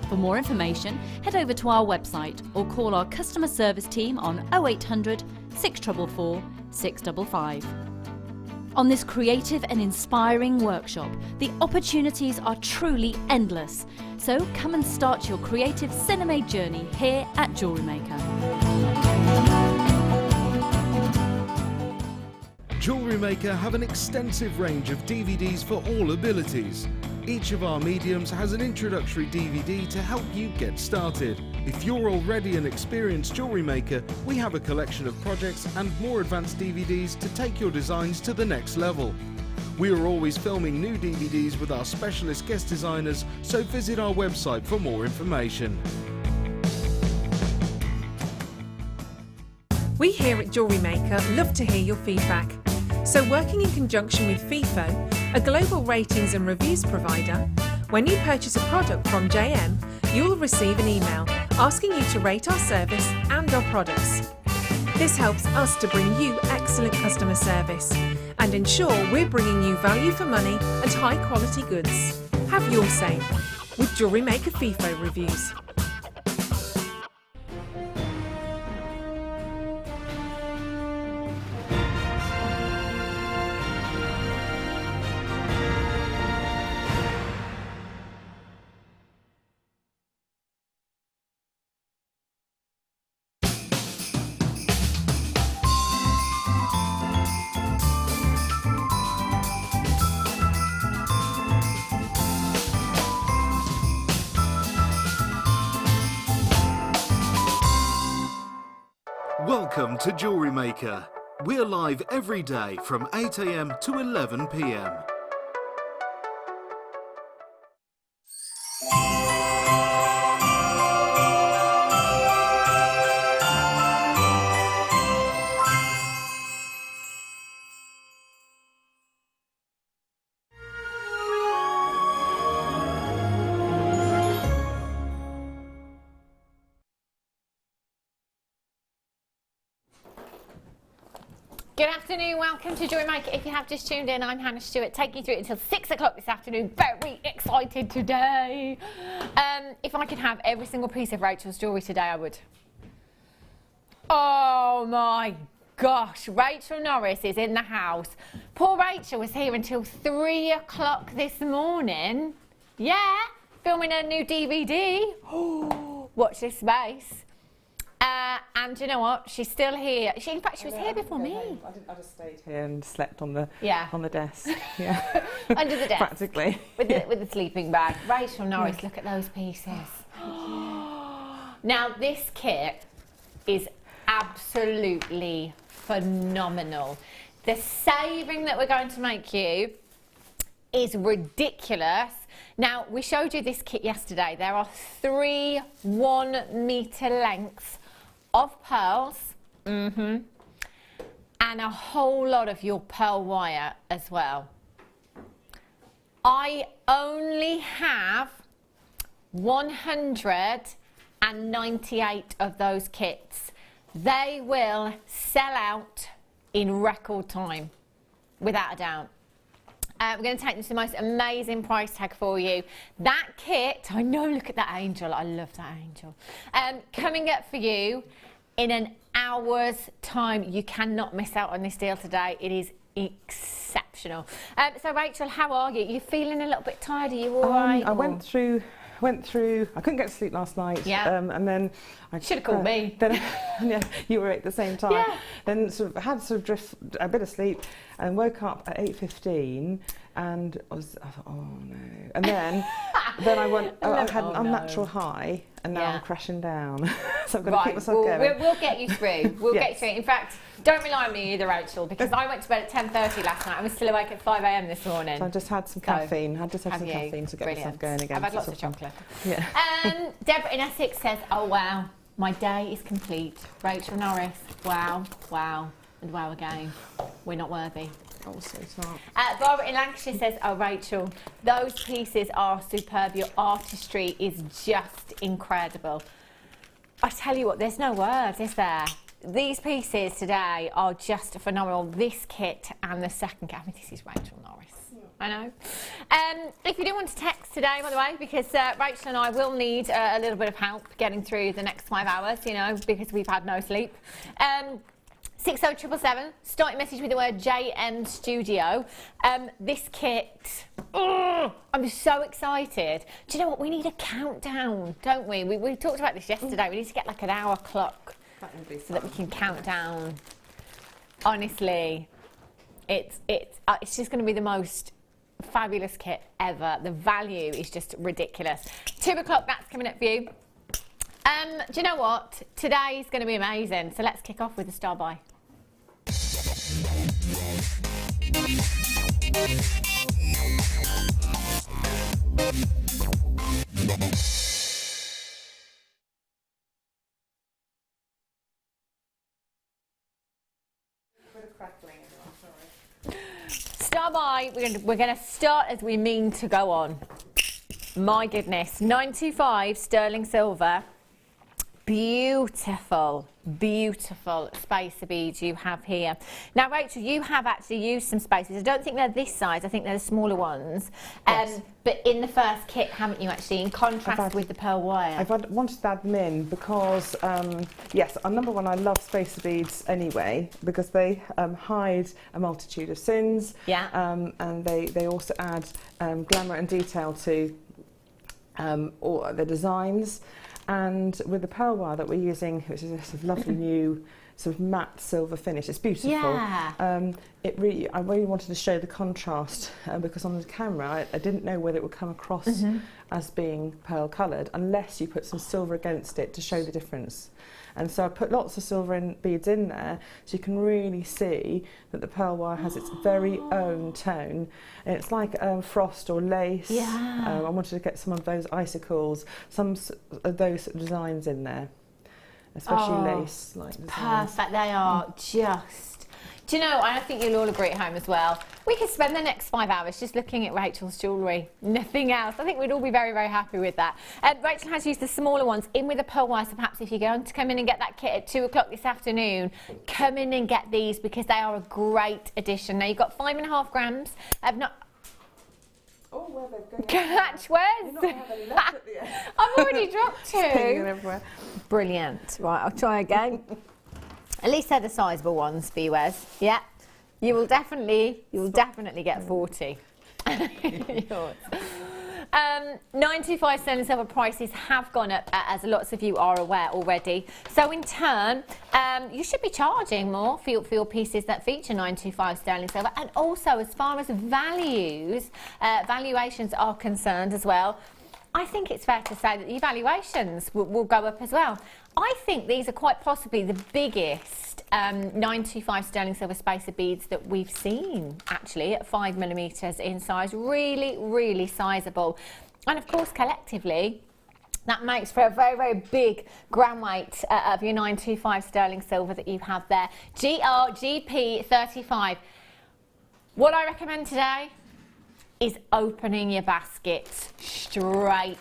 For more information, head over to our website or call our customer service team on 0800 644 655. On this creative and inspiring workshop, the opportunities are truly endless. So come and start your creative cinema journey here at Jewellery Maker. Jewellery Maker have an extensive range of DVDs for all abilities. Each of our mediums has an introductory DVD to help you get started. If you're already an experienced jewellery maker, we have a collection of projects and more advanced DVDs to take your designs to the next level. We are always filming new DVDs with our specialist guest designers, so visit our website for more information. We here at Jewellery Maker love to hear your feedback. So working in conjunction with FIFO, a global ratings and reviews provider, when you purchase a product from JM, you will receive an email asking you to rate our service and our products. This helps us to bring you excellent customer service and ensure we're bringing you value for money and high quality goods. Have your say with Jewellery Maker FIFO reviews. Welcome to Jewellery Maker. We're live every day from 8 AM to 11 PM. Good afternoon, welcome to Jewellery Maker. If you have just tuned in, I'm Hannah Stuart, taking you through it until 6 o'clock this afternoon. Very excited today. If I could have every single piece of Rachel's jewellery today, I would. Oh my gosh, Rachel Norris is in the house. Poor Rachel was here until 3 o'clock this morning. Yeah, filming her new DVD. Watch this space. And you know what? She's still here. In fact, she was here before me. I just stayed here and slept on the desk. Yeah, under the desk, practically. with the sleeping bag. Rachel Norris, look at those pieces. Now this kit is absolutely phenomenal. The saving that we're going to make you is ridiculous. Now we showed you this kit yesterday. There are 3 1-meter lengths of pearls, and a whole lot of your pearl wire as well. I only have 198 of those kits. They will sell out in record time, without a doubt. We're going to take them to the most amazing price tag for you. That kit, I know, look at that angel. I love that angel. Coming up for you in an hour's time. You cannot miss out on this deal today. It is exceptional. So Rachel, how are you? You feeling a little bit tired? Are you all right? I went through. I couldn't get to sleep last night. Yeah. And then I should have called me. Then, yeah, you were at the same time. Yeah. Then had a bit of sleep, and woke up at 8:15, and I thought, oh no. And then I went. I had an unnatural high, and now I'm crashing down. So I'm going to keep myself going. We'll get you through. We'll get you through. In fact, don't rely on me either, Rachel, because I went to bed at 10:30 last night. I was still awake at 5 AM this morning. So I just had some caffeine. I just had some caffeine to get myself going again. I've had lots of chocolate. Yeah. Deborah in Essex says, oh wow, my day is complete. Rachel Norris, wow, wow, and wow again. We're not worthy. Oh, so smart. Barbara in Lancashire says, oh Rachel, those pieces are superb. Your artistry is just incredible. I tell you what, there's no words, is there? These pieces today are just phenomenal. This kit and the second kit. I mean, this is Rachel Norris. I know. If you do want to text today, by the way, because Rachel and I will need a little bit of help getting through the next 5 hours, you know, because we've had no sleep. 60777, start your message with the word JM Studio. This kit, I'm so excited. Do you know what? We need a countdown, don't we? We talked about this yesterday. We need to get like an hour clock so that we can count down. Honestly, it's just going to be the most fabulous kit ever. The value is just ridiculous. 2 o'clock, that's coming up for you. Do you know what? Today's going to be amazing. So let's kick off with the star buy. Star buy, we're going to start as we mean to go on. My goodness, 925 sterling silver. Beautiful, beautiful spacer beads you have here. Now, Rachel, you have actually used some spacers. I don't think they're this size. I think they're the smaller ones. Yes. But in the first kit, haven't you, actually, in contrast with the pearl wire? I've wanted to add them in because, yes, number one, I love spacer beads anyway because they hide a multitude of sins. Yeah. And they also add glamour and detail to all the designs. And with the pearl wire that we're using, which is a sort of lovely new sort of matte silver finish, it's beautiful. Yeah. I really wanted to show the contrast because on the camera I didn't know whether it would come across as being pearl coloured unless you put some silver against it to show the difference. And so I put lots of silver beads in there so you can really see that the pearl wire has its very own tone. And it's like frost or lace. Yeah. I wanted to get some of those icicles, some of those designs in there, especially lace-like designs. Perfect, they are just... Do you know, I think you'll all agree at home as well. We could spend the next 5 hours just looking at Rachel's jewellery, nothing else. I think we'd all be very, very happy with that. Rachel has used the smaller ones in with the pearl wire, so perhaps if you're going to come in and get that kit at 2 o'clock this afternoon, come in and get these because they are a great addition. Now, you've got 5.5 grams of not... Oh, well, they're going Catch, where's? You're not going to have any left at the end. I've already dropped 2. Everywhere. Brilliant. Right, I'll try again. At least they're the sizable ones for you, Wes. Yeah. You will definitely get 40. Yours. 925 sterling silver prices have gone up, as lots of you are aware already. So in turn, you should be charging more for your pieces that feature 925 sterling silver. And also, as far as valuations are concerned as well, I think it's fair to say that the valuations will go up as well. I think these are quite possibly the biggest 925 sterling silver spacer beads that we've seen, actually, at 5mm in size. Really, really sizable. And of course, collectively, that makes for a very, very big gram weight of your 925 sterling silver that you have there. GP35. What I recommend today is opening your basket straight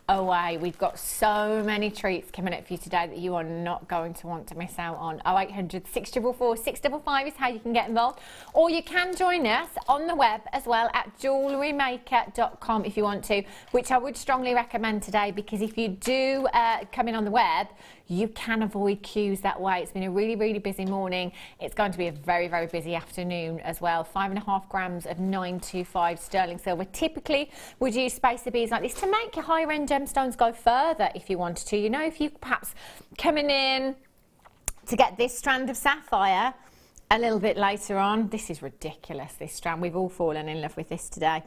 away. We've got so many treats coming up for you today that you are not going to want to miss out on. 0800 644 655 is how you can get involved, or you can join us on the web as well at jewellerymaker.com if you want to, which I would strongly recommend today, because if you do come in on the web, you can avoid queues that way. It's been a really, really busy morning. It's going to be a very, very busy afternoon as well. 5.5 grams of 925 sterling silver. Typically, would use spacer beads like this to make your higher end gemstones go further if you wanted to. You know, if you perhaps coming in to get this strand of sapphire a little bit later on. This is ridiculous, this strand. We've all fallen in love with this today.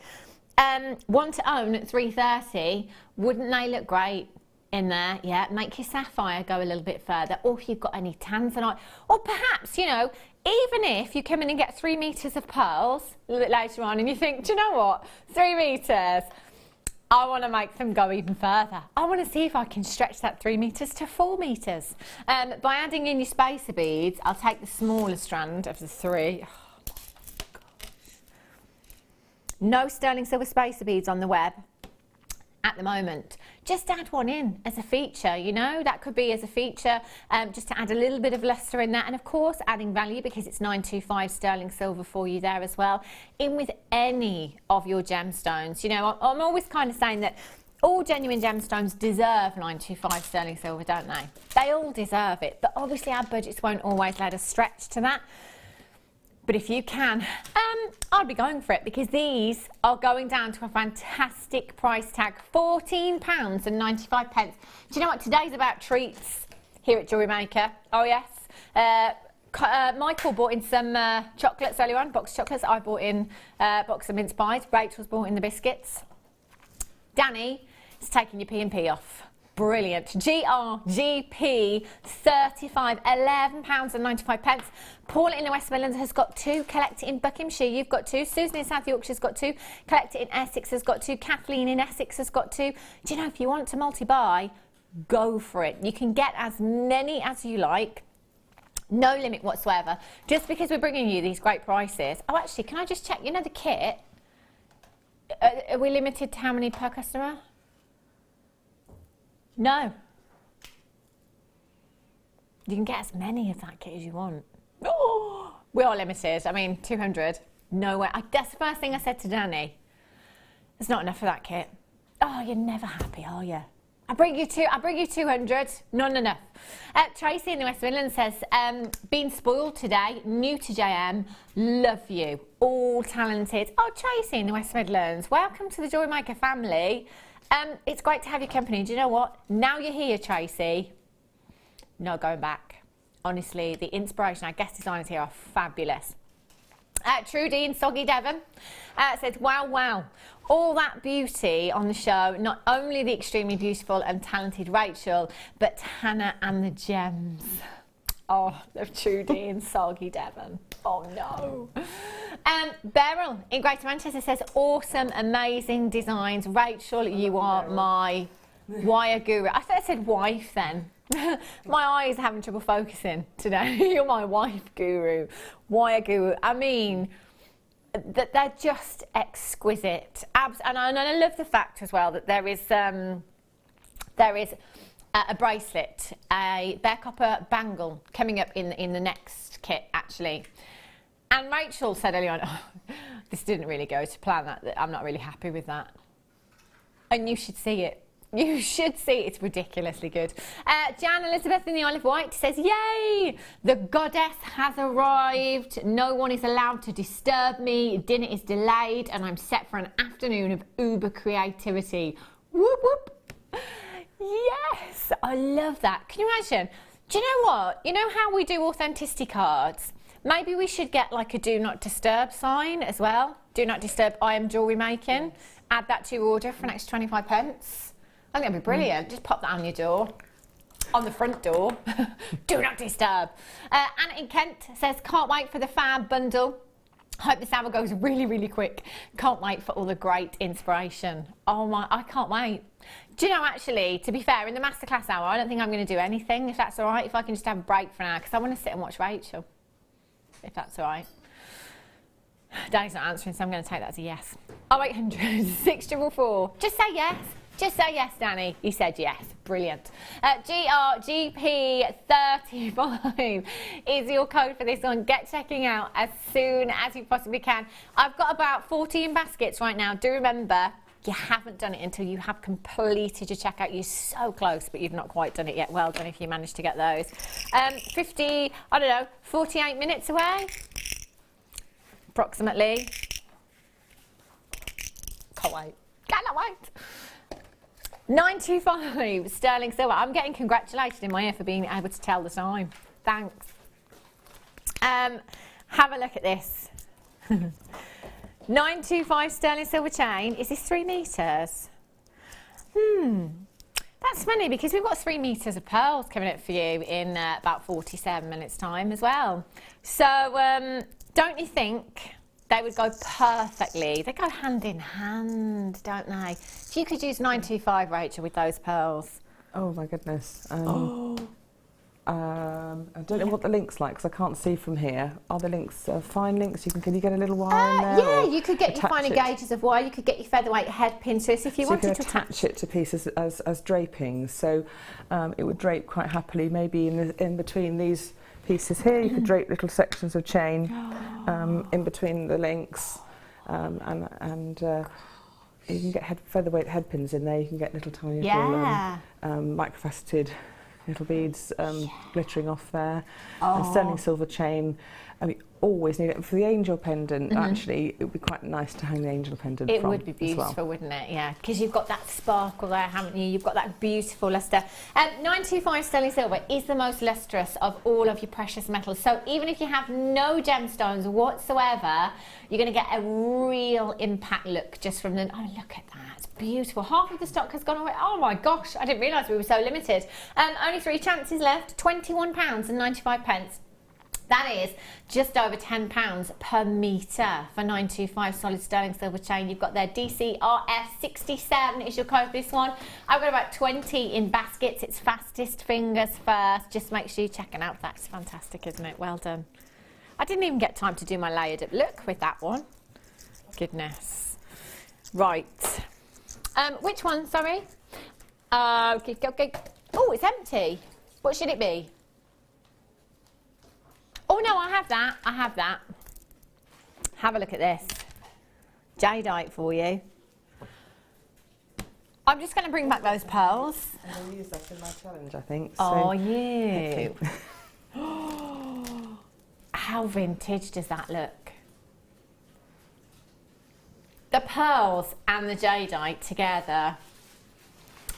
One to own at 330. Wouldn't they look great in there? Yeah, make your sapphire go a little bit further, or if you've got any Tanzanite, or perhaps, you know, even if you come in and get 3 meters of pearls a little bit later on and you think, do you know what, 3 meters, I want to make them go even further. I want to see if I can stretch that 3 meters to 4 meters. By adding in your spacer beads, I'll take the smaller strand of the 3. Oh my gosh. No sterling silver spacer beads on the web. at the moment. Just add one in as a feature, you know, that could be as a feature, just to add a little bit of luster in that, and of course adding value because it's 925 sterling silver for you there as well, in with any of your gemstones. You know, I'm always kind of saying that all genuine gemstones deserve 925 sterling silver, don't they? They all deserve it, but obviously our budgets won't always let us stretch to that. But if you can, I'd be going for it, because these are going down to a fantastic price tag, £14.95. Do you know what? Today's about treats here at Jewellery Maker. Oh yes. Michael bought in some chocolates earlier on, box chocolates. I bought in a box of mince pies. Rachel's bought in the biscuits. Danny is taking your P&P off. Brilliant. GRGP 35, £11.95. Paula in the West Midlands has got 2. Collect it in Buckinghamshire, you've got 2. Susan in South Yorkshire's got 2. Collect it in Essex has got 2. Kathleen in Essex has got 2. Do you know, if you want to multi-buy, go for it. You can get as many as you like. No limit whatsoever. Just because we're bringing you these great prices. Oh, actually, can I just check? You know the kit? Are we limited to how many per customer? No. You can get as many of that kit as you want. Oh, we are limited. I mean, 200. No way. That's the first thing I said to Danny. There's not enough of that kit. Oh, you're never happy, are you? I bring you 200. Not enough. Tracy in the West Midlands says, been spoiled today, new to JM, love you, all talented. Oh, Tracy in the West Midlands, welcome to the Jewellery Maker family. It's great to have your company. Do you know what? Now you're here, Tracy, no going back. Honestly, the inspiration, our guest designers here are fabulous. Trudy in Soggy Devon says, wow, all that beauty on the show, not only the extremely beautiful and talented Rachel, but Hannah and the gems. Oh, Trudy in Soggy Devon. Oh no. Beryl in Greater Manchester says, awesome, amazing designs. Rachel, you are my wire guru. I thought I said wife then. My eyes are having trouble focusing today. You're my wife guru, wire guru. I mean, they're just exquisite. And I love the fact as well that there is a bracelet, a bare copper bangle coming up in the next kit actually. And Rachel said earlier on, oh, this didn't really go to plan. That I'm not really happy with that. And you should see it. You should see it. It's ridiculously good. Jan Elizabeth in the Olive White says, yay! The goddess has arrived. No one is allowed to disturb me. Dinner is delayed and I'm set for an afternoon of uber creativity. Whoop, whoop. Yes, I love that. Can you imagine? Do you know what? You know how we do authenticity cards? Maybe we should get like a do not disturb sign as well. Do not disturb, I am jewellery making. Yes. Add that to your order for an extra 25 pence. I think that'd be brilliant. Just pop that on your door, on the front door. Do not disturb. Anna in Kent says, can't wait for the fab bundle. Hope this hour goes really, really quick. Can't wait for all the great inspiration. Oh my, I can't wait. Do you know, actually, to be fair, in the masterclass hour, I don't think I'm going to do anything, if that's all right, if I can just have a break for an hour, because I want to sit and watch Rachel, if that's all right. Danny's not answering, so I'm going to take that as a yes. 0800 644. Just say yes. Just say yes, Danny. He said yes. Brilliant. GRGP 35 is your code for this one. Get checking out as soon as you possibly can. I've got about 14 baskets right now. Do remember, you haven't done it until you have completed your checkout. You're so close, but you've not quite done it yet. Well done if you managed to get those. 48 minutes away, approximately. Can't wait. Cannot wait. 925 sterling silver. I'm getting congratulated in my ear for being able to tell the time. Thanks. Have a look at this. 925 sterling silver chain. Is this 3 metres? That's funny because we've got 3 metres of pearls coming up for you in about 47 minutes time as well. So don't you think they would go perfectly? They go hand in hand, don't they? If you could use 925, Rachel, with those pearls. Oh my goodness. I don't know what the link's like because I can't see from here. Are the links fine links? Can you get a little wire in there? Yeah, you could get your finer gauges of wire. You could get your featherweight head pin. So if you wanted to attach it to pieces as drapings, so it would drape quite happily. Maybe in between these pieces here, you could drape little sections of chain in between the links, and you can get featherweight head pins in there. You can get little tiny little microfaceted little beads glittering off there, and sterling silver chain. I mean, always need it. For the angel pendant, actually, it would be quite nice to hang the angel pendant It from would be beautiful, well. wouldn't it? Yeah, because you've got that sparkle there, haven't you? You've got that beautiful luster. 925 sterling silver is the most lustrous of all of your precious metals. So even if you have no gemstones whatsoever, you're going to get a real impact look just from the... Oh, look at that. It's beautiful. Half of the stock has gone away. Oh, my gosh. I didn't realise we were so limited. Only 3 chances left. £21.95. That is just over £10 per metre for 925 solid sterling silver chain. You've got their DCRF67 is your code for this one. I've got about 20 in baskets. It's fastest fingers first. Just make sure you're checking out. That's fantastic, isn't it? Well done. I didn't even get time to do my layered up look with that one. Goodness. Right. Which one, sorry? Okay. Oh, it's empty. What should it be? Oh no, I have that. I have that. Have a look at this. Jadeite for you. I'm just going to bring back those pearls. I'm going to use that in my challenge, I think. Oh, you. How vintage does that look? The pearls and the jadeite together.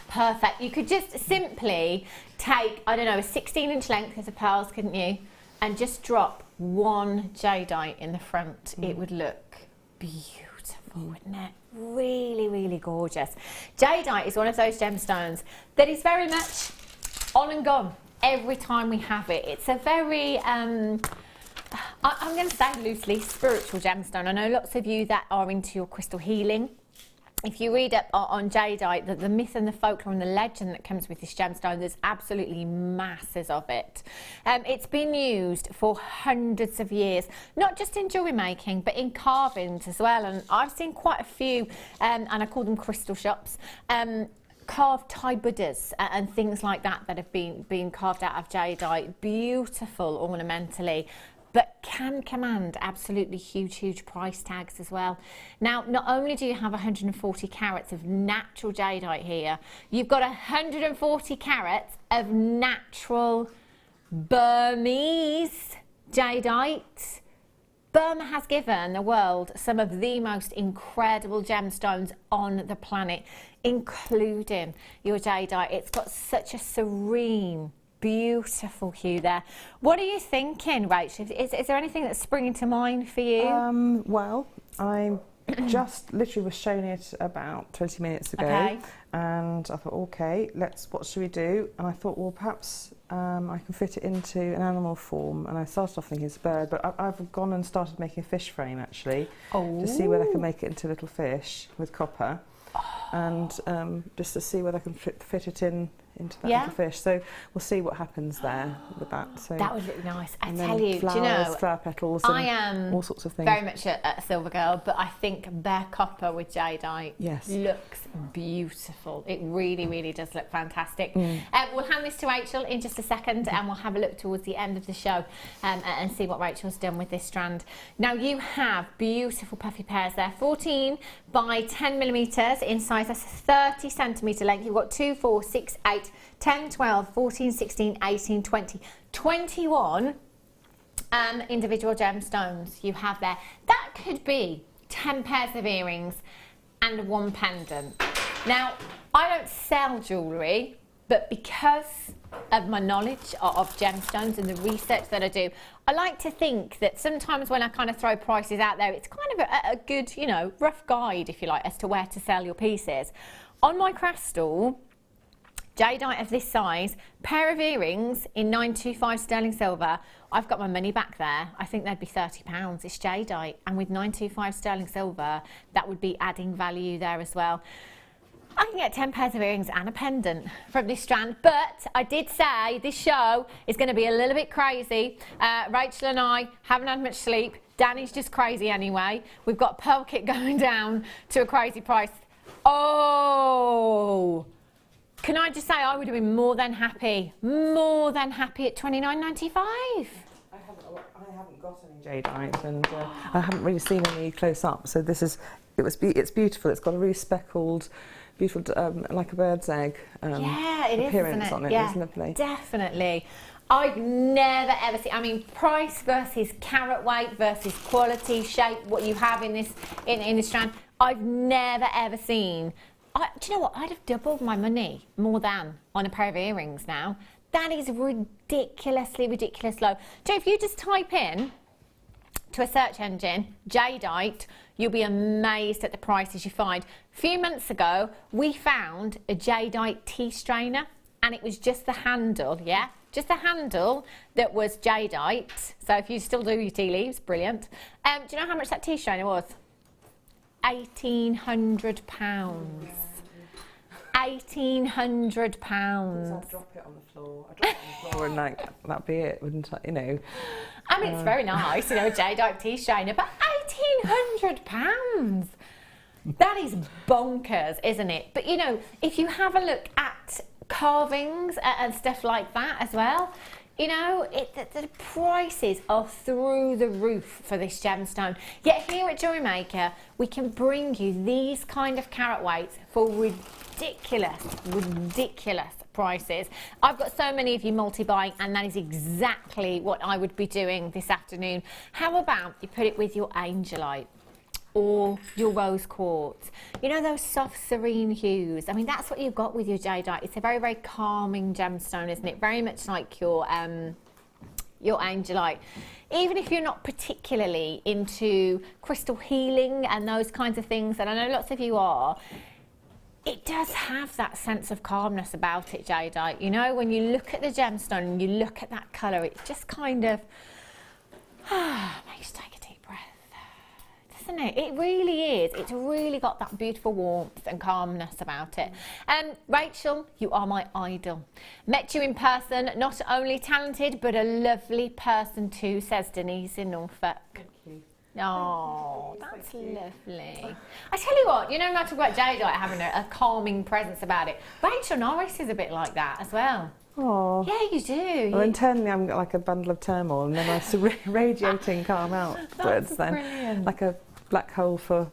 Perfect. You could just simply take, I don't know, a 16-inch length of the pearls, couldn't you? And just drop one jadeite in the front. It would look beautiful, wouldn't it? Really, really gorgeous. Jadeite is one of those gemstones that is very much on and gone every time we have it. It's a very, I'm going to say loosely, spiritual gemstone. I know lots of you that are into your crystal healing. If you read up on jadeite, the myth and the folklore and the legend that comes with this gemstone, there's absolutely masses of it. It's been used for hundreds of years, not just in jewellery making, but in carvings as well. And I've seen quite a few, and I call them crystal shops, carved Thai Buddhas and things like that that have been carved out of jadeite. Beautiful ornamentally, but can command absolutely huge price tags as well. Now, not only do you have 140 carats of natural jadeite here, you've got 140 carats of natural Burmese jadeite. Burma has given the world some of the most incredible gemstones on the planet, including your jadeite. It's got such a serene, beautiful hue there. What are you thinking, Rachel? Is there anything that's springing to mind for you? Well, I just literally was shown it about 20 minutes ago, and I thought, okay, what should we do? And I thought, well, perhaps I can fit it into an animal form. And I started off thinking it's a bird, but I've gone and started making a fish frame actually, to see whether I can make it into a little fish with copper. And just to see whether I can fit it into that little fish. So we'll see what happens there with that. So that would look nice. I tell tell you, flowers, do you know, flower petals, I and am all sorts of things. Very much a silver girl, but I think bare copper with jadeite looks beautiful. It really does look fantastic. We'll hand this to Rachel in just a second, and we'll have a look towards the end of the show and see what Rachel's done with this strand. Now you have beautiful puffy pairs there, 14 by 10 millimetres in size. That's 30 centimetre length. You've got 2, 4, 6, 8, 10, 12, 14, 16, 18, 20, 21 individual gemstones you have there. That could be 10 pairs of earrings and 1 pendant. Now, I don't sell jewellery, but because of my knowledge of gemstones and the research that I do, I like to think that sometimes when I kind of throw prices out there, it's kind of a good, you know, rough guide, if you like, as to where to sell your pieces. On my craft stall, jadeite of this size, pair of earrings in 925 sterling silver, I've got my money back there. I think they'd be £30. It's jadeite, and with 925 sterling silver, that would be adding value there as well. I can get 10 pairs of earrings and a pendant from this strand, but I did say this show is going to be a little bit crazy. Rachel and I haven't had much sleep. Danny's just crazy anyway. We've got pearl kit going down to a crazy price. Oh, can I just say I would have been more than happy at $29.95. I haven't got any jadeite, and I haven't really seen any close up. So this is, it's beautiful. It's got a really speckled, beautiful, like a bird's egg yeah, it appearance is, isn't it? on it. Yeah, it's lovely. Definitely. I've never ever seen, I mean, price versus carat weight versus quality, shape, what you have in this in this strand. I've never ever seen. Do you know what? I'd have doubled my money more than on a pair of earrings now. That is ridiculously low. So if you just type in to a search engine, jadeite, you'll be amazed at the prices you find. A few months ago, we found a jadeite tea strainer, and it was just the handle, yeah? Just the handle that was jadeite. So if you still do your tea leaves, brilliant. Do you know how much that tea strainer was? £1,800. £1,800. I'd drop it on the floor. I'd drop it on the floor and like that'd be it, wouldn't I? You know. I mean, it's very nice, you know, a jadeite tea strainer, but £1,800. That is bonkers, isn't it? But you know, if you have a look at carvings and stuff like that as well, you know, the prices are through the roof for this gemstone. Yet here at Jewellery Maker, we can bring you these kind of carat weights for ridiculous prices. I've got so many of you multi-buying, and that is exactly what I would be doing this afternoon. How about you put it with your angelite or your rose quartz? You know, those soft, serene hues. I mean, that's what you've got with your jadeite. It's a very, very calming gemstone, isn't it? Very much like your angelite. Even if you're not particularly into crystal healing and those kinds of things, and I know lots of you are, it does have that sense of calmness about it, jadeite. You know, when you look at the gemstone and you look at that colour, it just kind of makes you take a deep breath, doesn't it? It really is. It's really got that beautiful warmth and calmness about it. Rachel, you are my idol. Met you in person, not only talented, but a lovely person too, says Denise in Norfolk. Thank you. Oh, that's lovely. I tell you what, you know, when I talk about jadeite having a calming presence about it, Rachel Norris is a bit like that as well. Oh. Yeah, you do. Well, internally I'm like a bundle of turmoil, and then I'm radiating calm outwards. Then, brilliant. like a black hole for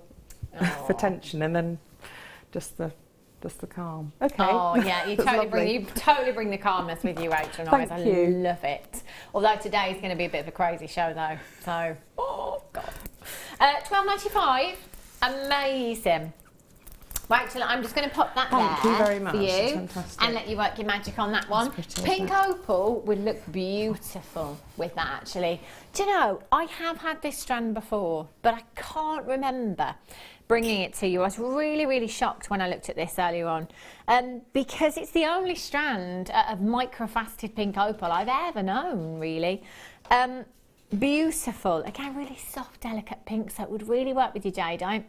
tension, and then just the calm. Okay. Oh yeah, you totally bring the calmness with you, Rachel Norris. Thank you. I love it. Although today is going to be a bit of a crazy show though. So, oh god. $12.95, amazing. Rachel, I'm just going to pop that Thank there you very much. for you, It's fantastic. and let you work your magic on that one. Pretty, Pink opal would look beautiful with that, actually. Do you know, I have had this strand before, but I can't remember bringing it to you. I was really shocked when I looked at this earlier on, because it's the only strand of microfaceted pink opal I've ever known, really. Beautiful, again, really soft, delicate pink, so it would really work with your jadeite.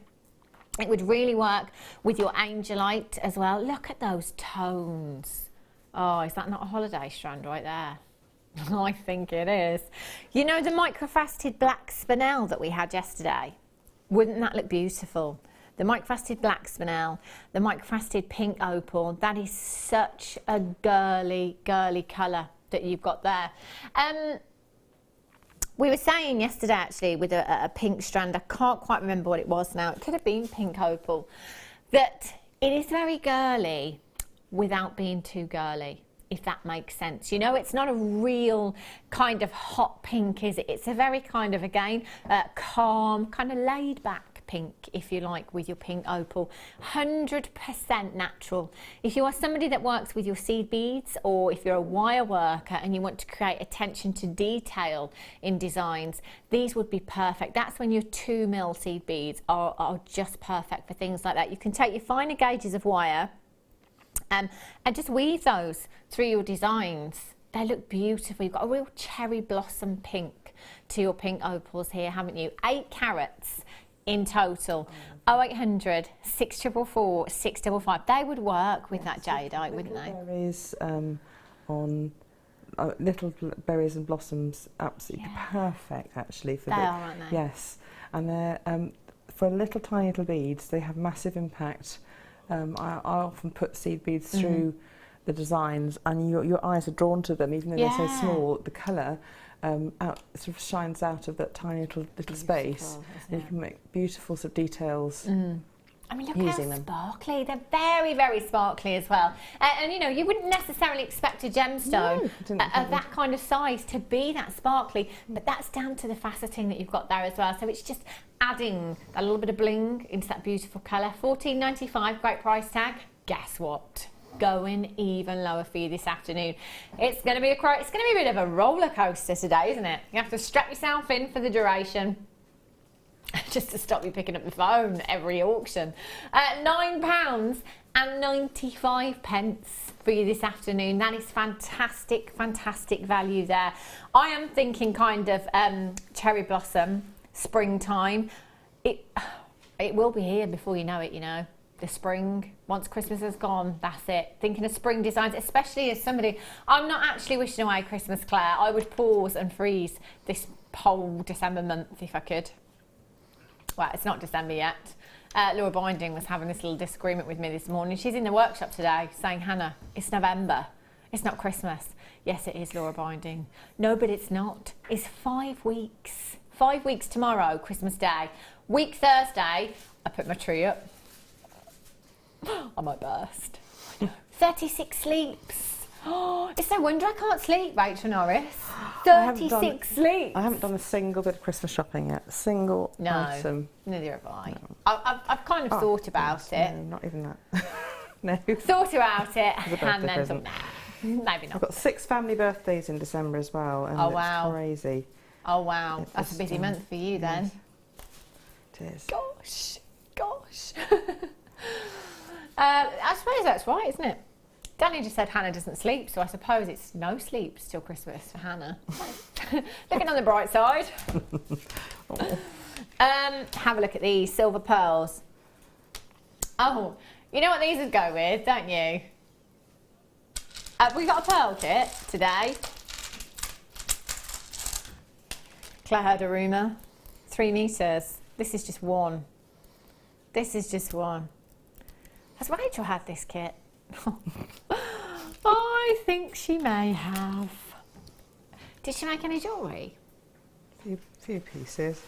It would really work with your angelite as well. Look at those tones. Oh, is that not a holiday strand right there? I think it is. You know the microfaceted black spinel that we had yesterday? Wouldn't that look beautiful? The microfaceted black spinel, the microfaceted pink opal, that is such a girly colour that you've got there. We were saying yesterday, actually, with a pink strand, I can't quite remember what it was now, it could have been pink opal, that it is very girly without being too girly, if that makes sense. You know, it's not a real kind of hot pink, is it? It's a very kind of, again, calm, kind of laid back pink, if you like, with your pink opal. 100% natural. If you are somebody that works with your seed beads, or if you're a wire worker and you want to create attention to detail in designs, these would be perfect. That's when your 2mm seed beads are just perfect for things like that. You can take your finer gauges of wire and just weave those through your designs. They look beautiful. You've got a real cherry blossom pink to your pink opals here, haven't you? 8 carats in total. 0800 644 655. They would work with that jadeite, wouldn't they? Berries on little berries and blossoms, absolutely perfect actually for they are, aren't they? Yes, and they're for little tiny little beads. They have massive impact. I often put seed beads through the designs, and your eyes are drawn to them, even though they're so small. The colour sort of shines out of that tiny little space, and you can make beautiful sort of details. I mean, look how sparkly. They're very, very sparkly as well. And you know, you wouldn't necessarily expect a gemstone of that kind of size to be that sparkly, but that's down to the faceting that you've got there as well. So it's just adding a little bit of bling into that beautiful colour. $14.95, great price tag. Guess what? Going even lower for you this afternoon. It's going to be a bit of a roller coaster today, isn't it? You have to strap yourself in for the duration. Just to stop you picking up the phone every auction. £9.95 for you this afternoon. That is fantastic, fantastic value there. I am thinking kind of cherry blossom, springtime. It will be here before you know it, you know. The spring, once Christmas is gone, that's it. Thinking of spring designs, especially as somebody, I'm not actually wishing away Christmas, Claire. I would pause and freeze this whole December month if I could. Well, it's not December yet. Laura Binding was having this little disagreement with me this morning. She's in the workshop today saying, Hannah, it's November. It's not Christmas. Yes, it is, Laura Binding. No, but it's not. It's 5 weeks. 5 weeks tomorrow, Christmas Day. Week Thursday, I put my tree up. I might burst. 36 sleeps. Oh, it's no wonder I can't sleep, Rachel Norris. 36 sleeps. I haven't done a single bit of Christmas shopping yet. A single item. Neither have I. I've kind of thought about it. No, not even that. No. Thought about it and then thought, nah, maybe not. I've got 6 family birthdays in December as well, and it's crazy. Oh wow, that's a busy month for you then. It is. Gosh. I suppose that's right, isn't it? Danny just said Hannah doesn't sleep, so I suppose it's no sleep till Christmas for Hannah. Looking on the bright side. Have a look at these silver pearls. Oh, you know what these would go with, don't you? We got a pearl kit today. Claire heard a rumour. 3 metres. This is just one. This is just one. Has Rachel had this kit? I think she may have. Did she make any jewellery? Few pieces.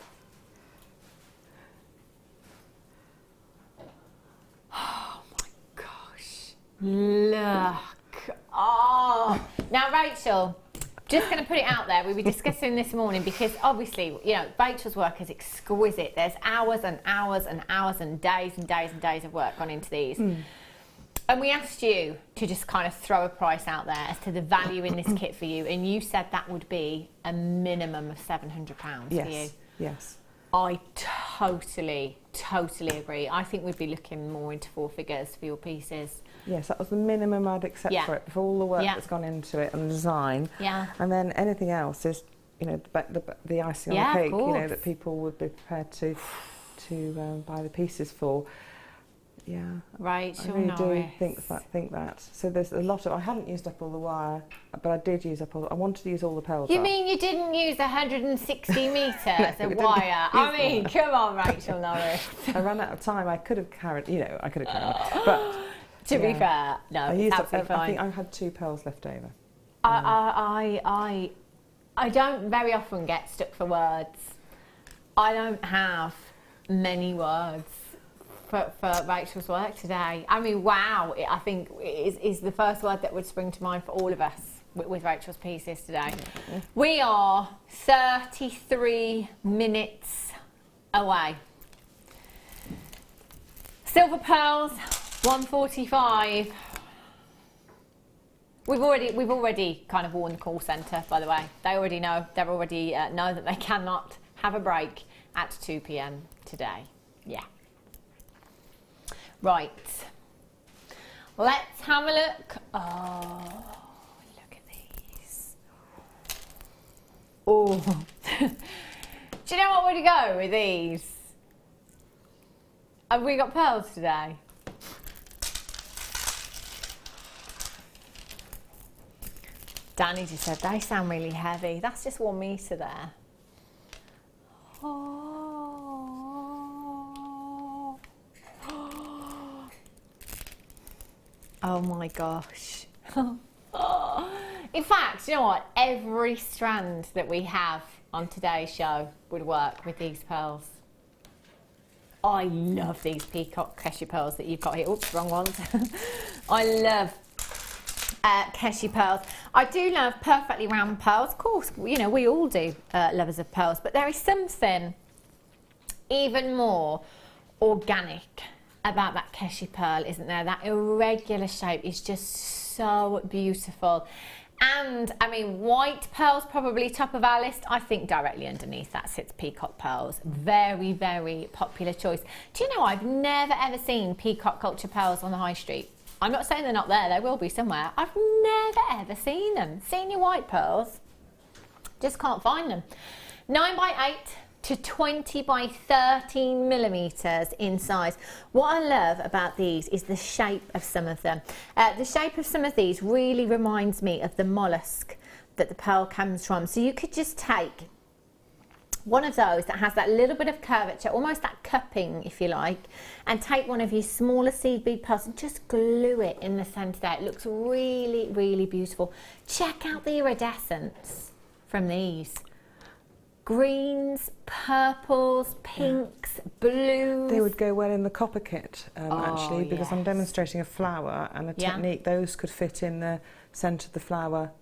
Oh my gosh. Look. Oh. Now, Rachel, just going to put it out there. We were discussing this morning because obviously, you know, Rachel's work is exquisite. There's hours and hours and hours and days and days and days of work gone into these. And we asked you to just kind of throw a price out there as to the value in this kit for you, and you said that would be a minimum of £700 for you. Yes. I totally agree. I think we'd be looking more into 4 figures for your pieces. Yes, that was the minimum I'd accept for it, for all the work that's gone into it and the design. Yeah. And then anything else is, you know, the icing on the cake, you know, that people would be prepared to buy the pieces for. Yeah, Rachel I really Norris. do think that. So there's a lot of. I hadn't used up all the wire, but I did use up all. I wanted to use all the pearls. You mean you didn't use 160 metres of wire? I mean, come on, Rachel Norris. I ran out of time. I could have carried. You know, I could have carried. But to be fair, no, it's absolutely fine. I think I had 2 pearls left over. I don't very often get stuck for words. I don't have many words for Rachel's work today. I mean, wow, I think is the first word that would spring to mind for all of us with Rachel's pieces today. We are 33 minutes away. Silver pearls, 145. We've already kind of warned the call centre, by the way. They already know. They already know that they cannot have a break at 2 p.m. today. Yeah. Right. Let's have a look. Oh, look at these. Oh. Do you know what would go with these? Have we got pearls today? Danny just said they sound really heavy. That's just 1 metre there. Oh. Oh my gosh. In fact, you know what? Every strand that we have on today's show would work with these pearls. I love these peacock Keshe pearls that you've got here. Oops, wrong ones. I love Keshe pearls. I do love perfectly round pearls. Of course, you know, we all do, lovers of pearls, but there is something even more organic about that Keshe pearl, isn't there? That irregular shape is just so beautiful. And I mean, white pearls probably top of our list. I think directly underneath that sits peacock pearls. Very, very popular choice. Do you know, I've never ever seen peacock culture pearls on the high street. I'm not saying they're not there, they will be somewhere. I've never ever seen them. Seen your white pearls, just can't find them. 9 by 8 to 20 by 13 millimeters in size. What I love about these is the shape of some of them. The shape of some of these really reminds me of the mollusk that the pearl comes from. So you could just take one of those that has that little bit of curvature, almost that cupping if you like, and take one of your smaller seed bead pearls and just glue it in the centre there. It looks really, really beautiful. Check out the iridescence from these. Greens, purples, pinks, blues. They would go well in the copper kit, actually, because yes. I'm demonstrating a flower and a technique. Those could fit in the centre of the flower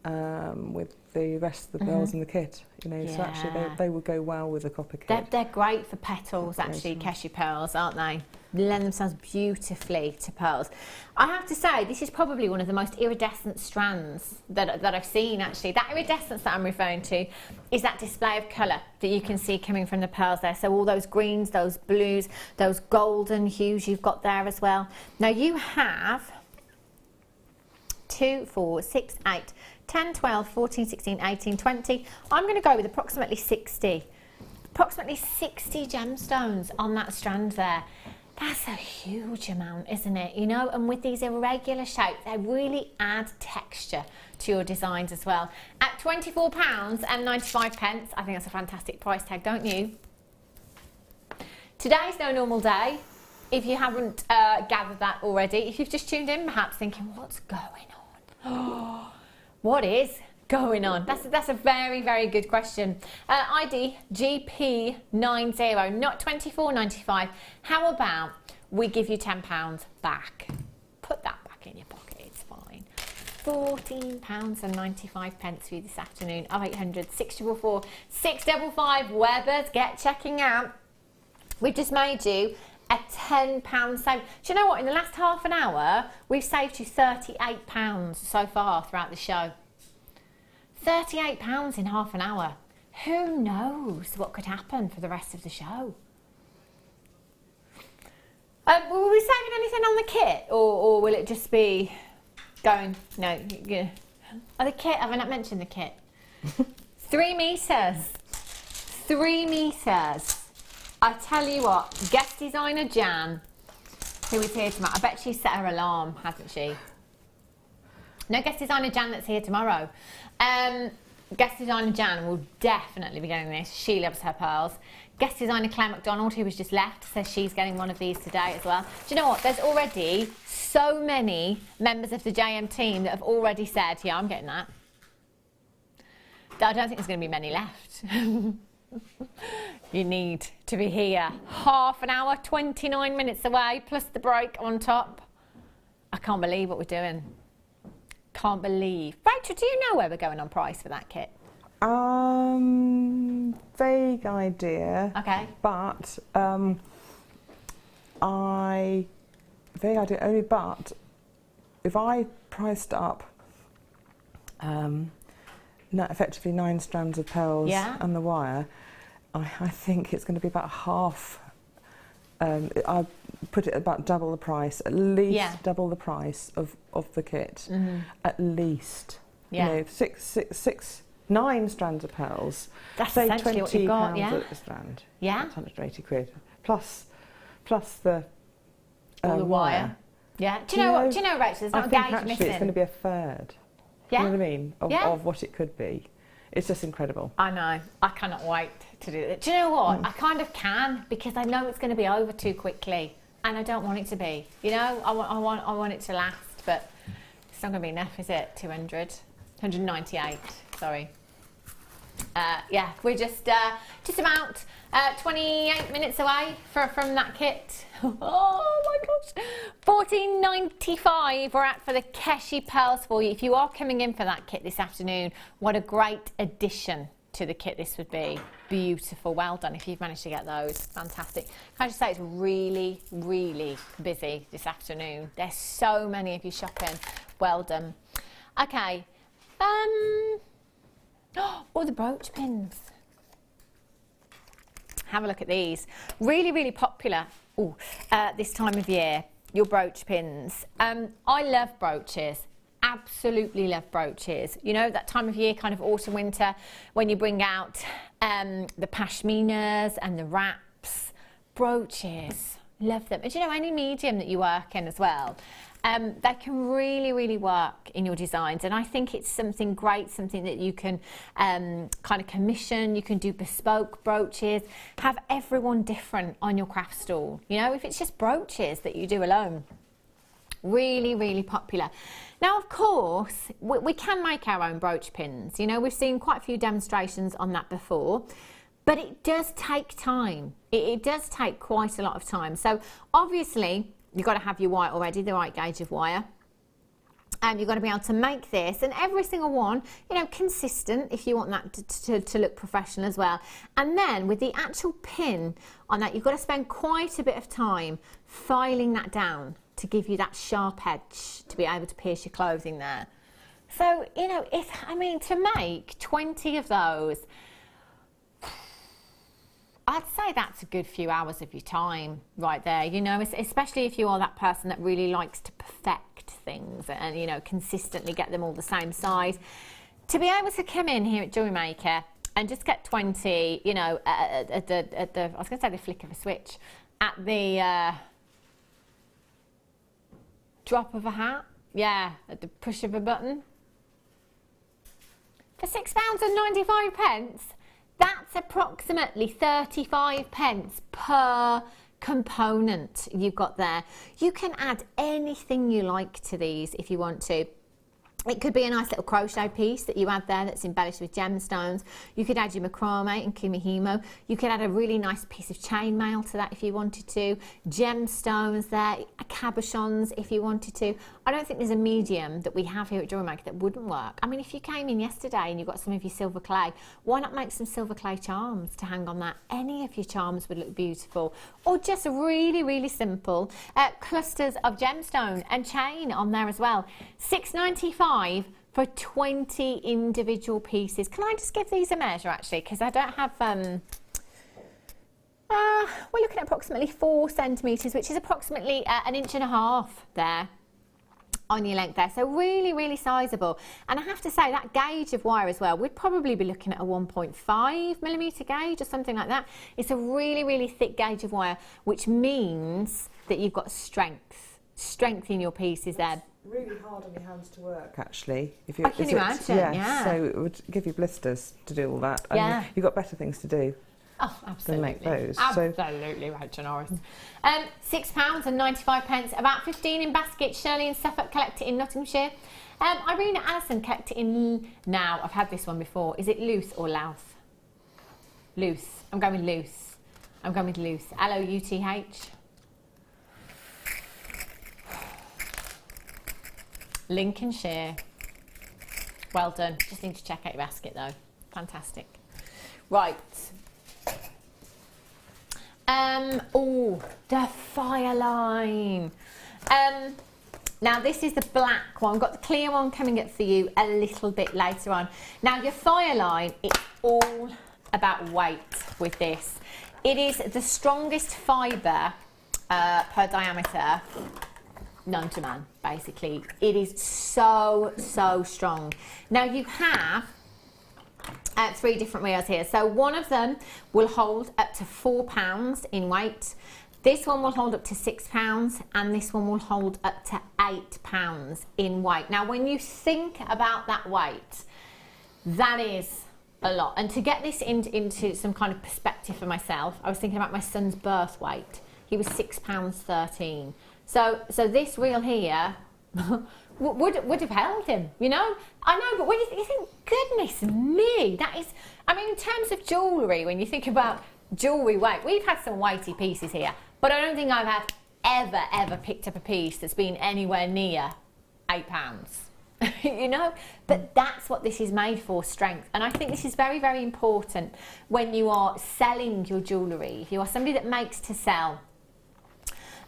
with the rest of the pearls in the kit. You know, so actually they would go well with the copper kit. They're great for petals, actually, Keshe pearls, aren't they? Lend themselves beautifully to pearls. I have to say, this is probably one of the most iridescent strands that I've seen, actually. That iridescence that I'm referring to is that display of colour that you can see coming from the pearls there. So all those greens, those blues, those golden hues you've got there as well. Now you have 2, 4, 6, 8, 10, 12, 14, 16, 18, 20. I'm going to go with approximately 60. Approximately 60 gemstones on that strand there. That's a huge amount, isn't it? You know, and with these irregular shapes, they really add texture to your designs as well. At £24.95, I think that's a fantastic price tag, don't you? Today's no normal day. If you haven't gathered that already, if you've just tuned in, perhaps thinking, what's going on? What is going on? That's a very, very good question. ID GP90, not £24.95. How about we give you £10 back? Put that back in your pocket, it's fine. £14.95 for you this afternoon. 0800 644 655. Webbers, get checking out. We've just made you a £10 save. Do you know what? In the last half an hour, we've saved you £38 so far throughout the show. £38 in half an hour. Who knows what could happen for the rest of the show? Will we be saving anything on the kit, or will it just be going? No, yeah. Oh, the kit. Have I not mentioned the kit? 3 metres. 3 metres. I tell you what, guest designer Jan, who is here tomorrow. I bet she set her alarm, hasn't she? No, guest designer Jan that's here tomorrow. Guest designer Jan will definitely be getting this. She loves her pearls. Guest designer Claire McDonald, who was just left, says she's getting one of these today as well. Do you know what? There's already so many members of the JM team that have already said, yeah, I'm getting that. I don't think there's going to be many left. You need to be here. Half an hour, 29 minutes away, plus the break on top. I can't believe what we're doing. Can't believe. Rachel, do you know where we're going on price for that kit? Vague idea. Okay. But vague idea only. But if I priced up, effectively 9 strands of pearls and the wire, I think it's going to be about half. I put it about double the price, at least double the price of the kit, at least. Yeah. You know, 9 strands of pearls. That's say essentially what you've got, £20 a strand. Yeah. That's 180 quid. Plus plus the all the wire. Yeah. Do you know what? Do you know, Rachel? There's not a gauge actually missing. It's going to be a third. Yeah. You know what I mean? Of what it could be. It's just incredible. I know. I cannot wait to do it. Do you know what? I kind of can, because I know it's going to be over too quickly, and I don't want it to be. You know, I want it to last, but it's not going to be enough, is it? 198. Sorry. Yeah, we're just about 28 minutes away from that kit. Oh my gosh, $14.95 we're at for the Keshi pearls for you. If you are coming in for that kit this afternoon, what a great addition to the kit this would be. Beautiful, well done if you've managed to get those. Fantastic. Can I just say it's really, really busy this afternoon. There's so many of you shopping. Well done. Okay. Oh, the brooch pins. Have a look at these. Really, really popular this time of year, your brooch pins. I love brooches. Absolutely love brooches. You know, that time of year, kind of autumn, winter, when you bring out the pashminas and the wraps. Brooches. Love them. And do you know, any medium that you work in as well, they can really, really work in your designs, and I think it's something great, something that you can kind of commission. You can do bespoke brooches, have everyone different on your craft stall. You know, if it's just brooches that you do alone, really, really popular. Now, of course, we can make our own brooch pins. You know, we've seen quite a few demonstrations on that before, but it does take time. It does take quite a lot of time. So obviously, you've got to have your wire already, the right gauge of wire. And you've got to be able to make this, and every single one, you know, consistent if you want that to look professional as well. And then with the actual pin on that, you've got to spend quite a bit of time filing that down to give you that sharp edge to be able to pierce your clothing there. So, you know, to make 20 of those, I'd say that's a good few hours of your time right there, you know, especially if you are that person that really likes to perfect things and, you know, consistently get them all the same size. To be able to come in here at Jewellery Maker and just get 20, you know, at the I was going to say the flick of a switch, at the drop of a hat, yeah, at the push of a button, for £6.95, that's approximately 35 pence per component you've got there. You can add anything you like to these if you want to. It could be a nice little crochet piece that you add there that's embellished with gemstones. You could add your macrame and kumihimo. You could add a really nice piece of chainmail to that if you wanted to. Gemstones there, cabochons if you wanted to. I don't think there's a medium that we have here at Jewellery Maker that wouldn't work. I mean, if you came in yesterday and you got some of your silver clay, why not make some silver clay charms to hang on that? Any of your charms would look beautiful. Or just really, really simple clusters of gemstone and chain on there as well. $6.95 for 20 individual pieces. Can I just give these a measure actually, because I don't have we're looking at approximately 4 centimetres, which is approximately 1.5 inches there on your length there, so really, really sizable. And I have to say that gauge of wire as well, we'd probably be looking at a 1.5mm gauge or something like that. It's a really, really thick gauge of wire, which means that you've got strength in your pieces there. Really hard on your hands to work, actually. I can imagine, yeah. So it would give you blisters to do all that. And yeah. You've got better things to do. Oh, absolutely. Than make those. Absolutely, Rachel Norris. £6.95, about 15 in basket. Shirley in Suffolk collect it in Nottinghamshire. Irina Allison collect it in now. I've had this one before. Is it loose or Louth? Loose. I'm going with loose. I'm going with loose. L-O-U-T-H. Lincolnshire. Well done. Just need to check out your basket though. Fantastic. Right. Oh, the Fireline. Now this is the black one. I've got the clear one coming up for you a little bit later on. Now your Fireline, it's all about weight with this. It is the strongest fibre per diameter known to man, basically. It is so, so strong. Now you have 3 different reels here. So one of them will hold up to £4 in weight. This one will hold up to £6 and this one will hold up to £8 in weight. Now, when you think about that weight, that is a lot. And to get this into some kind of perspective for myself, I was thinking about my son's birth weight. He was £6.13. So this reel here would have held him, you know? I know, but when you think, goodness me, that is, I mean, in terms of jewellery, when you think about jewellery weight, we've had some weighty pieces here, but I don't think I've had ever picked up a piece that's been anywhere near £8. You know, but that's what this is made for, strength. And I think this is very, very important when you are selling your jewellery. If you are somebody that makes to sell,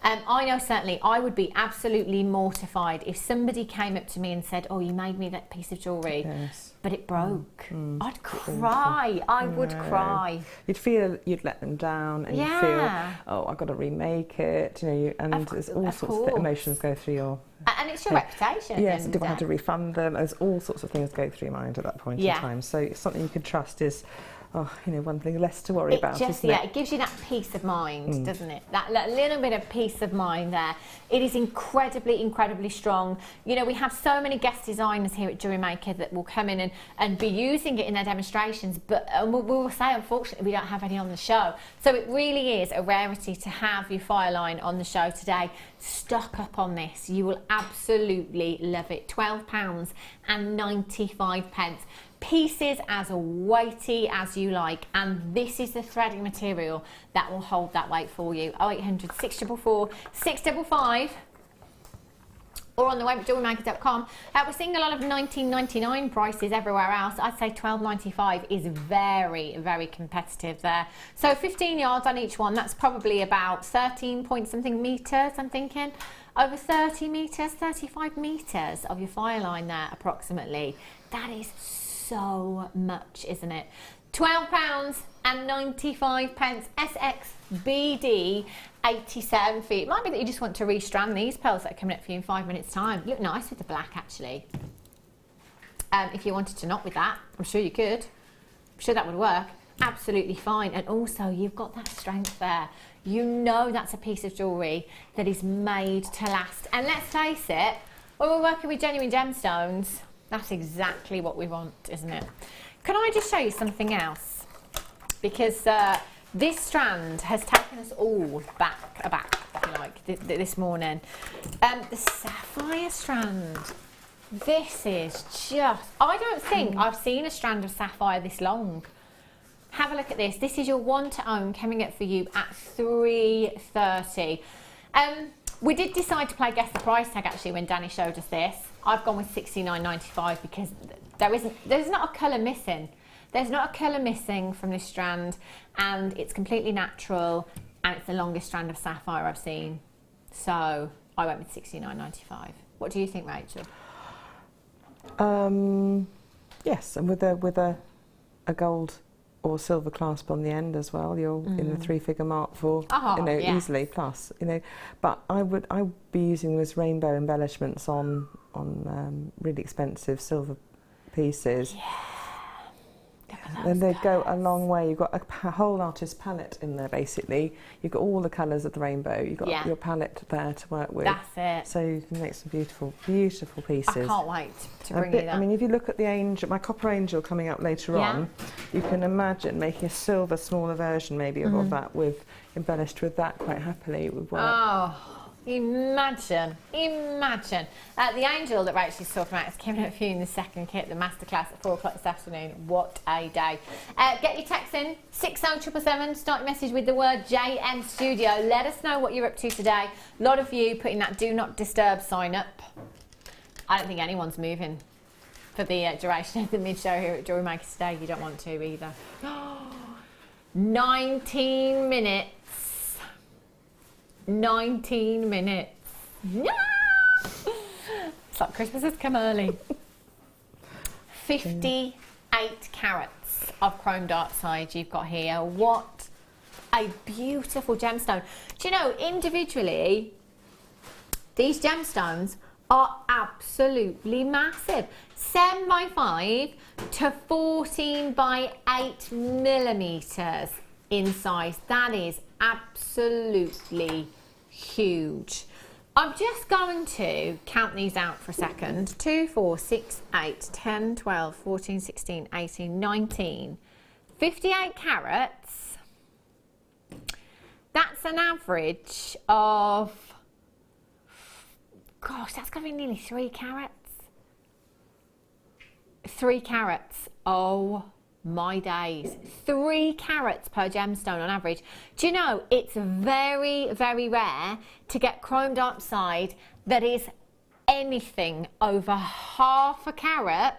I know certainly I would be absolutely mortified if somebody came up to me and said, oh, you made me that piece of jewellery, yes, but it broke. I'd cry. I would cry. You'd feel you'd let them down, and you feel, oh, I've got to remake it, you know, and there's all sorts of emotions go through your... And it's your reputation. Yes, do I have to refund them? There's all sorts of things go through your mind at that point in time. So something you can trust is, oh, you know, one thing less to worry about, isn't it? It gives you that peace of mind, doesn't it? That little bit of peace of mind there. It is incredibly strong. You know, we have so many guest designers here at Jewellery Maker that will come in and be using it in their demonstrations, but we will say, unfortunately, we don't have any on the show. So it really is a rarity to have your Fireline on the show today. Stock up on this. You will absolutely love it. £12.95. Pieces as weighty as you like, and this is the threading material that will hold that weight for you. 0800 644 655, or on the web at jewellerymaker.com. We're seeing a lot of £19.99 prices everywhere else. I'd say £12.95 is very competitive there. So 15 yards on each one, that's probably about 13 point something metres, I'm thinking. Over 30 metres, 35 metres of your Fireline there approximately. That is so much, isn't it? £12.95, SXBD 87 feet. It might be that you just want to restrand these pearls that are coming up for you in 5 minutes time. Look nice with the black, actually. If you wanted to knot with that, I'm sure you could. I'm sure that would work absolutely fine. And also you've got that strength there. You know that's a piece of jewellery that is made to last. And let's face it, when we're working with genuine gemstones, that's exactly what we want, isn't it? Can I just show you something else? Because this strand has taken us all back, if you like, this morning. The sapphire strand. This is just... I don't think I've seen a strand of sapphire this long. Have a look at this. This is your one to own coming up for you at $3.30. We did decide to play Guess the Price Tag actually when Danny showed us this. I've gone with $69.95 because there's not a colour missing. There's not a colour missing from this strand, and it's completely natural, and it's the longest strand of sapphire I've seen. So I went with $69.95. What do you think, Rachel? Yes, and with a gold or silver clasp on the end as well, you're in the 3-figure mark for, easily plus, But I'd be using this rainbow embellishments on really expensive silver pieces. Yeah. And they go a long way. You've got a whole artist palette in there, basically. You've got all the colours of the rainbow. You've got your palette there to work with. That's it. So you can make some beautiful pieces. I can't wait to bring you that. I mean, if you look at the angel, my copper angel coming up later on, you can imagine making a silver, smaller version maybe of that embellished with that quite happily. It would work. Oh. Imagine. The angel that Rachel's talking about is coming up for you in the second kit, the masterclass at 4 o'clock this afternoon. What a day. Get your text in, 60777, start your message with the word JM Studio. Let us know what you're up to today. A lot of you putting that do not disturb sign up. I don't think anyone's moving for the duration of the mid-show here at Jewellery Maker today. You don't want to either. 19 minutes. 19 minutes. Yeah! It's like Christmas has come early. 58 carats of chrome diopside you've got here. What a beautiful gemstone. Do you know, individually, these gemstones are absolutely massive. 7 by 5 to 14 by 8 millimetres in size. That is absolutely huge. I'm just going to count these out for a second. 2, 4, 6, 8, 10, 12, 14, 16, 18, 19. 58 carats. That's an average of, gosh, that's going to be nearly 3 carats. 3 carats. Oh my days. 3 carats per gemstone on average. Do you know, it's very, very rare to get chrome diopside that is anything over half a carat,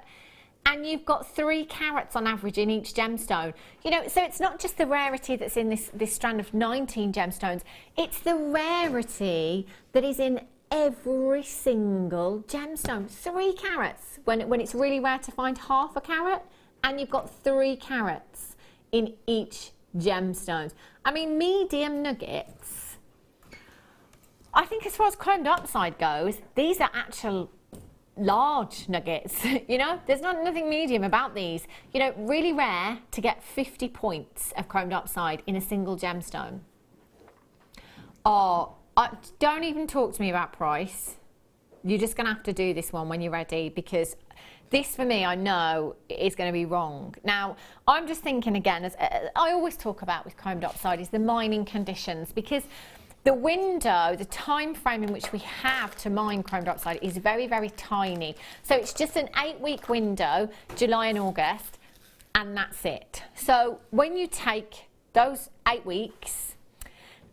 and you've got 3 carats on average in each gemstone. You know, so it's not just the rarity that's in this strand of 19 gemstones, it's the rarity that is in every single gemstone. 3 carats when it's really rare to find half a carat, and you've got 3 carats in each gemstones. I mean, medium nuggets, I think as far as chrome diopside goes, these are actual large nuggets. You know, there's nothing medium about these. You know, really rare to get 50 points of chrome diopside in a single gemstone. Oh, don't even talk to me about price. You're just going to have to do this one when you're ready, because this, for me, I know is going to be wrong. Now, I'm just thinking again, as I always talk about with chrome diopside, is the mining conditions, because the window, the time frame in which we have to mine chrome diopside is very, very tiny. So it's just an 8-week window, July and August, and that's it. So when you take those 8 weeks,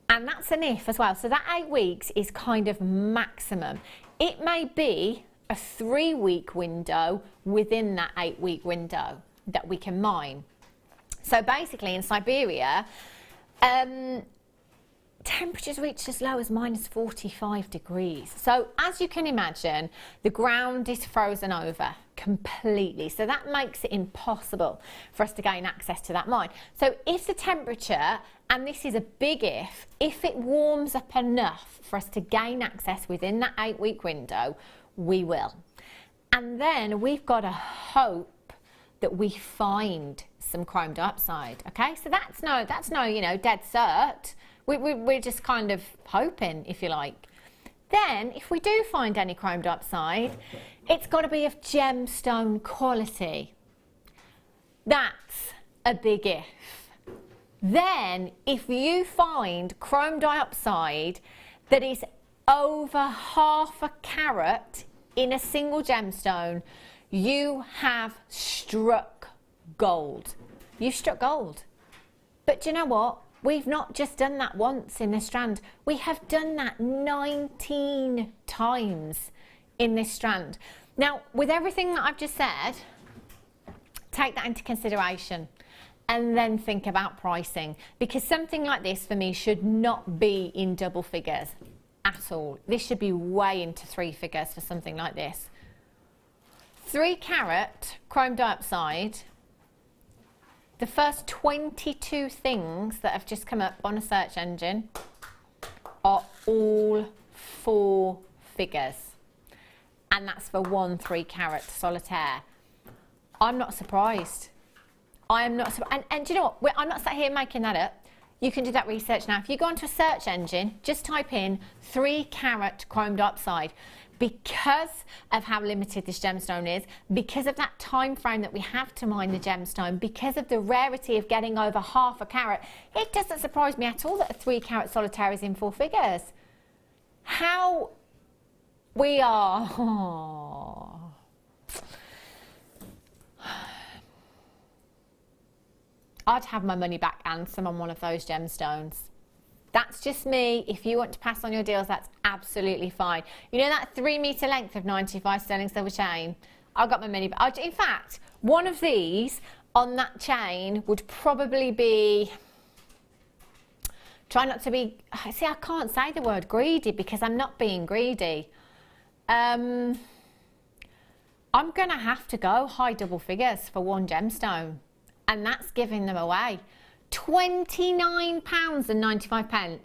and that's an if as well, so that 8 weeks is kind of maximum. It may be a 3-week window within that 8-week window that we can mine. So basically in Siberia, temperatures reach as low as minus 45 degrees. So as you can imagine, the ground is frozen over completely. So that makes it impossible for us to gain access to that mine. So if the temperature, and this is a big if it warms up enough for us to gain access within that 8-week window, we will. And then we've got to hope that we find some chrome diopside. Okay, so that's no, you know, dead cert. We're just kind of hoping, if you like. Then, if we do find any chrome diopside, it's got to be of gemstone quality. That's a big if. Then, if you find chrome diopside that is over half a carat in a single gemstone, you have struck gold. You've struck gold. But do you know what? We've not just done that once in this strand. We have done that 19 times in this strand. Now, with everything that I've just said, take that into consideration and then think about pricing, because something like this for me should not be in double figures at all. This should be way into 3 figures for something like this. 3 carat chrome diopside. The first 22 things that have just come up on a search engine are all 4 figures, and that's for 1 3 carat solitaire. I'm not surprised. I am not surprised. And do you know what? I'm not sat here making that up. You can do that research now. If you go onto a search engine, just type in 3 carat chrome diopside. Because of how limited this gemstone is, because of that time frame that we have to mine the gemstone, because of the rarity of getting over half a carat, it doesn't surprise me at all that a 3 carat solitaire is in 4 figures. How we are... Oh. I'd have my money back and some on one of those gemstones. That's just me. If you want to pass on your deals, that's absolutely fine. You know that 3 metre length of 95 sterling silver chain? I got my money back. In fact, one of these on that chain would probably be... Try not to be... See, I can't say the word greedy because I'm not being greedy. I'm going to have to go high double figures for 1 gemstone. And that's giving them away. £29.95.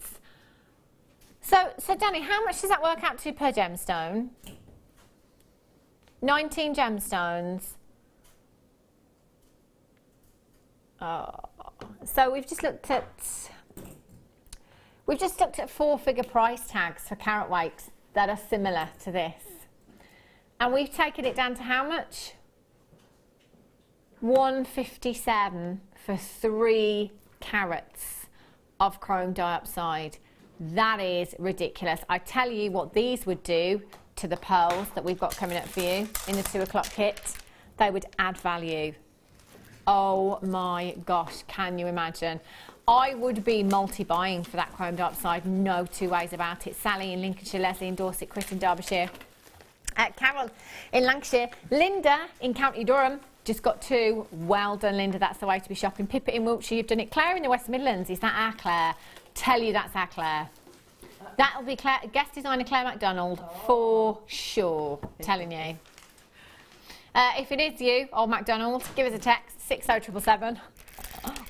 So Danny, how much does that work out to per gemstone? 19 gemstones. Oh. So we've just looked at We've just looked at 4-figure price tags for carat weights that are similar to this. And we've taken it down to how much? $157 for 3 carats of chrome diopside. That is ridiculous. I tell you what these would do to the pearls that we've got coming up for you in the 2 o'clock kit. They would add value. Oh my gosh, can you imagine? I would be multi-buying for that chrome diopside, no 2 ways about it. Sally in Lincolnshire, Leslie in Dorset, Chris in Derbyshire, Carol in Lancashire, Linda in County Durham. Just got 2. Well done, Linda. That's the way to be shopping. Pippa in Wiltshire, you've done it. Claire in the West Midlands. Is that our Claire? Tell you that's our Claire. That'll be Claire, guest designer Claire MacDonald for sure. Telling you. If it is you, old MacDonald, give us a text 60777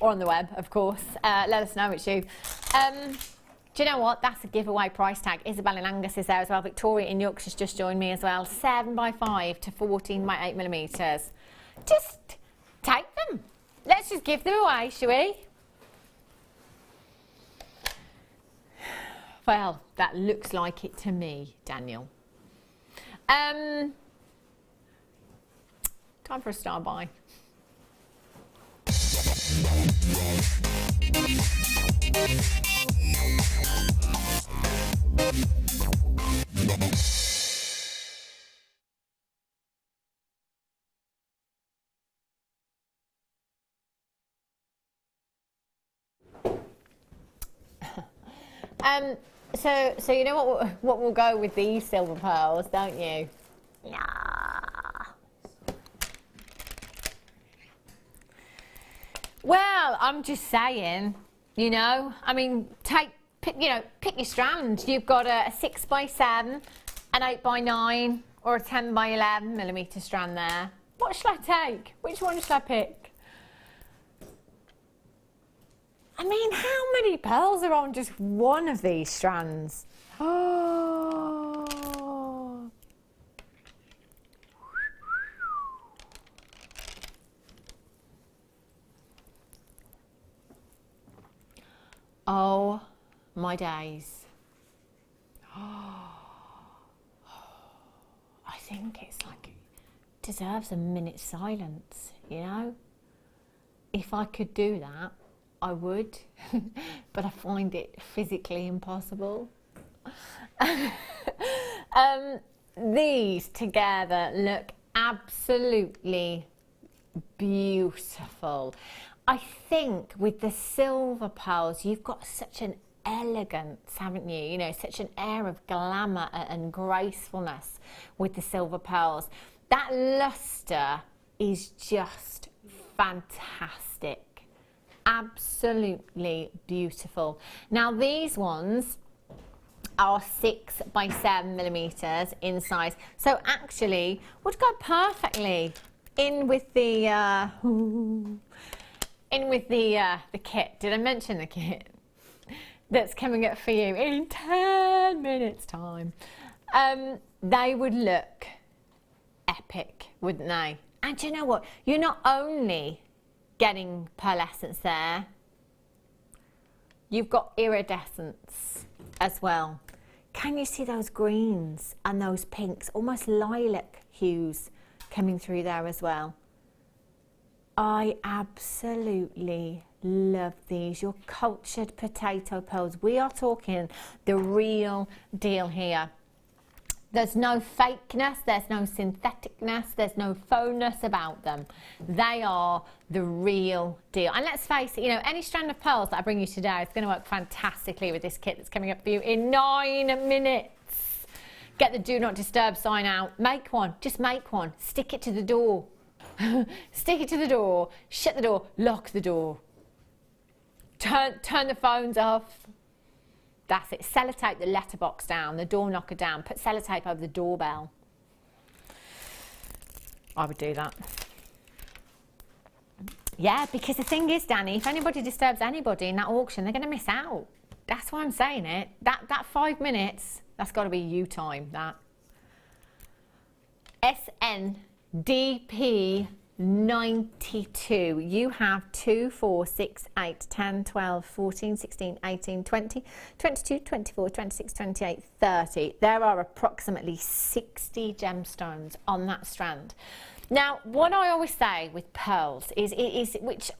or on the web, of course. Let us know it's you. Do you know what? That's a giveaway price tag. Isabel in Angus is there as well. Victoria in Yorkshire's just joined me as well. 7x5 to 14x8mm. Just take them. Let's just give them away, shall we? Well, that looks like it to me, Daniel. Time for a star buy. So you know what will go with these silver pearls, don't you? Yeah. Well, I'm just saying, you know, I mean, pick your strand. You've got a 6x7, an 8x9, or a 10x11mm strand there. What shall I take? Which one shall I pick? I mean, how many pearls are on just one of these strands? Oh. Oh my days. I think it's like, deserves a minute's silence, you know? If I could do that, I would, but I find it physically impossible. These together look absolutely beautiful. I think with the silver pearls, you've got such an elegance, haven't you? You know, such an air of glamour and gracefulness with the silver pearls. That luster is just fantastic. Absolutely beautiful. Now these ones are 6x7mm in size, so actually would go perfectly in with the kit. Did I mention the kit that's coming up for you in 10 minutes time? They would look epic, wouldn't they? And do you know what? You're not only getting pearlescence there, you've got iridescence as well. Can you see those greens and those pinks, almost lilac hues coming through there as well? I absolutely love these. Your cultured potato pearls. We are talking the real deal here. There's no fakeness, there's no syntheticness, there's no faux-ness about them. They are the real deal. And let's face it, you know, any strand of pearls that I bring you today is going to work fantastically with this kit that's coming up for you in 9 minutes. Get the do not disturb sign out. Make one, just make one. Stick it to the door. Stick it to the door, shut the door, lock the door. Turn the phones off. That's it. Sellotape the letterbox down, the door knocker down. Put sellotape over the doorbell. I would do that. Yeah, because the thing is, Danny, if anybody disturbs anybody in that auction, they're going to miss out. That's why I'm saying it. That 5 minutes, that's got to be you time, that. SNDP 92. You have 2, 4, 6, 8, 10, 12, 14, 16, 18, 20, 22, 24, 26, 28, 30. There are approximately 60 gemstones on that strand. Now, what I always say with pearls is which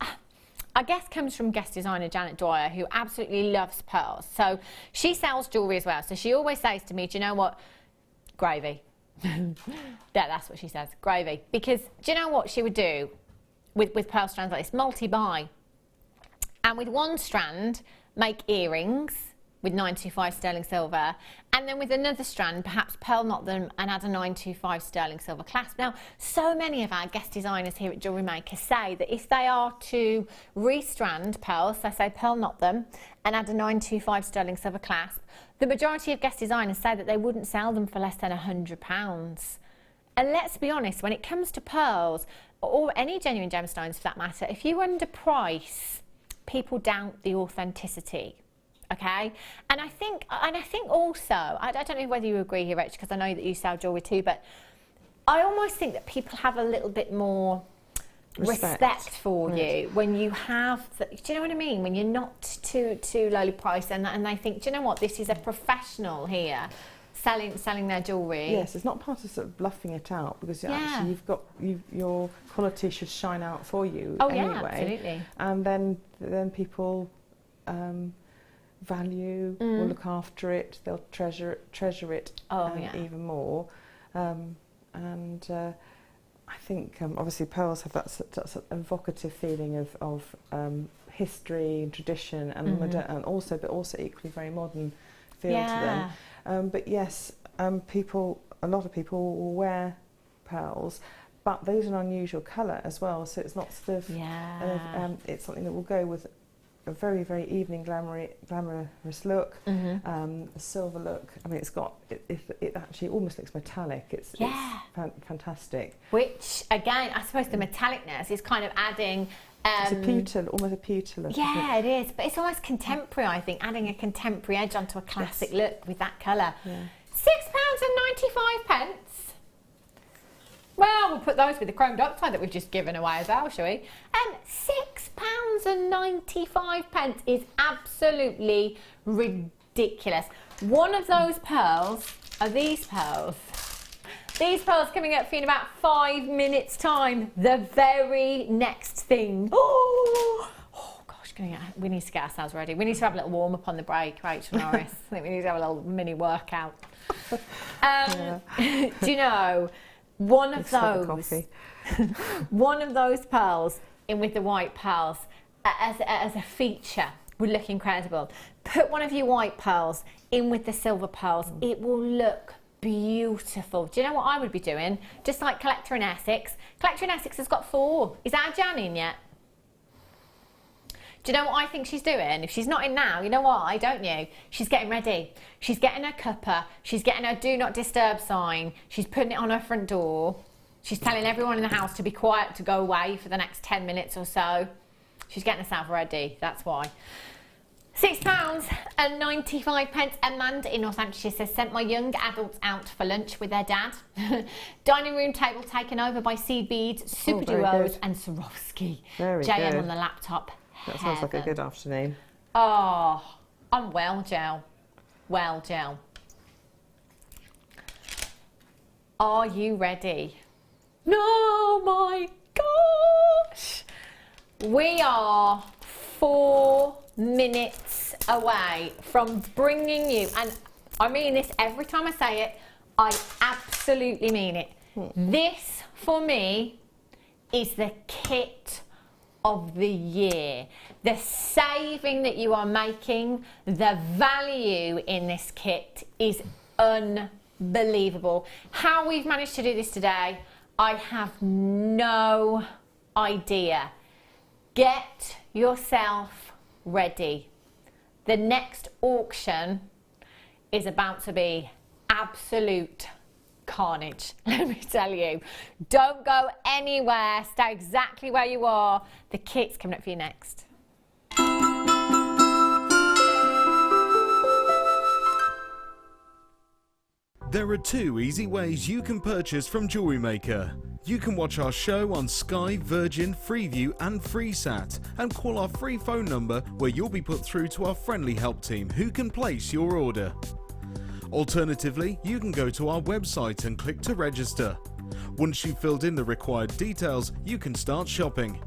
I guess comes from guest designer Janet Dwyer, who absolutely loves pearls. So she sells jewellery as well. So she always says to me, do you know what? Gravy. Yeah, that's what she says, gravy. Because do you know what she would do with pearl strands like this? Multi-buy. And with one strand, make earrings with 925 sterling silver, and then with another strand, perhaps pearl knot them and add a 925 sterling silver clasp. Now, so many of our guest designers here at Jewellery Maker say that if they are to restrand pearls, so say pearl knot them and add a 925 sterling silver clasp, the majority of guest designers say that they wouldn't sell them for less than £100. And let's be honest, when it comes to pearls, or any genuine gemstones for that matter, if you underprice, people doubt the authenticity. Okay, and I think also, I don't know whether you agree here, Rach, because I know that you sell jewellery too, but I almost think that people have a little bit more respect for you when you have, do you know what I mean? When you're not too lowly priced, and they think, do you know what, this is a professional here selling their jewellery. Yes, it's not part of sort of bluffing it out, because actually your quality should shine out for you anyway. Yeah, absolutely. And then people value, will look after it, they'll treasure it even more. I think obviously pearls have that evocative feeling of history and tradition and modern, and also equally very modern feel to them. But yes, a lot of people will wear pearls, but those are an unusual colour as well, so it's not sort of it's something that will go with a very, very evening glamorous look, a silver look. I mean, it actually almost looks metallic. It's fantastic. Which again, I suppose the metallicness is kind of adding. It's a pewter, almost a pewter look. Yeah, it is, but it's almost contemporary. I think adding a contemporary edge onto a classic look with that colour. Yeah. £6.95. Well, we'll put those with the chrome diopside that we've just given away as well, shall we? £6.95 is absolutely ridiculous. One of those pearls are these pearls. These pearls coming up for you in about 5 minutes' time. The very next thing. Oh gosh, we need to get ourselves ready. We need to have a little warm up on the break, Rachel Norris. I think we need to have a little mini workout. Do you know? One of those pearls in with the white pearls as a feature would look incredible. Put one of your white pearls in with the silver pearls. It will look beautiful. Do you know what I would be doing? Just like Collector in Essex. Collector in Essex has got 4. Is our Jan in yet? Do you know what I think she's doing? If she's not in now, you know why, don't you? She's getting ready. She's getting her cuppa. She's getting her do not disturb sign. She's putting it on her front door. She's telling everyone in the house to be quiet, to go away for the next 10 minutes or so. She's getting herself ready, that's why. £6.95. Amanda in Northamptonshire says, sent my young adults out for lunch with their dad. Dining room table taken over by sea beads, super duos and Swarovski. Very JM good. On the laptop. That sounds like a good afternoon. Oh, I'm well, Gel. Well, Gel. Are you ready? No, my gosh. We are 4 minutes away from bringing you, and I mean this every time I say it, I absolutely mean it. This, for me, is the kit of the year. The saving that you are making, the value in this kit is unbelievable. How we've managed to do this today, I have no idea. Get yourself ready. The next auction is about to be absolute carnage, let me tell you. Don't go anywhere, stay exactly where you are. The kit's coming up for you next. There are 2 easy ways you can purchase from Jewellery Maker. You can watch our show on Sky, Virgin, Freeview and FreeSat, and call our free phone number where you'll be put through to our friendly help team who can place your order. Alternatively, you can go to our website and click to register. Once you've filled in the required details, you can start shopping.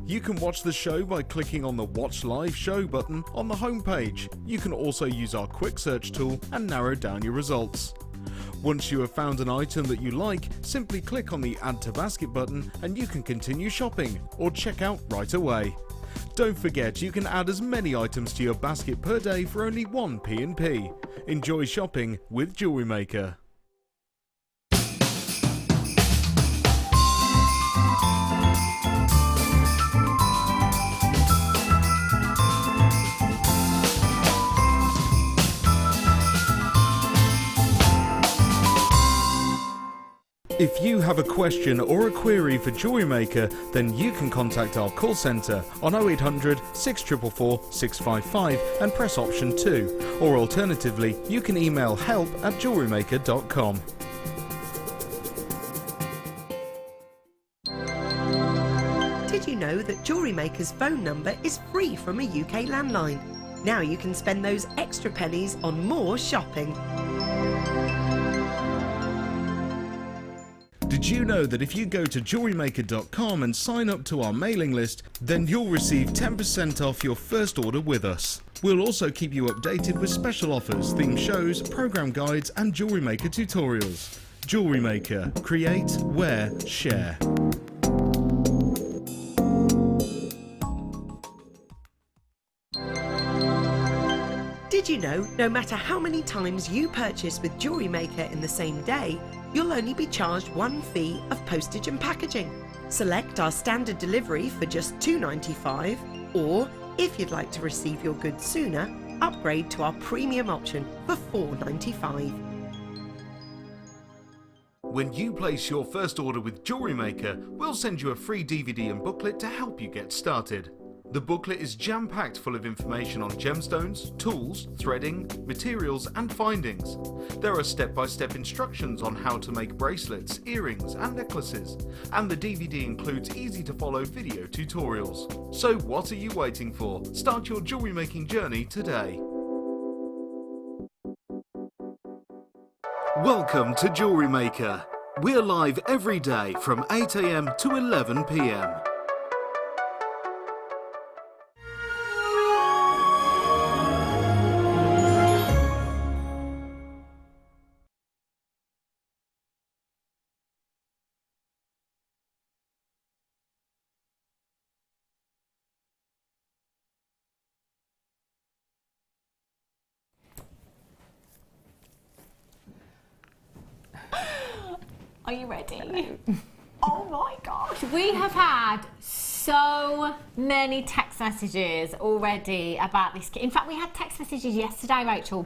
You can watch the show by clicking on the Watch Live Show button on the homepage. You can also use our quick search tool and narrow down your results. Once you have found an item that you like, simply click on the Add to Basket button and you can continue shopping or check out right away. Don't forget, you can add as many items to your basket per day for only 1 P&P. Enjoy shopping with Jewellery Maker. If you have a question or a query for Jewellery Maker, then you can contact our call centre on 0800 644 655 and press option 2, or alternatively you can email help@jewellerymaker.com. Did you know that Jewellery Maker's phone number is free from a UK landline? Now you can spend those extra pennies on more shopping. Did you know that if you go to jewellerymaker.com and sign up to our mailing list, then you'll receive 10% off your first order with us. We'll also keep you updated with special offers, theme shows, program guides and Jewellery Maker tutorials. Jewellery Maker. Create, wear, share. Did you know no matter how many times you purchase with Jewellery Maker in the same day, you'll only be charged one fee of postage and packaging? Select our standard delivery for just $2.95, or if you'd like to receive your goods sooner, upgrade to our premium option for $4.95. When you place your first order with Jewellery Maker, we'll send you a free DVD and booklet to help you get started. The booklet is jam-packed full of information on gemstones, tools, threading, materials and findings. There are step-by-step instructions on how to make bracelets, earrings and necklaces, and the DVD includes easy-to-follow video tutorials. So what are you waiting for? Start your jewellery making journey today. Welcome to Jewellery Maker. We're live every day from 8 AM to 11 PM. Are you ready? Oh my gosh, we have had so many text messages already about this kit. In fact, we had text messages yesterday, Rachel,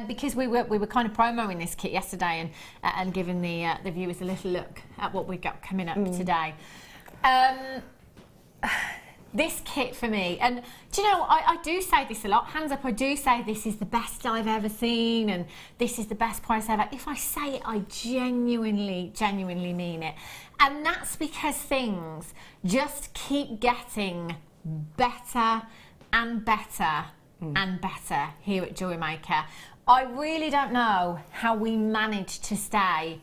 because we were kind of promoing this kit yesterday and giving the viewers a little look at what we've got coming up today. This kit for me, and do you know, I do say this a lot, hands up, I do say this is the best I've ever seen and this is the best price ever. If I say it, I genuinely mean it. And that's because things just keep getting better and better and better here at Jewellery Maker. I really don't know how we managed to stay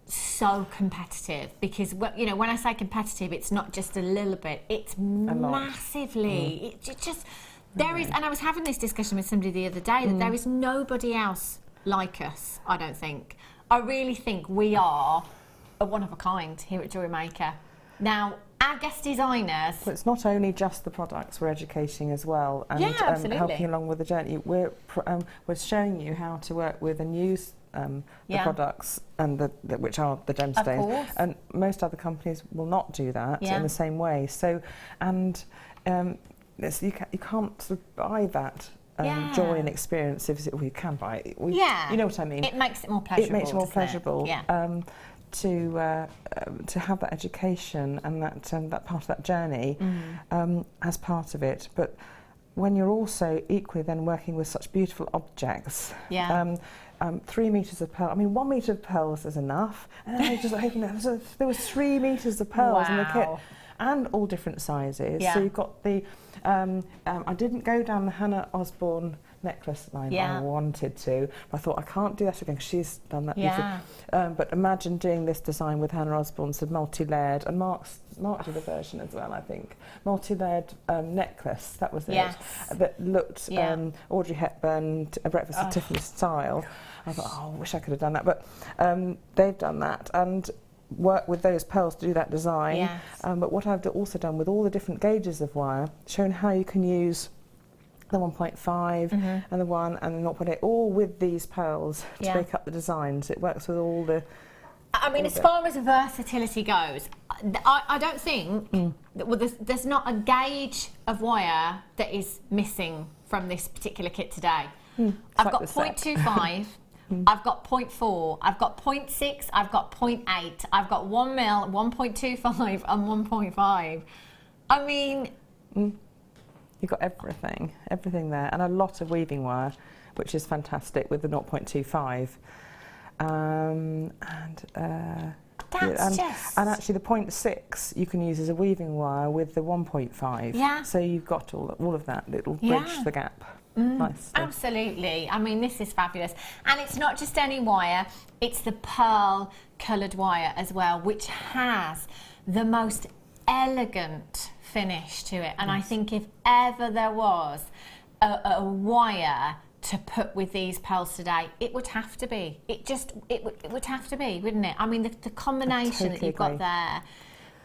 so competitive, because you know, when I say competitive, it's not just a little bit, it's massively. It just there is, and I was having this discussion with somebody the other day, that there is nobody else like us. I don't think. I really think we are a one of a kind here at Jewellery Maker. Now, our guest designers. Well, it's not only just the products, we're educating as well, and helping along with the journey. We're showing you how to work with and use the products and which are the gemstones, and most other companies will not do that in the same way. So, and you can't sort of buy that joy and experience if you can buy it. You know what I mean. It makes it more pleasurable. It makes it more pleasurable. To have that education and that part of that journey as part of it, but when you're also equally then working with such beautiful objects. Yeah. 3 meters of pearl. I mean, 1 meter of pearls is enough. And I just opened it. There was 3 meters of pearls in the kit, and all different sizes. Yeah. So you've got the. I didn't go down the Hannah Osborne necklace line. I wanted to, but I thought I can't do that again because she's done that before. But imagine doing this design with Hannah Osborne's multi-layered, and Mark did a version as well, I think. Multi-layered necklace, that was it. That looked Audrey Hepburn, A Breakfast at Tiffany's style. I thought, oh, I wish I could have done that. But they've done that and work with those pearls to do that design. But what I've also done with all the different gauges of wire, shown how you can use the 1.5 and the 1 and the 0.8, all with these pearls to make up the designs. It works with all the... I mean, as far as versatility goes, I don't think that, there's not a gauge of wire that is missing from this particular kit today. I've got 0.25, I've got 0.4, I've got 0.6, I've got 0.8, I've got 1 mil, 1.25 and 1.5. I mean... You've got everything there, and a lot of weaving wire, which is fantastic with the 0.25. And actually the 0.6 you can use as a weaving wire with the 1.5. Yeah. So you've got all of that little bridge the gap. Nice. Absolutely. I mean, this is fabulous. And it's not just any wire, it's the pearl coloured wire as well, which has the most elegant finish to it. And I think if ever there was a wire to put with these pearls today, it would have to be. It would have to be, wouldn't it? I mean, the combination that you've got there,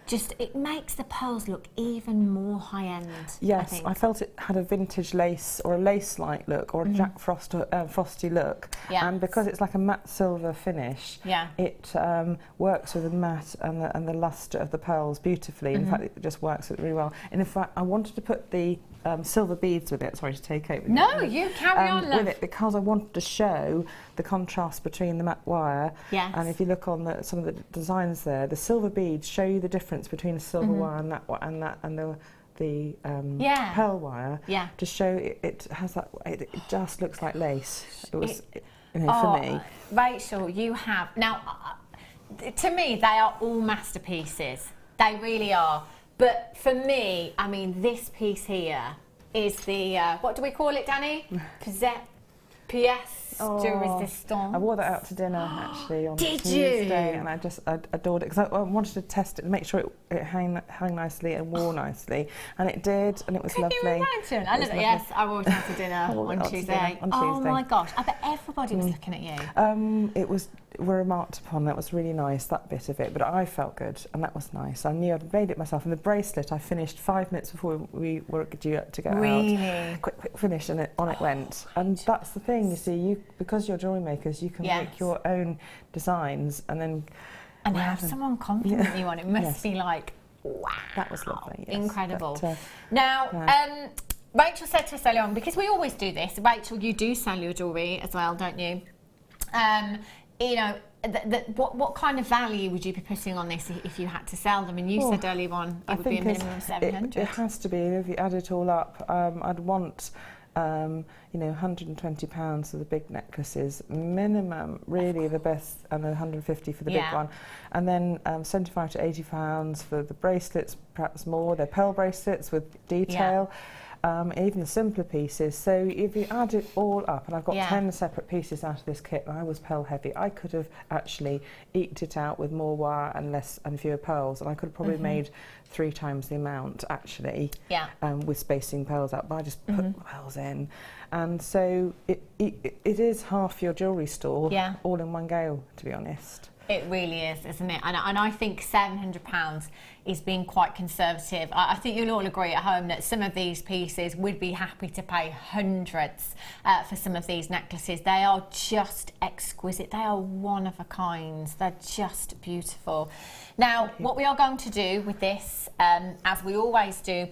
just it makes the pearls look even more high end. Yes, I felt it had a vintage lace or a lace-like look or a Jack Frost frosty look. And because it's like a matte silver finish, it works with the matte and the lustre of the pearls beautifully. In fact, it just works with it really well. And in fact, I wanted to put the silver beads with it. Sorry to take over. No, you carry on, love. With it, because I wanted to show the contrast between the matte wire. And if you look on some of the designs there, the silver beads show you the difference between a silver wire and the pearl wire. To show it has that. It just looks like lace. It was, for me. Rachel, you have now. To me, they are all masterpieces. They really are. But for me, I mean, this piece here is the, what do we call it, Danny? Pièce de résistance. I wore that out to dinner, actually, on Tuesday, and I just adored it, because I wanted to test it and make sure it hung nicely and wore nicely, and it did, and it was lovely. Can you imagine? I love it. Yes, I wore it out to dinner on Tuesday. Oh my gosh, I bet everybody was looking at you. It was remarked upon. That was really nice, that bit of it, but I felt good, and that was nice. I knew I'd made it myself, and the bracelet I finished 5 minutes before we were due to go out. Quick finish, and on it went. And that's the thing, you see, because you're jewellery makers, you can make your own designs and have someone compliment you on it. Must be like, wow, that was lovely. Incredible. But, now, Rachel said to us earlier on, because we always do this, Rachel, you do sell your jewellery as well, don't you? You know, what kind of value would you be putting on this if you had to sell them? And you said earlier on it would be a minimum of 700. It has to be. If you add it all up, I'd want, £120 for the big necklaces minimum, really the best, and then 150 for the big one, and then 75 to 80 pounds for the bracelets, perhaps more. They're pearl bracelets with detail. Even the simpler pieces. So if you add it all up, and I've got 10 separate pieces out of this kit, and I was pearl heavy, I could have actually eked it out with more wire and fewer pearls, and I could have probably made 3 times the amount actually, with spacing pearls out, but I just put pearls in. And so it is half your jewellery store all in one go, to be honest. It really is, isn't it? And I think £700 is being quite conservative. I think you'll all agree at home that some of these pieces would be happy to pay hundreds for some of these necklaces. They are just exquisite. They are one of a kind. They're just beautiful. Now, what we are going to do with this, as we always do,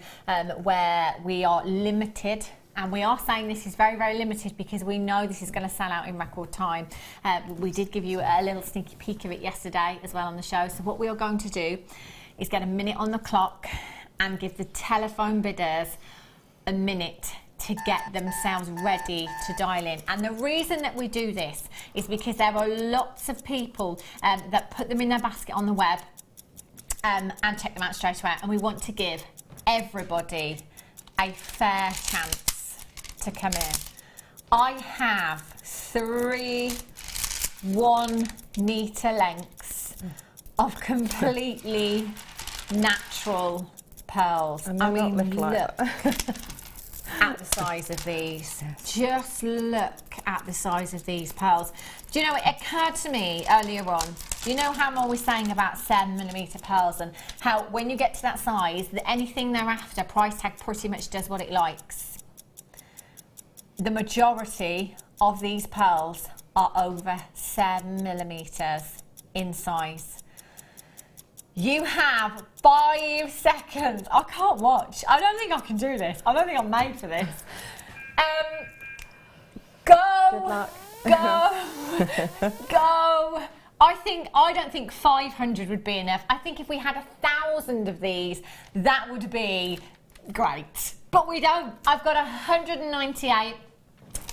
where we are limited, and we are saying this is very, very limited because we know this is going to sell out in record time. We did give you a little sneaky peek of it yesterday as well on the show. So what we are going to do is get a minute on the clock and give the telephone bidders a minute to get themselves ready to dial in. And the reason that we do this is because there are lots of people that put them in their basket on the web and check them out straight away, and we want to give everybody a fair chance to come in. I have 3 1 metre lengths of completely natural pearls. And I mean, look at the size of these. Just look at the size of these pearls. Do you know, it occurred to me earlier on, do you know how I'm always saying about 7mm pearls, and how when you get to that size, that anything thereafter, price tag pretty much does what it likes? The majority of these pearls are over 7mm in size. You have 5 seconds. I can't watch. I don't think I can do this. I don't think I'm made for this. Go. Good luck. Go. Go. I don't think 500 would be enough. I think if we had 1,000 of these, that would be great. But we don't. I've got 198,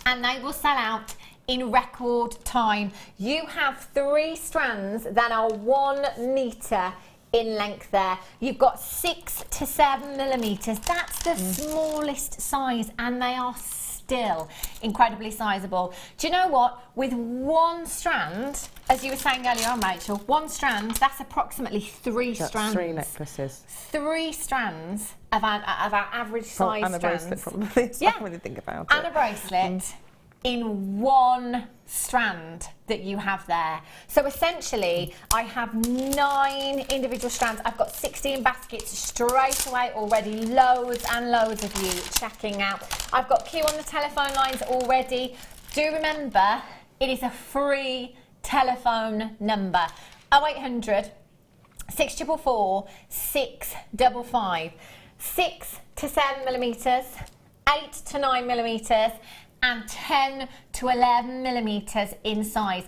and they will sell out in record time. You have 3 strands that are 1 metre in length there. You've got 6 to 7mm. That's the smallest size, and they are still incredibly sizable. Do you know what? With 1 strand, as you were saying earlier on, Rachel, 1 strand, that's approximately 3 strands. 3 necklaces. 3 strands of our average size and strands. And a bracelet, probably. Yeah. I really think about and it. a bracelet in 1 strand that you have there. So essentially, I have 9 individual strands. I've got 16 baskets straight away already. Loads and loads of you checking out. I've got queue on the telephone lines already. Do remember, it is a free telephone number. 0800 644 655. 6 to 7mm, 8 to 9mm, and 10 to 11mm in size.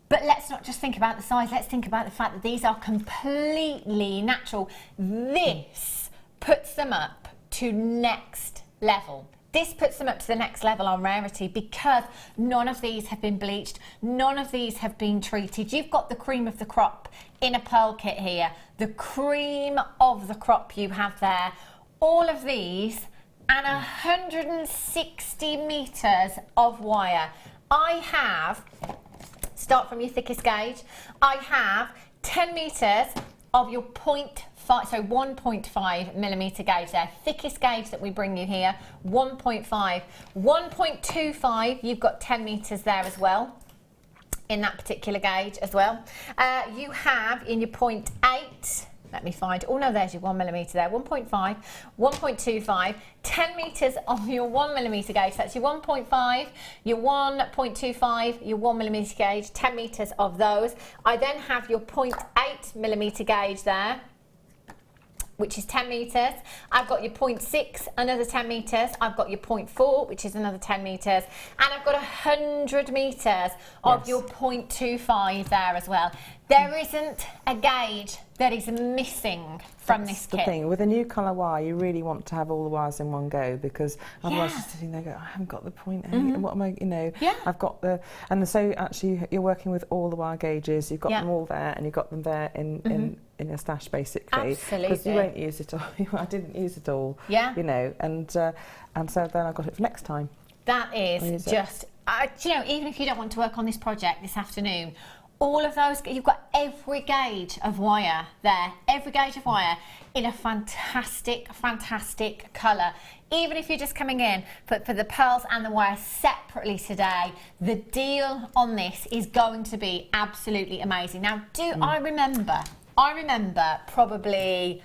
But let's not just think about the size, let's think about the fact that these are completely natural. This puts them up to next level. This puts them up to the next level on rarity, because none of these have been bleached, none of these have been treated. You've got the cream of the crop in a pearl kit here. The cream of the crop you have there. All of these, and 160 metres of wire. I have, start from your thickest gauge, I have 10 metres of your 1.5 gauge there. Thickest gauge that we bring you here, 1.5. 1.25, you've got 10 metres there as well, in that particular gauge as well. You have in your 0.8, let me find, oh no, there's your 1mm there, 1.5, 1.25, 10 metres of your 1mm gauge, that's your 1.5, your 1.25, your 1mm gauge, 10 metres of those. I then have your 0.8mm gauge there, which is 10 metres. I've got your 0.6, another 10 metres. I've got your 0.4, which is another 10 metres. And I've got 100 metres of your 0.25 there as well. There isn't a gauge that is missing from this kit. That's the thing. With a new colour wire, you really want to have all the wires in one go, because otherwise you're sitting there going, I haven't got the 0.8, and what am I, I've got the... And so actually you're working with all the wire gauges, you've got them all there, and you've got them there in your stash, basically. Absolutely. Because you won't use it all. I didn't use it all, and so then I got it for next time. That is just... even if you don't want to work on this project this afternoon, all of those, you've got every gauge of wire there, every gauge of wire in a fantastic, fantastic colour. Even if you're just coming in for the pearls and the wire separately today, the deal on this is going to be absolutely amazing. Now, I remember probably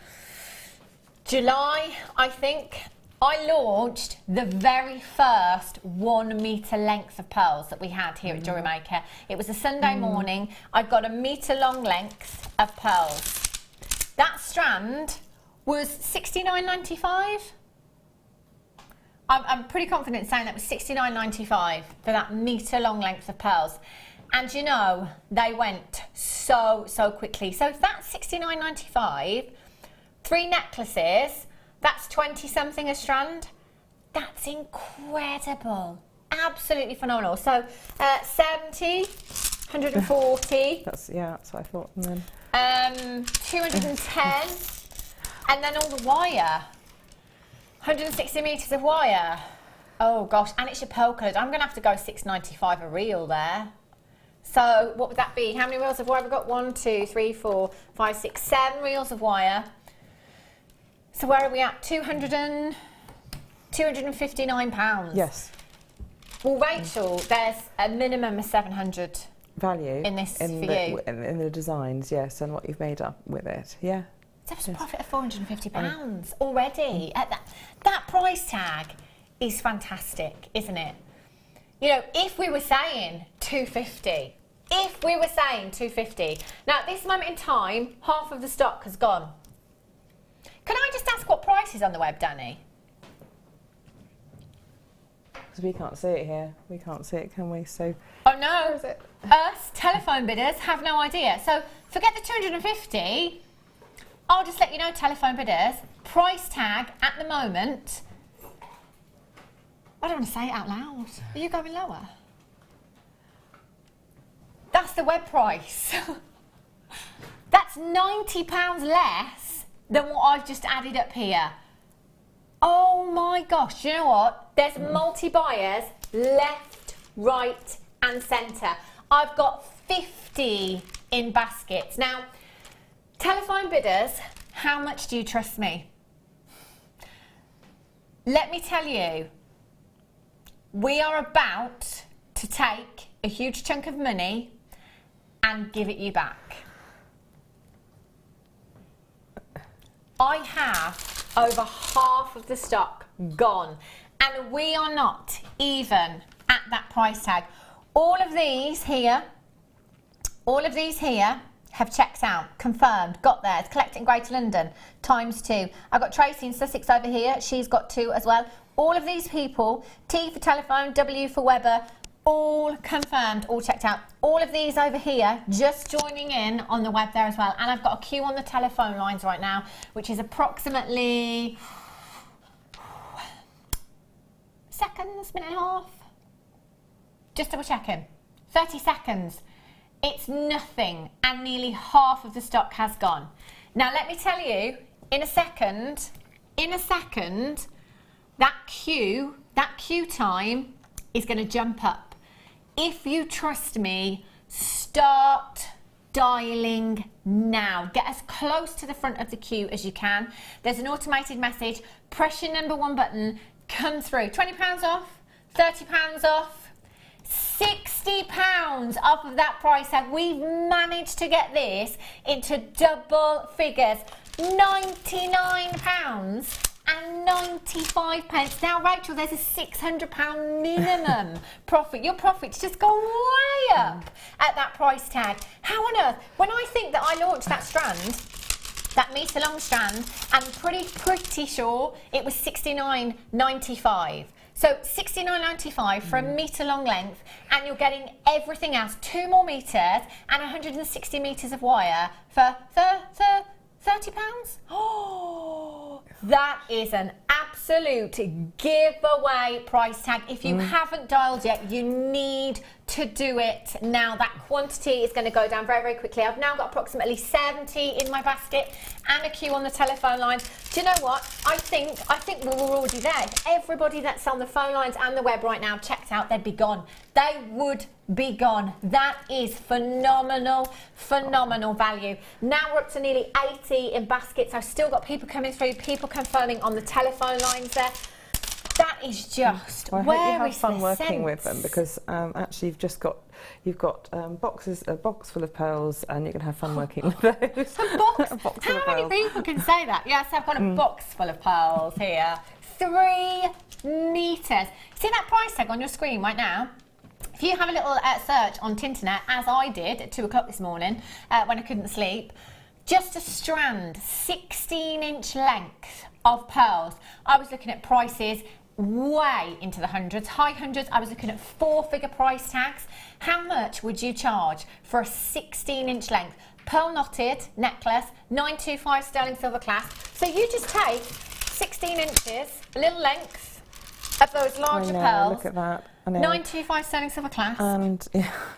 July, I think, I launched the very first 1 metre length of pearls that we had here at Jewellery Maker. It was a Sunday morning. I got 1 metre long length of pearls. That strand was $69.95. I'm pretty confident saying that was $69.95 for that metre long length of pearls. And they went so quickly. So if that's $69.95, 3 necklaces, that's 20 something a strand. That's incredible. Absolutely phenomenal. So 70, 140. That's what I thought. And then 210, and then all the wire. 160 metres of wire. Oh gosh, and it's your pearl coloured. I'm going to have to go £6.95 a reel there. So what would that be? How many reels of wire have we got? 1, 2, 3, 4, 5, 6, 7 reels of wire. So where are we at? £259. yes, Well, Rachel, there's a minimum of 700 value in this for you. in the designs, yes, and what you've made up with it. Yeah. That's a profit of £450 already. At that price tag is fantastic, isn't it? You know, if we were saying 250, now at this moment in time, half of the stock has gone. Can I just ask what price is on the web, Danny? Because we can't see it here. We can't see it, can we? So. Oh no, us telephone bidders have no idea. So forget the 250. I'll just let you know, telephone bidders, price tag at the moment. I don't want to say it out loud. Are you going lower? That's the web price. That's £90 less than what I've just added up here. Oh my gosh, you know what? There's multi-buyers left, right and centre. I've got 50 in baskets. Now, telephone bidders, how much do you trust me? Let me tell you, we are about to take a huge chunk of money and give it you back. I have over half of the stock gone, and we are not even at that price tag. All of these here have checked out, confirmed, got theirs, collect in Greater London, ×2. I've got Tracy in Sussex over here, she's got 2 as well. All of these people, T for telephone, W for Weber, all confirmed, all checked out. All of these over here just joining in on the web there as well. And I've got a queue on the telephone lines right now, which is approximately seconds, minute and a half. Just double checking. 30 seconds. It's nothing, and nearly half of the stock has gone. Now let me tell you, in a second, that queue time is going to jump up. If you trust me, start dialing now. Get as close to the front of the queue as you can. There's an automated message. Press your number 1 button. Come through. £20 off, £30 off, £60 off of that price tag. We've managed to get this into double figures. £99 and 95 Now, Rachel, there's a £600 minimum profit. Your profit's just gone way up at that price tag. How on earth? When I think that I launched that strand, that metre long strand, I'm pretty sure it was $69.95. So £69.95 for a metre long length, and you're getting everything else, 2 more metres and 160 metres of wire for £30? Oh, that is an absolute giveaway price tag. If you haven't dialed yet, you need to do it now. That quantity is going to go down very, very quickly. I've now got approximately 70 in my basket and a queue on the telephone line. Do you know what? I think we're already there. If everybody that's on the phone lines and the web right now checked out, they'd be gone. They would be gone. That is phenomenal value. Now we're up to nearly 80 in baskets. I've still got people coming through, people confirming on the telephone lines there. That is just well, I where hope you have is fun the working sense? with them, because actually you've got a box full of pearls, and you can have fun working with those. A box? A box How full of many pearls. people can say that? Yes, I've got a box full of pearls here. 3 metres. See that price tag on your screen right now? If you have a little search on Tinternet, as I did at 2 o'clock this morning when I couldn't sleep, just a strand, 16-inch length of pearls. I was looking at prices way into the hundreds, high hundreds. I was looking at 4-figure price tags. How much would you charge for a 16-inch length pearl knotted necklace, 925 sterling silver clasp? So you just take 16 inches, a little length, of those larger pearls. Look at that. I know. 925 sterling silver clasp. And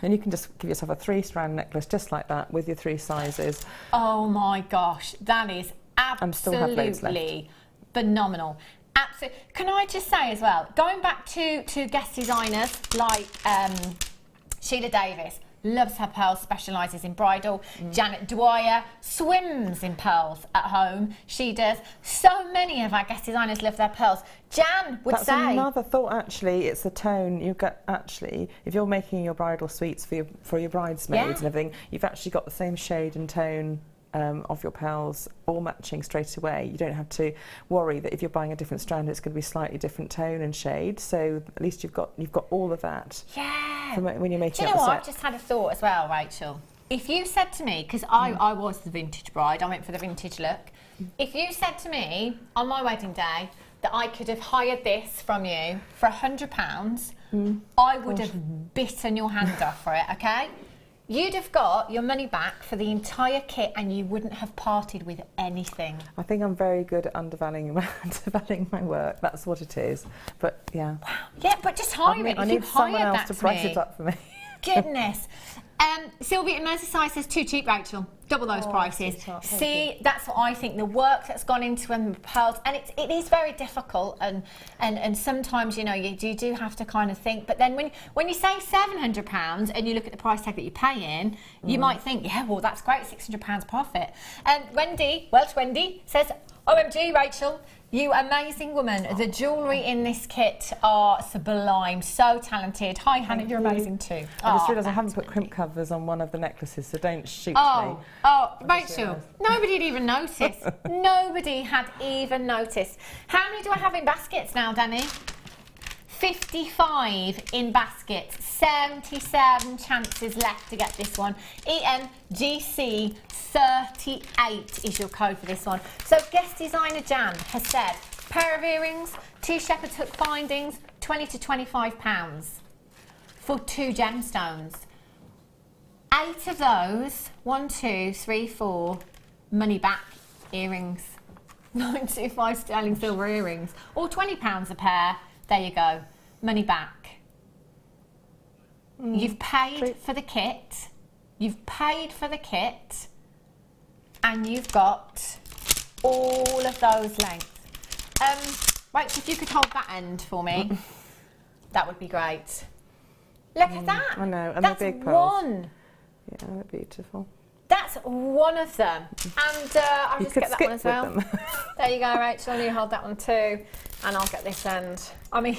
you can just give yourself a 3-strand necklace just like that with your 3 sizes. Oh my gosh, that is absolutely phenomenal. Absolutely. Can I just say as well, going back to guest designers like Sheila Davis, loves her pearls, specialises in bridal. Janet Dwyer swims in pearls at home. She does. So many of our guest designers love their pearls. Jan would say... That's another thought, actually. It's the tone. You get, actually, if you're making your bridal suites for your bridesmaids and everything, you've actually got the same shade and tone of your pearls all matching straight away. You don't have to worry that if you're buying a different strand it's going to be slightly different tone and shade, so at least you've got all of that when you're making Do you up know the what? set. I've just had a thought as well, Rachel. If you said to me, because I was the vintage bride, I went for the vintage look, if you said to me on my wedding day that I could have hired this from you for £100, I would have bitten your hand off for it, okay? You'd have got your money back for the entire kit and you wouldn't have parted with anything. I think I'm very good at undervaluing my work. That's what it is. But yeah. Wow. Yeah, but just hire it. I need someone else to price it up for me. Goodness. Sylvia in Merseyside says too cheap, Rachel. Double those prices. See, that's what I think. The work that's gone into them, the pearls, and it is very difficult. And sometimes, you know, you do have to kind of think. But then when you say £700 and you look at the price tag that you're paying, you might think, yeah, well, that's great, £600 profit. And Welsh Wendy says, OMG, Rachel, you amazing woman. The jewellery in this kit are sublime, so talented. Hi, Hannah, you're amazing too. I just realised I haven't put crimp covers on one of the necklaces, so don't shoot me. Oh, Rachel, nobody had even noticed. Nobody had even noticed. How many do I have in baskets now, Danny? 55 in baskets, 77 chances left to get this one. EMGC 38 is your code for this one. So guest designer Jan has said, pair of earrings, 2 shepherd's hook findings, £20 to £25 for 2 gemstones. 8 of those, 1, 2, 3, 4, money back earrings. 925 sterling silver earrings, or £20 a pair. There you go, money back. You've paid for the kit, and you've got all of those lengths. Rach, if you could hold that end for me, that would be great. Look at that. I know, and that's the big pearls. one. Yeah, they're beautiful. That's one of them. And I'll just get that one as well. There you go, Rachel. You hold that one too. And I'll get this end. I mean,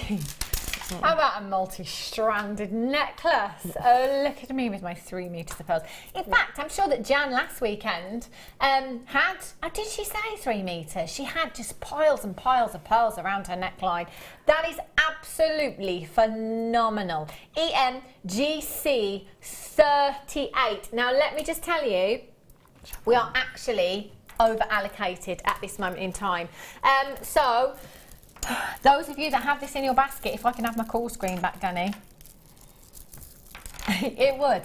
how about a multi-stranded necklace? Oh, look at me with my 3 metres of pearls. In fact, I'm sure that Jan last weekend had, did she say 3 metres? She had just piles and piles of pearls around her neckline. That is absolutely phenomenal. EMGC 38. Now, let me just tell you, we are actually over allocated at this moment in time. So, those of you that have this in your basket, if I can have my call screen back, Danny, it would.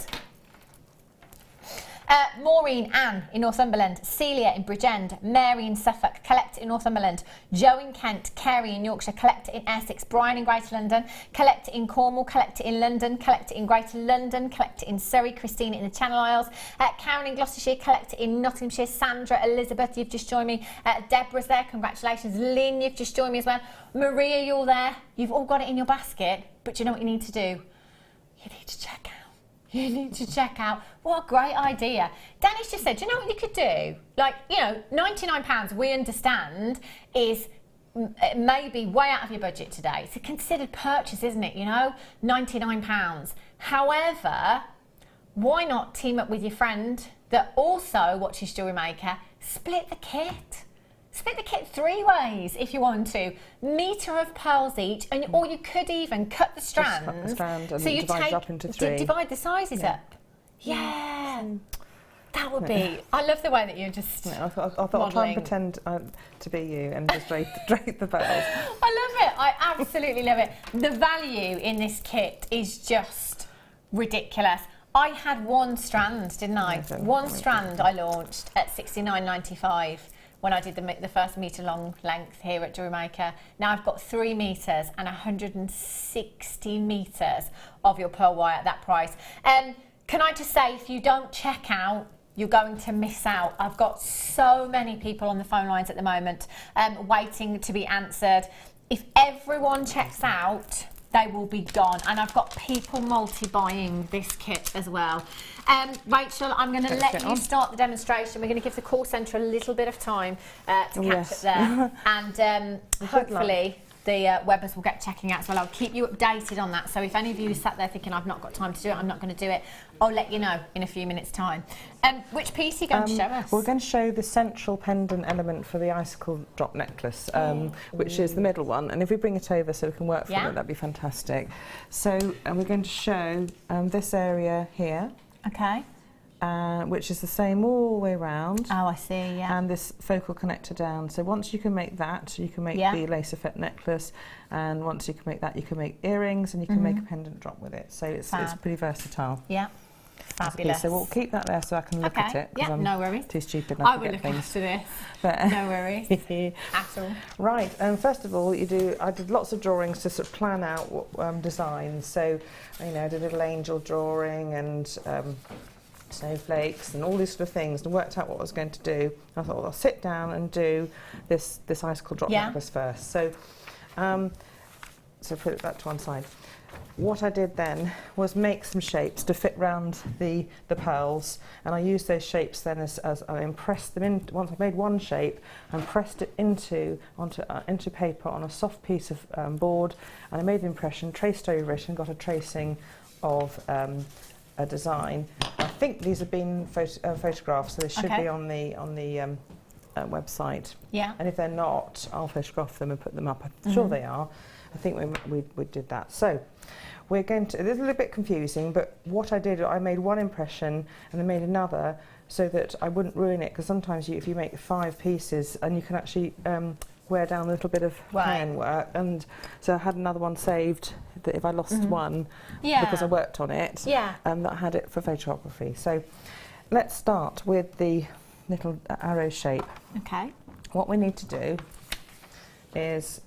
Maureen Ann in Northumberland, Celia in Bridgend, Mary in Suffolk, Collector in Northumberland, Joe in Kent, Kerry in Yorkshire, Collector in Essex, Brian in Greater London, Collector in Cornwall, Collector in London, Collector in Greater London, Collector in Surrey, Christina in the Channel Isles, Karen in Gloucestershire, Collector in Nottinghamshire, Sandra, Elizabeth, you've just joined me, Deborah's there, congratulations, Lynn, you've just joined me as well, Maria, you're there, you've all got it in your basket, but you know what you need to do? You need to check out. You need to check out. What a great idea. Danny's just said, do you know what you could do? Like, you know, £99, we understand, is maybe way out of your budget today. It's a considered purchase, isn't it? You know, £99. However, why not team up with your friend that also watches Jewellery Maker, split the kit? Split the kit 3 ways if you want to. Metre of pearls each, and or you could even cut the strands. Just cut the strand and so you divide it up into 3. Divide the sizes up. Yeah. That would be. I love the way that you're just. I thought I'll try and pretend to be you and just drape the pearls. I love it. I absolutely love it. The value in this kit is just ridiculous. I had 1 strand, didn't I? One strand I launched at $69.95. when I did the first metre long length here at Jewellery Maker. Now I've got 3 metres and 160 metres of your pearl wire at that price. Can I just say, if you don't check out, you're going to miss out. I've got so many people on the phone lines at the moment waiting to be answered. If everyone checks out, they will be gone. And I've got people multi-buying this kit as well. Rachel, I'm going to let you start the demonstration. We're going to give the call centre a little bit of time to catch up there. And hopefully the webbers will get checking out as well. I'll keep you updated on that. So if any of you sat there thinking, I've not got time to do it, I'm not going to do it, I'll let you know in a few minutes' time. Which piece are you going to show us? We're going to show the central pendant element for the icicle drop necklace, which is the middle one. And if we bring it over so we can work from it, that'd be fantastic. So we're going to show this area here. Okay. Which is the same all the way around. Oh, I see, yeah. And this focal connector down. So once you can make that, you can make the lace effect necklace, and once you can make that, you can make earrings, and you can make a pendant drop with it. So it's pretty versatile. Yeah. Fabulous. Okay, so we'll keep that there so I can look at it. Yeah, no worries. Too stupid I will look after this. But no worries at all. Right, first of all, I did lots of drawings to sort of plan out what designs. So, I did a little angel drawing and snowflakes and all these sort of things, and worked out what I was going to do. I thought, well, I'll sit down and do this icicle drop necklace first. So, so put that to one side. What I did then was make some shapes to fit round the pearls, and I used those shapes then as I impressed them in. Once I made one shape, and pressed it into paper on a soft piece of board, and I made the impression, traced over it, and got a tracing of a design. I think these have been photographs, so they should be on the website. Yeah. And if they're not, I'll photograph them and put them up. I'm sure they are. I think we did that. So we're going to, it's a little bit confusing, but what I did, I made one impression and then made another so that I wouldn't ruin it, because sometimes if you make 5 pieces, and you can actually wear down a little bit of hand work, and so I had another one saved that if I lost one because I worked on it, that I had it for photography. So let's start with the little arrow shape. Okay. What we need to do is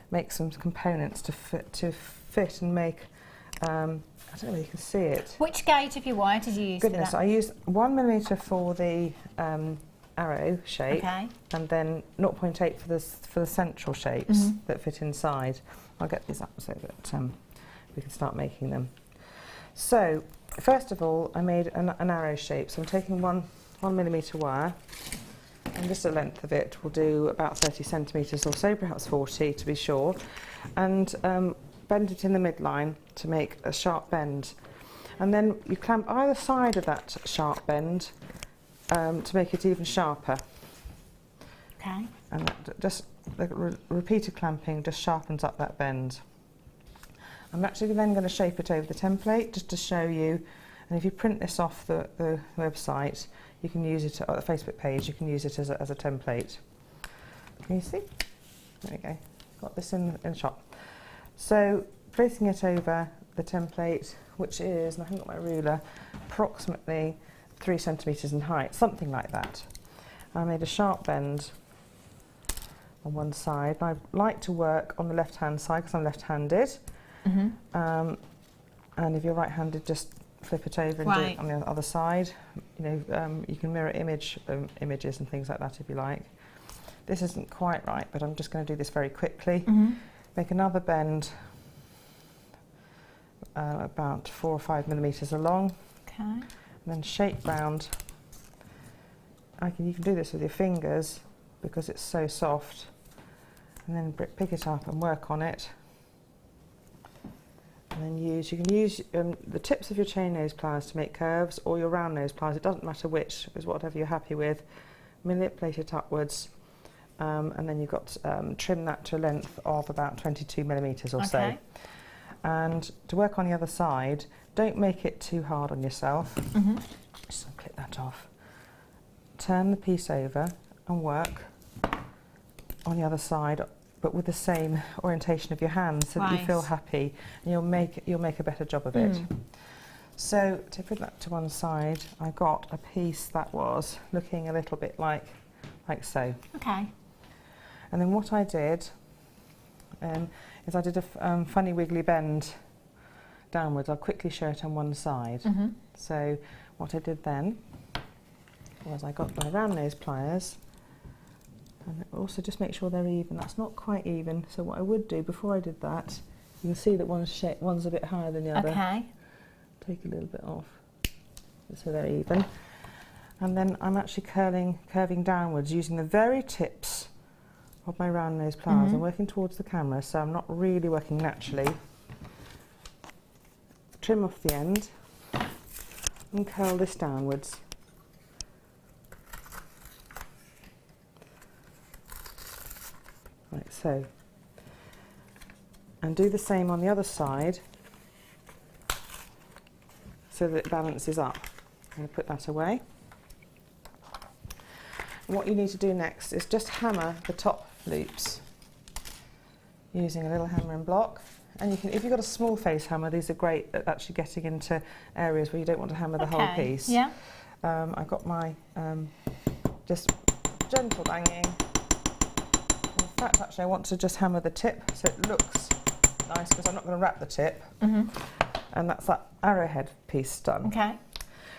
make some components to fit and make. I don't know whether you can see it. Which gauge of your wire did you use? Goodness, for that? I used 1 millimetre for the arrow shape, and then 0.8 for the central shapes that fit inside. I'll get these up so that we can start making them. So first of all, I made an arrow shape. So I'm taking 1 millimetre wire, and just the length of it will do about 30 centimetres or so, perhaps 40 to be sure, and bend it in the midline to make a sharp bend, and then you clamp either side of that sharp bend to make it even sharper. Okay. And that just repeated clamping just sharpens up that bend. I'm actually then going to shape it over the template just to show you, and if you print this off the website, you can use it on the Facebook page. You can use it as a template. Can you see? There we go. Got this in shot. So placing it over the template, which is, and I haven't got my ruler, approximately 3 centimetres in height, something like that. I made a sharp bend on one side. I like to work on the left-hand side because I'm left-handed. And if you're right-handed, just flip it over and do it on the other side. You can mirror images and things like that if you like. This isn't quite right, but I'm just going to do this very quickly. Make another bend about 4 or 5 millimetres along. Okay. And then shape round. You can do this with your fingers because it's so soft. And then pick it up and work on it. And then you can use the tips of your chain nose pliers to make curves, or your round nose pliers. It doesn't matter which, is whatever you're happy with. Manipulate it upwards, and then you've got trim that to a length of about 22 millimetres or so. And to work on the other side, don't make it too hard on yourself. Just clip that off. Turn the piece over and work on the other side, but with the same orientation of your hands, so that you feel happy, and you'll make a better job of it. So to put that to one side, I got a piece that was looking a little bit like like so. Okay. And then what I did is I did a funny wiggly bend downwards. I'll quickly show it on one side. So what I did then was I got my round nose pliers, and also just make sure they're even. That's not quite even, so what I would do before I did that, you can see that one's a bit higher than the other. Okay. Take a little bit off so they're even. And then I'm actually curving downwards using the very tips of my round nose pliers. I'm working towards the camera, so I'm not really working naturally. Trim off the end and curl this downwards. Like so. And do the same on the other side so that it balances up. I'm going to put that away. And what you need to do next is just hammer the top loops using a little hammer and block. And you can, if you've got a small face hammer, these are great at actually getting into areas where you don't want to hammer the whole piece. Yeah. I've got my just gentle banging. In fact, actually, I want to just hammer the tip so it looks nice, because I'm not going to wrap the tip. And that's that arrowhead piece done. Okay.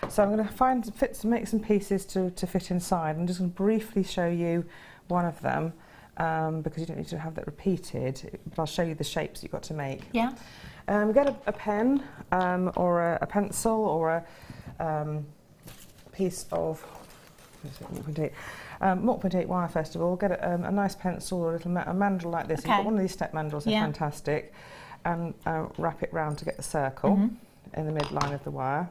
So I'm going to make some pieces to fit inside. I'm just going to briefly show you one of them, because you don't need to have that repeated, but I'll show you the shapes you've got to make. Yeah. Get a pen or a pencil or a piece of 0.8 wire first of all. Get a nice pencil or a little mandrel like this. Okay. You've got one of these step mandrels, they're fantastic. And wrap it round to get the circle in the midline of the wire.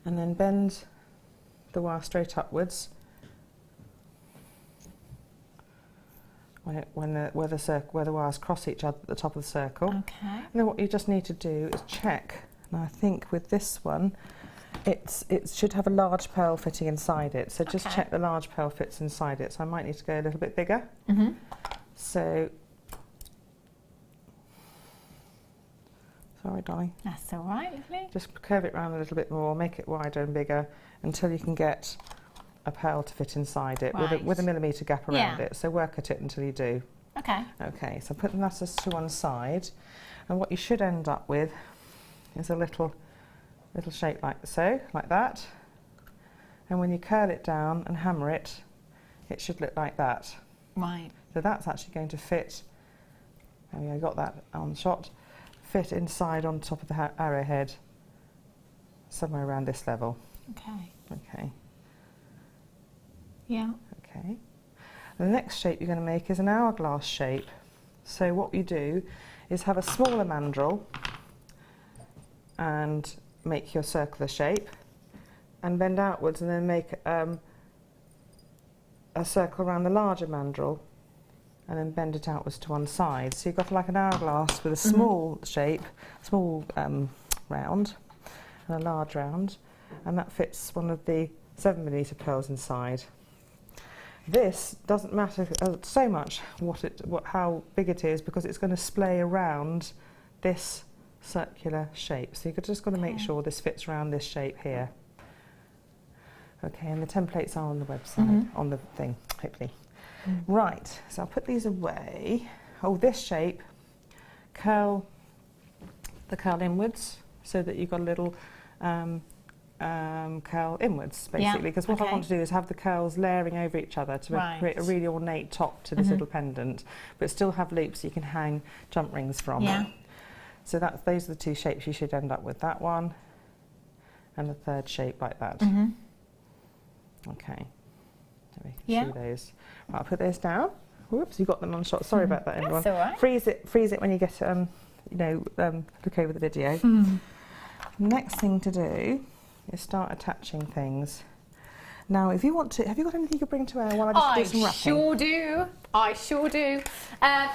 And then bend the wire straight upwards where the wires cross each other at the top of the circle. Okay. And then what you just need to do is check. And I think with this one, it should have a large pearl fitting inside it. So just check the large pearl fits inside it. So I might need to go a little bit bigger. So, sorry, darling. That's all right, lovely. Just curve it round a little bit more, make it wider and bigger until you can get a pearl to fit inside it with a millimetre gap around it. So work at it until you do. Okay. Okay, so putting that to one side, and what you should end up with is a little shape like so, like that. And when you curl it down and hammer it, it should look like that. Right. So that's actually going to fit. I got that on shot. Fit inside on top of the arrowhead, somewhere around this level. Okay. Okay. Yeah. Okay. The next shape you're going to make is an hourglass shape. So what you do is have a smaller mandrel and make your circular shape, and bend outwards, and then make a circle around the larger mandrel, and then bend it outwards to one side. So you've got like an hourglass with a small shape, small round, and a large round, and that fits one of the 7mm pearls inside. This doesn't matter so much how big it is, because it's going to splay around this circular shape. So you've just got to make sure this fits around this shape here. Okay, and the templates are on the website, on the thing, hopefully. Right, so I'll put these away. Oh, this shape, curl the curl inwards so that you've got a little curl inwards, basically, because what I want to do is have the curls layering over each other to create a really ornate top to this little pendant, but still have loops you can hang jump rings from. Yeah. So those are the two shapes you should end up with, that one and the third shape like that. Okay, so we can see those. Right, I'll put those down. Whoops, you got them on shot. Sorry about that, everyone. That's all right. Freeze it when you get look over the video. Next thing to do is start attaching things. Now, if you want to, have you got anything you could bring to air while I just do some wrapping? I sure do.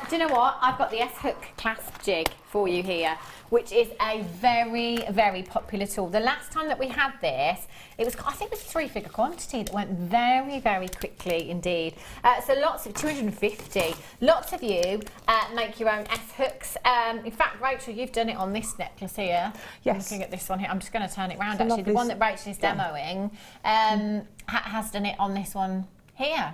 Do you know what? I've got the S-hook clasp jig for you here, which is a very, very popular tool. The last time that we had this, I think it was a 3-figure quantity that went very, very quickly indeed. So 250. Lots of you make your own S-hooks. In fact, Rachel, you've done it on this necklace here. Yes. Looking at this one here, I'm just going to turn it round actually. The one that Rachel is demoing has done it on this one here.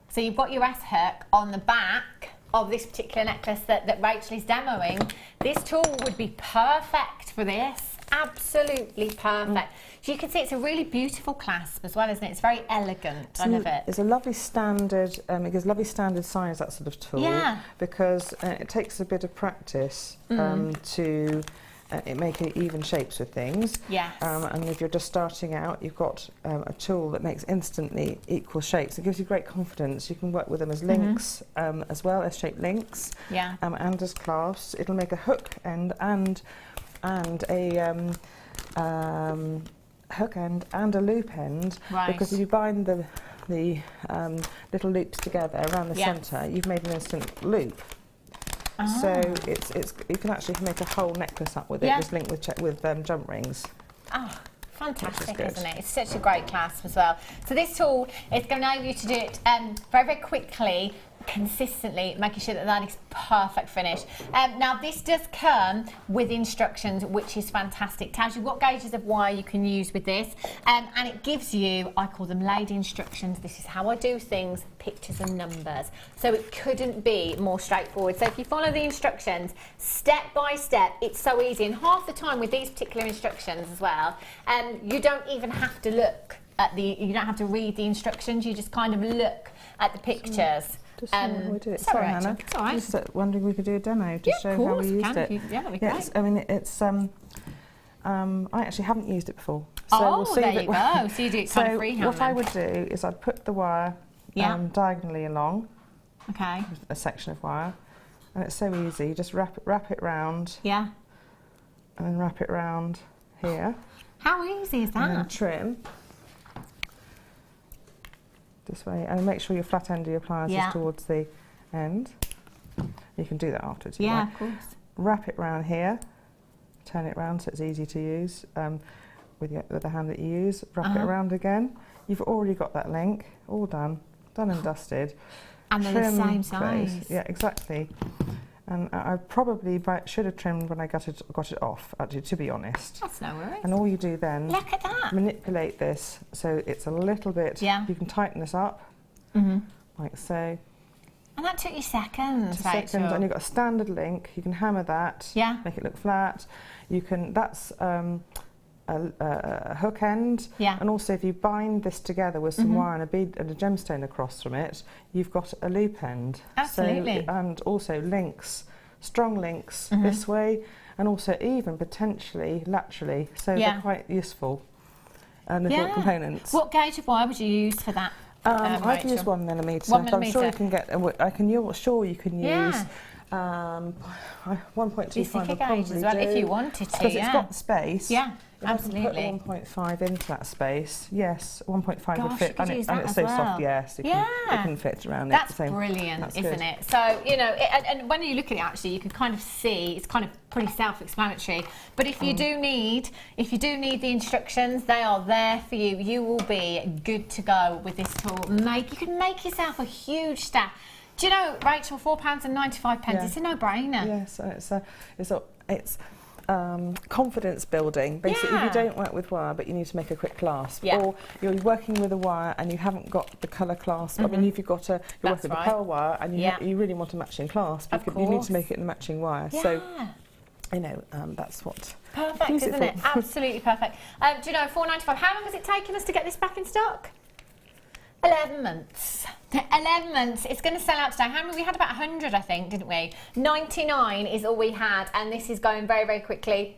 So you've got your S-hook on the back of this particular necklace that Rachel is demoing. This tool would be perfect for this. Absolutely perfect. So you can see it's a really beautiful clasp as well, isn't it? It's very elegant. I love it. It's a lovely standard, it gives lovely standard size, that sort of tool, because it takes a bit of practice to make even shapes with things. Yes. And if you're just starting out, you've got a tool that makes instantly equal shapes. It gives you great confidence. You can work with them as links as well, as shaped links, and as clasps. It'll make a hook end and a hook end and a loop end, because if you bind the little loops together around the centre, you've made an instant loop. So it's you can actually make a whole necklace up with it, just linked with jump rings. Oh, fantastic, isn't it? It's such a great clasp as well. So this tool is going to enable you to do it very, very quickly, consistently, making sure that is perfect finish. Now this does come with instructions, which is fantastic. Tells you what gauges of wire you can use with this, and it gives you, I call them laid instructions. This is how I do things, pictures and numbers. So it couldn't be more straightforward. So if you follow the instructions step by step, it's so easy. And half the time with these particular instructions as well, you don't even have to look at you don't have to read the instructions. You just kind of look at the pictures. Just we do it. Sorry, Hannah. It's all right. Just wondering if we could do a demo to show how we used it. Yeah, that'd be great. I mean, it's I actually haven't used it before. So we'll see there you go. So you do it kind of freehand. What I would do is I'd put the wire diagonally along. Okay. A section of wire, and it's so easy. You just wrap it round. Yeah. And then wrap it round here. How easy is that? And then trim. This way, and make sure your flat end of your pliers is towards the end. You can do that afterwards. Yeah, of course. Wrap it round here, turn it round so it's easy to use with the hand that you use. Wrap it around again. You've already got that link all done and dusted. And they're the same size. Yeah, exactly. And I probably should have trimmed when I got it off, actually, to be honest. That's no worries. And all you do then, look at that, manipulate this so it's a little bit, you can tighten this up, like so. And that took you seconds, Rachel. And you've got a standard link, you can hammer that, make it look flat. You can, that's a hook end, and also if you bind this together with some wire and a bead and a gemstone across from it, you've got a loop end. Absolutely. So, and also links, strong links this way, and also even potentially laterally, so they're quite useful little components. What gauge of wire would you use for that? I've used 1 millimetre. I'm sure you can get. Sure you can use. 1.25 gauge as well, if you wanted to. Because it's got the space. Yeah, if absolutely. I can put 1.5 into that space, yes, 1.5 would fit, and it's so well. soft, yes, it can fit around That's it. That's brilliant, isn't it? So, you know, and when you look at it, actually, you can kind of see it's kind of pretty self-explanatory. But if you do need the instructions, they are there for you. You will be good to go with this tool. You can make yourself a huge stack. Do you know, Rachel, £4.95? It's a no-brainer. Yes, it's confidence building. Basically, if you don't work with wire, but you need to make a quick clasp, or you're working with a wire and you haven't got the colour clasp. I mean, if you've got you're working with a pearl wire and you really want a matching clasp, you need to make it in the matching wire. So, you know, that's what. Perfect, isn't it? Absolutely perfect. Do you know, £4.95? How long has it taken us to get this back in stock? 11 months. 11 months. It's going to sell out today. How many? We had about 100, I think, didn't we? 99 is all we had, and this is going very, very quickly.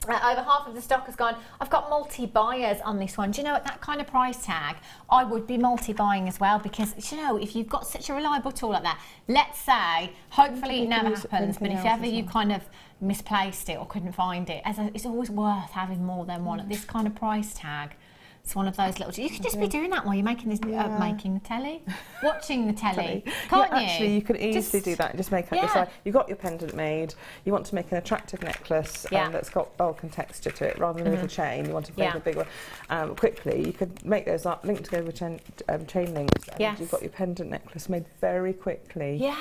Over half of the stock has gone. I've got multi-buyers on this one. Do you know, at that kind of price tag, I would be multi-buying as well, because, you know, if you've got such a reliable tool like that, let's say, hopefully it never happens, but if ever you kind of misplaced it or couldn't find it, it's always worth having more than one at this kind of price tag. It's one of those little. You could just be doing that while you're making this, making the telly, watching the telly, can't you? Actually, you could easily do that. Just make it. It's like you've got your pendant made. You want to make an attractive necklace that's got bulk and texture to it, rather than a little chain. You want to make a big one quickly. You could make those up, linked together with chain links, and you've got your pendant necklace made very quickly. Yeah.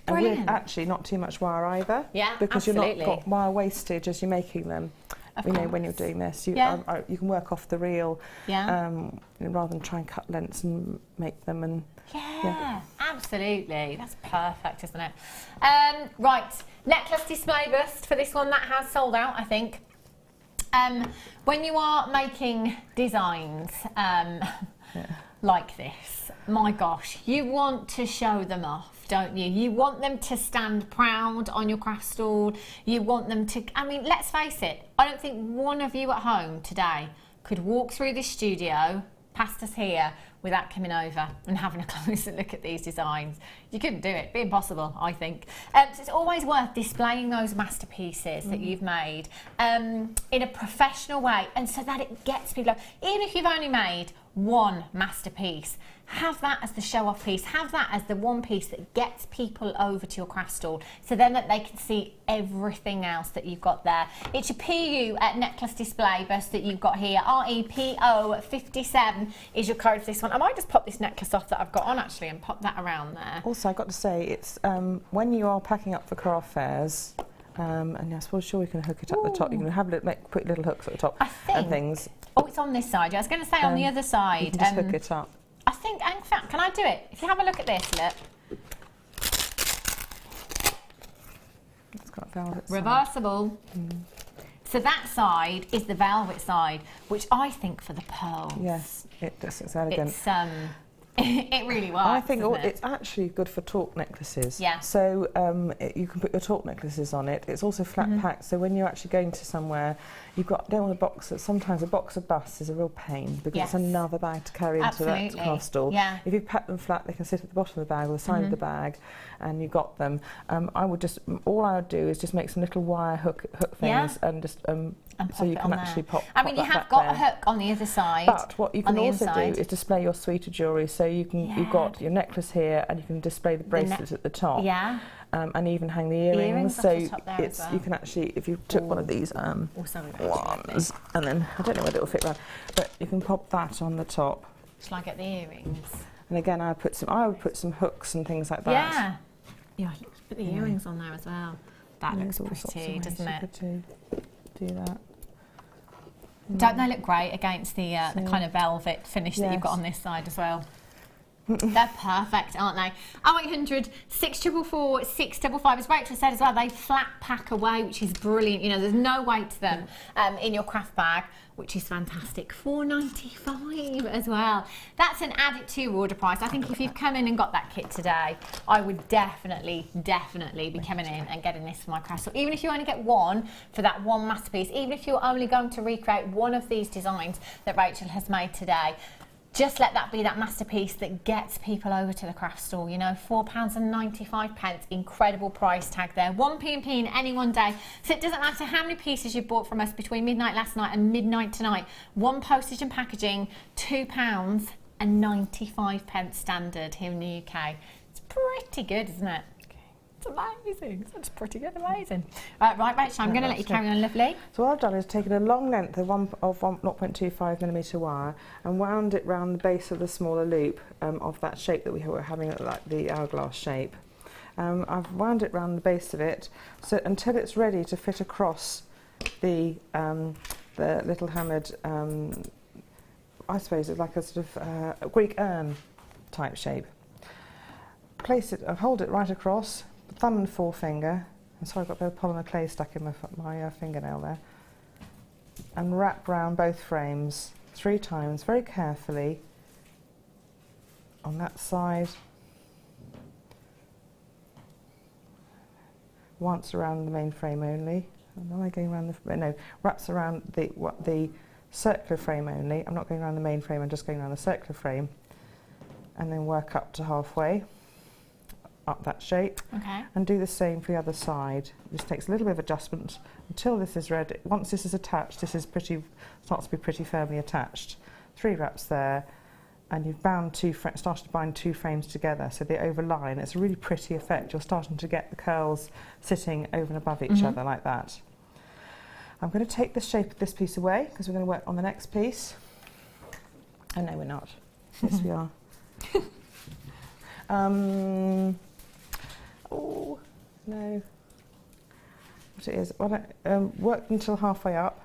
Brilliant. And with actually not too much wire either. Yeah, because you're not got wire wastage as you're making them. you know, when you're doing this, you you can work off the reel, rather than try and cut lengths and make them. And absolutely, that's perfect, isn't it? Right, necklace display bust for this one that has sold out, I think. When you are making designs like this, my gosh, you want to show them off, don't you? You want them to stand proud on your craft stall. You want them to, I mean, let's face it, I don't think one of you at home today could walk through this studio past us here without coming over and having a closer look at these designs. You couldn't do it. It'd be impossible, I think. So it's always worth displaying those masterpieces that you've made in a professional way, and so that it gets people, even if you've only made one masterpiece, have that as the show-off piece, have that as the one piece that gets people over to your craft stall, so then that they can see everything else that you've got there. It's your PU necklace display bust that you've got here. REPO57 is your code for this one. I might just pop this necklace off that I've got on actually and pop that around there. Also, I've got to say, it's when you are packing up for craft fairs, and yes, well, sure, we can hook it up the top. You can have put little hooks at the top and things. Oh, it's on this side. I was going to say on the other side. You can just hook it up. I think, in fact, can I do it? If you have a look at this, look. It's got velvet reversible. So that side is the velvet side, which I think for the pearls. Yes, it's elegant. It's it really works. I think it's actually good for torque necklaces. Yeah. So you can put your torque necklaces on it. It's also flat packed, so when you're actually going to somewhere, don't want a box. Sometimes a box of busts is a real pain because it's another bag to carry into that craft stall. Yeah. If you pack them flat, they can sit at the bottom of the bag or the side of the bag, and you got them. All I would do is just make some little wire hook things and just. So you can actually pop. I mean, you have got a hook on the other side. But what you can also do is display your suite of jewellery. So you can, you've got your necklace here, and you can display the bracelets at the top. Yeah. And even hang the earrings. So you can actually, if you took one of these ones, and then I don't know whether it'll fit around, but you can pop that on the top. Shall I get the earrings? And again, I would put some hooks and things like that. Yeah. Yeah, put the earrings on there as well. That looks pretty, doesn't it? To do that. Don't they look great against the kind of velvet finish that you've got on this side as well? They're perfect, aren't they? 0800 644 655. As Rachel said as well, they flat pack away, which is brilliant. You know, there's no weight to them in your craft bag, which is fantastic. $4.95 as well. That's an added to your order price. I think if you've come in and got that kit today, I would definitely be coming in and getting this for my craft store. Even if you only get one for that one masterpiece, even if you're only going to recreate one of these designs that Rachel has made today, just let that be that masterpiece that gets people over to the craft store. You know, £4.95, incredible price tag there. 1p in any one day. So it doesn't matter how many pieces you bought from us between midnight last night and midnight tonight. One postage and packaging, £2.95 standard here in the UK. It's pretty good, isn't it? It's amazing. It's pretty good, amazing. Right, Rachel, I'm going to let you carry on, lovely. So what I've done is taken a long length of 0.25mm wire and wound it round the base of the smaller loop of that shape that we were having, like the hourglass shape. I've wound it round the base of it so until it's ready to fit across the little hammered, I suppose it's like a sort of Greek urn type shape. Place it, hold it right across. Thumb and forefinger, and sorry, I've got a bit of polymer clay stuck in my fingernail there, and wrap round both frames 3 times very carefully on that side, once around the main frame only. Am I going around the no? Wraps around the circular frame only. I'm not going around the main frame. I'm just going around the circular frame, and then work up to halfway. Up that shape, and do the same for the other side. This takes a little bit of adjustment until this is ready. Once this is attached, this is starts to be pretty firmly attached. 3 wraps there, and you've bound started to bind 2 frames together, so they overline. It's a really pretty effect. You're starting to get the curls sitting over and above each other like that. I'm going to take the shape of this piece away because we're going to work on the next piece. Oh no, we're not. Yes, we are. Oh, no. What it is, work until halfway up,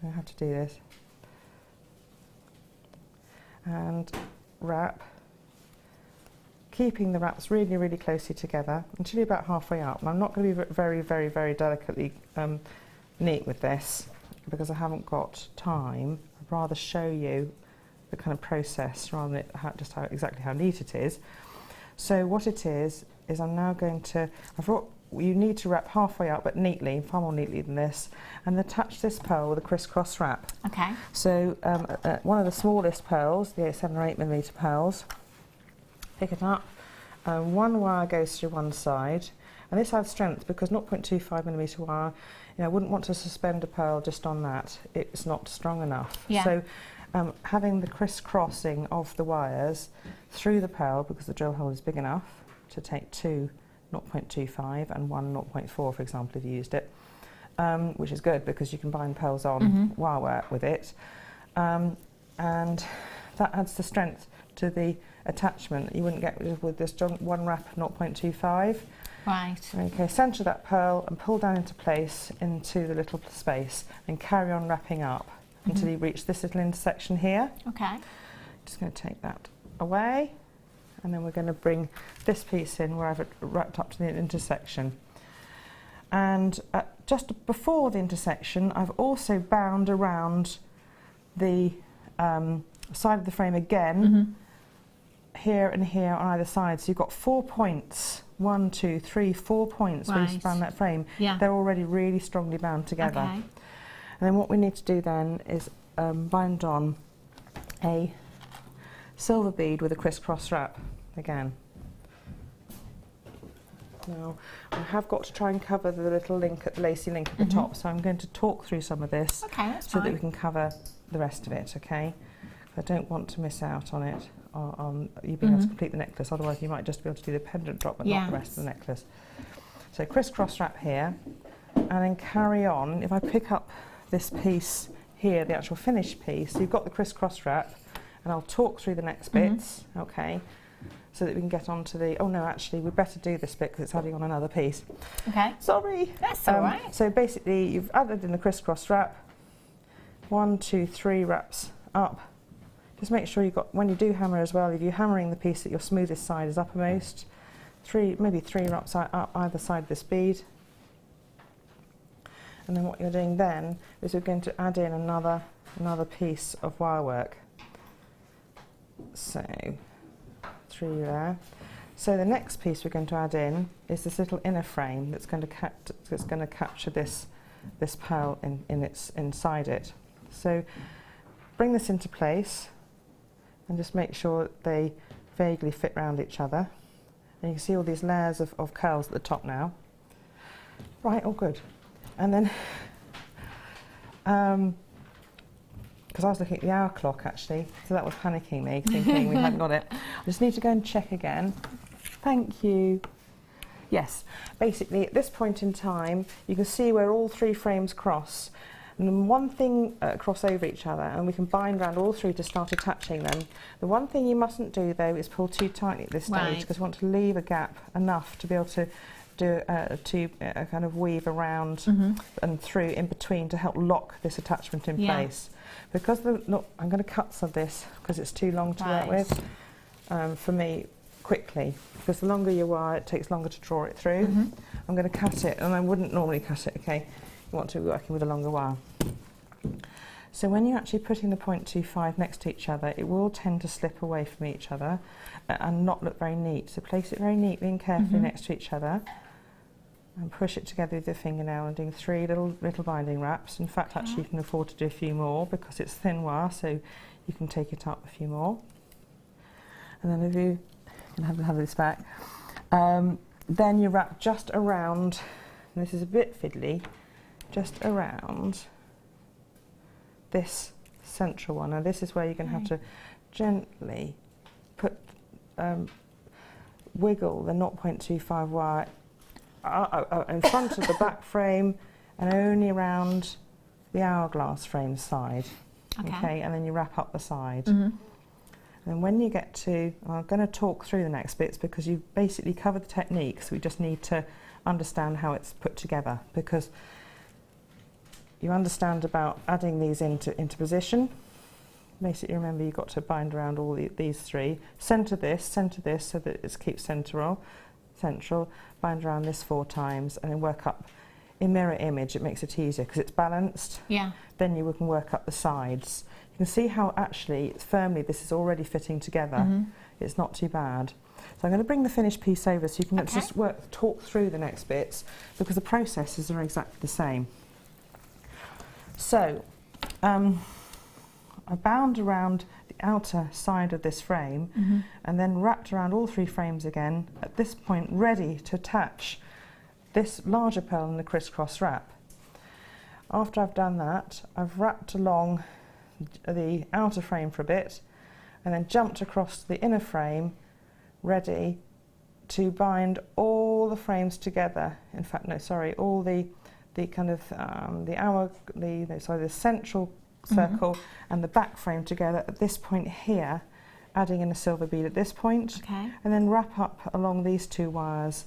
I have to do this. And wrap, keeping the wraps really, really closely together until you're about halfway up. And I'm not going to be very, very, very delicately neat with this because I haven't got time. I'd rather show you the kind of process rather than exactly how neat it is. So what it is I'm now going to, you need to wrap halfway up, but neatly, far more neatly than this, and attach this pearl with a crisscross wrap. Okay. So one of the smallest pearls, the 7 or 8mm pearls, pick it up, one wire goes through one side, and this adds strength because 0.25mm wire, I wouldn't want to suspend a pearl just on that. It's not strong enough. Yeah. So having the crisscrossing of the wires through the pearl, because the drill hole is big enough to take two 0.25 and one 0.4, for example, if you used it, which is good because you can bind pearls on wire work with it, and that adds the strength to the attachment you wouldn't get with this one wrap 0.25. Right. Okay, centre that pearl and pull down into place into the little space and carry on wrapping up until you reach this little intersection here. Okay. Just going to take that away, and then we're going to bring this piece in where I've wrapped up to the intersection. And just before the intersection, I've also bound around the side of the frame again, here and here on either side. So you've got 4 points, 1, 2, 3, 4 points where you bound that frame. Yeah. They're already really strongly bound together. Okay. And then what we need to do then is bind on a silver bead with a crisscross wrap again. Now I have got to try and cover the little link, lacy link at the top, so I'm going to talk through some of this so that we can cover the rest of it, okay? I don't want to miss out on it, on you being able to complete the necklace, otherwise you might just be able to do the pendant drop but not the rest of the necklace. So crisscross wrap here, and then carry on. If I pick up this piece here, the actual finished piece, so you've got the crisscross wrap, and I'll talk through the next bits, okay, so that we can get on to the, oh no, actually we'd better do this bit because it's adding on another piece. Okay. Sorry. That's all right. So basically you've added in the crisscross wrap, 1, 2, 3 wraps up. Just make sure you've got, when you do hammer as well, if you're hammering the piece that your smoothest side is uppermost, maybe 3 wraps up either side of this bead. And then what you're doing then is we're going to add in another piece of wire work. So 3 there. So the next piece we're going to add in is this little inner frame that's going to capture this pearl inside it. So bring this into place and just make sure that they vaguely fit round each other. And you can see all these layers of curls at the top now. Right, all good. And then, because I was looking at the hour clock actually, so that was panicking me, thinking we hadn't got it. I just need to go and check again. Thank you. Yes, basically at this point in time, you can see where all 3 frames cross. And then one thing cross over each other, and we can bind around all 3 to start attaching them. The one thing you mustn't do though is pull too tightly at this stage, because we want to leave a gap enough to be able to do a kind of weave around and through in between to help lock this attachment in place. Because I'm going to cut some of this because it's too long to work with for me quickly, because the longer you are, it takes longer to draw it through. I'm going to cut it, and I wouldn't normally cut it, okay? You want to be working with a longer wire. So when you're actually putting the 0.25 next to each other, it will tend to slip away from each other and not look very neat. So place it very neatly and carefully next to each other and push it together with your fingernail and doing 3 little binding wraps. In fact, actually you can afford to do a few more because it's thin wire, so you can take it up a few more. And then if you can have this back, then you wrap just around, and this is a bit fiddly, just around this central one. Now this is where you're going to have to gently wiggle the 0.25 wire in front of the back frame and only around the hourglass frame side. Okay, and then you wrap up the side. And when you get to, I'm going to talk through the next bits because you've basically covered the technique, so we just need to understand how it's put together, because you understand about adding these into position. Basically, remember you've got to bind around all these three. Centre this so that it keeps central, bind around this 4 times, and then work up in mirror image. It makes it easier because it's balanced. Yeah. Then you can work up the sides. You can see how actually firmly this is already fitting together. It's not too bad. So I'm going to bring the finished piece over so you can just talk through the next bits, because the processes are exactly the same. So I bound around the outer side of this frame and then wrapped around all 3 frames again, at this point ready to attach this larger pearl in the crisscross wrap. After I've done that, I've wrapped along the outer frame for a bit and then jumped across to the inner frame, ready to bind all the frames together. In fact, no, sorry, all the kind of the central circle and the back frame together at this point here, adding in a silver bead at this point, and then wrap up along these 2 wires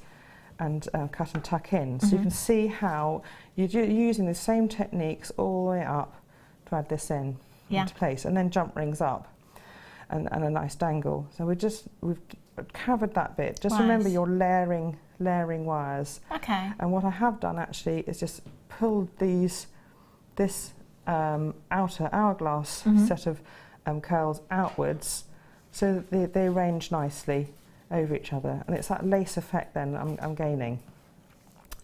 and cut and tuck in. So you can see how you're using the same techniques all the way up to add this in into place, and then jump rings up and a nice dangle. So we've covered that bit. Just remember you're layering wires. And what I have done actually is just pulled this outer hourglass set of curls outwards so that they arrange nicely over each other, and it's that lace effect then I'm gaining.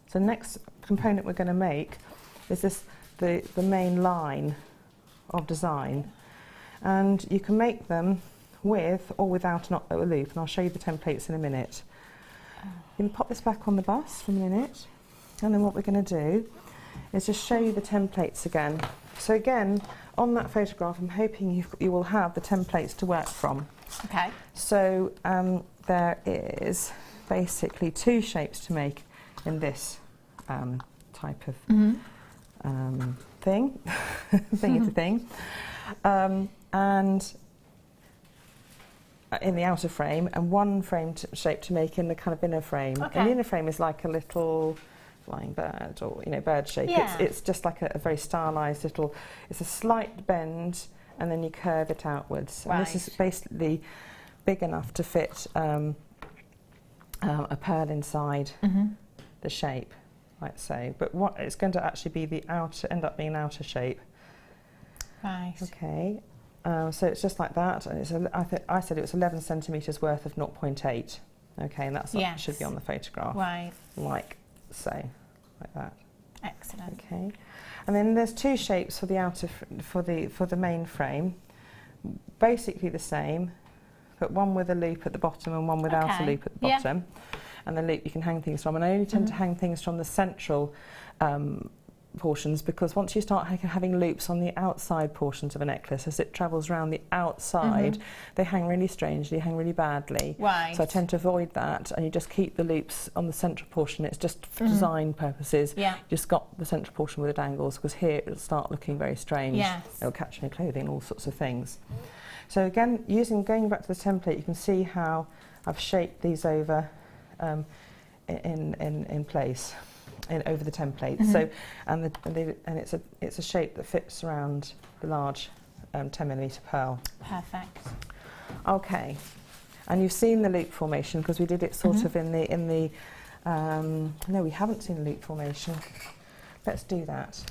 So the next component we're going to make is the main line of design, and you can make them with or without a loop, and I'll show you the templates in a minute. I'm going to pop this back on the bus for a minute, and then what we're going to do is just show you the templates again. So again, on that photograph, I'm hoping you will have the templates to work from. So there is basically 2 shapes to make in this type of thing, and in the outer frame, and 1 shape to make in the kind of inner frame. And the inner frame is like a little flying bird, or bird shape. It's just like a very stylised little. It's a slight bend, and then you curve it outwards. And this is basically big enough to fit a pearl inside the shape, like so. But what it's going to actually be end up being an outer shape. Okay. So it's just like that, and I said it was 11 centimetres worth of 0.8. Okay, and that's what should be on the photograph. Like so, like that. Excellent. Okay, and then there's 2 shapes for the outer for the main frame, basically the same, but one with a loop at the bottom and one without a loop at the bottom. And the loop you can hang things from, and I only tend to hang things from the central portions, because once you start having loops on the outside portions of a necklace, as it travels around the outside, they hang really strangely, hang really badly. So I tend to avoid that, and you just keep the loops on the central portion. It's just for design purposes. You just got the central portion with the dangles, because here it'll start looking very strange. It'll catch in your clothing, all sorts of things. So again, going back to the template, you can see how I've shaped these over in place. Over the template. So and it's a shape that fits around the large 10mm pearl. Perfect. Okay, and you've seen the loop formation, because we did it sort of in the no, we haven't seen the loop formation. Let's do that.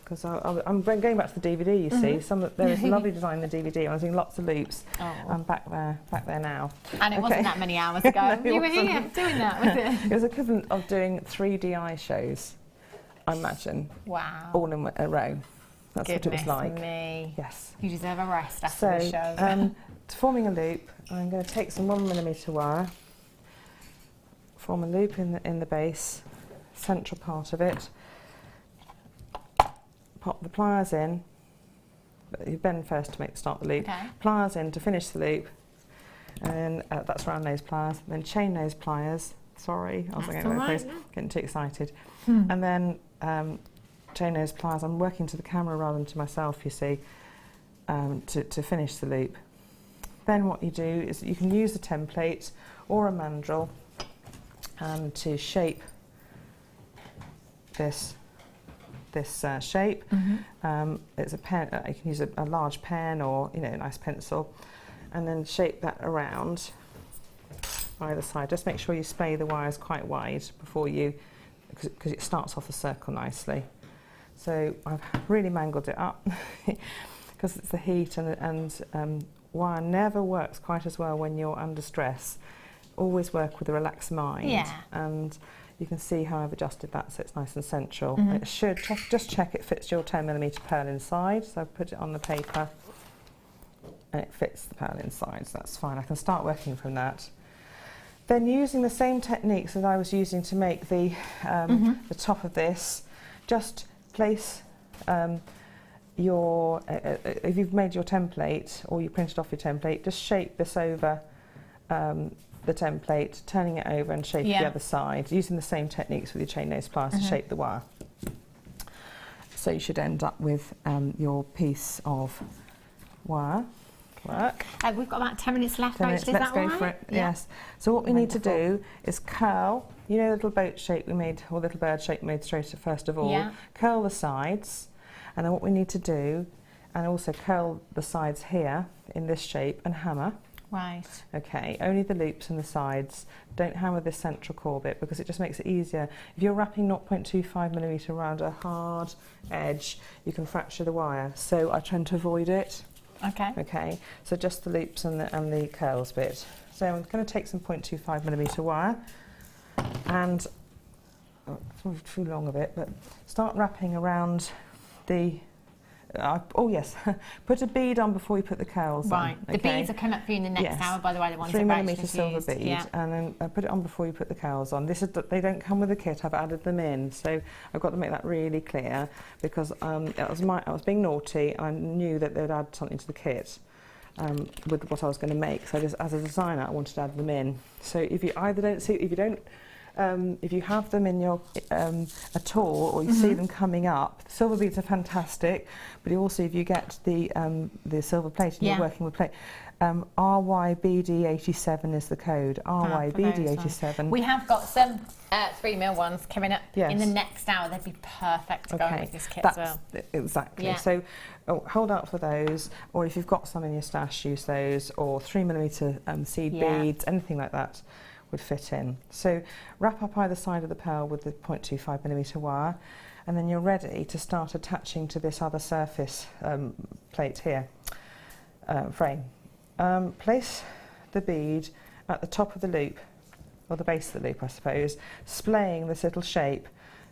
Because I'm going back to the DVD. You see, there is a lovely design in the DVD. I was doing lots of loops. I'm back there now. And it wasn't that many hours ago. No, you were here doing that, was it? It was equivalent of doing 3 DI shows, I imagine. Wow. All in a row. That's Goodness what it was like. Me. Yes. You deserve a rest after the show. So, forming a loop, I'm going to take some 1mm wire, form a loop in the base, central part of it. Pop the pliers in, but you bend first to start the loop. Pliers in to finish the loop, and then that's round nose pliers. Then chain nose pliers. Sorry, I was getting too excited. And then chain nose pliers. I'm working to the camera rather than to myself, you see, to finish the loop. Then what you do is you can use a template or a mandrel to shape this this shape. It's a pen, you can use a large pen or a nice pencil, and then shape that around either side. Just make sure you splay the wires quite wide before you, because it starts off the circle nicely. So I've really mangled it up because it's the heat, and wire never works quite as well when you're under stress. Always work with a relaxed mind. And you can see how I've adjusted that so it's nice and central. It should just check it fits your 10mm pearl inside. So I've put it on the paper and it fits the pearl inside, so that's fine. I can start working from that. Then, using the same techniques that I was using to make the top of this, just place your, if you've made your template or you printed off your template, just shape this over the template, turning it over and shape the other side, using the same techniques with your chain nose pliers to shape the wire. So you should end up with your piece of wire. We've got about 10 minutes left, Rach, is Let's that go all right? for it. Yes. So what we need to do is curl, the little boat shape we made, or little bird shape we made straight first of all. Curl the sides, and then what we need to do, and also curl the sides here in this shape and hammer. Right. Okay, only the loops and the sides. Don't hammer this central core bit because it just makes it easier. If you're wrapping 0.25mm around a hard edge, you can fracture the wire. So I tend to avoid it. Okay, so just the loops and the curls bit. So I'm going to take some 0.25mm wire and, it's too long a bit, but start wrapping around the, oh yes, put a bead on before you put the curls on. Right, the beads are coming up for you in the next hour, by the way, the ones that 3mm silver bead, and then put it on before you put the curls on. They don't come with the kit, I've added them in, so I've got to make that really clear because I was being naughty and I knew that they'd add something to the kit with what I was going to make, so just, as a designer I wanted to add them in. So if you either don't see, if you have them in your at all, or you see them coming up, silver beads are fantastic. But also, if you get the silver plate and you're working with plate, RYBD87 is the code. RYBD87. We have got some 3mm ones coming up in the next hour. They'd be perfect to go with this kit as well. Exactly. So hold out for those, or if you've got some in your stash, use those, or 3mm seed beads, anything like that would fit in. So wrap up either side of the pearl with the 0.25mm wire, and then you're ready to start attaching to this other surface plate here, frame. Place the bead at the top of the loop, or the base of the loop I suppose, splaying this little shape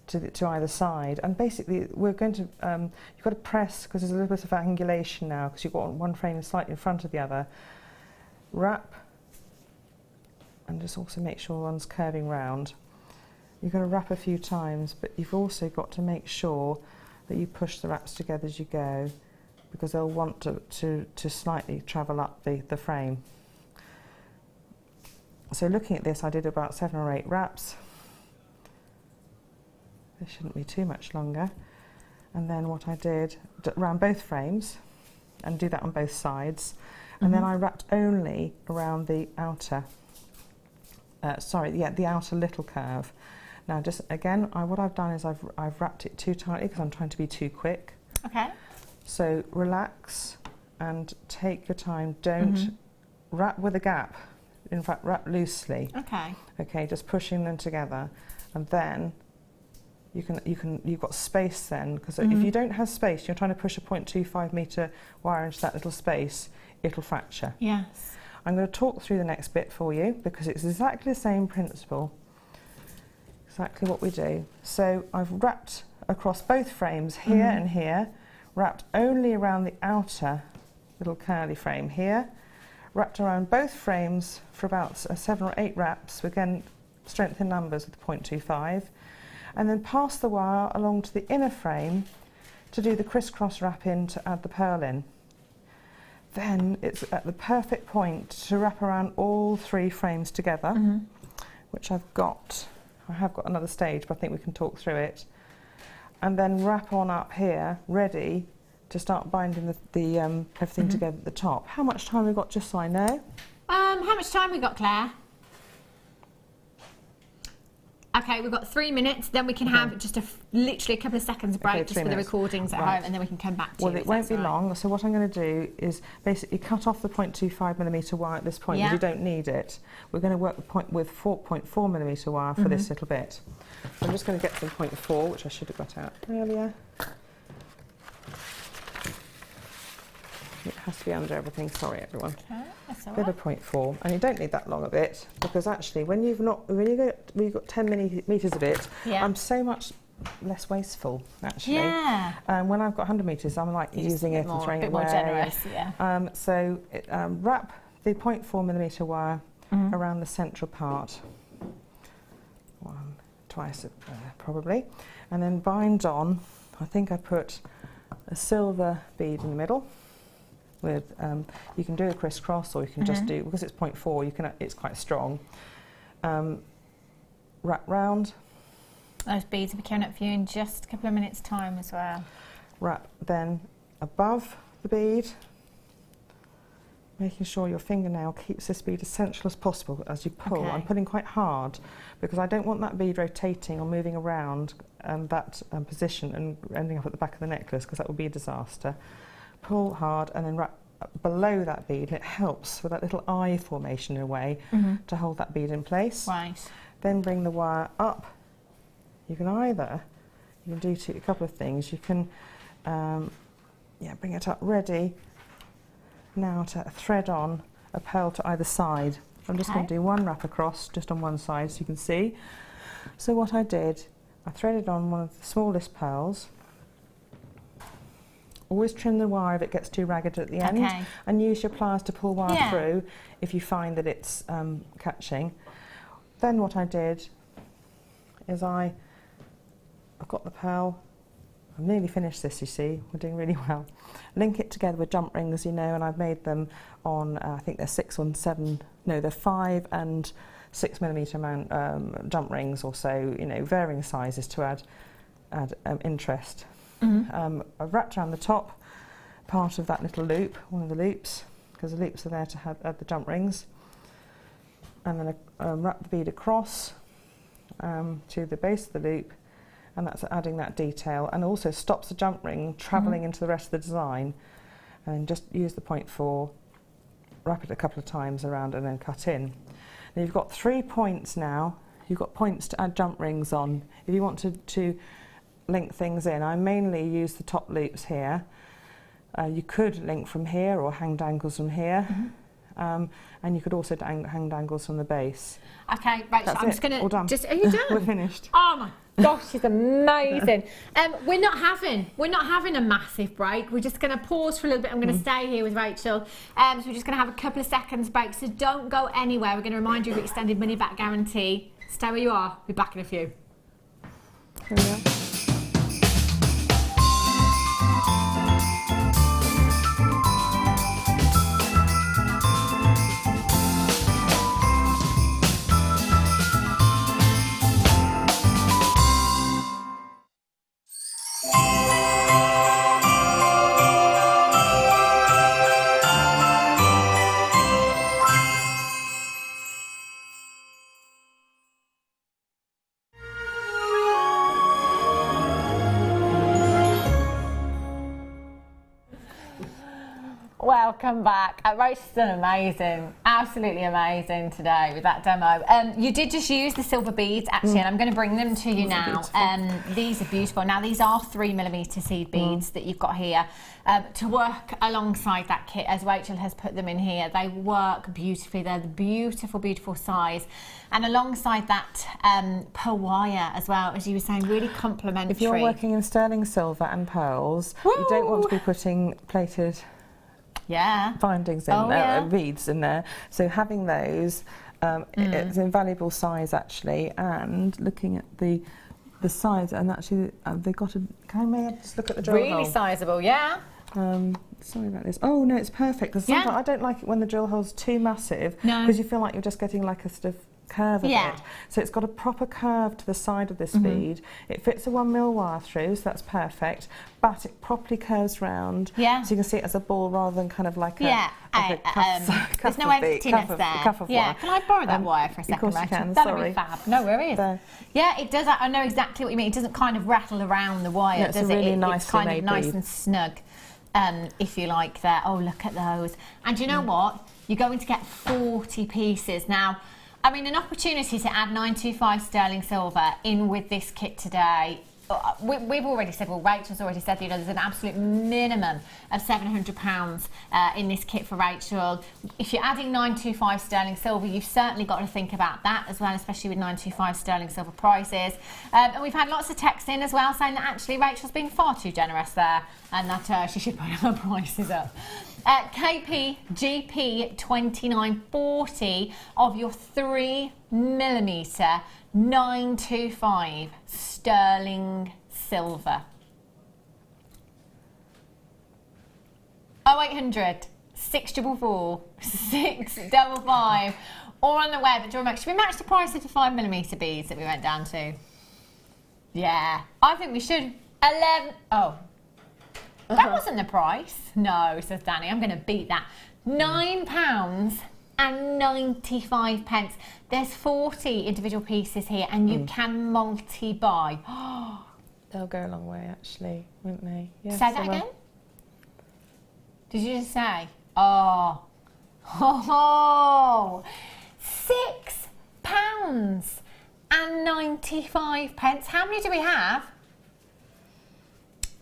to either side, and basically we're going to, you've got to press, because there's a little bit of angulation now, because you've got one frame slightly in front of the other. Wrap, and just also make sure one's curving round. You're going to wrap a few times, but you've also got to make sure that you push the wraps together as you go, because they'll want to slightly travel up the frame. So looking at this, I did about 7 or 8 wraps. This shouldn't be too much longer. And then what I did around both frames, and do that on both sides, and then I wrapped only around the outer. The outer little curve. Now, just again, what I've done is I've wrapped it too tightly because I'm trying to be too quick. Okay. So relax and take your time. Don't wrap with a gap. In fact, wrap loosely. Okay. Okay, just pushing them together, and then you've got space then, because if you don't have space, you're trying to push a 0.25 wire into that little space, it'll fracture. Yes. I'm going to talk through the next bit for you because it's exactly the same principle, exactly what we do. So I've wrapped across both frames here and here, wrapped only around the outer little curly frame here, wrapped around both frames for about 7 or 8 wraps, again strength in numbers with 0.25, and then pass the wire along to the inner frame to do the crisscross wrap in to add the pearl in. Then it's at the perfect point to wrap around all 3 frames together, which I've got. I have got another stage, but I think we can talk through it. And then wrap on up here, ready to start binding the everything together at the top. How much time have we got, just so I know? How much time we got, Claire? Okay, Okay, we've got 3 minutes, then we can have just literally a couple of seconds break just for the recordings at home, and then we can come back to Well, it won't be long, so what I'm going to do is basically cut off the 0.25mm wire at this point, because you don't need it. We're going to work with 4.4mm wire for this little bit. So I'm just going to get some 0.4, which I should have got out earlier. It has to be under everything, sorry everyone. Okay, that's all Bit right. of 0.4, and you don't need that long of it, because actually when you've got 10 millimetres of it, I'm so much less wasteful actually. Yeah. When I've got 100 metres, I'm like using it and throwing it away. A bit more generous, yeah. So wrap the 0.4mm wire around the central part, twice probably, and then bind on. I think I put a silver bead in the middle. With you can do a crisscross, or you can just do, because it's 0.4, you can. It's quite strong. Wrap round. Those beads will be coming up for you in just a couple of minutes' time as well. Wrap then above the bead, making sure your fingernail keeps this bead as central as possible as you pull. I'm pulling quite hard because I don't want that bead rotating or moving around that position and ending up at the back of the necklace, because that would be a disaster. Pull hard and then wrap below that bead, and it helps with that little eye formation in a way to hold that bead in place. Right. Then bring the wire up. You can do a couple of things. You can bring it up ready now to thread on a pearl to either side. I'm just going to do one wrap across just on one side so you can see. So what I did, I threaded on one of the smallest pearls. Always trim the wire if it gets too ragged at the end, and use your pliers to pull wire through if you find that it's catching. Then what I did is I've got the pearl. I've nearly finished this, you see, we're doing really well. Link it together with jump rings, you know, and I've made them on, I think they're 5 and 6mm jump rings or so, you know, varying sizes to add interest. I've wrapped around the top part of that little loop, one of the loops, because the loops are there to add the jump rings, and then wrap the bead across to the base of the loop, and that's adding that detail, and also stops the jump ring travelling into the rest of the design. And just use the 0.4, wrap it a couple of times around, and then cut in. Now you've got 3 points now. You've got points to add jump rings on. If you want to link things in, I mainly use the top loops here. You could link from here or hang dangles from here, and you could also hang dangles from the base. Okay, right. So I'm just going to. All done. Are you done? We're finished. Oh my gosh, she's amazing. We're not having a massive break. We're just going to pause for a little bit. I'm going to stay here with Rachel. So we're just going to have a couple of seconds break. So don't go anywhere. We're going to remind you of the extended money back guarantee. Stay where you are. We'll be back in a few. Here we are. Welcome back. Rachel's done amazing, absolutely amazing today with that demo. You did just use the silver beads actually, and I'm going to bring them to you now. These are beautiful. Now these are 3mm seed beads that you've got here to work alongside that kit, as Rachel has put them in here. They work beautifully. They're the beautiful, beautiful size, and alongside that pearl wire as well, as you were saying, really complementary. If you're working in sterling silver and pearls, you don't want to be putting plated bindings in there, beads in there. So having those, it's an invaluable size actually. And looking at the size, and actually they've got a. Can I just look at the drill hole? Really sizable, yeah. Sorry about this. Oh no, it's perfect. Because sometimes I don't like it when the drill hole's too massive, because you feel like you're just getting like a sort of curve of it. So it's got a proper curve to the side of this bead. It fits a 1mm wire through, so that's perfect. But it properly curves round, so you can see it as a ball rather than kind of like a cuff there's no of emptiness there. Cuff of wire. Can I borrow that wire for a second? Of course you can. That'd Sorry. be fab. No worries. Yeah, it does. I know exactly what you mean. It doesn't kind of rattle around the wire, does it? Really It's kind of nice and snug, if you like. There. Oh, look at those. And you know what? You're going to get 40 pieces now. I mean, an opportunity to add 925 sterling silver in with this kit today. We've already said, well, Rachel's already said, you know, there's an absolute minimum of £700 in this kit for Rachel. If you're adding 925 sterling silver, you've certainly got to think about that as well, especially with 925 sterling silver prices. And we've had lots of texts in as well saying that actually Rachel's been far too generous there and that she should put her prices up. KP GP 2940 of your 3mm 925 sterling silver. 0800 644 655 or on the web at Jewellery Maker. Should we match the price of the 5mm beads that we went down to? Yeah, I think we should. 11. Oh, that wasn't the price. No, says Danny. I'm going to beat that. £9.95. There's 40 individual pieces here, and you can multi-buy. They'll go a long way, actually, won't they? Yeah, say that again? Did you just say? Oh. £6.95. How many do we have?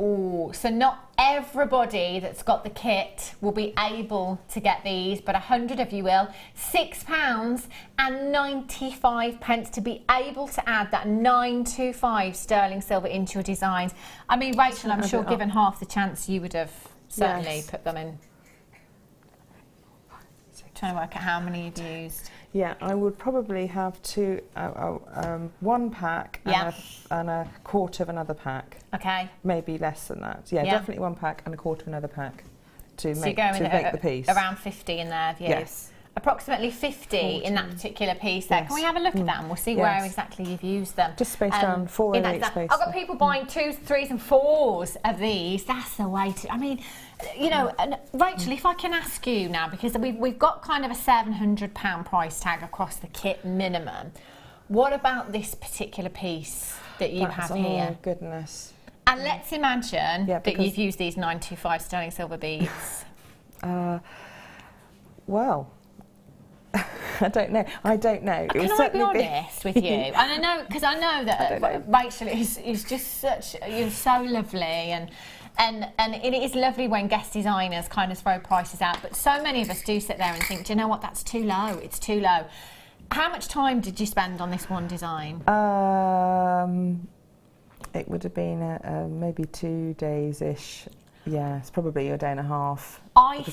Oh, so not everybody that's got the kit will be able to get these, but 100 of you will. £6.95 to be able to add that 925 sterling silver into your designs. I mean, Rachel, I'm sure given half the chance you would have certainly put them in. Trying to work out how many you've used. Yeah, I would probably have one pack and a quarter of another pack. Okay. Maybe less than that. Yeah, definitely one pack and a quarter of another pack to make the piece. Around 50 in there, yes. Approximately 50 in that particular piece there. Can we have a look at that and we'll see where exactly you've used them? Just spaced around 4 and 8 spaces. I've got people buying 2s, 3s and 4s of these. That's the way to... I mean, you know, and Rachel, if I can ask you now, because we've got kind of a £700 price tag across the kit minimum. What about this particular pice that you have here? Oh, goodness. And let's imagine that you've used these 925 sterling silver beads. Well... I don't know. Can I be honest with you? And I know, because I know that Rachel is just such, you're so lovely, and it is lovely when guest designers kind of throw prices out, but so many of us do sit there and think, do you know what, that's too low, it's too low. How much time did you spend on this one design? It would have been maybe 2 days-ish. Yeah, it's probably a day and a half. I had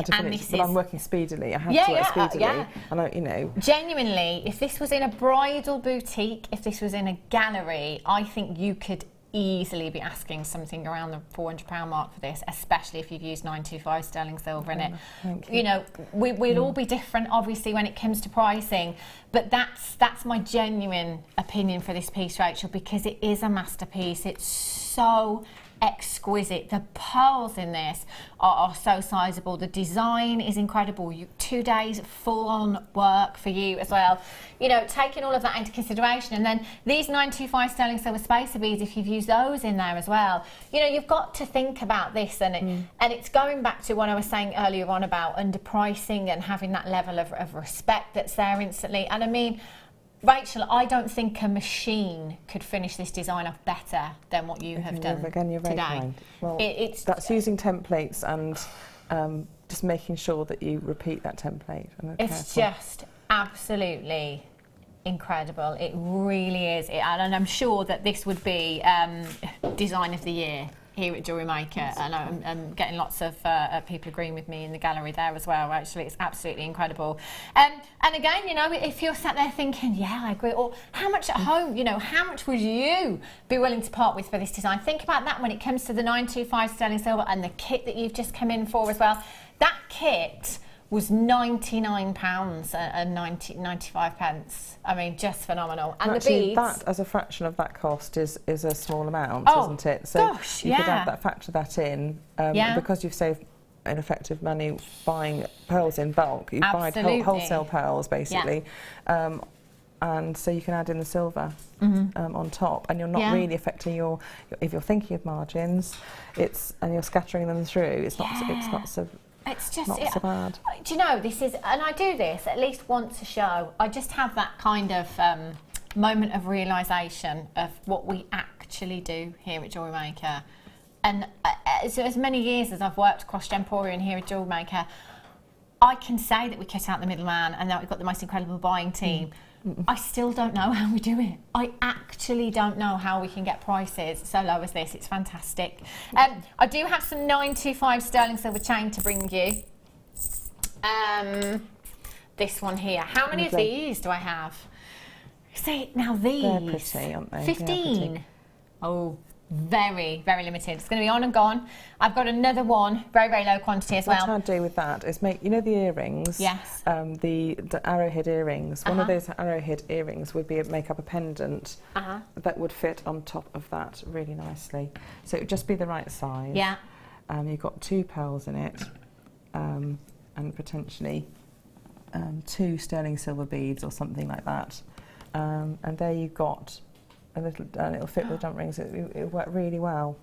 to finish, but I'm working speedily. I had to work speedily. And I, you know, genuinely, if this was in a bridal boutique, if this was in a gallery, I think you could easily be asking something around the £400 mark for this, especially if you've used 925 sterling silver in it. Thank you. You know, we'll all be different, obviously, when it comes to pricing, but that's my genuine opinion for this piece, Rachel, because it is a masterpiece. It's so exquisite. The pearls in this are so sizable. The design is incredible. 2 days full on work for you as well. You know, taking all of that into consideration, and then these 925 sterling silver spacer beads, if you've used those in there as well, you know, you've got to think about this, and it's going back to what I was saying earlier on about underpricing and having that level of respect that's there instantly. And I mean, Rachel, I don't think a machine could finish this design off better than what you have done again, you're very today. Kind. Well, that's using templates and just making sure that you repeat that template. It's just absolutely incredible. It really is. And I'm sure that this would be Design of the Year here at Jewellery Maker, and I'm getting lots of people agreeing with me in the gallery there as well. Actually, it's absolutely incredible. And again, you know, if you're sat there thinking, yeah, I agree, or how much at home, you know, how much would you be willing to part with for this design? Think about that when it comes to the 925 sterling silver and the kit that you've just come in for as well. That kit was £99 and 95 pence. I mean, just phenomenal. And actually, the beads, that as a fraction of that cost is a small amount, Oh, isn't it? So gosh, you could add that, factor that in, because you've saved ineffective money buying pearls in bulk. You buy wholesale pearls basically, and so you can add in the silver on top, and you're not really affecting your. If you're thinking of margins, and you're scattering them through. It's not so. It's just not so bad. Do you know, this is, and I do this at least once a show. I just have that kind of moment of realisation of what we actually do here at Jewellery Maker. And so as many years as I've worked across Gemporium here at Jewellery Maker, I can say that we cut out the middleman and that we've got the most incredible buying team. I still don't know how we do it. I actually don't know how we can get prices so low as this. It's fantastic. I do have some 925 sterling silver chain to bring you. This one here. How many of these do I have? See, now these. They're pretty, aren't they? 15. Oh, very, very limited. It's going to be on and gone. I've got another one, very, very low quantity as well. What I'd do with that is make, you know, the earrings? Yes. The arrowhead earrings. One of those arrowhead earrings would make up a pendant that would fit on top of that really nicely. So it would just be the right size. Yeah. You've got 2 pearls in it, and potentially 2 sterling silver beads or something like that. And there you've got a little, and it'll fit with the jump rings. It'll work really well.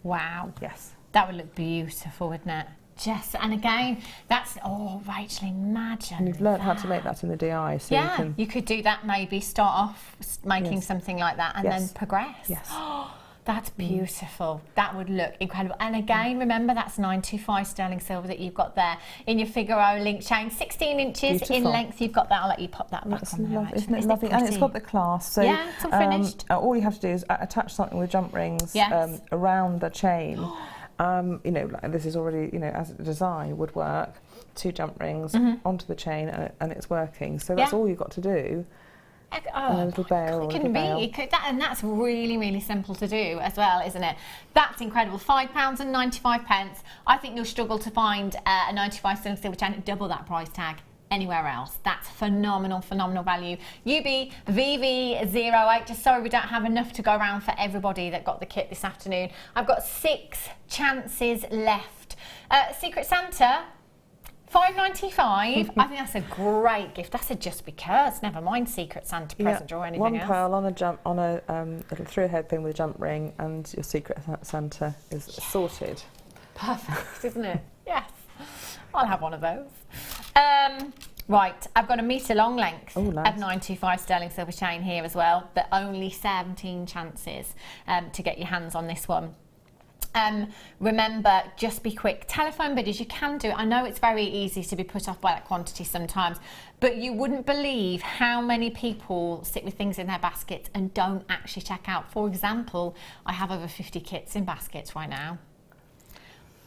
Wow. Yes. That would look beautiful, wouldn't it? Just, and again, that's, oh, Rachel, imagine. And you've learnt how to make that in the DI, so you could do that, maybe start off making something like that and then progress. Yes. Oh, that's beautiful. That would look incredible. And again, remember, that's 925 sterling silver that you've got there in your Figaro link chain, 16 inches in length. You've got that. I'll let you pop that back on there. Isn't it lovely? And it's got the clasp. So it's all finished. All you have to do is attach something with jump rings around the chain. You know, like this is already, you know, as a design would work. 2 jump rings onto the chain, and it's working. So that's all you've got to do. And a little bail. And that's really, really simple to do as well, isn't it? That's incredible. £5 and 95 pence. I think you'll struggle to find a 95 sterling silver chain at double that price tag anywhere else. That's phenomenal, phenomenal value. UB-VV08, just sorry we don't have enough to go around for everybody that got the kit this afternoon. I've got 6 chances left. Secret Santa, £5.95. I think that's a great gift. That's a just because. Never mind Secret Santa present or anything else. 1 pearl on a little through-head pin with a jump ring, and your Secret Santa is sorted. Perfect, isn't it? Yes. I'll have one of those. Right, I've got a metre long length of 925 sterling silver chain here as well, but only 17 chances to get your hands on this one. Remember, just be quick. Telephone bidders, you can do it. I know it's very easy to be put off by that quantity sometimes, but you wouldn't believe how many people sit with things in their baskets and don't actually check out. For example, I have over 50 kits in baskets right now.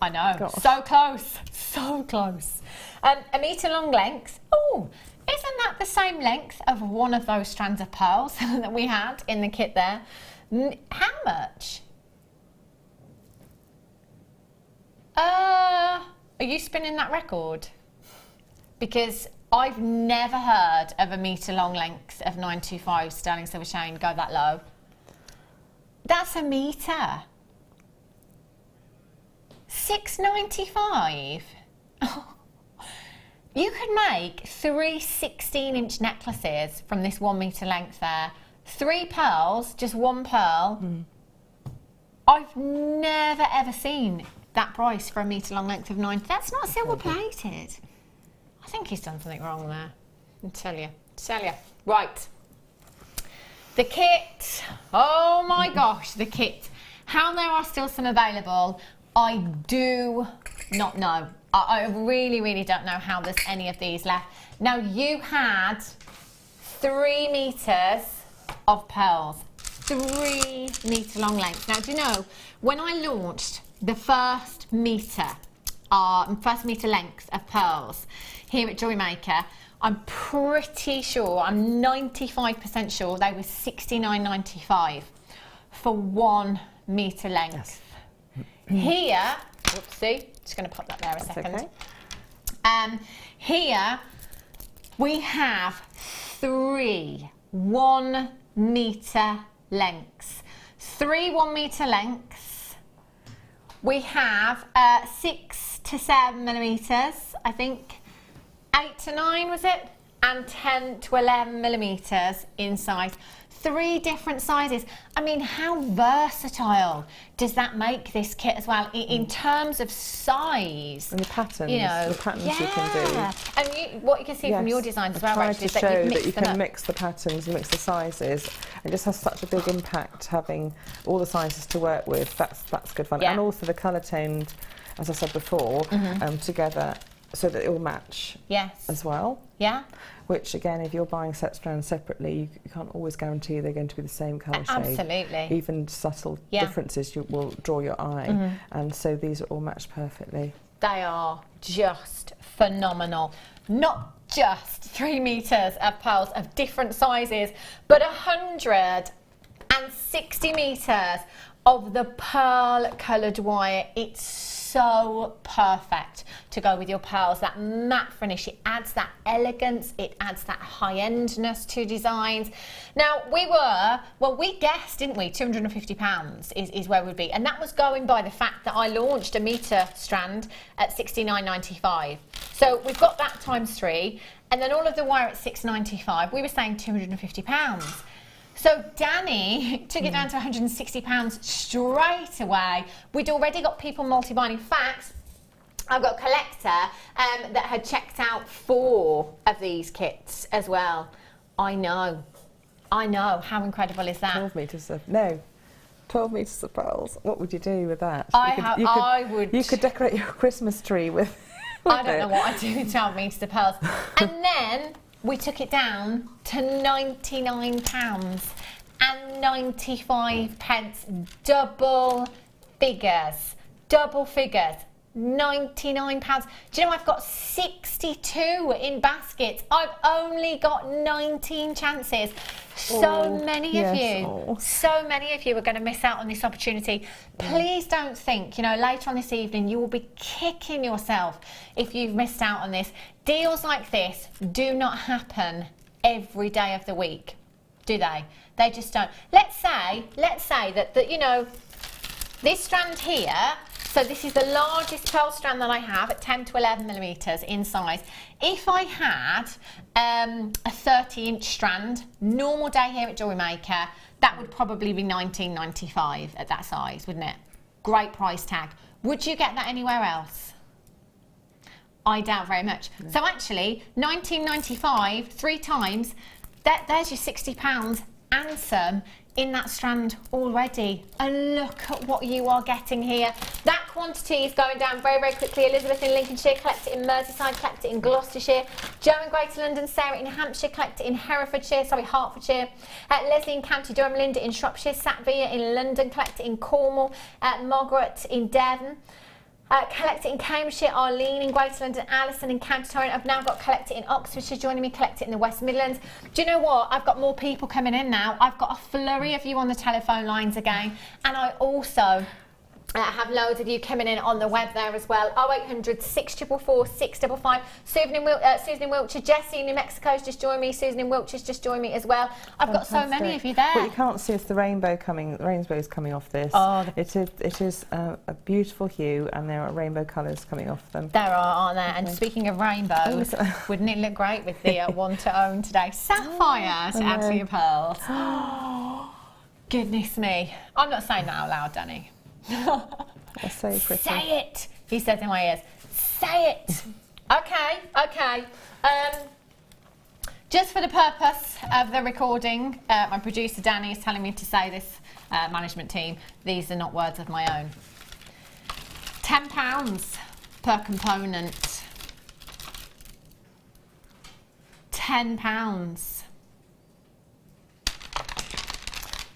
I know, so close, so close. A metre long length. Oh, isn't that the same length of one of those strands of pearls that we had in the kit there? How much? Are you spinning that record? Because I've never heard of a metre long length of 925 sterling silver chain go that low. That's a metre. $6.95. You could make 3 16-inch necklaces from this 1 metre length there. 3 pearls, just 1 pearl. I've never ever seen that price for a metre long length of 9. That's not silver plated. I think he's done something wrong there. I'll tell you. Right. The kit. Oh my gosh, the kit. How there are still some available, I do not know. I really, really don't know how there's any of these left. Now, you had 3 metres of pearls. 3 metre long lengths. Now, do you know, when I launched the first metre length of pearls here at Jewellery Maker, I'm pretty sure, I'm 95% sure they were $69.95 for 1 metre length. Here, whoopsie, just going to pop that there a second. Here we have 3 1 metre lengths. 3 1 metre lengths. We have 6 to 7 millimetres, I think, 8 to 9 was it? And 10 to 11 millimetres in size. 3 different sizes. I mean, how versatile does that make this kit as well in terms of size? And the patterns, you know, you can do. And what you can see from your designs as well, Rachel, is that you can mix the patterns, you mix the sizes. It just has such a big impact having all the sizes to work with. That's good fun. Yeah. And also the colour toned, as I said before, together so that it will match as well. Yeah. Which again, if you're buying set strands separately, you can't always guarantee they're going to be the same colour shade. Absolutely. Even subtle differences will draw your eye, and so these are all matched perfectly. They are just phenomenal. Not just 3 metres of pearls of different sizes, but 160 metres of the pearl coloured wire. It's so perfect to go with your pearls. That matte finish, it adds that elegance, it adds that high-endness to designs. Now we guessed, didn't we, £250 is where we'd be, and that was going by the fact that I launched a metre strand at $69.95. So we've got that times 3, and then all of the wire at $6.95. We were saying £250. So Danny took it down to £160 straight away. We'd already got people multi-buying. In fact, I've got a collector that had checked out 4 of these kits as well. I know. How incredible is that? 12 metres of 12 metres of pearls. What would you do with that? You could decorate your Christmas tree with. I don't know what I'd do with 12 metres of pearls. And then we took it down to £99.95. Double figures. £99. Do you know I've got 62 in baskets? I've only got 19 chances. So many of you are going to miss out on this opportunity. Please don't think, later on this evening you will be kicking yourself if you've missed out on this. Deals like this do not happen every day of the week, do they? They just don't. Let's say that this strand here. So this is the largest pearl strand that I have at 10 to 11 millimetres in size. If I had a 30-inch strand, normal day here at Jewellery Maker, that would probably be $19.95 at that size, wouldn't it? Great price tag. Would you get that anywhere else? I doubt very much. No. So actually, $19.95 3 times, there's your £60 and some in that strand already. And look at what you are getting here. That quantity is going down very, very quickly. Elizabeth in Lincolnshire, collect it in Merseyside, collect it in Gloucestershire. Joe in Greater London, Sarah in Hampshire, collect it in Hertfordshire, Hertfordshire. Leslie in County Durham, Linda in Shropshire, Satvia in London, collect it in Cornwall. Margaret in Devon. Collect it in Cambridgeshire, Arlene in Greater London, Alison in County Torrent. I've now got collect it in Oxfordshire joining me, collect it in the West Midlands. Do you know what? I've got more people coming in now. I've got a flurry of you on the telephone lines again. And I also have loads of you coming in on the web there as well. 0800 644 655. Susan in Wiltshire, Jessie in New Mexico's just joined me. Susan in Wiltshire's just joined me as well. I've got so many of you there. What you can't see is the rainbow coming. The rainbow is coming off this. Oh, it is a beautiful hue, and there are rainbow colours coming off them. There are, aren't there? And speaking of rainbows, wouldn't it look great with the one to own today? Sapphire to add to your pearls. Goodness me! I'm not saying that out loud, Danny. That's so pretty. Say it, he says in my ears. Say it. Okay. Just for the purpose of the recording, my producer Danny is telling me to say this, management team, these are not words of my own. £10 per component. £10.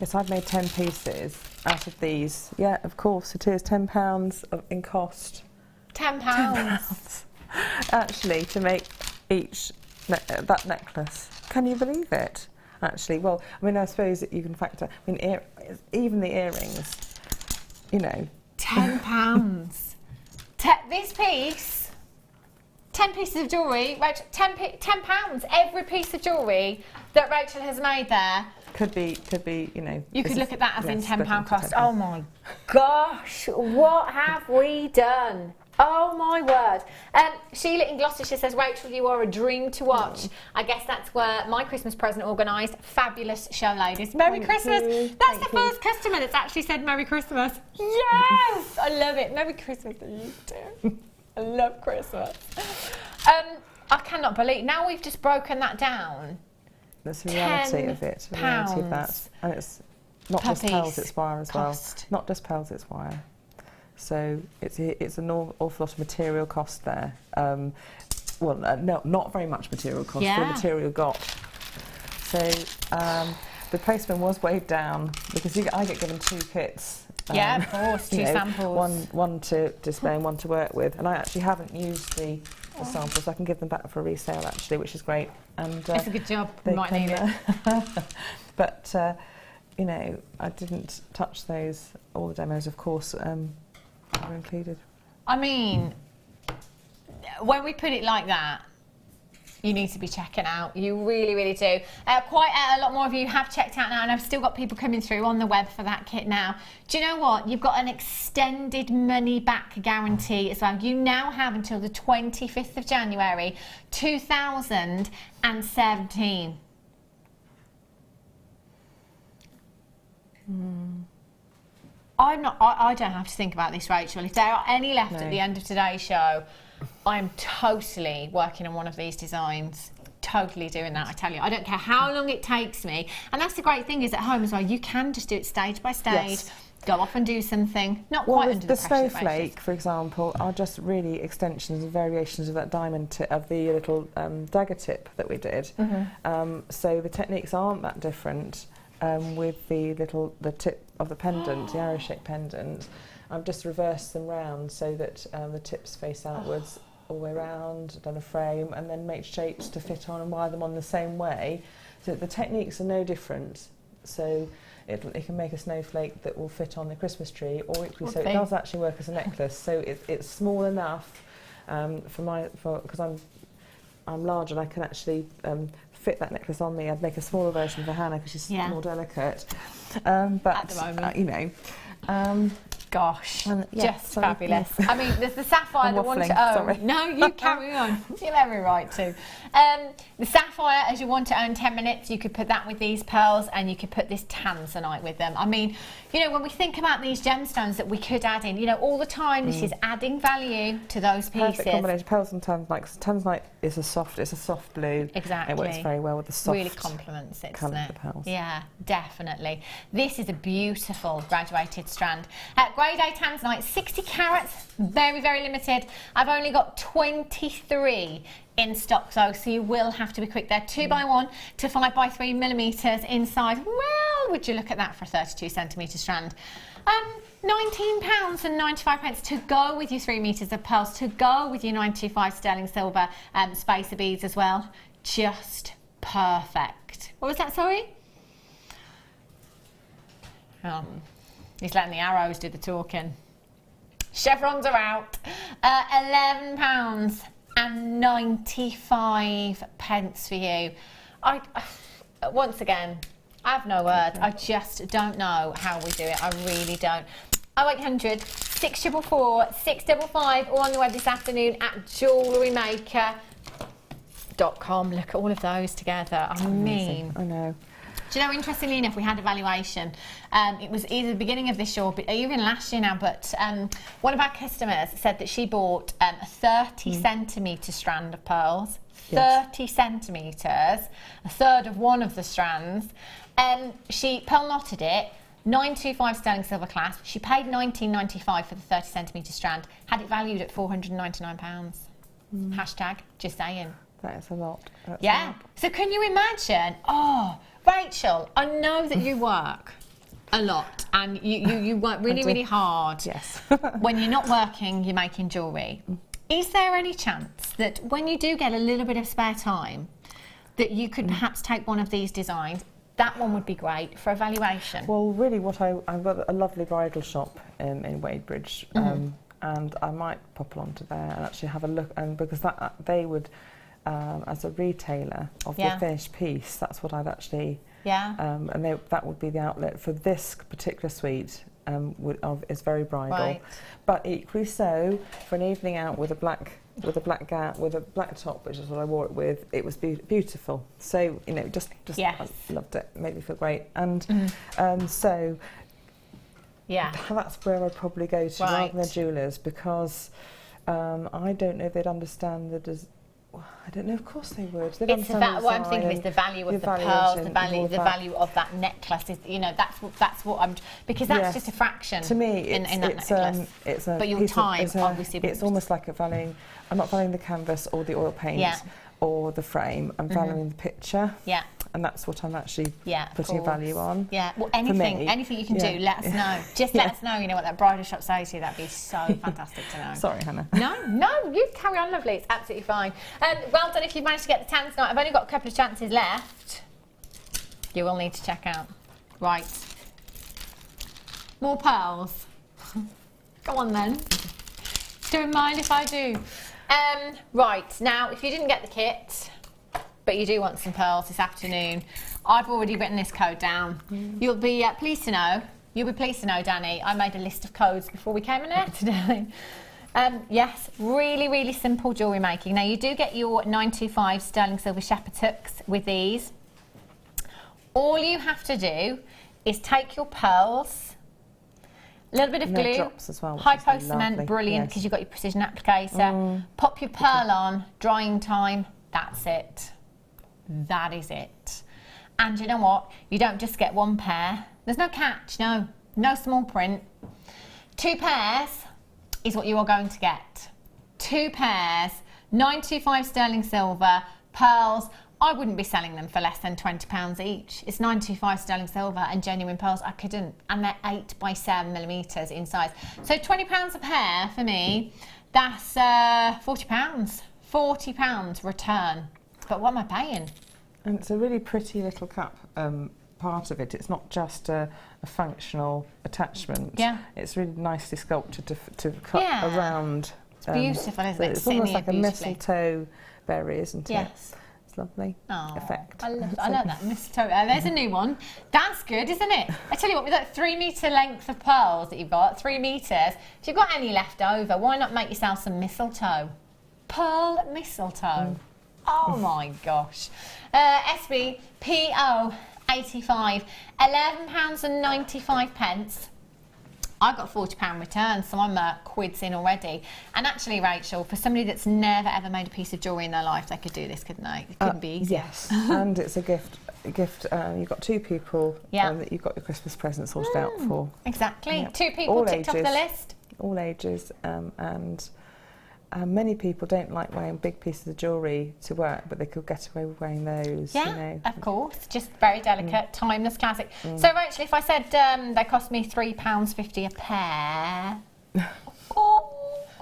Yes, I've made 10 pieces out of these. Yeah, of course it is. £10 in cost. £10. Actually, to make each that necklace. Can you believe it? Actually, well, I mean, I suppose that you can factor. I mean, even the earrings. £10. This piece, 10 pieces of jewellery, Rachel, £10. Every piece of jewellery that Rachel has made there. Could be, you know. You could look at that as in £10 cost. £10. Oh my gosh, what have we done? Oh my word. Sheila in Gloucestershire says, Rachel, you are a dream to watch. I guess that's where my Christmas present organised. Fabulous show, ladies. Merry Christmas. That's the first customer that's actually said Merry Christmas. Yes, I love it. Merry Christmas to you too. I love Christmas. I cannot believe, now we've just broken that down. That's the reality of it. The reality of that. And it's not just pearls, it's wire as well. Not just pearls, it's wire. So it's an awful lot of material cost there. Well, no, not very much material cost for the material got. So the postman was weighed down because I get given 2 kits. Yeah, of course, 2 samples. One to display and one to work with. And I actually haven't used the samples, so I can give them back for resale actually, which is great. And it's a good job. We might need it. But you know, I didn't touch those. All the demos, of course, are included. I mean, when we put it like that, you need to be checking out. You really, really do. Quite a lot more of you have checked out now, and I've still got people coming through on the web for that kit now. Do you know what? You've got an extended money back guarantee as well. You now have until the 25th of January 2017. I don't have to think about this, Rachel. If there are any left at the end of today's show, I'm totally working on one of these designs. Totally doing that, I tell you. I don't care how long it takes me. And that's the great thing is at home as well, you can just do it stage by stage, go off and do something. Not quite under the pressure. The snowflake, for example, are just really extensions and variations of that diamond tip, of the little dagger tip that we did. So the techniques aren't that different. With the tip of the pendant, the arrow-shaped pendant, I've just reversed them round so that the tips face outwards all the way around, done a frame, and then make shapes to fit on and wire them on the same way. So the techniques are no different. So it can make a snowflake that will fit on the Christmas tree, or equally so it does actually work as a necklace. So it's small enough because I'm large and I can actually fit that necklace on me. I'd make a smaller version for Hannah because she's more delicate. But at the moment, you know. Gosh, just fabulous. I mean, there's the sapphire that want to own. Sorry. No, you carry on. You have every right to. The sapphire, as you want to own 10 minutes, you could put that with these pearls, and you could put this Tanzanite with them. I mean, you know, when we think about these gemstones that we could add in, you know, all the time, this is adding value to those pieces. Perfect combination, pearls and Tanzanite. Because Tanzanite is it's a soft blue. Exactly. It works very well with the soft. Really complements it, doesn't colour it? of the pearls. Yeah, definitely. This is a beautiful graduated strand. Grade A Tanzanite, 60 carats, very, very limited. I've only got 23 in stock though, so you will have to be quick. They're 2x1 to 5x3 millimetres in size. Well, would you look at that for a 32 centimetre strand? £19.95 to go with your 3 metres of pearls, to go with your 925 sterling silver spacer beads as well. Just perfect. What was that, sorry? He's letting the arrows do the talking. Chevrons are out. £11.95 for you. Once again, I have no words. I just don't know how we do it. I really don't. 0800 644 655 or on the web this afternoon at jewellerymaker.com. Look at all of those together. I mean, I know. Do you know, interestingly enough, we had a valuation. It was either the beginning of this year or even last year now, but one of our customers said that she bought a 30 centimetre strand of pearls, 30 centimetres, a third of one of the strands. She pearl knotted it, 925 sterling silver clasp. She paid £19.95 for the 30 centimetre strand, had it valued at £499. Hashtag, just saying. That is a lot. That's a lot. So can you imagine? Oh, Rachel, I know that you work a lot and you work really, really hard. Yes. When you're not working, you're making jewellery. Is there any chance that when you do get a little bit of spare time, that you could perhaps take one of these designs? That one would be great for evaluation. Well, really, I've got a lovely bridal shop in Wadebridge, and I might pop along to there and actually have a look, and because that they would, as a retailer of the finished piece, that's what I'd actually, and that would be the outlet for this particular suite. Is very bridal, but equally so for an evening out with a black gown with a black top, which is what I wore it with. It was beautiful. So just I loved it. It made me feel great, and so that's where I'd probably go to rather than the jewellers, because I don't know if they'd understand I don't know. Of course they would. It's what I'm thinking is the value of the pearls, the value of that necklace. Is that's what I'm, because that's just a fraction. To me, in that necklace. It's a but your time, obviously. It's almost like I'm not valuing the canvas or the oil paint or the frame. I'm valuing the picture. Yeah. And that's what I'm actually putting a value on. Yeah. Well, anything you can do, let us know. Just let us know. What that bridal shop says to you. That'd be so fantastic to know. Sorry, Hannah. No, you carry on, lovely. It's absolutely fine. Well done if you've managed to get the Tanzanite. I've only got a couple of chances left. You will need to check out. Right. More pearls. Go on then. Don't mind if I do. Right, now, if you didn't get the kit, but you do want some pearls this afternoon, I've already written this code down. You'll be pleased to know, Danny, I made a list of codes before we came in here today. Yes, really, really simple jewellery making. Now, you do get your 925 sterling silver shepherd's hooks with these. All you have to do is take your pearls, a little bit of glue, drops as well, hypo cement, brilliant, because you've got your precision applicator. Pop your pearl on, drying time, that's it. That is it. And you know what? You don't just get one pair. There's no catch, no small print. 2 pairs is what you are going to get. 2 pairs, 925 sterling silver, pearls. I wouldn't be selling them for less than £20 each. It's 925 sterling silver and genuine pearls. I couldn't. And they're 8 by 7 millimetres in size. So £20 a pair for me, that's £40. £40 return. But what am I paying? And it's a really pretty little cup, part of it. It's not just a functional attachment. Yeah. It's really nicely sculpted to cut around. It's beautiful, isn't it? It's almost like a mistletoe berry, isn't it? Yes. It's lovely effect. I love that, mistletoe. There's a new one. That's good, isn't it? I tell you what, with that 3 metre length of pearls that you've got, 3 metres, if you've got any left over, why not make yourself some mistletoe? Pearl mistletoe. Oh my gosh. SBPO 85, £11.95. I got £40 return, so I'm quids in already. And actually, Rachel, for somebody that's never ever made a piece of jewellery in their life, they could do this, couldn't they? It couldn't be easy. Yes, and it's a gift. You've got 2 people that you've got your Christmas present sorted out for. Exactly. Yep. 2 people ticked off the list. All ages, and many people don't like wearing big pieces of jewellery to work, but they could get away with wearing those. Yeah, of course. Just very delicate, timeless classic. So, Rachel, if I said they cost me £3.50 a pair...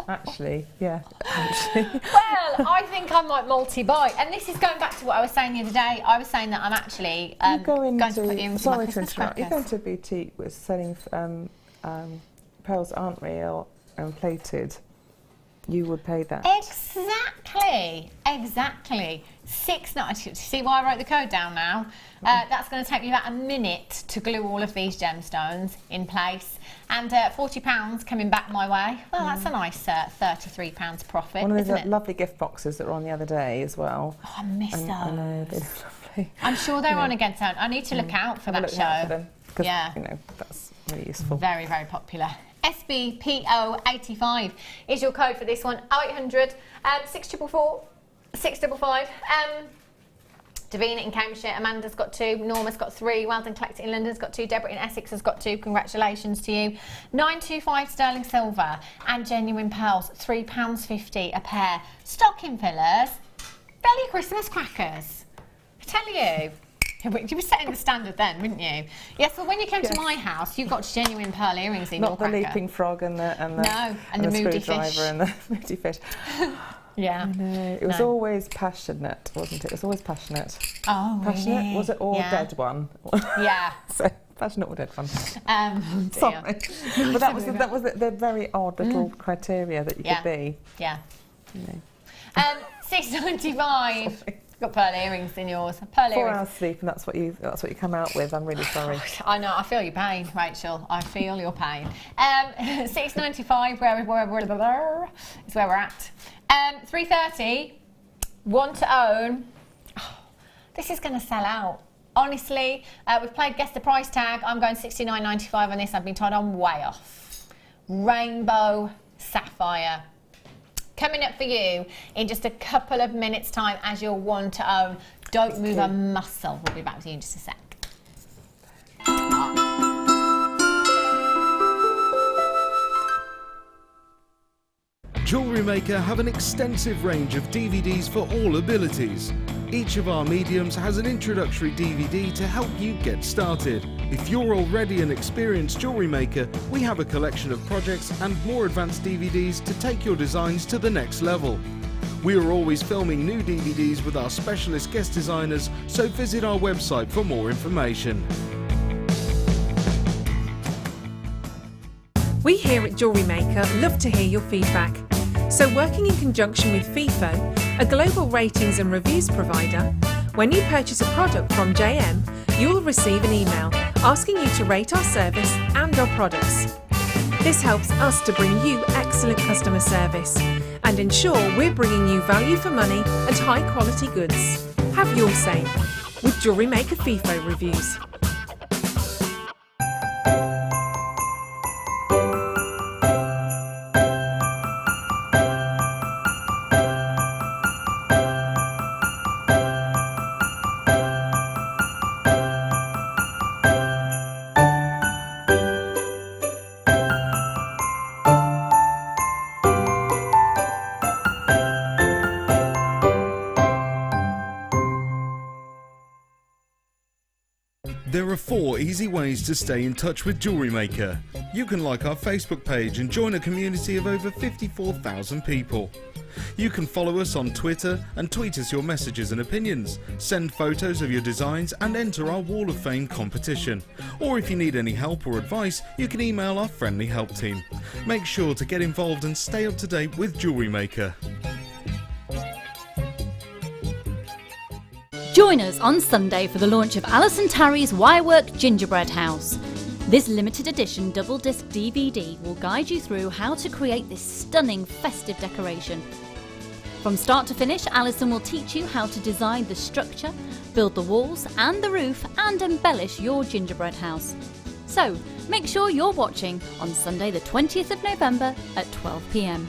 Actually, yeah. Actually. Well, I think I might multi-buy. And this is going back to what I was saying the other day. I was saying that I'm actually going to put you into my Christmas crackers. You go into a boutique with selling pearls that aren't real and plated. You would pay that. Exactly. £6.90. See why I wrote the code down now? That's going to take me about a minute to glue all of these gemstones in place. And £40 coming back my way. Well, that's a nice £33 profit. One of those lovely gift boxes that were on the other day as well. Oh, I miss those. I know, they look lovely. I'm sure they're on again soon. I need to look out for that show. Because, that's really useful. Very, very popular. SBPO 85 is your code for this one. 0800 644 655. Davina in Cambridgeshire, Amanda's got 2, Norma's got 3, Weldon Collector in London's got 2, Deborah in Essex has got 2. Congratulations to you. 925 sterling silver and genuine pearls, £3.50 a pair. Stocking fillers, belly Christmas crackers. I tell you. You were setting the standard then, wouldn't you? Yes, well, when you came to my house, you got genuine pearl earrings in your cracker. Not the leaping frog and the moody fish. And the moody fish. Yeah. No, it was always passionate, wasn't it? It was always passionate. Oh, passionate? Really? Was it all dead one? Yeah. So Fashion ordered one. Sorry. But that was the very odd little criteria that you could be. Yeah. You know. £6.95. Got pearl earrings in yours. Pearl 4 earrings. hours sleep, and that's what you come out with. I'm really sorry. I know. I feel your pain, Rachel. I feel your pain. £6.95. Where is where we're at. £3.30. Want to own. Oh, this is going to sell out. Honestly, we've played guess the price tag. I'm going £69.95 on this. I've been told I'm way off. Rainbow Sapphire. Coming up for you in just a couple of minutes' time as your one to own. Don't move a muscle. We'll be back with you in just a sec. Jewellery Maker have an extensive range of DVDs for all abilities. Each of our mediums has an introductory DVD to help you get started. If you're already an experienced jewellery maker, we have a collection of projects and more advanced DVDs to take your designs to the next level. We are always filming new DVDs with our specialist guest designers, so visit our website for more information. We here at Jewellery Maker love to hear your feedback. So working in conjunction with FIFO, a global ratings and reviews provider, when you purchase a product from JM, you will receive an email asking you to rate our service and our products. This helps us to bring you excellent customer service and ensure we're bringing you value for money and high quality goods. Have your say with Jewellery Maker FIFO reviews. There are 4 easy ways to stay in touch with Jewellery Maker. You can like our Facebook page and join a community of over 54,000 people. You can follow us on Twitter and tweet us your messages and opinions, send photos of your designs and enter our Wall of Fame competition. Or if you need any help or advice, you can email our friendly help team. Make sure to get involved and stay up to date with Jewellery Maker. Join us on Sunday for the launch of Alison Tarry's Wirework Gingerbread House. This limited edition double disc DVD will guide you through how to create this stunning festive decoration. From start to finish, Alison will teach you how to design the structure, build the walls and the roof and embellish your gingerbread house. So make sure you're watching on Sunday the 20th of November at 12 p.m.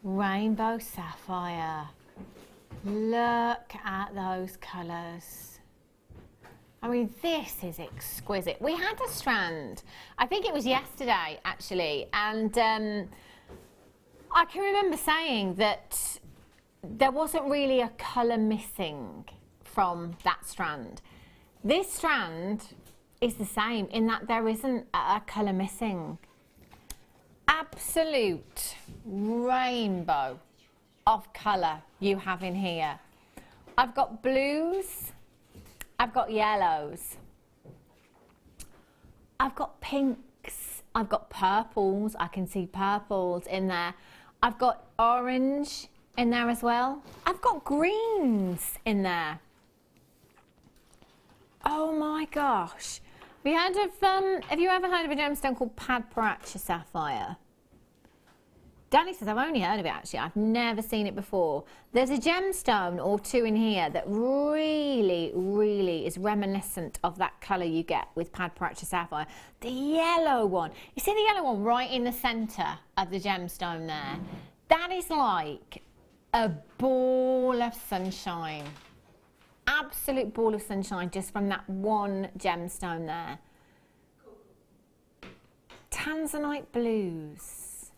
Rainbow Sapphire. Look at those colours. I mean, this is exquisite. We had a strand, I think it was yesterday actually, and I can remember saying that there wasn't really a colour missing from that strand. This strand is the same in that there isn't a colour missing. Absolute rainbow of colour you have in here. I've got blues, I've got yellows, I've got pinks, I've got purples, I can see purples in there. I've got orange in there as well. I've got greens in there. Oh my gosh. Have you ever heard of a gemstone called Padparacha Sapphire? Danny says, I've only heard of it actually. I've never seen it before. There's a gemstone or two in here that really, really is reminiscent of that colour you get with Padparacha Sapphire. The yellow one. You see the yellow one right in the centre of the gemstone there? That is like a ball of sunshine. Absolute ball of sunshine just from that one gemstone there. Tanzanite blues,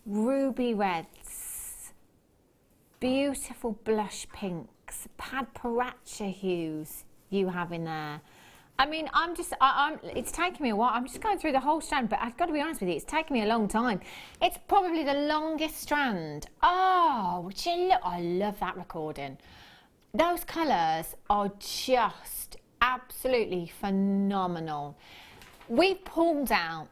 ruby reds, beautiful blush pinks, Padparacha hues you have in there. I mean, it's taken me a while. I'm just going through the whole strand, but I've got to be honest with you, it's taken me a long time. It's probably the longest strand. Oh, would you look? I love that recording. Those colours are just absolutely phenomenal. We've pulled out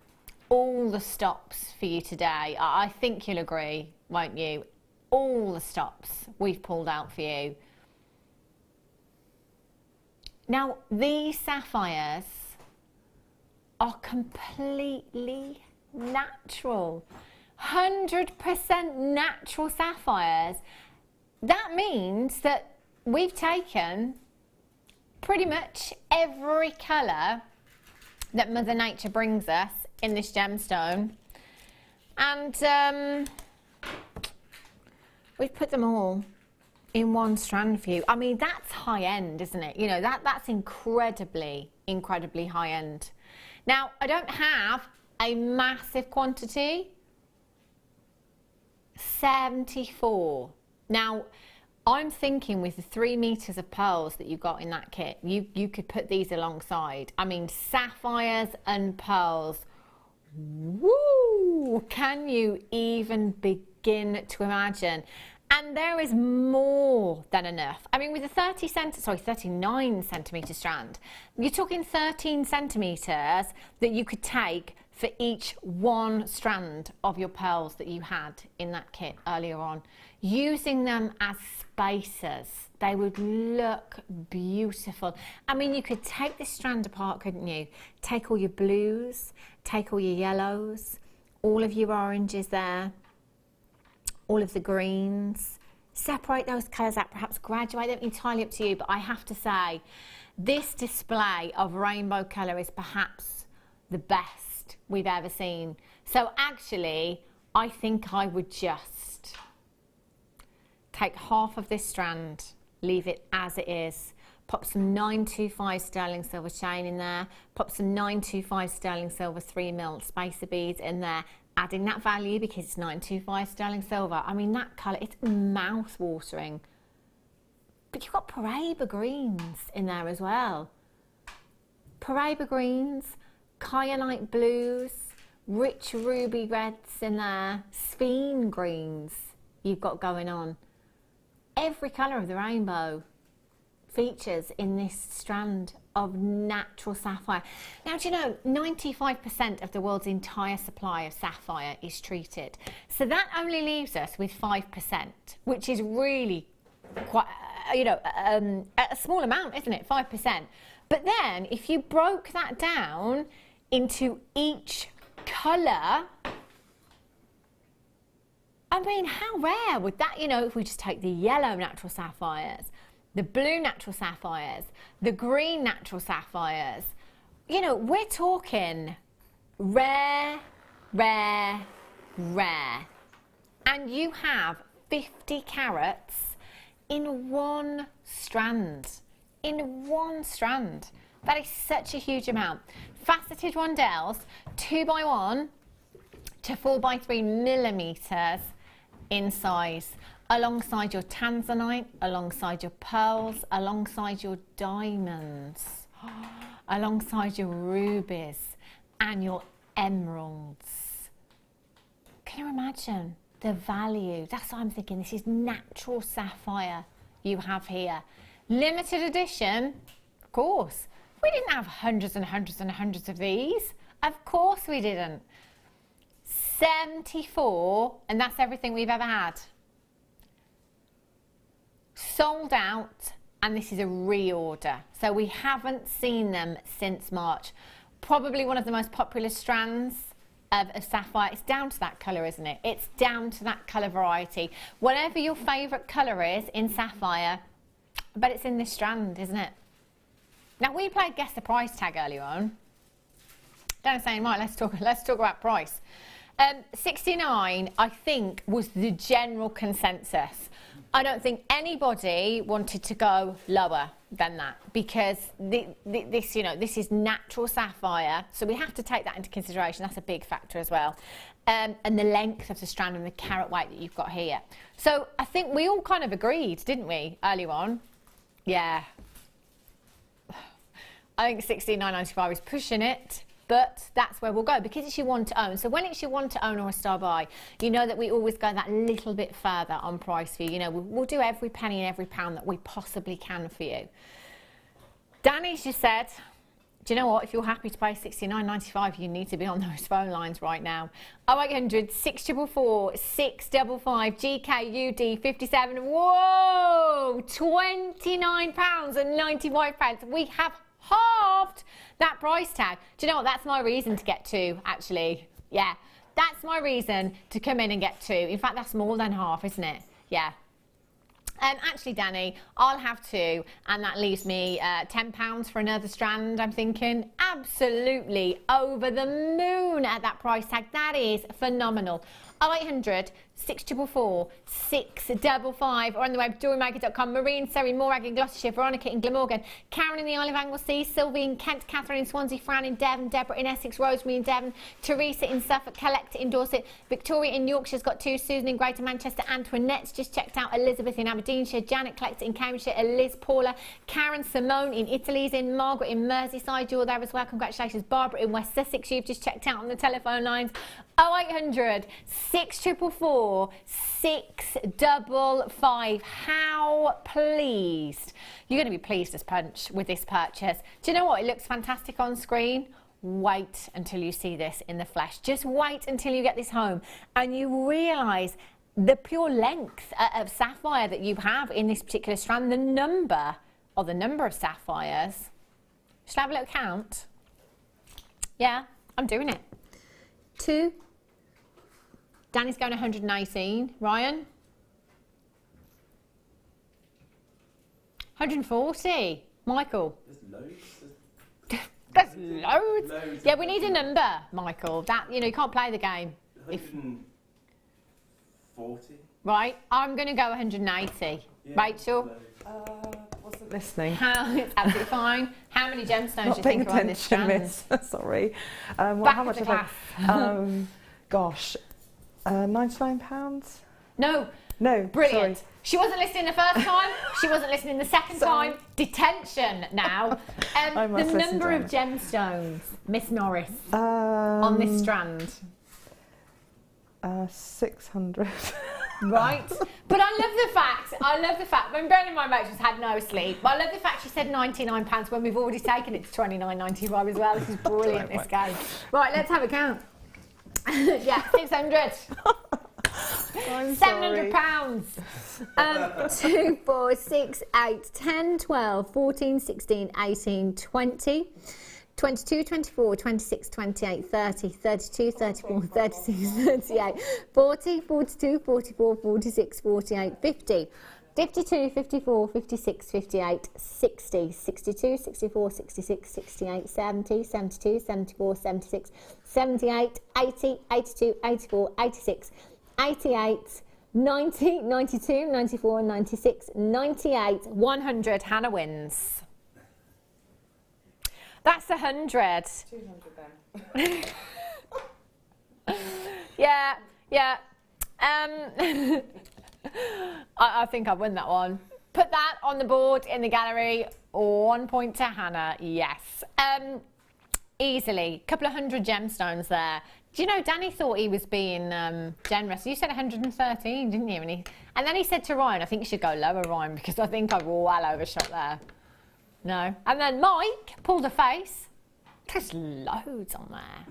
all the stops for you today. I think you'll agree, won't you? All the stops we've pulled out for you. Now, these sapphires are completely natural. 100% natural sapphires. That means that we've taken pretty much every colour that Mother Nature brings us in this gemstone, and we've put them all in one strand for you. I mean, that's high end, isn't it? You know, that's incredibly, incredibly high end. Now, I don't have a massive quantity. 74. Now, I'm thinking with the 3 meters of pearls that you got in that kit, you could put these alongside. I mean, sapphires and pearls. Woo! Can you even begin to imagine? And there is more than enough. I mean, with a 39 centimetre strand, you're talking 13 centimetres that you could take for each one strand of your pearls that you had in that kit earlier on. Using them as spacers, they would look beautiful. I mean, you could take this strand apart, couldn't you? Take all your blues, take all your yellows, all of your oranges there, all of the greens, separate those colours out, perhaps graduate them, entirely up to you. But I have to say, this display of rainbow colour is perhaps the best we've ever seen. So actually, I think I would just take half of this strand, leave it as it is, pop some 925 sterling silver chain in there, pop some 925 sterling silver 3mm spacer beads in there, adding that value because it's 925 sterling silver. I mean, that colour, it's mouth-watering. But you've got Paraiba greens in there as well. Paraiba greens, kyanite blues, rich ruby reds in there, sphene greens you've got going on. Every colour of the rainbow features in this strand of natural sapphire. Now, do you know, 95% of the world's entire supply of sapphire is treated. So that only leaves us with 5%, which is really quite, you know, a small amount, isn't it? 5%. But then, if you broke that down into each colour, I mean, how rare would that, you know, if we just take the yellow natural sapphires, the blue natural sapphires, the green natural sapphires, you know, we're talking rare, rare, rare. And you have 50 carats in one strand. In one strand. That is such a huge amount. Faceted rondelles, 2x1 to 4x3 millimetres in size, alongside your Tanzanite, alongside your pearls, alongside your diamonds, alongside your rubies and your emeralds. Can you imagine the value? That's what I'm thinking. This is natural sapphire you have here. Limited edition, of course. We didn't have hundreds and hundreds and hundreds of these. Of course we didn't. 74, and that's everything we've ever had. Sold out and this is a reorder. So we haven't seen them since March. Probably one of the most popular strands of Sapphire. It's down to that colour, isn't it? It's down to that colour variety. Whatever your favourite colour is in Sapphire, but it's in this strand, isn't it? Now, we played Guess the Price Tag earlier on. Don't say, right, let's talk about price. 69, I think, was the general consensus. I don't think anybody wanted to go lower than that, because this, you know, this is natural sapphire, so we have to take that into consideration. That's a big factor as well. And the length of the strand and the carat weight that you've got here. So I think we all kind of agreed, didn't we, earlier on? Yeah. I think 16,995 is pushing it, but that's where we'll go, because it's your one to own. So when it's your one to own or a star buy, you know that we always go that little bit further on price for you. You know, we'll do every penny and every pound that we possibly can for you. Danny's just said, do you know what? If you're happy to pay $69.95, you need to be on those phone lines right now. 0800 644 655 GKUD 57. Whoa! £29.95. We have halved that price tag. Do you know what? That's my reason to get two, actually. Yeah, that's my reason to come in and get two. In fact, that's more than half, isn't it? Yeah. Actually, Danny, I'll have two, and that leaves me £10 for another strand, I'm thinking. Absolutely over the moon at that price tag. That is phenomenal. 0800 644 655, or on the web, jewellerymaker.com. Maureen, Surrey, Morag in Gloucestershire, Veronica in Glamorgan, Karen in the Isle of Anglesey, Sylvie in Kent, Catherine in Swansea, Fran in Devon, Deborah in Essex, Rosemary in Devon, Teresa in Suffolk, Collector in Dorset, Victoria in Yorkshire's got two, Susan in Greater Manchester, Antoinette's just checked out, Elizabeth in Aberdeenshire, Janet Collector in Cambridgeshire, Liz Paula, Karen Simone in Italy's in, Margaret in Merseyside, you're there as well, congratulations. Barbara in West Sussex, you've just checked out on the telephone lines. 0800 644 655. How pleased? You're going to be pleased as punch with this purchase. Do you know what? It looks fantastic on screen. Wait until you see this in the flesh. Just wait until you get this home and you realise the pure length of sapphire that you have in this particular strand, the number of sapphires. Should I have a little count? Yeah, I'm doing it. 2. Danny's going 118. Ryan? 140. Michael? There's loads. There's loads. Yeah, we need a number, Michael. That, you know, you can't play the game. 140. Right, I'm going to go 180. Yeah, Rachel? Wasn't listening. It's absolutely fine. How many gemstones do you think are on this strand? Sorry. Back how much of the class. Gosh, £99? No. No. Brilliant. Sorry. She wasn't listening the first time. She wasn't listening the second time. Detention now. The number of gemstones, Miss Norris, on this strand. 600. Right. But I love the fact, when bearing in mind Rachel's had no sleep, but I love the fact she said £99 when we've already taken it to £29.95 as well. This is brilliant, this game. Right, let's have a count. Yeah, 600. £700. 2, 4, 6, 8, 10, 12, 14, 16, 18, 20. 22, 24, 26, 28, 30, 32, 34, 36, 38, 40, 42, 44, 46, 48, 50, 52, 54, 56, 58, 60, 62, 64, 66, 68, 70, 72, 74, 76, 78, 80, 82, 84, 86, 88, 90, 92, 94, 96, 98, 100. Hannah wins. That's 100. 200 then. Yeah. I think I've won that one. Put that on the board in the gallery. 1 point to Hannah. Yes. Easily. A couple of hundred gemstones there. Do you know, Danny thought he was being generous. You said 113, didn't you? And then he said to Ryan, I think you should go lower, Ryan, because I think I've well overshot there. No. And then Mike pulled a face. There's loads on there.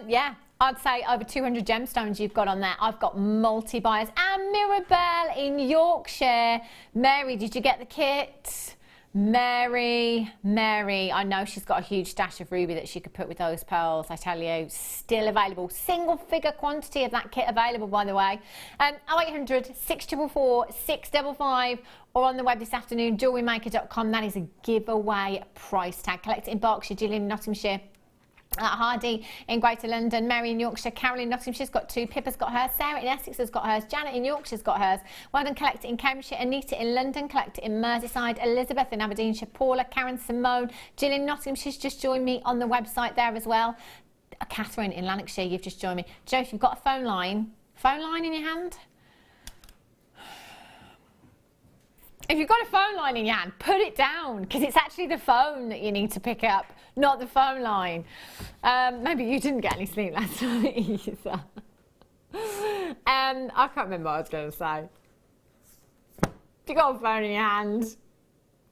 Yeah, I'd say over 200 gemstones you've got on there. I've got multi-buyers. And Mirabelle in Yorkshire. Mary, did you get the kit? Mary, I know she's got a huge stash of ruby that she could put with those pearls. I tell you, still available. Single figure quantity of that kit available, by the way. 0800 644 655 or on the web this afternoon, jewellerymaker.com. That is a giveaway price tag. Collect it in Berkshire, Gillian in Nottinghamshire. Hardy in Greater London, Mary in Yorkshire, Carol in Nottingshire's got 2, Pippa's got hers, Sarah in Essex has got hers, Janet in Yorkshire's got hers, well done, collect it in Cambridgeshire, Anita in London, collect it in Merseyside, Elizabeth in Aberdeenshire, Paula, Karen, Simone, Jill in Nottingshire's just joined me on the website there as well. Catherine in Lanarkshire, you've just joined me. Joe, if you've got a phone line in your hand, if you've got a phone line in your hand, put it down, because it's actually the phone that you need to pick up, not the phone line. Maybe you didn't get any sleep last night either. I can't remember what I was going to say. If you've got a phone in your hand,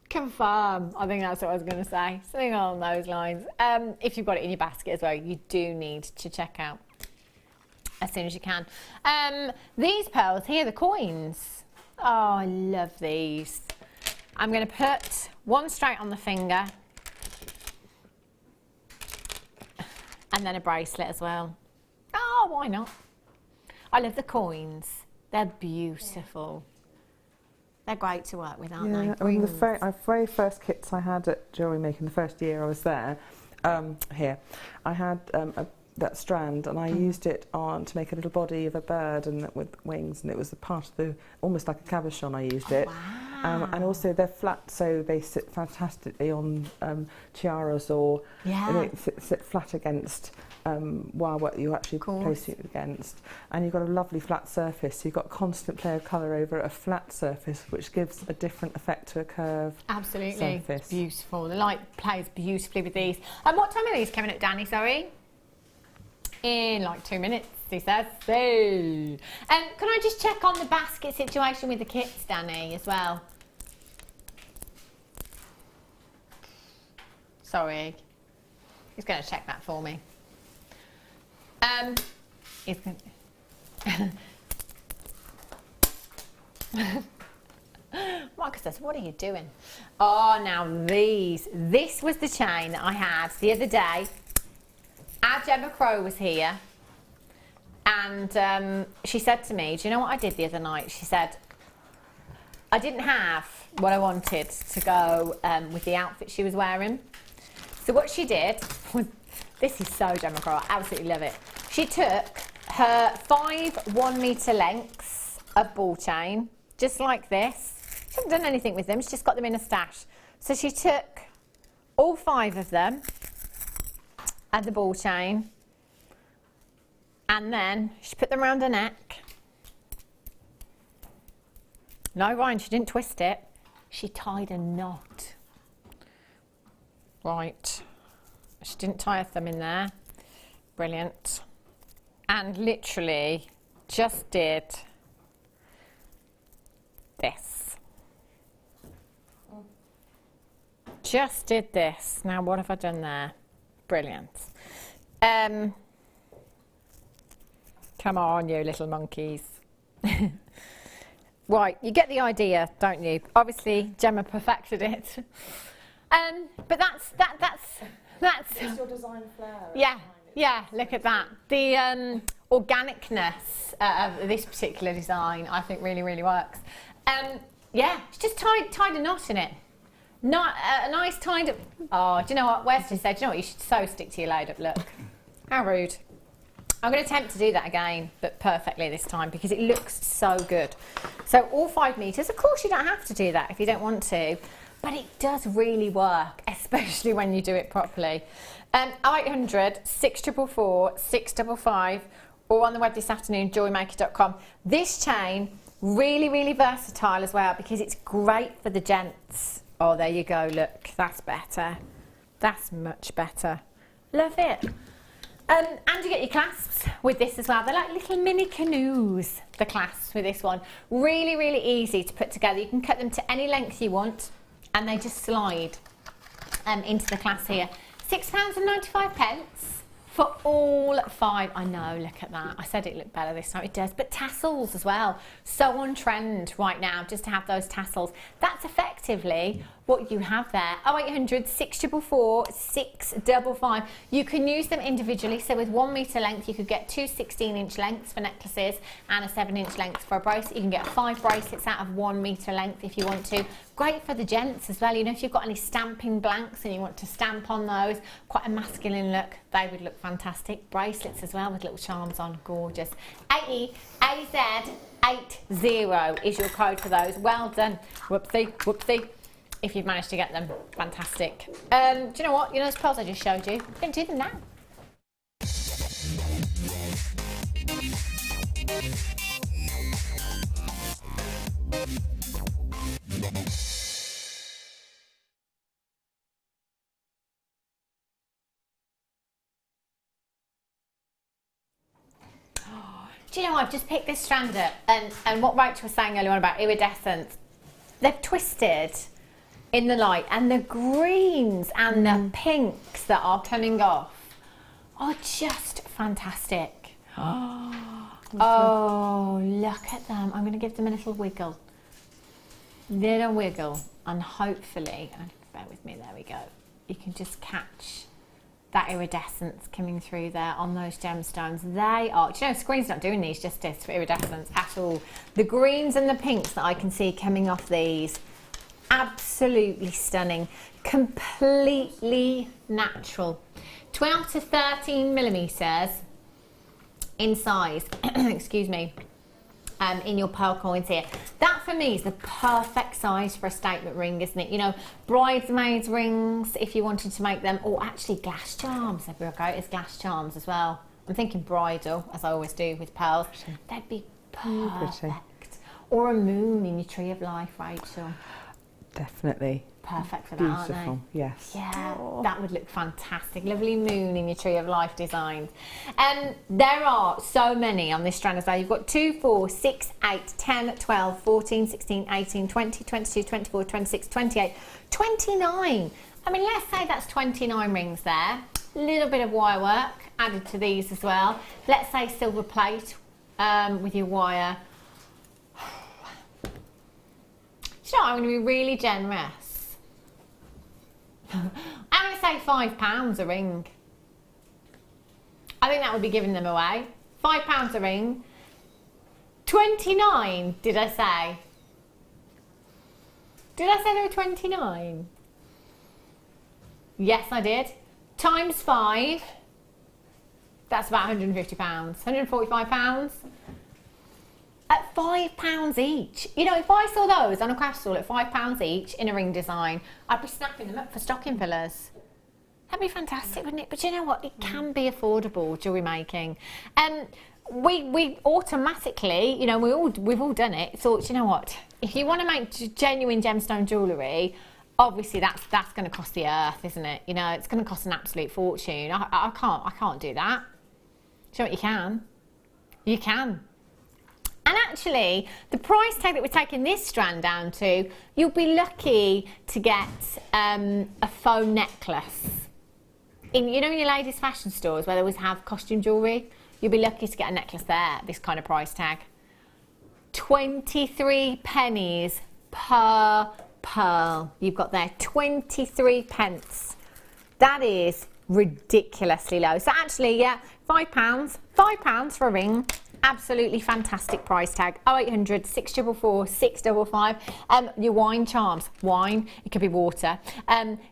confirm. I think that's what I was going to say. Something along those lines. If you've got it in your basket as well, you do need to check out as soon as you can. These pearls here, the coins. Oh, I love these. I'm going to put one straight on the finger and then a bracelet as well. Oh, why not? I love the coins. They're beautiful. They're great to work with, aren't they? I mean, the very first kits I had at Jewellery Making, the first year I was there, here, I had that strand, and I used it to make a little body of a bird and with wings, and it was a part of the, almost like a cabochon I used it. Wow. And also they're flat, so they sit fantastically on tiaras, or sit flat against what you actually place it against. And you've got a lovely flat surface, so you've got a constant play of colour over a flat surface, which gives a different effect to a curved surface. Beautiful. The light plays beautifully with these. And what time are these coming up, Danny, sorry? In like 2 minutes, he says. So, can I just check on the basket situation with the kits, Danny, as well? Sorry, he's going to check that for me. He's going Marcus says, what are you doing? Oh, now this was the chain that I had the other day. Our Gemma Crow was here, and she said to me, do you know what I did the other night? She said, I didn't have what I wanted to go with the outfit she was wearing. So what she did, this is so Gemma Crow, I absolutely love it. She took her 5 1-metre lengths of ball chain, just like this. She hasn't done anything with them, she's just got them in a stash. So she took all 5 of them, and the ball chain, and then she put them around her neck. No, Ryan, she didn't twist it. She tied a knot. Right. She didn't tie a thumb in there. Brilliant. And literally just did this. Just did this. Now, what have I done there? Brilliant. Come on, you little monkeys. Right, you get the idea, don't you? Obviously, Gemma perfected it. But that's It's your design flair. Yeah, look at that. The organicness of this particular design, I think, really, really works. Yeah, it's just tied a knot in it. Not a nice tied up. Oh, do you know what? Weston said, do you know what? You should so stick to your laid up look. How rude. I'm going to attempt to do that again, but perfectly this time, because it looks so good. So all 5 metres. Of course, you don't have to do that if you don't want to, but it does really work, especially when you do it properly. 0800 644 655 or on the web this afternoon, jewellerymaker.com. This chain, really, really versatile as well, because it's great for the gents. Oh, there you go, look, that's better. That's much better. Love it. And you get your clasps with this as well. They're like little mini canoes, the clasps with this one. Really, really easy to put together. You can cut them to any length you want, and they just slide into the clasp here. £6.95. For all 5, I know, look at that. I said it looked better this time, it does. But tassels as well, so on trend right now, just to have those tassels. That's effectively what you have there. 0800 644 655. You can use them individually, so with 1 metre length, you could get 2 16-inch lengths for necklaces and a 7-inch length for a bracelet. You can get 5 bracelets out of 1 metre length if you want to. Great for the gents as well. You know, if you've got any stamping blanks and you want to stamp on those, quite a masculine look, they would look fantastic. Bracelets as well with little charms on, gorgeous. AEAZ80 is your code for those. Well done. Whoopsie, whoopsie. If you've managed to get them, fantastic. Do you know what? You know those pearls I just showed you? I'm going to do them now. Do you know, I've just picked this strand up, and what Rachel was saying earlier on about iridescence, they've twisted in the light, and the greens and the pinks that are coming off are just fantastic. Oh, look at them. I'm going to give them a little wiggle, and hopefully, bear with me, there we go, you can just catch that iridescence coming through there on those gemstones. They are, do you know, screen's not doing these justice for iridescence at all. The greens and the pinks that I can see coming off these, absolutely stunning, completely natural. 12 to 13 millimeters in size, excuse me, in your pearl coins here. That for me is the perfect size for a statement ring, isn't it? You know, bridesmaids rings, if you wanted to make them, or actually glass charms. They'd work out as glass charms as well. I'm thinking bridal, as I always do with pearls. They'd be perfect. Or a moon in your tree of life, Rachel. Definitely. Perfect for that, beautiful, aren't they? Yes. Yeah, that would look fantastic. Lovely moon in your tree of life designs. There are so many on this strand as well. You've got 2, 4, 6, 8, 10, 12, 14, 16, 18, 20, 22, 24, 26, 28, 29. I mean, let's say that's 29 rings there. A little bit of wire work added to these as well. Let's say silver plate with your wire. You know, I'm going to be really generous. I'm going to say £5 a ring. I think that would be giving them away. £5 a ring. 29, did I say? Did I say there were 29? Yes, I did. Times 5. That's about £150. £145. At £5 each. You know, if I saw those on a craft stall at £5 each in a ring design, I'd be snapping them up for stocking fillers. That'd be fantastic, wouldn't it? But you know what? It can be affordable, jewellery making. We automatically, you know, we've all done it. Thought, you know what? If you want to make genuine gemstone jewellery, obviously that's going to cost the earth, isn't it? You know, it's going to cost an absolute fortune. I can't do that. Do you know what you can? You can. And actually, the price tag that we're taking this strand down to, you'll be lucky to get a faux necklace. In, you know, in your ladies' fashion stores where they always have costume jewellery, you'll be lucky to get a necklace there, this kind of price tag. 23 pennies per pearl. You've got there 23 pence. That is ridiculously low. So actually, yeah, £5 for a ring. Absolutely fantastic price tag. 0800 644 655. Your wine charms, wine, it could be water.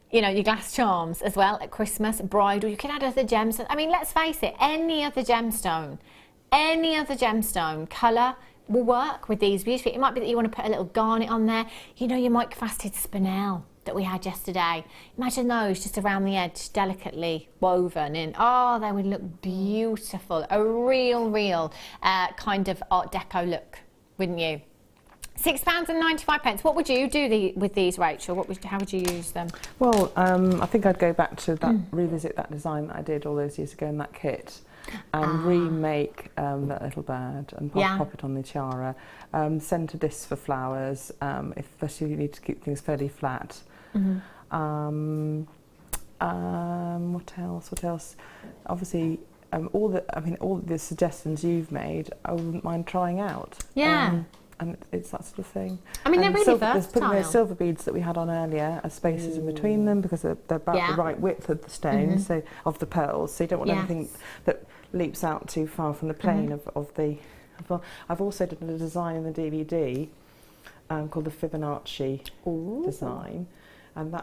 You know, your glass charms as well at Christmas, bridal. You can add other gems. I mean, let's face it, any other gemstone colour will work with these beautifully. It might be that you want to put a little garnet on there. You know, your microfaceted spinel that we had yesterday. Imagine those just around the edge, delicately woven in. Oh, they would look beautiful. A real kind of Art Deco look, wouldn't you? £6.95. What would you do with these, Rachel? How would you use them? Well, I think I'd go back to that, revisit that design that I did all those years ago in that kit, and remake that little bird and pop it on the tiara. Centre discs for flowers, especially if you need to keep things fairly flat. What else? What else? Obviously, all the suggestions you've made, I wouldn't mind trying out. Yeah. And it's that sort of thing. I mean, and they're really there's putting versatile. those silver beads that we had on earlier as spaces in between them, because they're about the right width of the stone, so of the pearls. So you don't want anything that leaps out too far from the plane of the. I've also done a design in the DVD called the Fibonacci design. And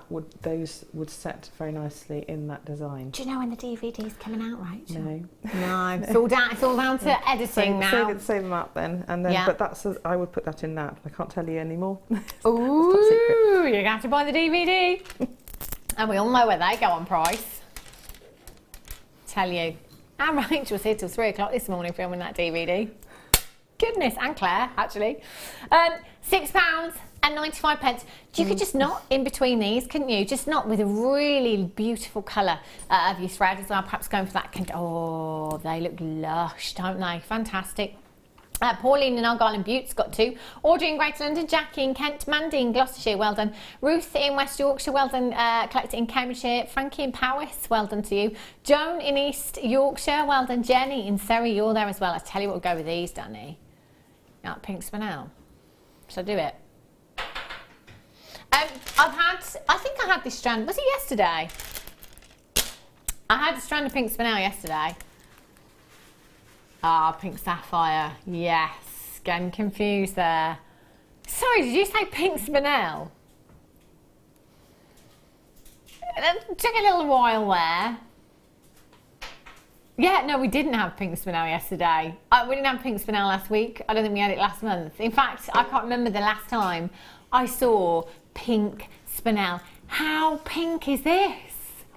those would set very nicely in that design. Do you know when the DVD's coming out, Rachel? No. No, it's all down to editing now. Save them up then, and then. But I would put that in that. I can't tell you anymore. Ooh, you're gonna have to buy the DVD, and we all know where they go on price. Tell you. And Rachel was here till 3 o'clock this morning filming that DVD. Goodness, and Claire actually. £6.95. You could just knot in between these, couldn't you? Just knot with a really beautiful colour of your thread as well. Perhaps going for that. Oh, they look lush, don't they? Fantastic. Pauline in Argyll and Butte's got 2. Audrey in Greater London, Jackie in Kent, Mandy in Gloucestershire, well done. Ruth in West Yorkshire, well done. Collector in Cambridgeshire, Frankie in Powys, well done to you. Joan in East Yorkshire, well done. Jenny in Surrey, you're there as well. I tell you what, we'll go with these, Danny. That pink spinel. Shall I do it? I think I had this strand, was it yesterday? I had a strand of pink spinel yesterday. Ah, pink sapphire, yes. Getting confused there. Sorry, did you say pink spinel? It took a little while there. Yeah, no, we didn't have pink spinel yesterday. We didn't have pink spinel last week. I don't think we had it last month. In fact, I can't remember the last time I saw pink spinel. How pink is this?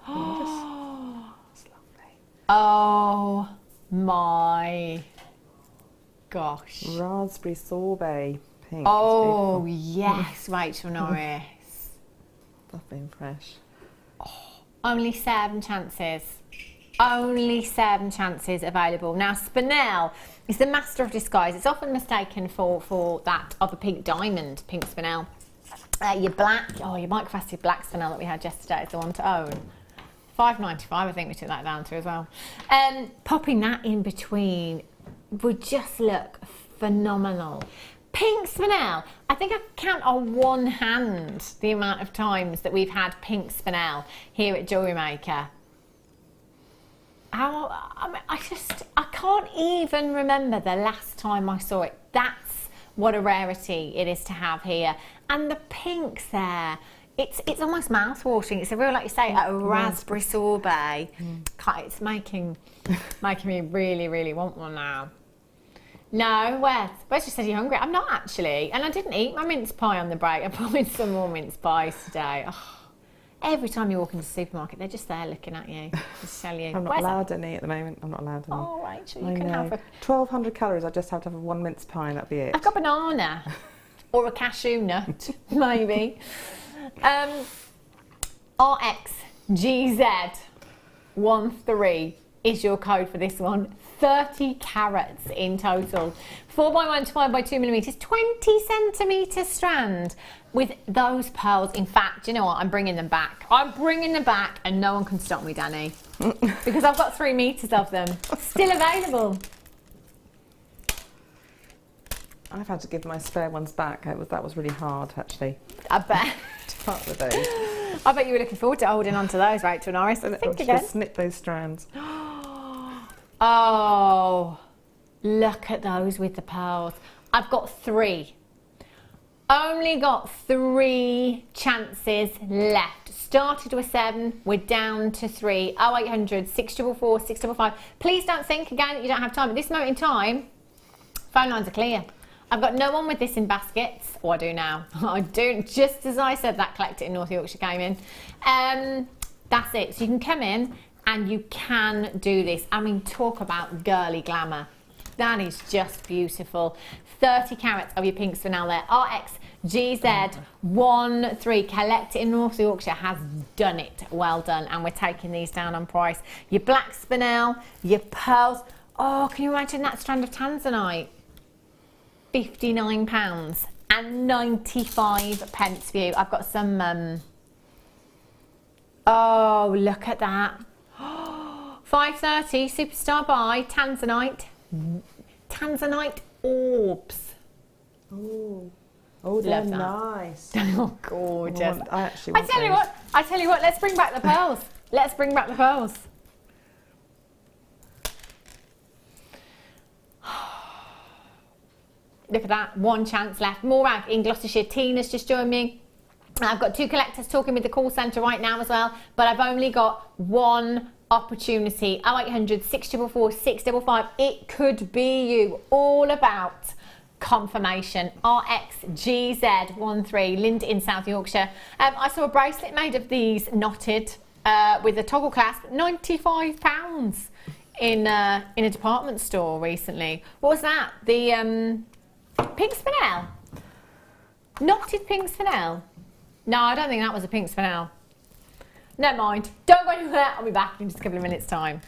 Oh, it's lovely. Oh my gosh. Raspberry sorbet pink. Oh yes, Rachel Norris. That's been fresh. Oh, only 7 chances. Only 7 chances available. Now, spinel is the master of disguise. It's often mistaken for that of a pink diamond, pink spinel. Your black, your microfacetted black spinel that we had yesterday is the one to own. £5.95, I think we took that down to as well. Popping that in between would just look phenomenal. Pink spinel, I think I can count on one hand the amount of times that we've had pink spinel here at Jewellery Maker. I can't even remember the last time I saw it. That's what a rarity it is to have here. And the pinks there, it's almost mouth-watering. It's a real, like you say, a raspberry sorbet. It's making me really, really want one now. No, Wes just said you're hungry. I'm not actually, and I didn't eat my mince pie on the break. I promised some more mince pies today. Oh. Every time you walk into the supermarket, they're just there looking at you. Just tell you. I'm not allowed any at the moment. I'm not allowed any. Oh, Rachel, you can have 1,200 calories. I just have to have 1 mince pie, and that'd be it. I've got banana or a cashew nut, maybe. RXGZ13 is your code for this one. 30 carats in total. 4x1 to 5x2 millimeters, 20 centimetre strand with those pearls. In fact, do you know what? I'm bringing them back. I'm bringing them back, and no one can stop me, Danny, because I've got 3 meters of them still available. I've had to give my spare ones back. That was really hard, actually. I bet. To part with those. I bet you were looking forward to holding on to those, Rachel Norris. Think again. Snip those strands. Oh, look at those with the pearls. I've got 3. Only got 3 chances left. Started with 7, we're down to 3. 0800 644 655. Please don't think again that you don't have time. At this moment in time, phone lines are clear. I've got no one with this in baskets. Oh, I do now. I do. Just as I said, that collector in North Yorkshire came in. That's it. So you can come in and you can do this. I mean, talk about girly glamour. That is just beautiful. 30 carats of your pinks for now there. RXGZ13 collector in North Yorkshire has done it. Well done. And we're taking these down on price. Your black spinel, your pearls. Oh, can you imagine that strand of Tanzanite? £59.95 for you. I've got some Oh, look at that. 5:30 superstar buy Tanzanite orbs. Oh, they're Love that. nice. Oh, gorgeous. I tell you what, let's bring back the pearls. Let's bring back the pearls. Look at that, one chance left. Morag in Gloucestershire. Tina's just joined me. I've got 2 collectors talking with the call centre right now as well, but I've only got one opportunity. 0800 644 655. It could be you. All about confirmation. RXGZ13, Linda in South Yorkshire. I saw a bracelet made of these knotted with a toggle clasp, £95 in a department store recently. What was that? The pink spinel? Knotted pink spinel? No, I don't think that was a pink spinel. Never mind. Don't go anywhere. I'll be back in just a couple of minutes' time.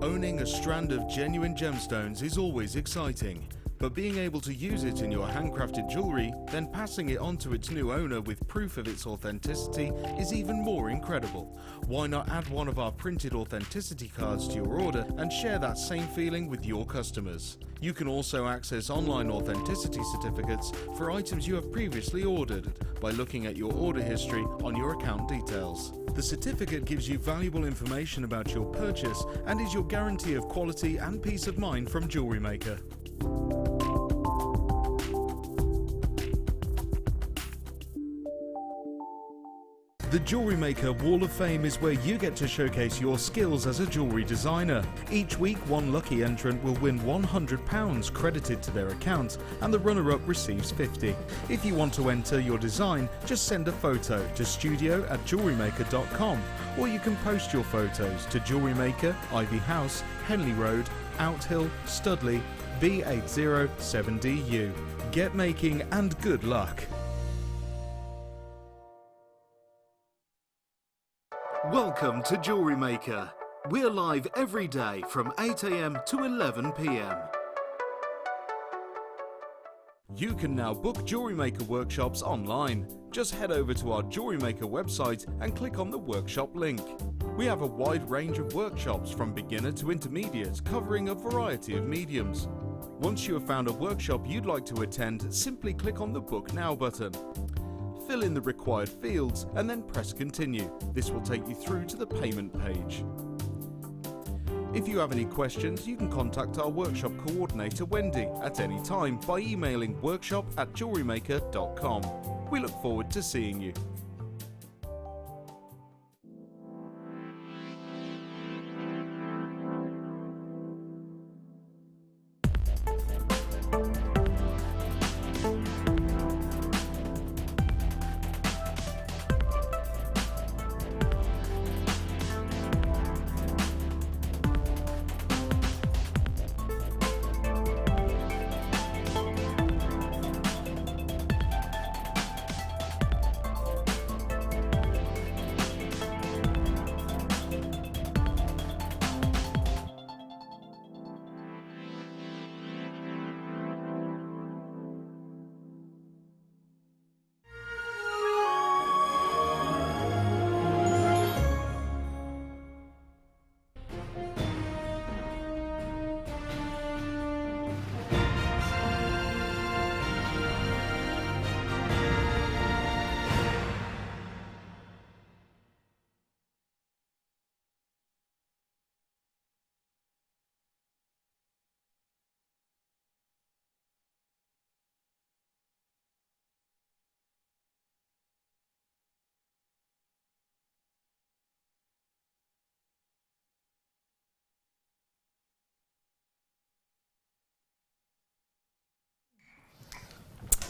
Owning a strand of genuine gemstones is always exciting, but being able to use it in your handcrafted jewellery, then passing it on to its new owner with proof of its authenticity is even more incredible. Why not add one of our printed authenticity cards to your order and share that same feeling with your customers? You can also access online authenticity certificates for items you have previously ordered by looking at your order history on your account details. The certificate gives you valuable information about your purchase and is your guarantee of quality and peace of mind from Jewellery Maker. The Jewellery Maker Wall of Fame is where you get to showcase your skills as a jewellery designer. Each week, one lucky entrant will win £100 credited to their account, and the runner-up receives £50. If you want to enter your design, just send a photo to studio@jewellerymaker.com, or you can post your photos to Jewellery Maker, Ivy House, Henley Road, Outhill, Studley, B807DU. Get making and good luck. Welcome to Jewellery Maker. We're live every day from 8 AM to 11 PM. You can now book Jewellery Maker workshops online. Just head over to our Jewellery Maker website and click on the workshop link. We have a wide range of workshops from beginner to intermediate, covering a variety of mediums. Once you have found a workshop you'd like to attend, simply click on the Book Now button. Fill in the required fields and then press continue. This will take you through to the payment page. If you have any questions, you can contact our workshop coordinator Wendy at any time by emailing workshop@jewellerymaker.com. We look forward to seeing you.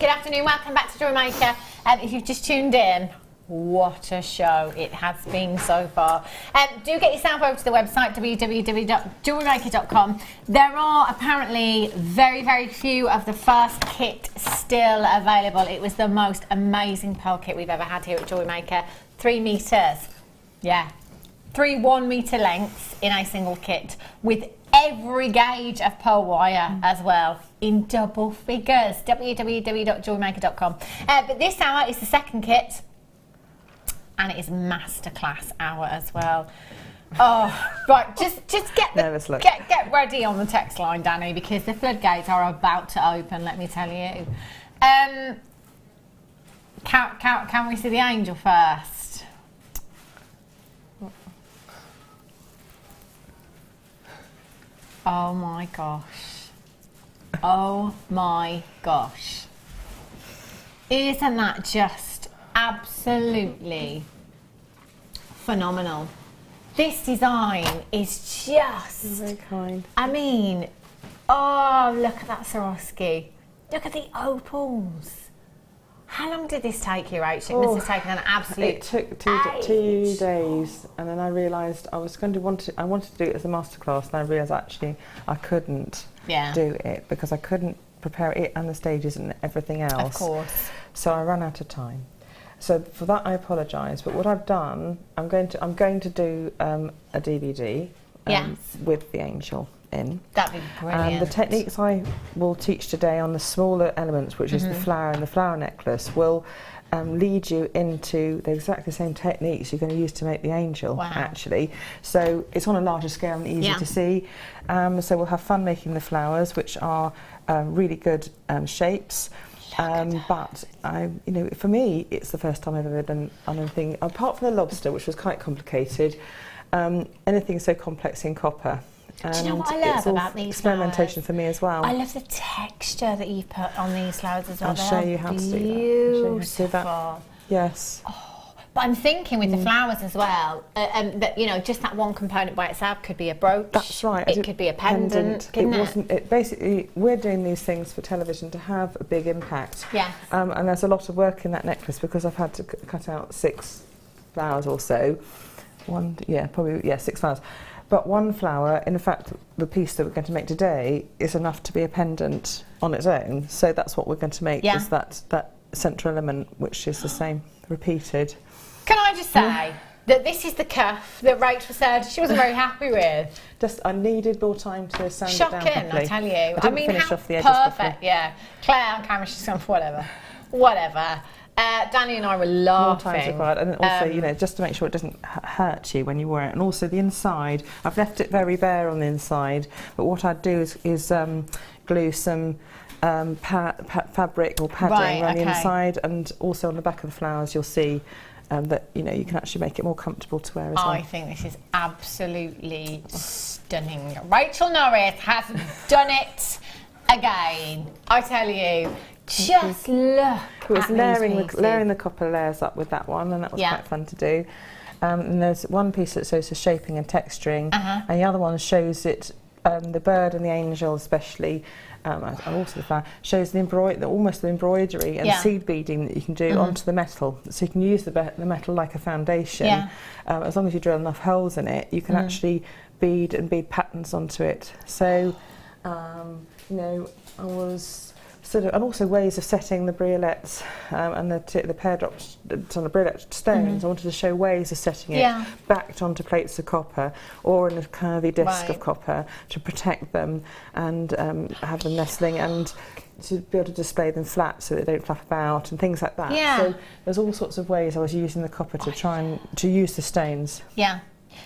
Good afternoon, welcome back to Jewellery Maker. If you've just tuned in, what a show it has been so far. Do get yourself over to the website, www.jewellerymaker.com. There are apparently very, very few of the first kit still available. It was the most amazing pearl kit we've ever had here at Jewellery Maker. 3 metres, yeah. 3 1 metre lengths in a single kit with every gauge of pearl wire as well in double figures. www.jewellerymaker.com. But this hour is the second kit, and it is masterclass hour as well. Oh, right, just get ready on the text line, Danny, because the floodgates are about to open, let me tell you. Can we see the angel first? Oh my gosh. Oh my gosh. Isn't that just absolutely phenomenal? This design is just... Very kind. I mean, oh, look at that Swarovski. Look at the opals. How long did this take you, Rachel? This has taken an absolute It took two days, and then I realised I wanted to do it as a masterclass, and I realised actually I couldn't do it because I couldn't prepare it and the stages and everything else. Of course. So I ran out of time. So for that I apologise, but what I've done, I'm going to do a DVD with the angel in. That'd be brilliant. And the techniques I will teach today on the smaller elements, which is the flower and the flower necklace, will lead you into the exactly same techniques you're going to use to make the angel, actually. So it's on a larger scale and easier to see. So we'll have fun making the flowers, which are really good shapes. But for me, it's the first time I've ever done anything apart from the lobster, which was quite complicated. Anything so complex in copper. Do you know what I love about these experimentation flowers? For me as well. I love the texture that you've put on these flowers as well. I'll show you how to do that. Beautiful. Yes. Oh, but I'm thinking with the flowers as well, that just that one component by itself could be a brooch. That's right. It could be a pendant. It basically, we're doing these things for television to have a big impact. Yes. And there's a lot of work in that necklace because I've had to cut out 6 flowers or so. 6 flowers. But one flower, in fact, the piece that we're going to make today is enough to be a pendant on its own. So that's what we're going to make, is that central element, which is the same, repeated. Can I just say that this is the cuff that Rachel said she wasn't very happy with? I needed more time to sand it down properly. Shocking, I tell you. I mean, how off the edges perfect, properly. yeah. Claire on camera, she's gone, whatever. Danny and I were laughing. More time's required, and also, just to make sure it doesn't hurt you when you wear it. And also the inside, I've left it very bare on the inside, but what I'd do is glue some fabric or padding around the inside, and also on the back of the flowers you'll see that you can actually make it more comfortable to wear as well. I think this is absolutely stunning. Rachel Norris has done it again. I tell you. Just look. It was layering the copper layers up with that one, and that was quite fun to do. And there's one piece that shows the shaping and texturing, and the other one shows it, the bird and the angel especially, and also the flower, shows almost the embroidery and seed beading that you can do onto the metal. So you can use the metal like a foundation. As long as you drill enough holes in it, you can actually bead patterns onto it. So, I was... and also ways of setting the briolettes and the pear drops on the briolet stones. I wanted to show ways of setting it backed onto plates of copper or in a curvy disc of copper to protect them and have them nestling, and to be able to display them flat so that they don't flap about and things like that. So there's all sorts of ways I was using the copper to try and to use the stones.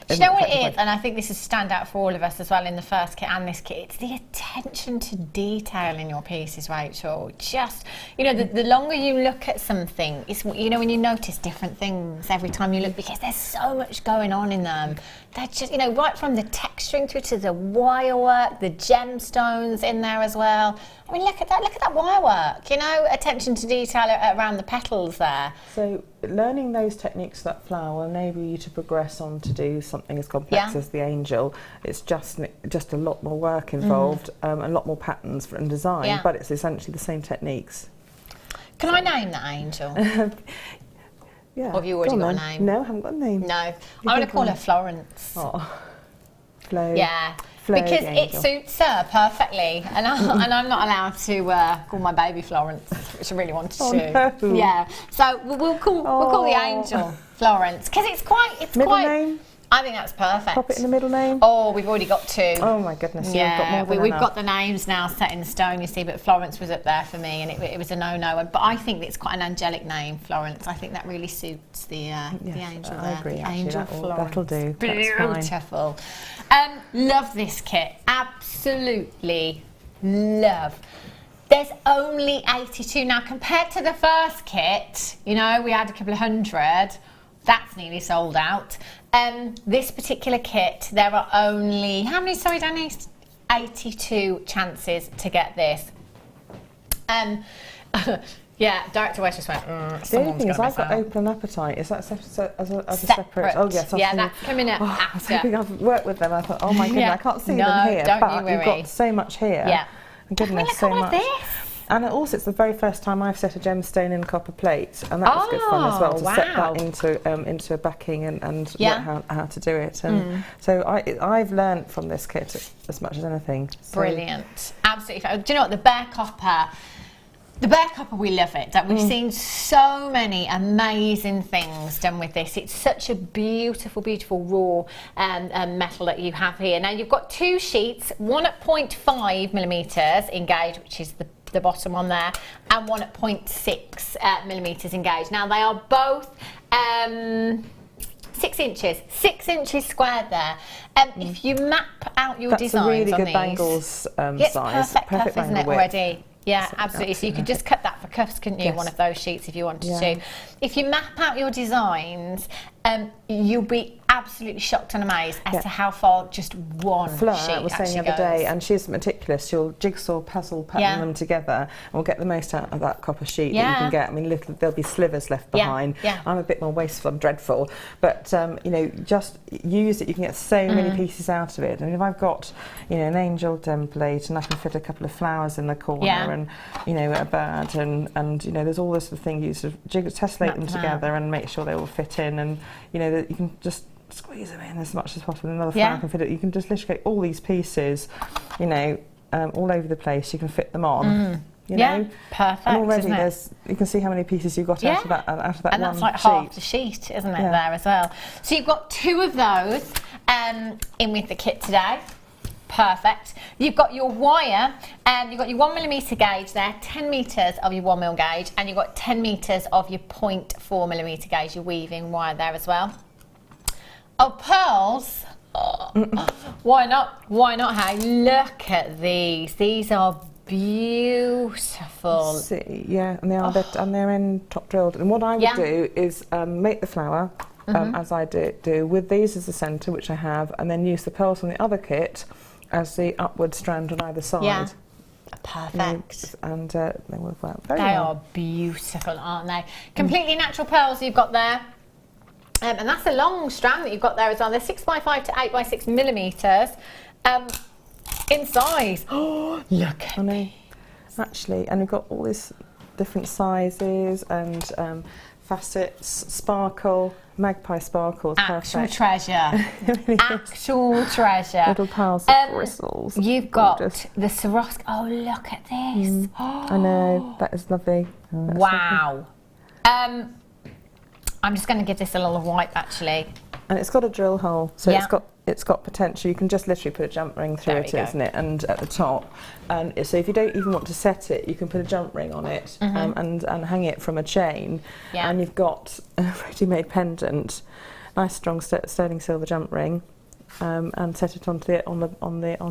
Do you know what it is? And I think this is stand out for all of us as well in the first kit and this kit. It's the attention to detail in your pieces, Rachel. Just, the longer you look at something, it's, when you notice different things every time you look, because there's so much going on in them. They're just, right from the texturing through to the wire work, the gemstones in there as well. I mean, look at that wire work, attention to detail around the petals there. So learning those techniques, that flower, will enable you to progress on to do something as complex as the angel. It's just a lot more work involved, a lot more patterns and design, but it's essentially the same techniques. Can I name that angel? Or have you already got a name? No, I haven't got a name. No. I'm going to call her Florence. Oh. Flo. Yeah. Flo because it suits her perfectly, and I'm not allowed to call my baby Florence, which I really wanted to. No. Yeah, so we'll call the angel Florence, because it's quite middle name. I think that's perfect. Pop it in the middle name. Oh, we've already got 2. Oh my goodness, yeah, we've got more than we've enough. got the names now set in stone, you see, but Florence was up there for me, and it was a no-no. But I think it's quite an angelic name, Florence. I think that really suits the angel there. I agree, the actually, angel that'll Florence. do. That's fine. Beautiful. Love this kit. Absolutely love. There's only 82 now compared to the first kit. You know, we had a couple of hundred. That's nearly sold out. This particular kit, there are only, how many, sorry Danny? 82 chances to get this. Yeah, Director West just went, The only someone's thing going is, to I've miss got out. Opal and Appetite. Is that as a separate? Oh yes. Yeah, that's coming up I was after. hoping I've worked with them. I thought, oh my goodness, Yeah. I can't see No, them here, don't but you you've worry. got so much here. Yeah. And goodness, Look so at all much. of this. And also, it's the very first time I've set a gemstone in copper plate, and that was good fun as well to set that into a backing and Yeah. work how to do it. And so I've learned from this kit as much as anything. So Brilliant, absolutely. Do you know what, the bare copper? The bare copper, we love it. That we've seen so many amazing things done with this. It's such a beautiful, beautiful raw metal that you have here. Now you've got 2 sheets, one at 0.5 millimeters engaged, which is the bottom one there, and one at 0.6 millimeters engaged. Now they are both 6 inches squared there. If you map out your that's designs a really on good these, bangles it's size. perfect cuff, isn't bangle it, width. already? Yeah, absolutely. So you could just cut that for cuffs, couldn't you? Yes. One of those sheets if you wanted Yeah. to. If you map out your designs, you'll be absolutely shocked and amazed as to how far just one Fleur sheet was saying actually the other day, goes. and she's meticulous. She'll jigsaw puzzle pattern them together, and we'll get the most out of that copper sheet that you can get. I mean, there'll be slivers left behind. Yeah. I'm a bit more wasteful, I'm dreadful, but you know, just use it. You can get so many pieces out of it. And if I've got, you know, an angel template, and I can fit a couple of flowers in the corner, and you know, a bird, and you know, there's all this sort of thing. You sort of tessellate them together and make sure they all fit in, and you know, that you can just squeeze them in as much as possible. Another flower can fit it. You can just literally get all these pieces, you know, all over the place. You can fit them on. You know? Perfect. And already isn't it? you can see how many pieces you've got out of that and one that's like sheet. half the sheet, isn't it, there as well? So you've got 2 of those in with the kit today. Perfect. You've got your wire, and you've got your 1 millimeter gauge there, 10 meters of your 1 mil gauge, and you've got 10 meters of your 0.4 millimeter gauge, your weaving wire there as well. Oh, pearls. Why not? Why not? Hey, look at these. These are beautiful. See, yeah, and they're in top drilled. And what I would do is make the flower as I do with these as the centre, which I have, and then use the pearls from the other kit as the upward strand on either side. Yeah. Perfect. And they will work very well. They are beautiful, aren't they? Completely natural pearls you've got there. And that's a long strand that you've got there as well. They're 6x5 to 8x6 millimetres in size. Oh, look at me. Actually, and we've got all these different sizes and facets, sparkle, magpie sparkle. Actual Perfect. treasure. Actual treasure. Little piles of bristles. You've got Gorgeous. the Swarovski. Oh, look at this. I know, that is lovely. Oh, that's Wow. I'm just going to give this a little wipe actually. And it's got a drill hole, so Yeah. it's got potential. You can just literally put a jump ring through There it, we go. isn't it? And at the top, and so if you don't even want to set it, you can put a jump ring on it and hang it from a chain. Yeah. And you've got a ready-made pendant, nice strong sterling silver jump ring. And set it on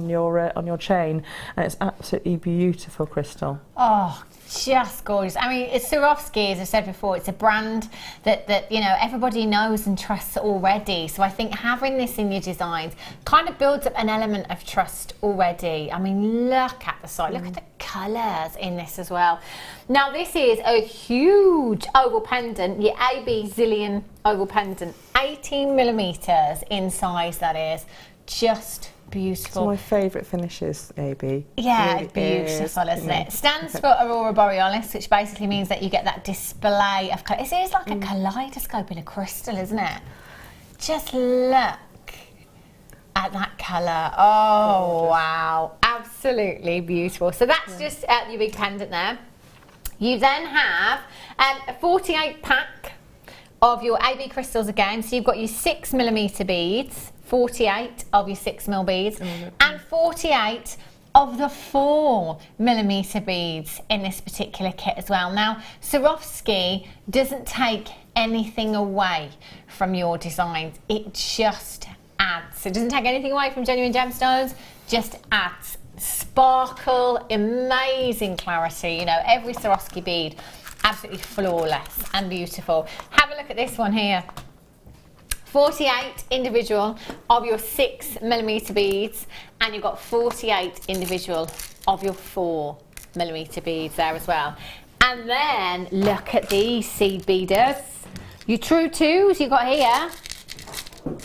your chain, and it's absolutely beautiful crystal. Oh, just gorgeous. I mean, it's Swarovski, as I said before, it's a brand that you know everybody knows and trusts already. So I think having this in your designs kind of builds up an element of trust already. I mean, look at the side, look at the colours in this as well. Now this is a huge oval pendant, your AB Zillion oval pendant, 18 millimetres in size. That is just beautiful. It's my favourite finishes, AB. Yeah, Really it's beautiful, is, isn't it? Stands for Aurora Borealis, which basically means that you get that display of colour. It is like a kaleidoscope in a crystal, isn't it? Just look at that colour. Oh, wow. Absolutely beautiful. So that's just your big pendant there. You then have a 48 pack of your AB crystals again. So you've got your 6mm beads, 48 of your 6mm beads, and 48 of the 4mm beads in this particular kit as well. Now, Swarovski doesn't take anything away from your designs, it just adds. It doesn't take anything away from genuine gemstones, just adds sparkle, amazing clarity. You know, every Swarovski bead absolutely flawless and beautiful. Have a look at this one here. 48 individual of your 6mm beads, and you've got 48 individual of your 4mm beads there as well. And then look at these seed beaders. Your true twos you've got here.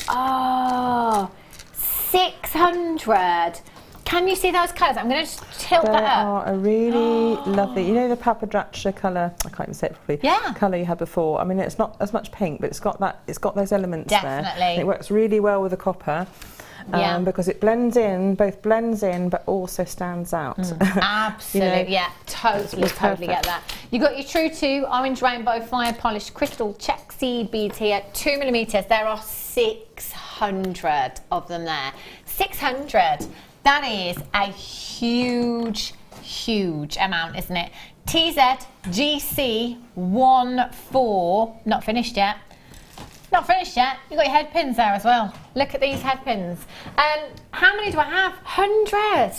Oh, 600. Can you see those colours? I'm going to tilt that up. They are a really lovely, you know the papadracha colour, I can't even say it properly, colour you had before. I mean, it's not as much pink, but it's got those elements there. And it works really well with the copper. Because it blends in, but also stands out. Absolutely, you know, totally get that. You've got your True 2 Orange Rainbow Fire Polished Crystal Check Seed beads here, 2mm. There are 600 of them there. 600. That is a huge amount, isn't it? TZ GC14, not finished yet. Not finished yet. You've got your head pins there as well. Look at these head pins. How many do I have? 100.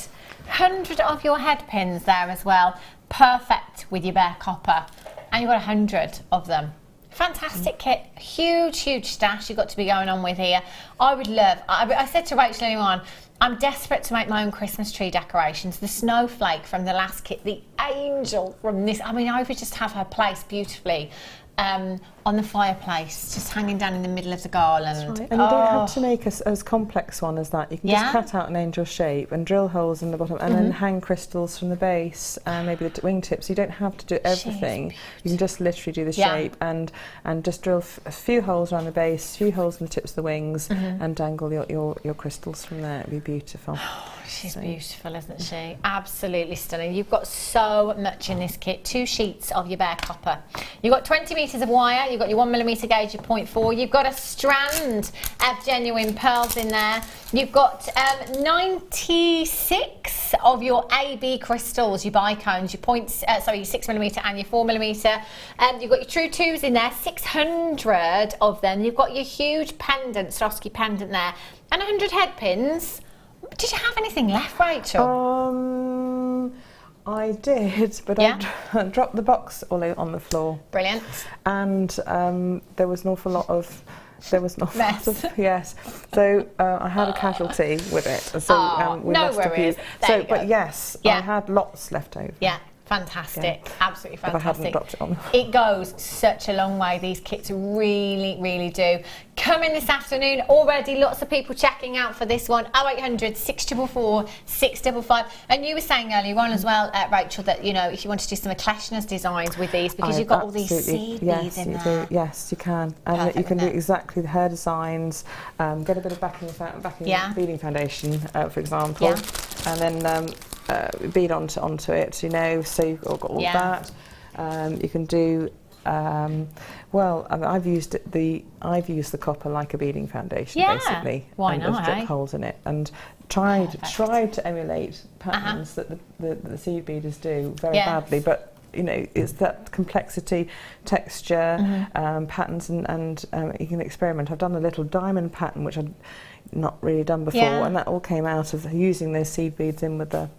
100 of your head pins there as well. Perfect with your bare copper. And you've got 100 of them. Fantastic kit. Huge stash you've got to be going on with here. I would love, I said to Rachel earlier on, I'm desperate to make my own Christmas tree decorations. The snowflake from the last kit, the angel from this. I mean, I would just have her placed beautifully on the fireplace, just hanging down in the middle of the garland. That's right. And you don't have to make as complex one as that. You can just cut out an angel shape and drill holes in the bottom and then hang crystals from the base and maybe the wingtips. You don't have to do everything. You can just literally do the shape and just drill a few holes around the base, a few holes in the tips of the wings and dangle your crystals from there. It'd be beautiful. She's beautiful, isn't she? Absolutely stunning. You've got so much in this kit. 2 sheets of your bare copper. You've got 20 metres of wire. You've got your 1mm gauge, your 0.4. You've got a strand of genuine pearls in there. You've got 96 of your AB crystals, your bicones, your your 6mm and your 4mm. You've got your true 2s in there, 600 of them. You've got your huge pendant, Swarovski pendant there, and 100 head pins. Did you have anything left, Rachel? I did, but I dropped the box all on the floor. Brilliant. And there was an awful lot of mess. Yes. So I had a casualty with it. So we no lost worries. a few. But yes, I had lots left over. Yeah. Fantastic, absolutely fantastic. If I hadn't dropped it on. It goes such a long way, these kits really do. Coming this afternoon, already lots of people checking out for this one, 0800 644 655. And you were saying earlier on as well, Rachel, that, you know, if you want to do some Eclashioners designs with these, because you've got all these seed beads in there. Yes, you can. And you can do exactly the hair designs, get a bit of backing beading foundation, for example, and then bead onto it, you know, so you've got all that. You can do well, I mean, I've used the copper like a beading foundation, basically. Why not? With drip holes in it, and tried to emulate patterns that the seed beaders do very badly, but you know, it's that complexity, texture, patterns, and you can experiment. I've done a little diamond pattern which I'd not really done before, and that all came out of using those seed beads in with the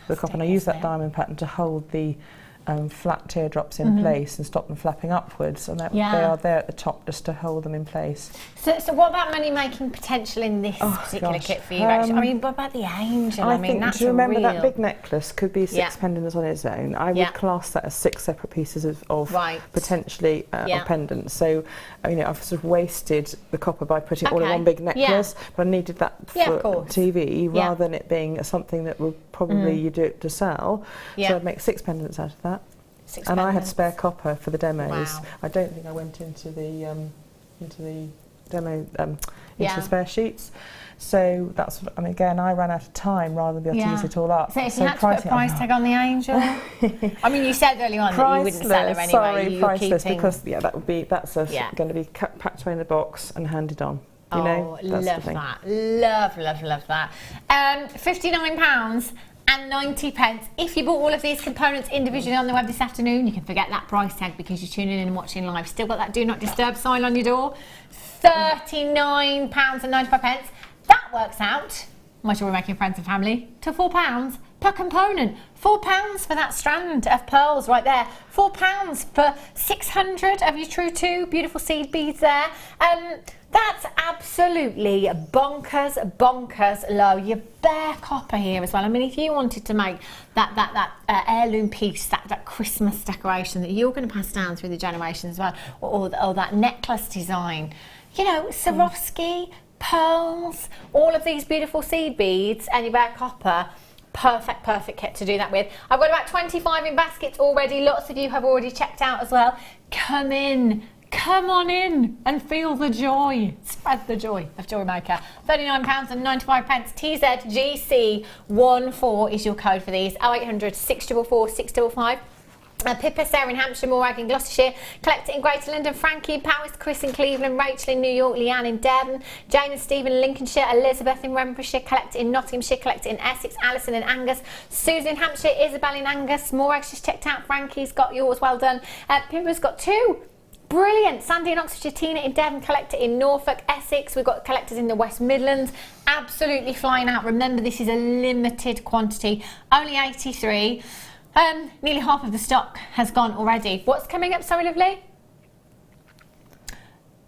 copper. And I use that diamond pattern to hold the flat teardrops in place and stop them flapping upwards, and they are there at the top just to hold them in place. So what about money making potential in this particular kit for you, Rachel? I mean, what about the angel? I mean, that's do you remember that big necklace could be 6 pendants on its own? I would class that as 6 separate pieces of potentially of pendants. So you know, I've sort of wasted the copper by putting all in one big necklace, but I needed that for TV rather than it being something that would probably you do it to sell. So I'd make 6 pendants out of that. And I had spare copper for the demos. Wow. I don't think I went into the into the spare sheets. So that's, and again, I ran out of time rather than be able to use it all up. So if you had to put a price tag on the Angel, I mean, you said earlier on that you wouldn't sell her anyway. Sorry, priceless, because that's going to be packed away in the box and handed on. You know, love that. Love that. £59.90. If you bought all of these components individually on the web this afternoon, you can forget that price tag because you're tuning in and watching live. Still got that do not disturb sign on your door. £39.95. That works out, my jewellery making friends and family, to £4 per component. £4 for that strand of pearls right there. £4 for 600 of your True 2 beautiful seed beads there. That's absolutely bonkers low. Your bare copper here as well. I mean, if you wanted to make that heirloom piece, that Christmas decoration that you're going to pass down through the generations as well, or that necklace design, you know, Swarovski, pearls, all of these beautiful seed beads and your bare copper, perfect kit to do that with. I've got about 25 in baskets already. Lots of you have already checked out as well. Come on in and feel the joy. Spread the joy of Jewellery Maker. £39.95. TZGC14 is your code for these. 0800 644 655. Pippa, Sarah in Hampshire, Morag in Gloucestershire, collect it in Greater London, Frankie in Powys, Chris in Cleveland, Rachel in New York, Leanne in Devon, Jane and Stephen in Lincolnshire, Elizabeth in Renfrewshire, collect it in Nottinghamshire, collect it in Essex, Alison in Angus, Susan in Hampshire, Isabel in Angus, Morag's just checked out, Frankie's got yours, well done. Pippa's got 2. Brilliant. Sandy in Oxfordshire, Tina in Devon, collect it in Norfolk, Essex. We've got collectors in the West Midlands. Absolutely flying out. Remember, this is a limited quantity, only 83. Nearly half of the stock has gone already. What's coming up, sorry, lovely?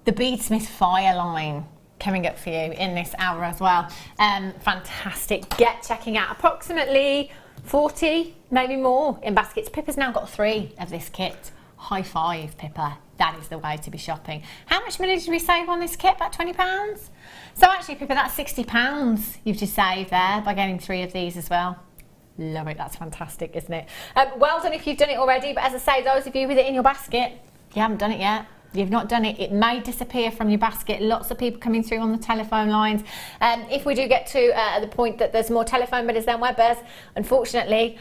The Beadsmith Fireline coming up for you in this hour as well. Fantastic. Get checking out. Approximately 40, maybe more in baskets. Pippa's now got 3 of this kit. High five, Pippa. That is the way to be shopping. How much money did we save on this kit? About £20? So actually, Pippa, that's £60 you've just saved there by getting 3 of these as well. Love it. That's fantastic, isn't it? Well done if you've done it already, but as I say, those of you with it in your basket, you haven't done it yet. You've not done it. It may disappear from your basket. Lots of people coming through on the telephone lines. If we do get to the point that there's more telephone bidders than web bidders, unfortunately,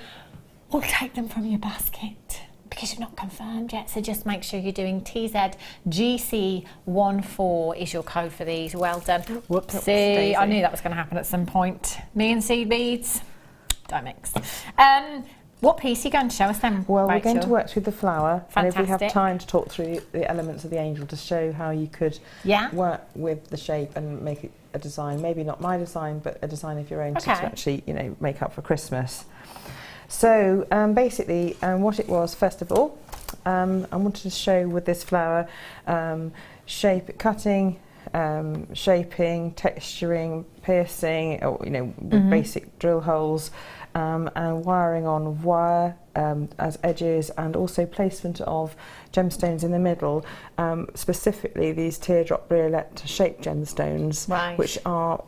we'll take them from your basket because you've not confirmed yet. So just make sure you're doing TZGC14 is your code for these. Well done. Whoopsie. I knew that was going to happen at some point. Me and seed beads. Don't mix. What piece are you going to show us then, Well, Rachel? we're going to work through the flower. Fantastic. And if we have time to talk through the elements of the angel to show how you could work with the shape and make it a design, maybe not my design, but a design of your own to actually, you know, make up for Christmas. So basically, what it was, first of all, I wanted to show with this flower cutting, shaping, texturing, piercing, or, you know, with basic drill holes, and wiring on wire as edges, and also placement of gemstones in the middle, specifically these teardrop briolette shaped gemstones, which are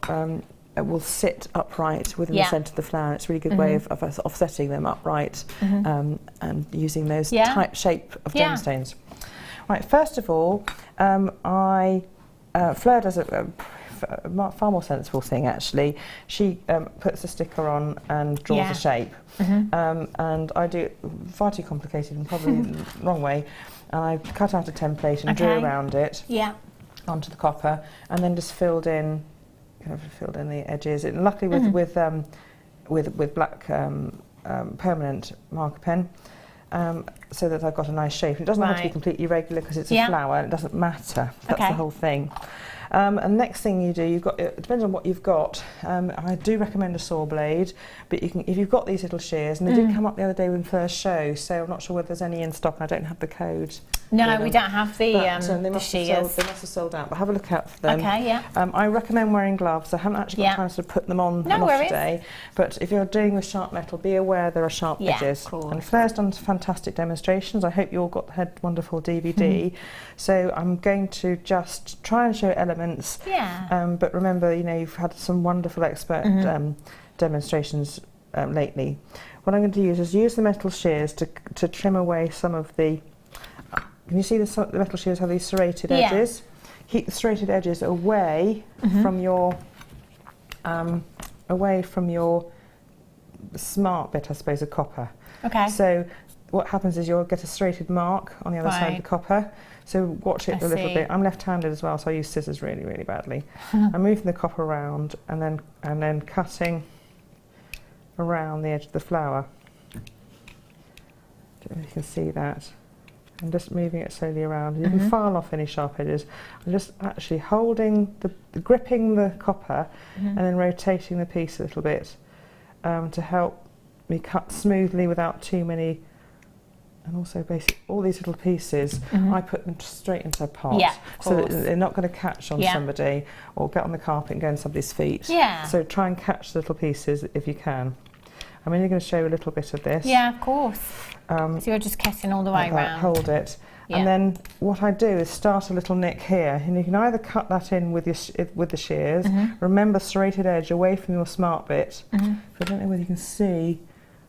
will sit upright within the centre of the flower. It's a really good way of us offsetting them upright and using those type shape of gemstones. Right, first of all, Fleur does a far more sensible thing actually. She puts a sticker on and draws a shape, and I do it far too complicated and probably the wrong way, and I cut out a template and drew around it onto the copper, and then just filled in the edges. And luckily with black permanent marker pen, so that I've got a nice shape. It doesn't have to be completely regular because it's a flower. It doesn't matter. That's the whole thing. And next thing you do, it depends on what you've got. I do recommend a saw blade, but you can, if you've got these little shears, and they did come up the other day when first show, so I'm not sure whether there's any in stock. I don't have the code. No, we don't have the shears. They must have sold out, but have a look out for them. Okay, yeah. I recommend wearing gloves. I haven't actually got time to put them on and off today, but if you're doing with sharp metal, be aware there are sharp edges. And Flair's done fantastic demonstrations. I hope you all got the wonderful DVD. So I'm going to just try and show elements. But remember, you know, you've had some wonderful expert demonstrations lately. What I'm going to use is use the metal shears to trim away some of the. Can you see the metal shears have these serrated edges? keep the serrated edges away from your smart bit, I suppose, of copper. Okay. So what happens is you'll get a serrated mark on the other side of the copper. So watch it a little bit. I'm left-handed as well, so I use scissors really, really badly. I'm moving the copper around and then cutting around the edge of the flower. I don't know if you can see that. I'm just moving it slowly around. You can file off any sharp edges. I'm just actually holding gripping the copper and then rotating the piece a little bit to help me cut smoothly without too many. And also, basically, all these little pieces, I put them straight into a pot, so that they're not going to catch on somebody or get on the carpet and go on somebody's feet. Yeah. So try and catch the little pieces if you can. I'm only going to show you a little bit of this. Yeah, of course. So you're just cutting all the way around. Hold it. Yeah. And then what I do is start a little nick here, and you can either cut that in with the shears. Remember, serrated edge away from your smart bit. I don't know whether you can see.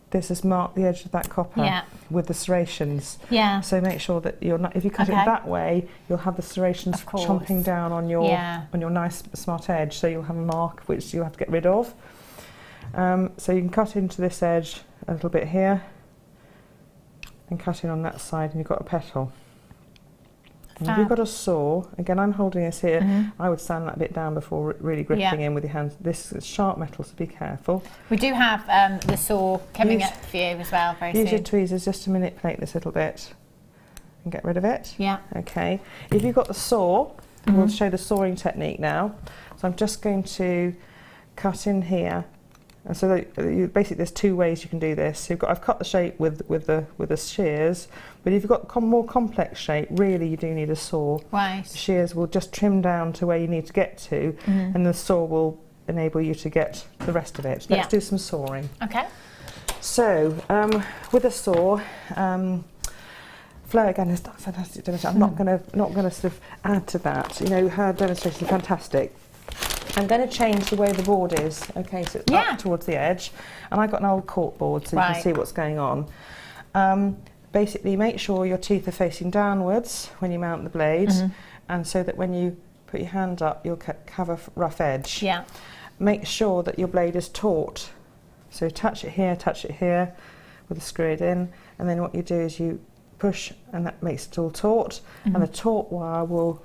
This has marked the edge of that copper with the serrations. Yeah. So make sure that you're not. If you cut it that way, you'll have the serrations chomping down on your nice smart edge. So you'll have a mark which you'll have to get rid of. So you can cut into this edge a little bit here, and cut in on that side, and you've got a petal. And if you've got a saw, again, I'm holding this here, I would sand that bit down before really gripping in with your hands. This is sharp metal, so be careful. We do have the saw coming up for you as well very soon. Use your tweezers just to manipulate this little bit and get rid of it. Yeah. Okay. If you've got the saw, we'll show the sawing technique now. So I'm just going to cut in here. And so basically there's two ways you can do this. So I've cut the shape with the shears, but if you've got more complex shape, really you do need a saw. Right. The shears will just trim down to where you need to get to, and the saw will enable you to get the rest of it. Let's do some sawing. Okay. So with a saw, Flo again has done a fantastic demonstration. I'm not gonna sort of add to that. You know, her demonstration is fantastic. I'm going to change the way the board is. Okay, so it's up towards the edge, and I've got an old cork board, so you can see what's going on. Basically, make sure your teeth are facing downwards when you mount the blade, and so that when you put your hand up, you'll have a rough edge. Yeah. Make sure that your blade is taut. So touch it here with the screw it in, and then what you do is you push, and that makes it all taut, and the taut wire will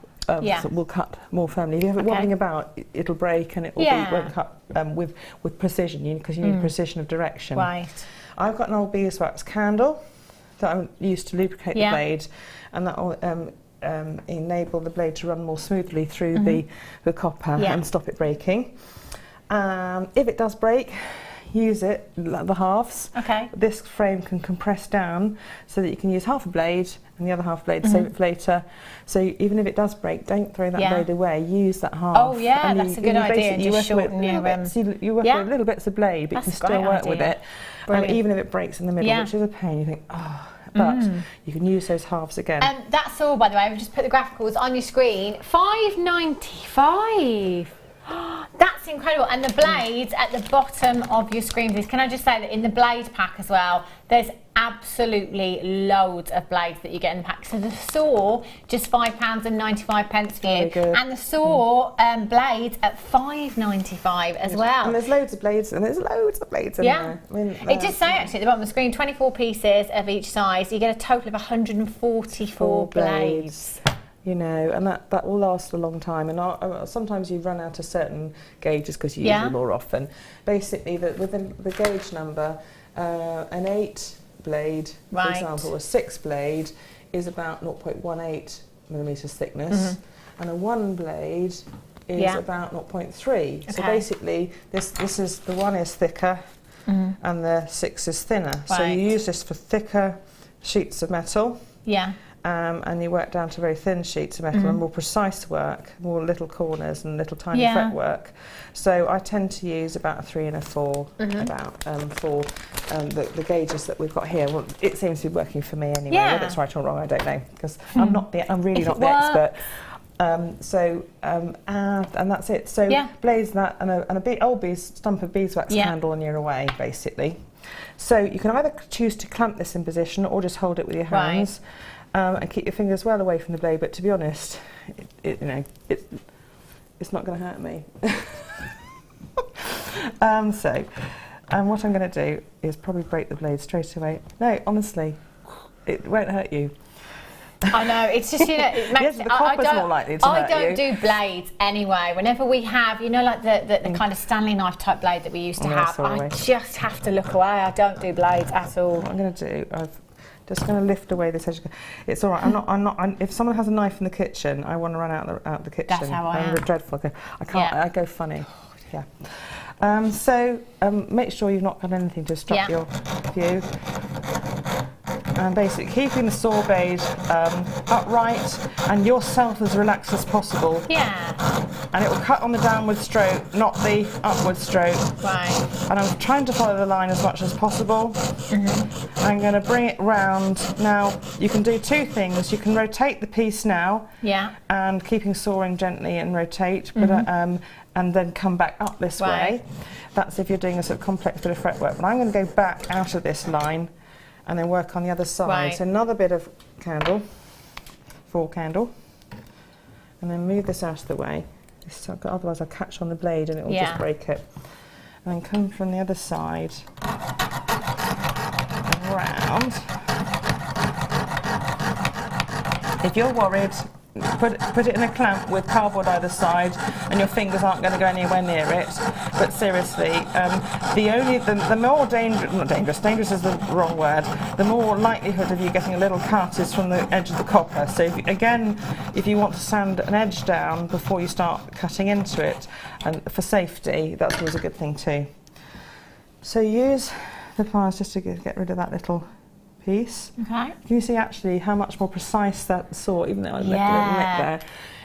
cut more firmly. If you have it wobbling about, it'll break, and it won't cut with precision, because you need precision of direction. Right. Have got an old beeswax candle that I used to lubricate the blade, and that will enable the blade to run more smoothly through the copper and stop it breaking. If it does break, use it, the halves. Okay. This frame can compress down so that you can use half a blade and the other half blade to save it for later. So even if it does break, don't throw that blade away. Use that half. Oh yeah, and that's a good idea. You work with little bits of blade, but you can still work with it. Even if it breaks in the middle, which is a pain, you think, oh. But you can use those halves again. That's all, by the way. I've just put the graphicals on your screen. $5.95. That's incredible. And the blades at the bottom of your screen, please. Can I just say that in the blade pack as well, there's absolutely loads of blades that you get in the pack. So the saw, just £5.95 for you. And the saw blades at $5.95 as well. And there's loads of blades, and there's loads of blades in there. I mean, it does say actually at the bottom of the screen, 24 pieces of each size. You get a total of 144 blades. You know, and that will last a long time. And sometimes you run out of certain gauges because you use them more often. Basically, within the gauge number, an 8 blade, for example, a 6 blade is about 0.18 millimetres thickness, and a 1 blade is about 0.3. So basically, this is the 1 is thicker, and the 6 is thinner. So you use this for thicker sheets of metal. Yeah. And you work down to very thin sheets of metal and more precise work, more little corners and little tiny fret work. So I tend to use about a 3 and a 4 for the gauges that we've got here. Well, it seems to be working for me anyway. Whether it's right or wrong, I don't know, because I'm really not the expert. And that's it. So blades that and a big old stump of beeswax candle, and you're away basically. So you can either choose to clamp this in position or just hold it with your hands, and keep your fingers well away from the blade. But to be honest, it's not going to hurt me. What I'm going to do is probably break the blade straight away. No, honestly, it won't hurt you. I know, it's just, you know, it makes, yes, the copper's more likely to hurt you. I don't do blades anyway. Whenever we have, you know, like the kind of Stanley knife type blade that we used to have, I just have to look away. I don't do blades at all. What I'm going to do, I'm just going to lift away this edge. It's all right. If someone has a knife in the kitchen, I want to run out the kitchen. That's how I am. I'm dreadful. I can't. I go funny. Yeah. Make sure you've not got anything to obstruct your view. And basically keeping the saw blade upright and yourself as relaxed as possible. Yeah. And it will cut on the downward stroke, not the upward stroke. Right. And I'm trying to follow the line as much as possible. I'm going to bring it round. Now, you can do two things. You can rotate the piece now. Yeah. And keeping sawing gently and rotate, but and then come back up this way. That's if you're doing a sort of complex bit of fretwork. But I'm going to go back out of this line and then work on the other side. Right. So another bit of candle, 4 candle, and then move this out of the way. Otherwise I'll catch on the blade and it will just break it. And then come from the other side and round. If you're worried, put it in a clamp with cardboard either side and your fingers aren't going to go anywhere near it. But seriously, the more dangerous is the wrong word, the more likelihood of you getting a little cut is from the edge of the copper. So if you want to sand an edge down before you start cutting into it, and for safety, that's always a good thing too. So use the pliers just to get rid of that little piece. Okay. Can you see actually how much more precise that saw, even though I left a little nick there,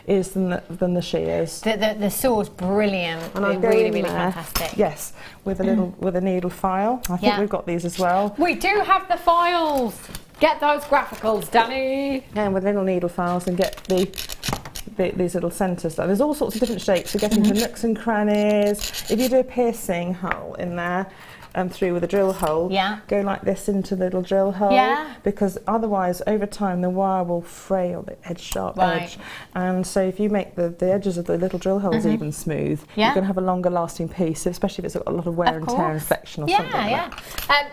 is than the shears? The saw's brilliant. And really fantastic. Yes, with a needle file. I think we've got these as well. We do have the files. Get those graphicals, Danny. And with little needle files and get these little centres done. There's all sorts of different shapes to get into nooks and crannies. If you do a piercing hole in there, through with a drill hole, go like this into the little drill hole, because otherwise over time the wire will fray on the sharp edge, and so if you make the edges of the little drill holes even smooth, you're going to have a longer lasting piece, especially if it's got a lot of wear and tear infection or something like that.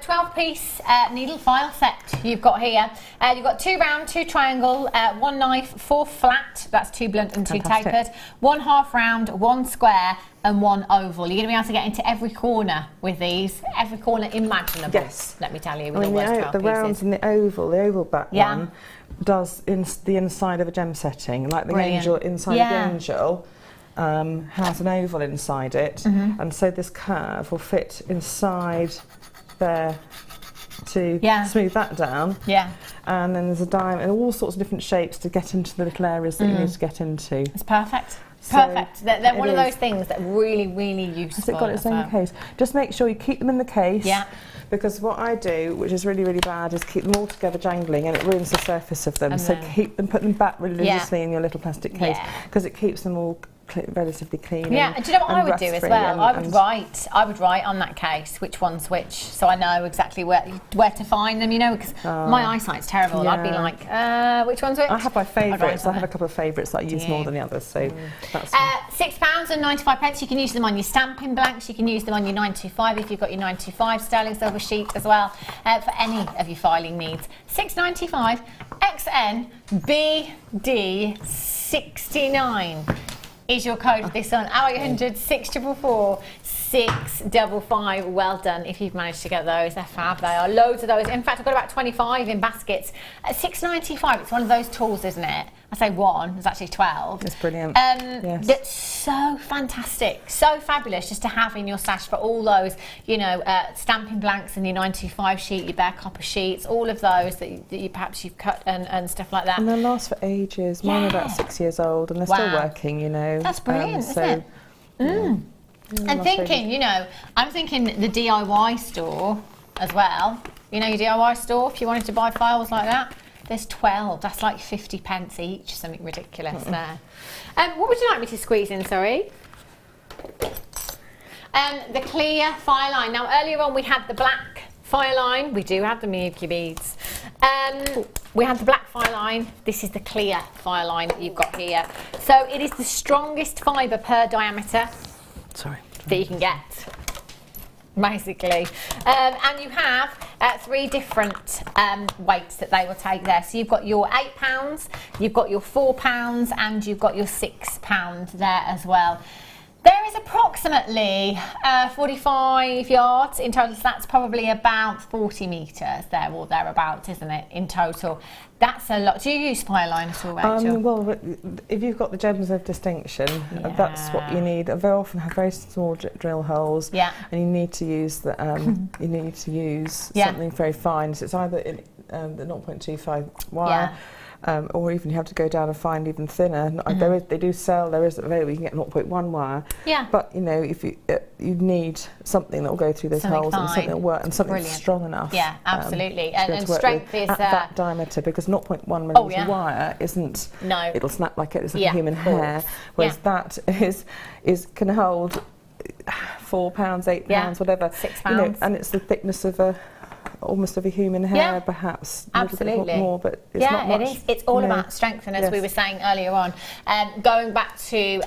12-piece needle file set you've got here. You've got 2 round, 2 triangle, 1 knife, 4 flat, that's 2 blunt and 2 tapered, 1 half round, 1 square, and 1 oval. You're going to be able to get into every corner with these, every corner imaginable. Yes. Let me tell you, with all those 12 the rounds in the oval back one, does the inside of a gem setting, like the angel inside of the angel. Has an oval inside it, and so this curve will fit inside there to smooth that down. And then there's a diamond and all sorts of different shapes to get into the little areas that you need to get into. It's perfect. Perfect. They're one of those things that really useful. Has it got its own case? Just make sure you keep them in the case. Because what I do, which is really bad, is keep them all together jangling, and it ruins the surface of them. So put them back religiously in your little plastic case, because it keeps them all relatively clean. And do you know what I would do as well? I would write on that case which one's which, so I know exactly where to find them. You know, because my eyesight's terrible. I'd be like, which one's which? I have my favourites. I have a couple of favourites that I use more than the others. So that's £6.95. You can use them on your stamping blanks. You can use them on your 925 if you've got your 925 sterling silver sheet as well, for any of your filing needs. £6.95. XN BD69 is your code for this on 0800 644 655. Well done if you've managed to get those. They're fab. They are loads of those. In fact, I've got about 25 in baskets. At £6.95, it's one of those tools, isn't it? I say one, there's actually 12. It's brilliant. That's so fantastic, so fabulous just to have in your stash for all those, you know, stamping blanks and your 925 sheet, your bare copper sheets, all of those that you perhaps you've cut and stuff like that. And they'll last for ages. Mine are about 6 years old and they're still working, you know. That's brilliant, isn't it? And thinking, you know, I'm thinking the DIY store as well. You know, your DIY store, if you wanted to buy files like that, there's 12. That's like 50 pence each, something ridiculous there. What would you like me to squeeze in, sorry? The clear Fireline. Now, earlier on we had the black Fireline, we do have the Miyuki beads. We have the black Fireline. This is the clear Fireline that you've got here. So it is the strongest fibre per diameter that you can get, basically. And you have 3 different weights that they will take there. So you've got your £8, you've got your £4, and you've got your £6 there as well. There is approximately 45 yards in total, so that's probably about 40 metres there or thereabouts, isn't it, in total? That's a lot. Do you use Fireline at all, Rachel? Well, if you've got the gems of distinction, that's what you need. They often have very small drill holes, and you need to use the something very fine. So it's either the 0.25 wire. Or even you have to go down and find even thinner. They do sell. There is available. You can get 0.1 wire. But you know, if you need something that will go through those holes and something that will work and something that's strong enough. Yeah, absolutely. And strength is at that diameter, because 0.1 millimeter wire isn't. No. It'll snap like it's like a human hair. Whereas that can hold £4, £8, whatever. £6. You know, and it's the thickness of almost of a human hair, perhaps. Absolutely. A bit more, but it's not much. It is. It's all about strength, and as we were saying earlier on, going back to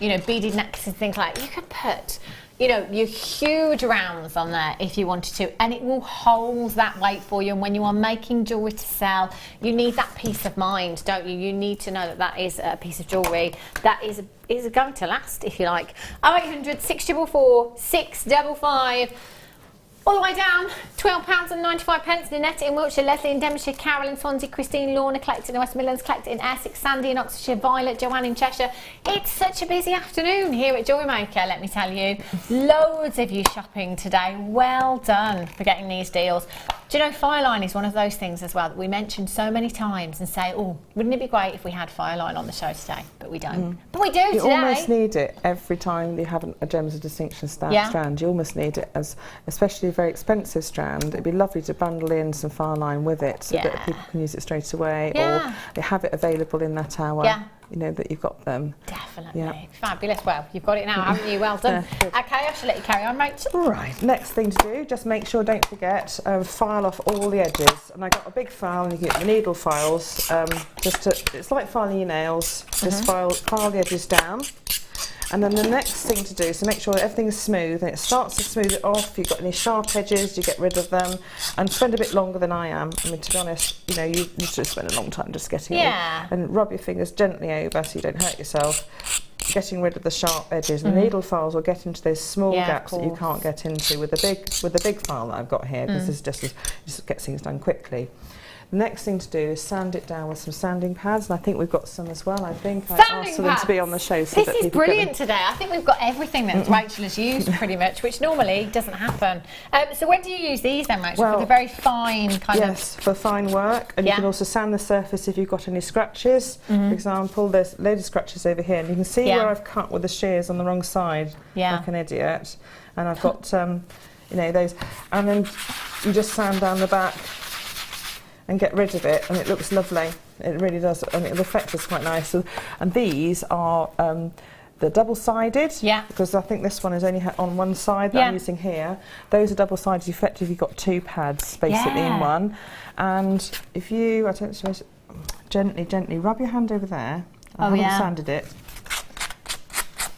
you know, beaded necklaces and things like that, you could put, you know, your huge rounds on there if you wanted to, and it will hold that weight for you. And when you are making jewellery to sell, you need that peace of mind, don't you? You need to know that that is a piece of jewellery that is going to last, if you like. 0800 644 655. All the way down, £12.95. Nanette in Wiltshire, Leslie in Devonshire, Carol in Swansea, Christine, Lorna collected in West Midlands, collected in Essex, Sandy in Oxfordshire, Violet, Joanne in Cheshire. It's such a busy afternoon here at Jewellery Maker, let me tell you. Loads of you shopping today. Well done for getting these deals. Do you know, Fireline is one of those things as well that we mention so many times and say, oh, wouldn't it be great if we had Fireline on the show today? But we don't. But we do today. You almost need it every time you have a Gems of Distinction strand. You almost need it, especially a very expensive strand. It'd be lovely to bundle in some Fireline with it so that people can use it straight away, or they have it available in that hour. You know that you've got them. Definitely. Fabulous. Well, you've got it now, haven't you? Well done. Okay, I shall let you carry on, Rachel. Right, next thing to do, just make sure, don't forget, file off all the edges. And I got a big file, and you get the needle files. It's like filing your nails. Just file the edges down. And then the next thing to do, so make sure that everything is smooth, and it starts to smooth it off. If you've got any sharp edges, you get rid of them, and spend a bit longer than I am. I mean, to be honest, you know, you should spend a long time just getting it all. And rub your fingers gently over so you don't hurt yourself, getting rid of the sharp edges. And the needle files will get into those small gaps that you can't get into with the big file that I've got here, because this just gets things done quickly. The next thing to do is sand it down with some sanding pads, and I think we've got some as well. I think I asked for them to be on the show. So this is brilliant today. I think we've got everything that Rachel has used pretty much, which normally doesn't happen. So when do you use these then, Rachel? For the very fine kind of... Yes, for fine work. And you can also sand the surface if you've got any scratches. For example, there's a load of scratches over here, and you can see where I've cut with the shears on the wrong side, like an idiot. And I've got, you know, those. And then you just sand down the back and get rid of it, and it looks lovely. It really does. I mean, the effect is quite nice. And these are the double-sided, because I think this one is only on one side that I'm using here. Those are double-sided. Effectively, you've got 2 pads basically in one. And if you, I don't suppose, gently rub your hand over there. I haven't sanded it.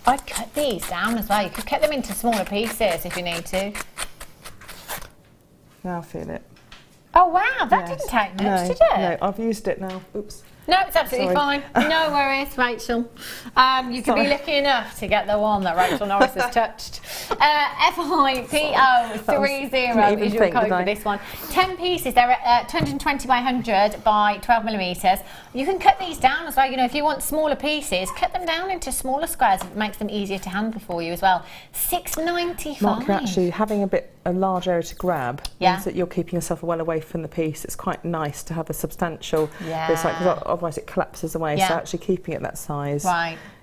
I'd cut these down as well. You could cut them into smaller pieces if you need to. Now feel it. Oh wow, that didn't take much, did it? No, I've used it now. Oops. No, it's absolutely fine. No worries, Rachel. You could be lucky enough to get the one that Rachel Norris has touched. FIPO30 is your code for this one. 10 pieces. They're 220 by 100 by 12 millimetres. You can cut these down as well. You know, if you want smaller pieces, cut them down into smaller squares. It makes them easier to handle for you as well. $6.95. Mark, you're actually having a large area to grab means that you're keeping yourself well away from the piece. It's quite nice to have a substantial bit, because otherwise it collapses away. So actually keeping it that size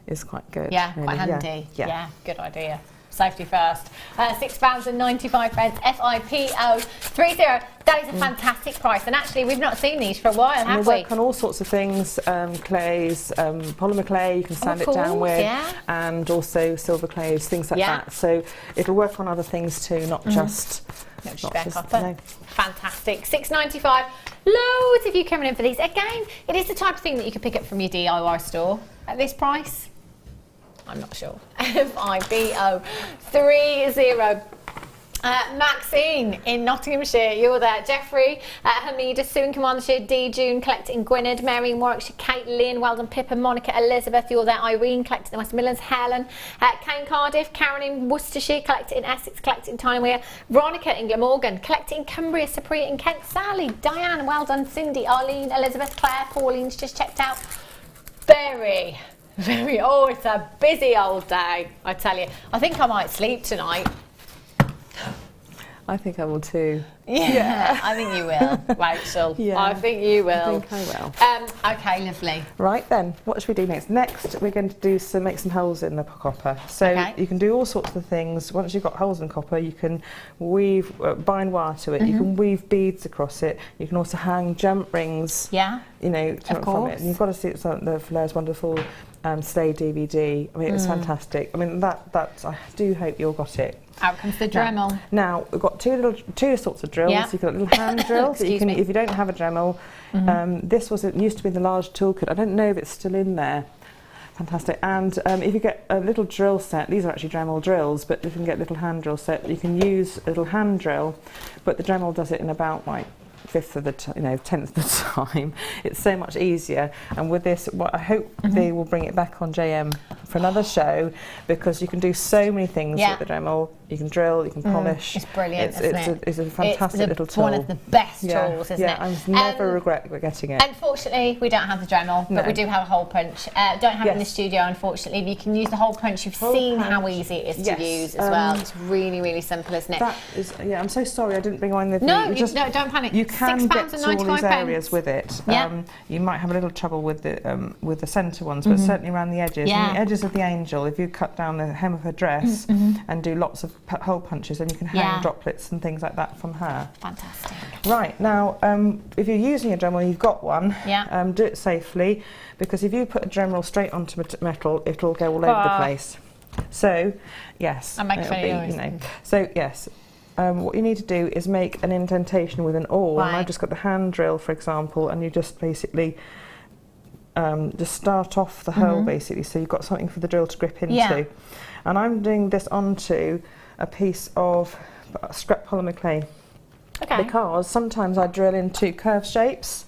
is quite good. Yeah, really. Quite handy. Yeah, good idea. Safety first. £6.95. FIPO30. That is a fantastic price, and actually we've not seen these for a while, have we? We work on all sorts of things, clays, polymer clay you can sand it down with, and also silver clays, things like that. So it'll work on other things too, not just No, just Not bare just- copper. no. Fantastic. $6.95. Loads of you coming in for these. Again, it is the type of thing that you could pick up from your DIY store at this price. I'm not sure. FIBO30. Maxine in Nottinghamshire, you're there. Jeffrey, Hamida, Sue in Commandershire, D. June, collected in Gwynedd, Mary in Warwickshire, Kate, Lynn, Weldon, Pippa, Monica, Elizabeth, you're there. Irene, collected in West Midlands, Helen, Kane, Cardiff, Karen in Worcestershire, collected in Essex, collected in Tyneware, Veronica in Glamorgan, collected in Cumbria, Sapphire in Kent, Sally, Diane, well done, Cindy, Arlene, Elizabeth, Claire, Pauline's just checked out. Very, oh, it's a busy old day, I tell you. I think I might sleep tonight. I think I will too. Yeah, I think you will, Rachel. Yeah, I think you will. I think I will. Okay, lovely. Right then, what should we do next? Next, we're going to do make some holes in the copper. So Okay. you can do all sorts of things. Once you've got holes in copper, you can weave, bind wire to it. You can weave beads across it. You can also hang jump rings. Yeah. You know, from it. course. And you've got to see the Flairs Wonderful Stay DVD. I mean, it's fantastic. I mean, that I do hope you all got it. Out comes the Dremel. Now we've got two sorts of drills. Yeah. You've got a little hand drill. that you Excuse can, me. if you don't have a Dremel, this used to be the large toolkit. I don't know if it's still in there. Fantastic. And if you get a little drill set, these are actually Dremel drills, but if you can get a little hand drill set, you can use a little hand drill, but the Dremel does it in about like 5th of the 10th of the time. It's so much easier. And with this, I hope they will bring it back on JM for another show, because you can do so many things with the Dremel. You can drill, you can polish. It's brilliant, isn't it? It's a fantastic little tool. One of the best tools, isn't it? I never regret getting it. Unfortunately, we don't have the Dremel, but we do have a hole punch. Don't have it in the studio, unfortunately. But you can use the hole punch. You've seen how easy it is to use as well. It's really, really simple, isn't it? That is, I'm so sorry I didn't bring one with me. No, don't panic. You can get to all these £6.95. areas with it. Yeah. You might have a little trouble with the centre ones, but certainly around the edges. Yeah. And the edges of the angel, if you cut down the hem of her dress and do lots of hole punches, then you can hang droplets and things like that from her. Fantastic. Right, now, if you're using a Dremel, you've got one, do it safely, because if you put a Dremel straight onto metal, it'll go all over the place. So, yes. I make So, yes. What you need to do is make an indentation with an awl. And I've just got the hand drill, for example, and you just basically just start off the hole, basically, so you've got something for the drill to grip into. Yeah. And I'm doing this onto a piece of scrap polymer clay, because sometimes I drill into curved shapes,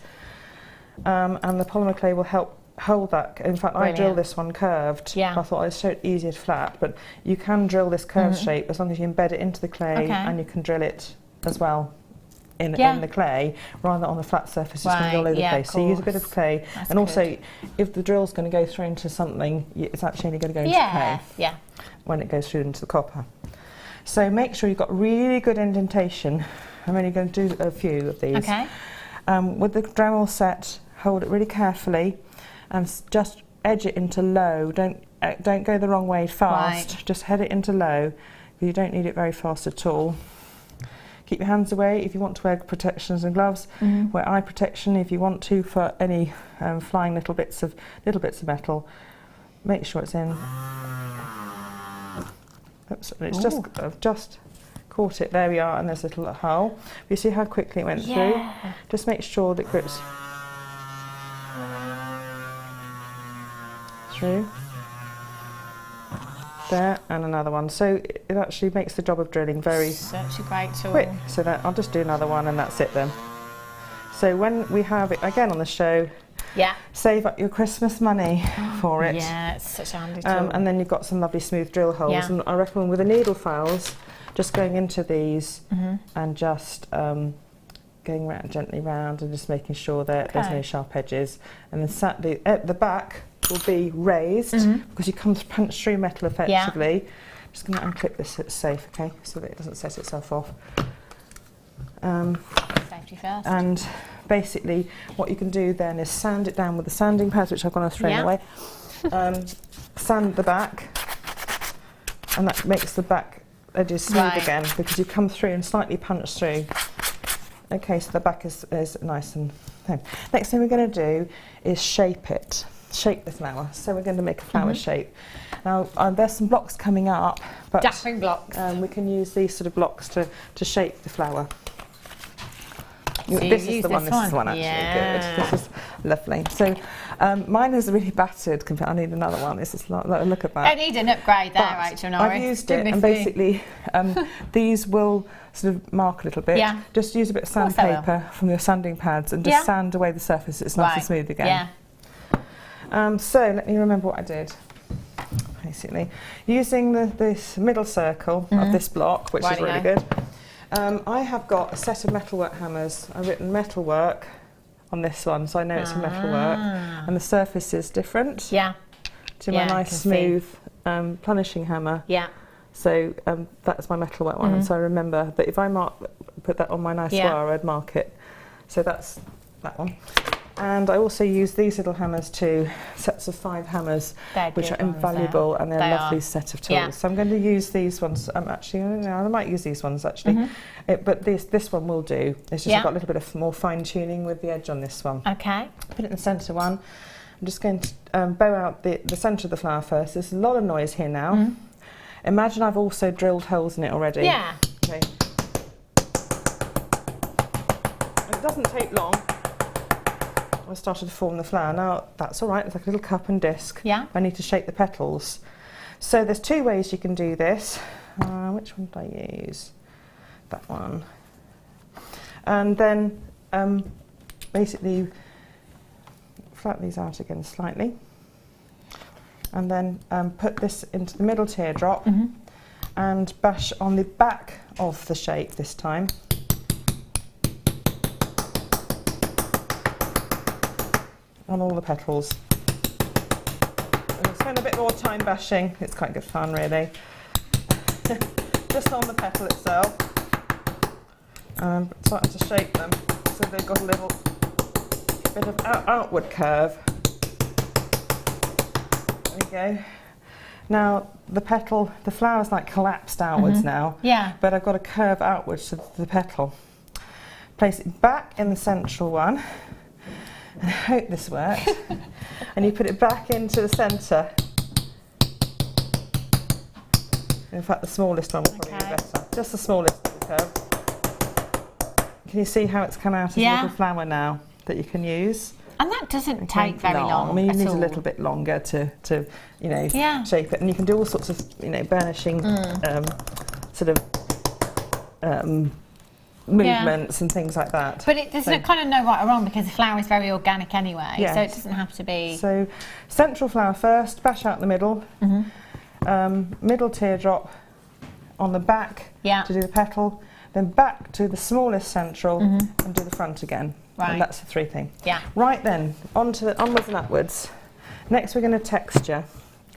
and the polymer clay will help hold that. In fact, I drill this one curved. I thought I'd show it easier to flat, but you can drill this curved shape as long as you embed it into the clay, and you can drill it as well in the clay, rather than on the flat surface. It's going to go all over the place. So use a bit of clay. That's also, if the drill's going to go through into something, it's actually only going to go into clay when it goes through into the copper. So make sure you've got really good indentation. I'm only going to do a few of these. With the Dremel set, hold it really carefully and just edge it into low. Don't go the wrong way fast. Just head it into low. You don't need it very fast at all. Keep your hands away if you want to wear protections and gloves. Wear eye protection if you want to for any flying little bits of metal. Make sure it's in. Oops, it's I've just caught it. There we are, and there's a little hole. You see how quickly it went through? Just make sure that it grips through. There, and another one. So it actually makes the job of drilling very such a great tool. quick. So that I'll just do another one, and that's it then. So when we have it again on the show, save up your Christmas money for it. Yeah, it's such a handy tool. And then you've got some lovely smooth drill holes. And I recommend with the needle files, just going into these and just going gently round and just making sure that there's no sharp edges. And then the back will be raised because you come to punch through metal effectively. Just going to unclip this so it's safe, okay, so that it doesn't set itself off. Safety first. And basically what you can do then is sand it down with the sanding pads, which I'm going to throw away. Sand the back, and that makes the back edges smooth again, because you come through and slightly punch through. Okay, so the back is nice and thin. Next thing we're going to do is shape it. shape the flower. So we're going to make a flower shape. Now there's some blocks coming up, but Dapping blocks. we can use these sort of blocks to shape the flower. So this is the one. this This is the one actually. Yeah. Good. This is lovely. So mine is really battered. I need another one. This is look at that. I need an upgrade there, But Rachel Norris. I've used it, and basically these will sort of mark a little bit. Yeah. Just use a bit of course they will. sandpaper from your sanding pads and just sand away the surface. It's nice and smooth again. Yeah. So let me remember what I did. Basically, using this middle circle of this block, which is really good. I have got a set of metalwork hammers. I've written metalwork on this one, so I know it's a metalwork, and the surface is different. Yeah. To my nice smooth punishing hammer. Yeah. So that's my metalwork one, and so I remember that if I put that on my nice wire, I'd mark it. So that's that one. And I also use these little hammers too, sets of 5 hammers, which are invaluable, and they're a lovely set of tools. Yeah. So I'm going to use these ones. Actually, I might use these ones actually, but this one will do. It's just I've got a little bit of more fine tuning with the edge on this one. Okay. Put it in the centre one. I'm just going to bow out the centre of the flower first. There's a lot of noise here now. Imagine I've also drilled holes in it already. Yeah. Okay. It doesn't take long. I started to form the flower. Now that's all right, it's like a little cup and disc. Yeah. I need to shape the petals. So there's 2 ways you can do this. Which one did I use? That one. And then basically flatten these out again slightly. And then put this into the middle teardrop and bash on the back of the shape this time. On all the petals. And we'll spend a bit more time bashing. It's quite good fun, really. Just on the petal itself. Starting to shape them so they've got a little bit of outward curve. There we go. Now the flower's like collapsed outwards now. Yeah. But I've got a curve outwards to the petal. Place it back in the central one. I hope this works. And you put it back into the centre. In fact, the smallest one will probably be better. Just the smallest curve. Can you see how it's come out as a little flower now that you can use? And that doesn't take very long. I mean, you need a little bit longer to shape it. And you can do all sorts of, burnishing sort of movements and things like that. But there's kind of no right or wrong because the flower is very organic anyway, so it doesn't have to be... So central flower first, bash out the middle, middle teardrop on the back to do the petal, then back to the smallest central and do the front again. Right. And that's the 3 thing. Yeah. Right then, onwards and upwards. Next we're going to texture.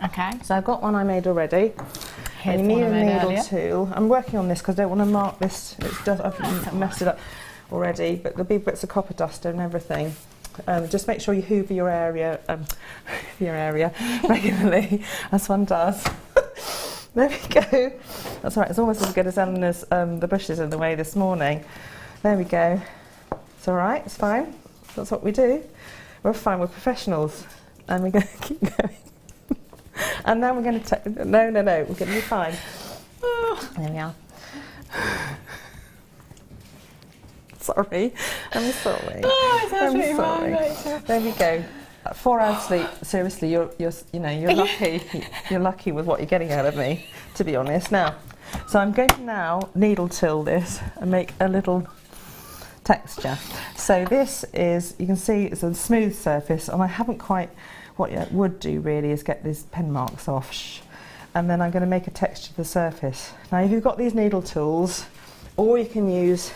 Okay. So I've got one I made already. Here's and you need one I a made needle earlier. tool. I'm working on this because I don't want to mark this. I've messed it up already, but there'll be bits of copper duster and everything. Just make sure you hoover your area regularly, as one does. There we go. That's all right. It's almost as good as Eleanor's the bushes in the way this morning. There we go. It's all right. It's fine. That's what we do. We're fine. We're professionals, and we're going to keep going. And now we're going to no, we're going to be fine. There we are. Sorry, I'm sorry. Oh, it's I'm absolutely sorry. fine. There we go. 4 hours sleep. Seriously, you're lucky. You're lucky with what you're getting out of me, to be honest. Now, so I'm going to now needle till this and make a little texture. So this is, you can see it's a smooth surface, and I haven't quite. What you would do really is get these pen marks off, and then I'm going to make a texture to the surface. Now, if you've got these needle tools, or you can use,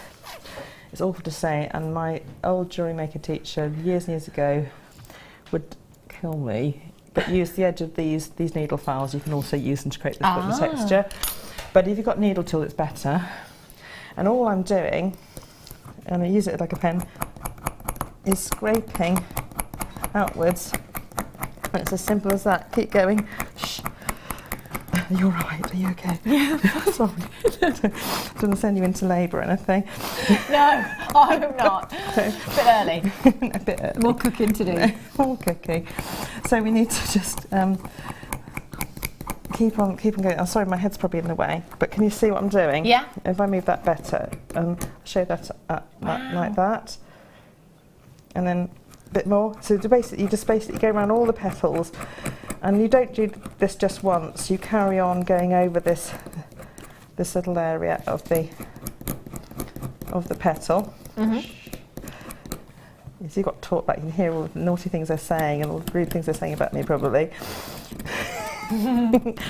it's awful to say, and my old jewellery maker teacher years and years ago would kill me, but use the edge of these needle files. You can also use them to create this bit of texture. But if you've got needle tool, it's better. And all I'm doing, and I use it like a pen, is scraping outwards. And it's as simple as that. Keep going. Shh. You're right. Are you okay? Yeah. Sorry. Doesn't send you into labour or anything. No, I hope not. A bit early. A bit early. More cooking to do. More cooking. So we need to just keep on going. Oh, sorry, my head's probably in the way, but can you see what I'm doing? Yeah. If I move that better, show that up like that, and then a bit more. So you just basically go around all the petals, and you don't do this just once. You carry on going over this little area of the petal. Mm-hmm. As you got taught that, you can hear all the naughty things they're saying and all the rude things they're saying about me, probably. And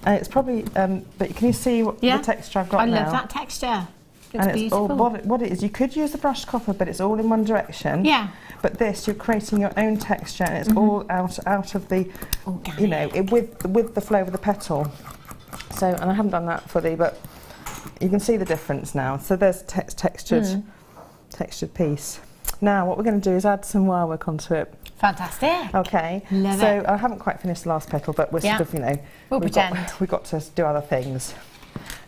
it's probably, but can you see what the texture I've got now? I love that texture. And it's beautiful. all what it is. You could use the brushed copper, but it's all in one direction. Yeah. But this, you're creating your own texture, and it's all out of the, organic. you know, with the flow of the petal. So, and I haven't done that fully, but you can see the difference now. So there's textured piece. Now what we're going to do is add some wire work onto it. Fantastic. Okay. Love so it. I haven't quite finished the last petal, but we're sort of, you know, We'll pretend. we've got to do other things.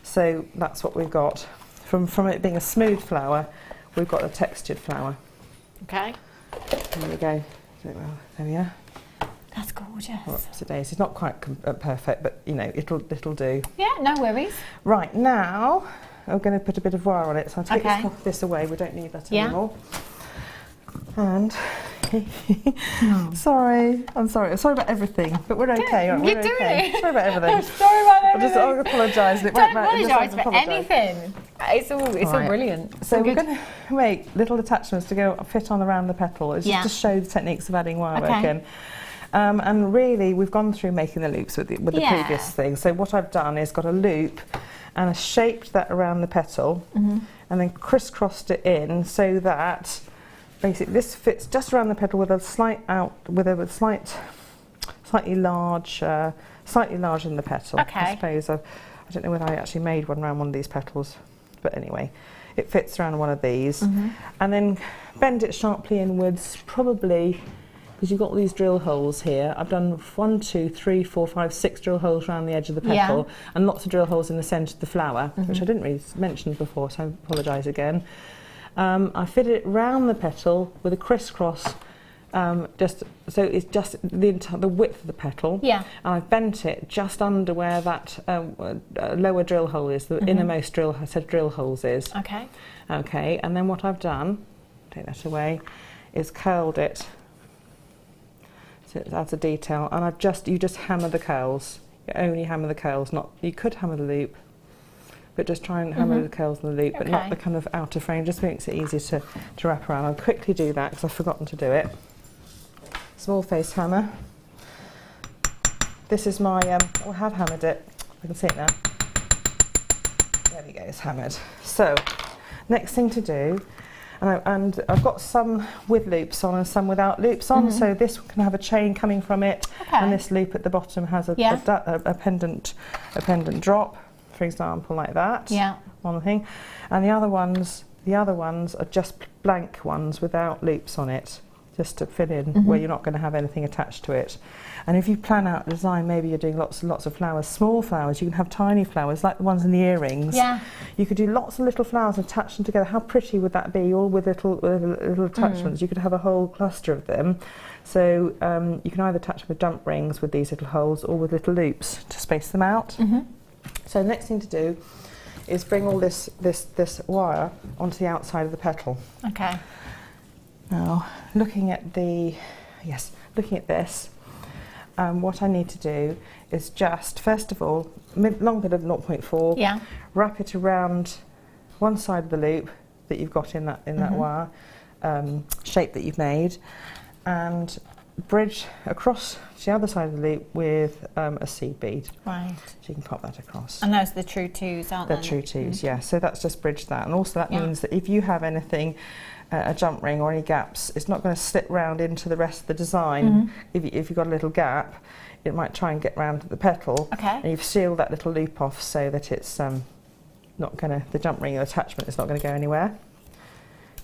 So that's what we've got. From it being a smooth flower, we've got a textured flower. Okay. There we go. There we are. That's gorgeous. Whoops, it's not quite perfect, but you know, it'll do. Yeah, no worries. Right, now I'm going to put a bit of wire on it, so I'll take this away. We don't need that anymore. And sorry about everything, but we're okay. Aren't we? You're doing it. Sorry about everything. Sorry about everything. I'll apologise. Don't apologise for anything. It's all brilliant. So we're going to make little attachments to go fit on around the petal. It's just to show the techniques of adding wire work in. And really, we've gone through making the loops with the previous thing. So what I've done is got a loop and shaped that around the petal, and then crisscrossed it in so that basically this fits just around the petal with a slightly larger than the petal. Okay. I suppose I don't know whether I actually made one around one of these petals, but anyway, it fits around one of these, and then bend it sharply inwards, probably. Because you've got all these drill holes here. I've done 1, 2, 3, 4, 5, 6 drill holes around the edge of the petal, and lots of drill holes in the centre of the flower, which I didn't really mention before, so I apologise again. I fitted it round the petal with a crisscross, just so it's just the width of the petal. Yeah. And I've bent it just under where that lower drill hole is, the innermost set of drill holes is. Okay. Okay. And then what I've done, take that away, is curled it. So it adds a detail, and you just hammer the curls. You only hammer the curls, you could hammer the loop, but just try and hammer the curls in the loop, but not the kind of outer frame, just makes it easier to wrap around. I'll quickly do that because I've forgotten to do it. Small face hammer. This is my, I have hammered it, I can see it now. There we go, it's hammered. So, next thing to do, and I've got some with loops on and some without loops on, so this can have a chain coming from it, and this loop at the bottom has a pendant drop, for example, like that. Yeah. One thing, and the other ones are just blank ones without loops on it, just to fill in where you're not going to have anything attached to it. And if you plan out a design, maybe you're doing lots and lots of flowers, small flowers, you can have tiny flowers like the ones in the earrings. Yeah. You could do lots of little flowers and attach them together. How pretty would that be, all with little attachments? You could have a whole cluster of them. So you can either attach them with jump rings with these little holes or with little loops to space them out. So the next thing to do is bring all this wire onto the outside of the petal. Okay. Now, looking at this, what I need to do is just, first of all, long bit of 0.4, wrap it around one side of the loop that you've got in that wire shape that you've made, and bridge across to the other side of the loop with a seed bead. Right. So you can pop that across. And those are the true twos, aren't they? They're true twos, yeah. So that's just bridged that. And also that means that if you have anything, a jump ring or any gaps, it's not going to slip round into the rest of the design. If you've got a little gap, it might try and get round to the petal. Okay. And you've sealed that little loop off so that it's not going to, the jump ring or attachment is not going to go anywhere.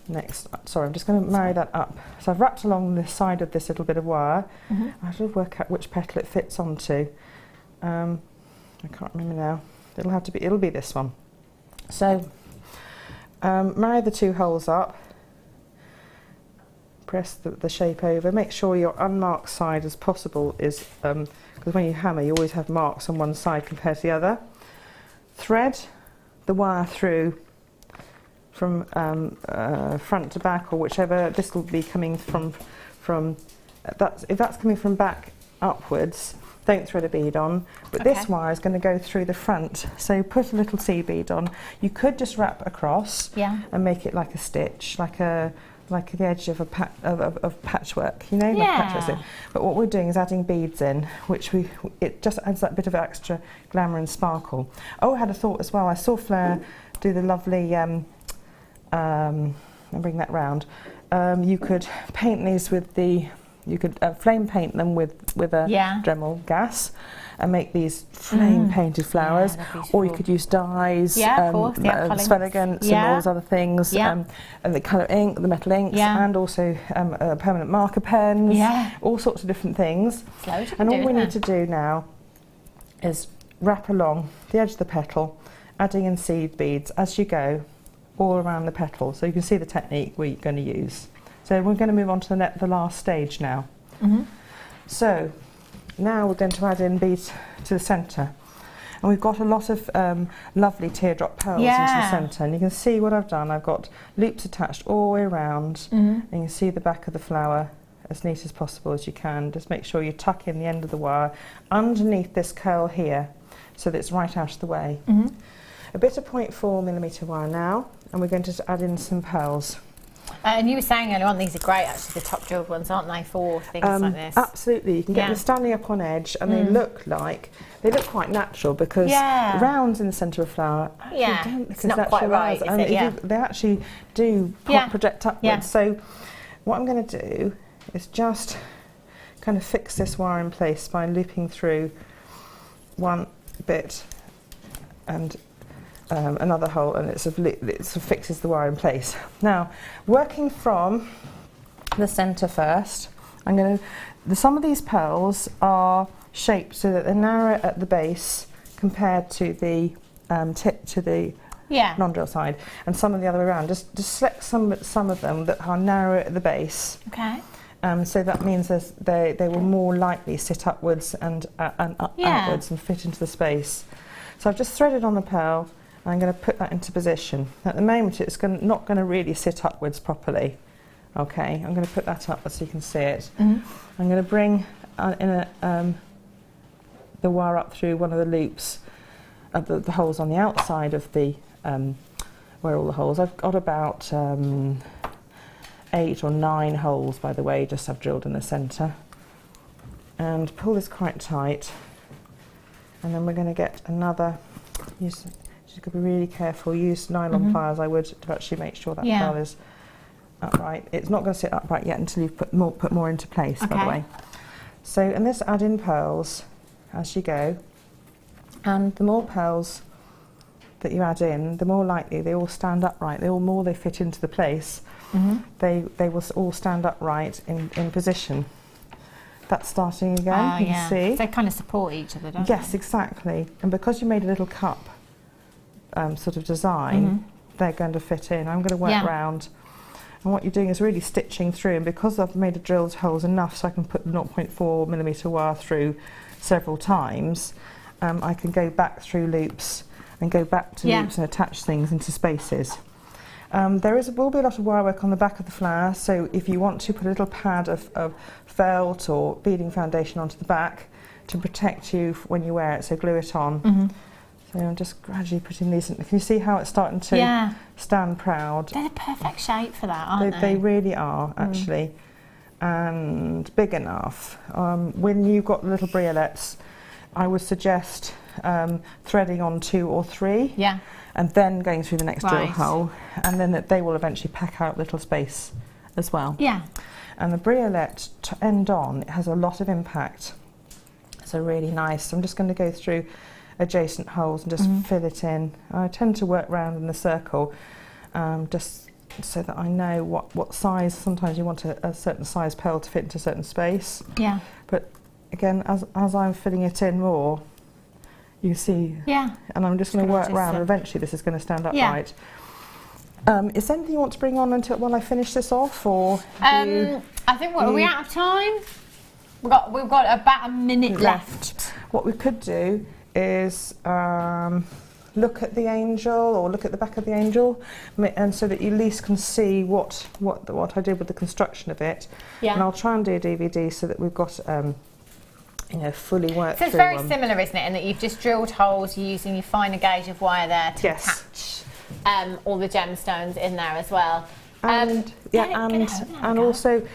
Next, sorry, I'm just going to marry that up. So I've wrapped along the side of this little bit of wire. I have to work out which petal it fits onto. I can't remember now. It'll be this one. So marry the 2 holes up, press the shape over, make sure your unmarked side as possible is, because when you hammer you always have marks on one side compared to the other. Thread the wire through from front to back, or whichever. This will be coming from if that's coming from back upwards, don't thread a bead on, but this wire is going to go through the front, so put a little seed bead on. You could just wrap across and make it like a stitch, like the edge of a patchwork, you know, like patchwork. But what we're doing is adding beads in, which it just adds that bit of extra glamour and sparkle. Oh, I had a thought as well. I saw Fleur do the lovely. I'll bring that round. You could paint these with the. You could flame paint them with a Dremel gas and make these flame painted flowers, or you could use dyes, spelligants and all those other things, and the colour ink, the metal inks, and also permanent marker pens, all sorts of different things. And all we need to do now is wrap along the edge of the petal, adding in seed beads as you go all around the petal, so you can see the technique we're going to use. So we're going to move on to the last stage now. So now we're going to add in beads to the centre. And we've got a lot of lovely teardrop pearls into the centre. And you can see what I've done. I've got loops attached all the way around. And you can see the back of the flower as neat as possible as you can. Just make sure you tuck in the end of the wire underneath this curl here, so that it's right out of the way. A bit of 0.4mm wire now, and we're going to add in some pearls. And you were saying earlier on, these are great actually, the top drilled ones, aren't they, for things like this? Absolutely, you can get them standing up on edge, and they look quite natural, because rounds in the centre of a flower don't look as not quite right, is it? They actually do project upwards. So what I'm going to do is just kind of fix this wire in place by looping through one bit and another hole, and it sort of fixes the wire in place. Now, working from the centre first, I'm going to. Some of these pearls are shaped so that they're narrow at the base compared to the tip to the non-drill side, and some of the other way around. Just select some of them that are narrow at the base. Okay. So that means they will more likely sit upwards and outwards and fit into the space. So I've just threaded on the pearl. I'm going to put that into position. At the moment it's not going to really sit upwards properly. Okay, I'm going to put that up so you can see it. I'm going to bring the wire up through one of the loops of the holes on the outside of the where all the holes. I've got about 8 or 9 holes, by the way, just I've drilled in the centre. And pull this quite tight, and then we're going to get another. You've got to be really careful. Use nylon pliers, I would, to actually make sure that pearl is upright. It's not going to sit upright yet until you've put more into place, by the way. So, and this add in pearls as you go, and the more pearls that you add in, the more likely they all stand upright. The more they fit into the place, they will all stand upright in position. That's starting again. You can see. They kind of support each other, don't they? Yes, exactly. And because you made a little cup sort of design, they're going to fit in. I'm going to work round, and what you're doing is really stitching through, and because I've made the drilled holes enough so I can put the 0.4mm wire through several times, I can go back through loops and go back to loops and attach things into spaces. There will be a lot of wire work on the back of the flower, so if you want to put a little pad of felt or beading foundation onto the back to protect you when you wear it, so glue it on. So I'm just gradually putting these in. Can you see how it's starting to stand proud? They're the perfect shape for that, aren't they? They really are, actually. And big enough. When you've got little briolets, I would suggest threading on 2 or 3. And then going through the next drill hole, and then they will eventually pack out little space as well. And the briolet to end on, it has a lot of impact. So really nice. I'm just going to go through adjacent holes and just fill it in. I tend to work round in the circle, just so that I know what size. Sometimes you want a certain size pearl to fit into a certain space. But again, as I'm filling it in more, you see, and I'm just going to work round, and eventually this is going to stand upright. Is there anything you want to bring on until while I finish this off, or? I think are we out of time? We've got about a minute left. What we could do is look at the angel, or look at the back of the angel, and so that you at least can see what I did with the construction of it. Yeah. And I'll try and do a DVD so that we've got fully worked. So it's very similar, isn't it? In that you've just drilled holes using your finer gauge of wire there to attach all the gemstones in there as well. And also.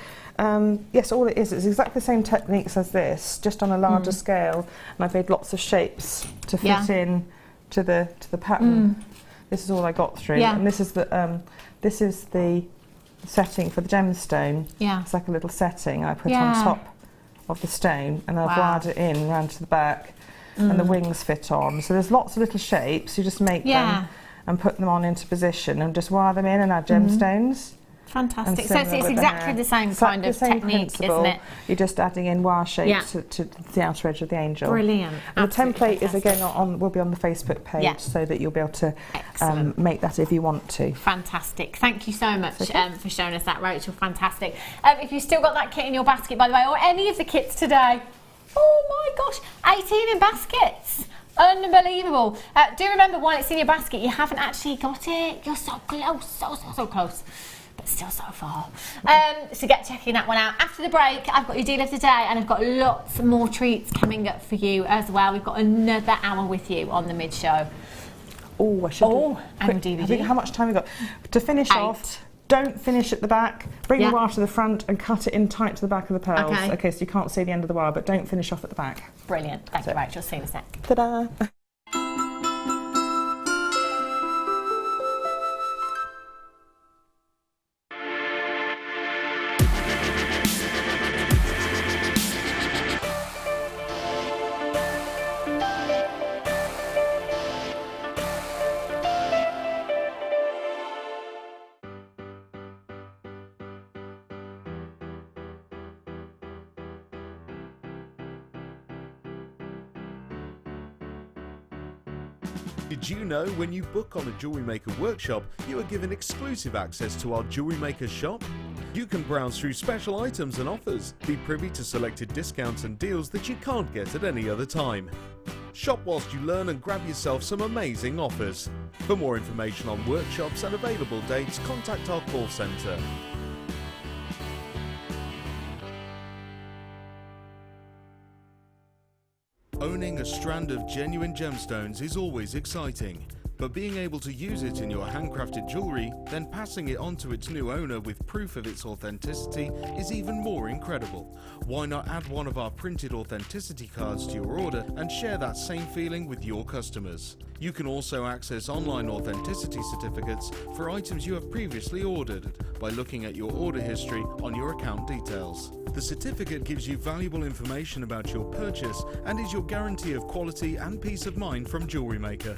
Yes, all it is exactly the same techniques as this, just on a larger scale, and I've made lots of shapes to fit in to the pattern. This is all I got through, and this is the setting for the gemstone. Yeah, it's like a little setting I put on top of the stone, and I've wired it in round to the back, and the wings fit on. So there's lots of little shapes. You just make them and put them on into position, and just wire them in and add gemstones. Fantastic. So it's exactly the same kind of technique, isn't it? You're just adding in wire shapes to the outer edge of the angel. Brilliant. And the template is again will be on the Facebook page, so that you'll be able to make that if you want to. Fantastic. Thank you so much for showing us that, Rachel. Fantastic. If you've still got that kit in your basket, by the way, or any of the kits today, oh my gosh, 18 in baskets. Unbelievable. Do remember, while it's in your basket, you haven't actually got it. You're so close, so close. But still so far. So get checking that one out. After the break, I've got your deal of the day, and I've got lots more treats coming up for you as well. We've got another hour with you on the mid-show. Oh, I should. And DVD. How much time have we got? To finish off, don't finish at the back. Bring the wire to the front and cut it in tight to the back of the pearls. Okay, so you can't see the end of the wire, but don't finish off at the back. Brilliant. Thank you, Rachel. See you in a sec. Ta-da. Did you know when you book on a Jewellery Maker workshop, you are given exclusive access to our Jewellery Maker shop? You can browse through special items and offers, be privy to selected discounts and deals that you can't get at any other time. Shop whilst you learn and grab yourself some amazing offers. For more information on workshops and available dates, contact our call centre. Owning a strand of genuine gemstones is always exciting, but being able to use it in your handcrafted jewellery, then passing it on to its new owner with proof of its authenticity is even more incredible. Why not add one of our printed authenticity cards to your order and share that same feeling with your customers? You can also access online authenticity certificates for items you have previously ordered by looking at your order history on your account details. The certificate gives you valuable information about your purchase and is your guarantee of quality and peace of mind from Jewellery Maker.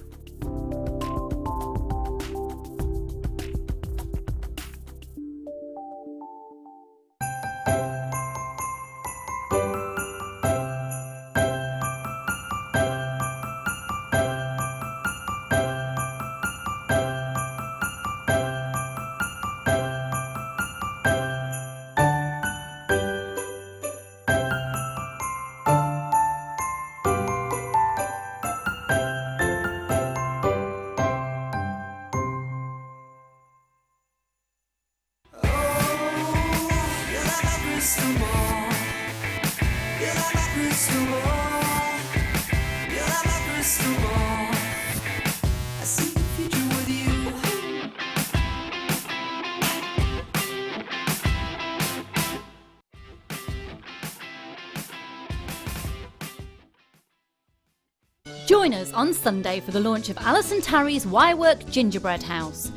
Join us on Sunday for the launch of Alison Tarry's Wirework Gingerbread House.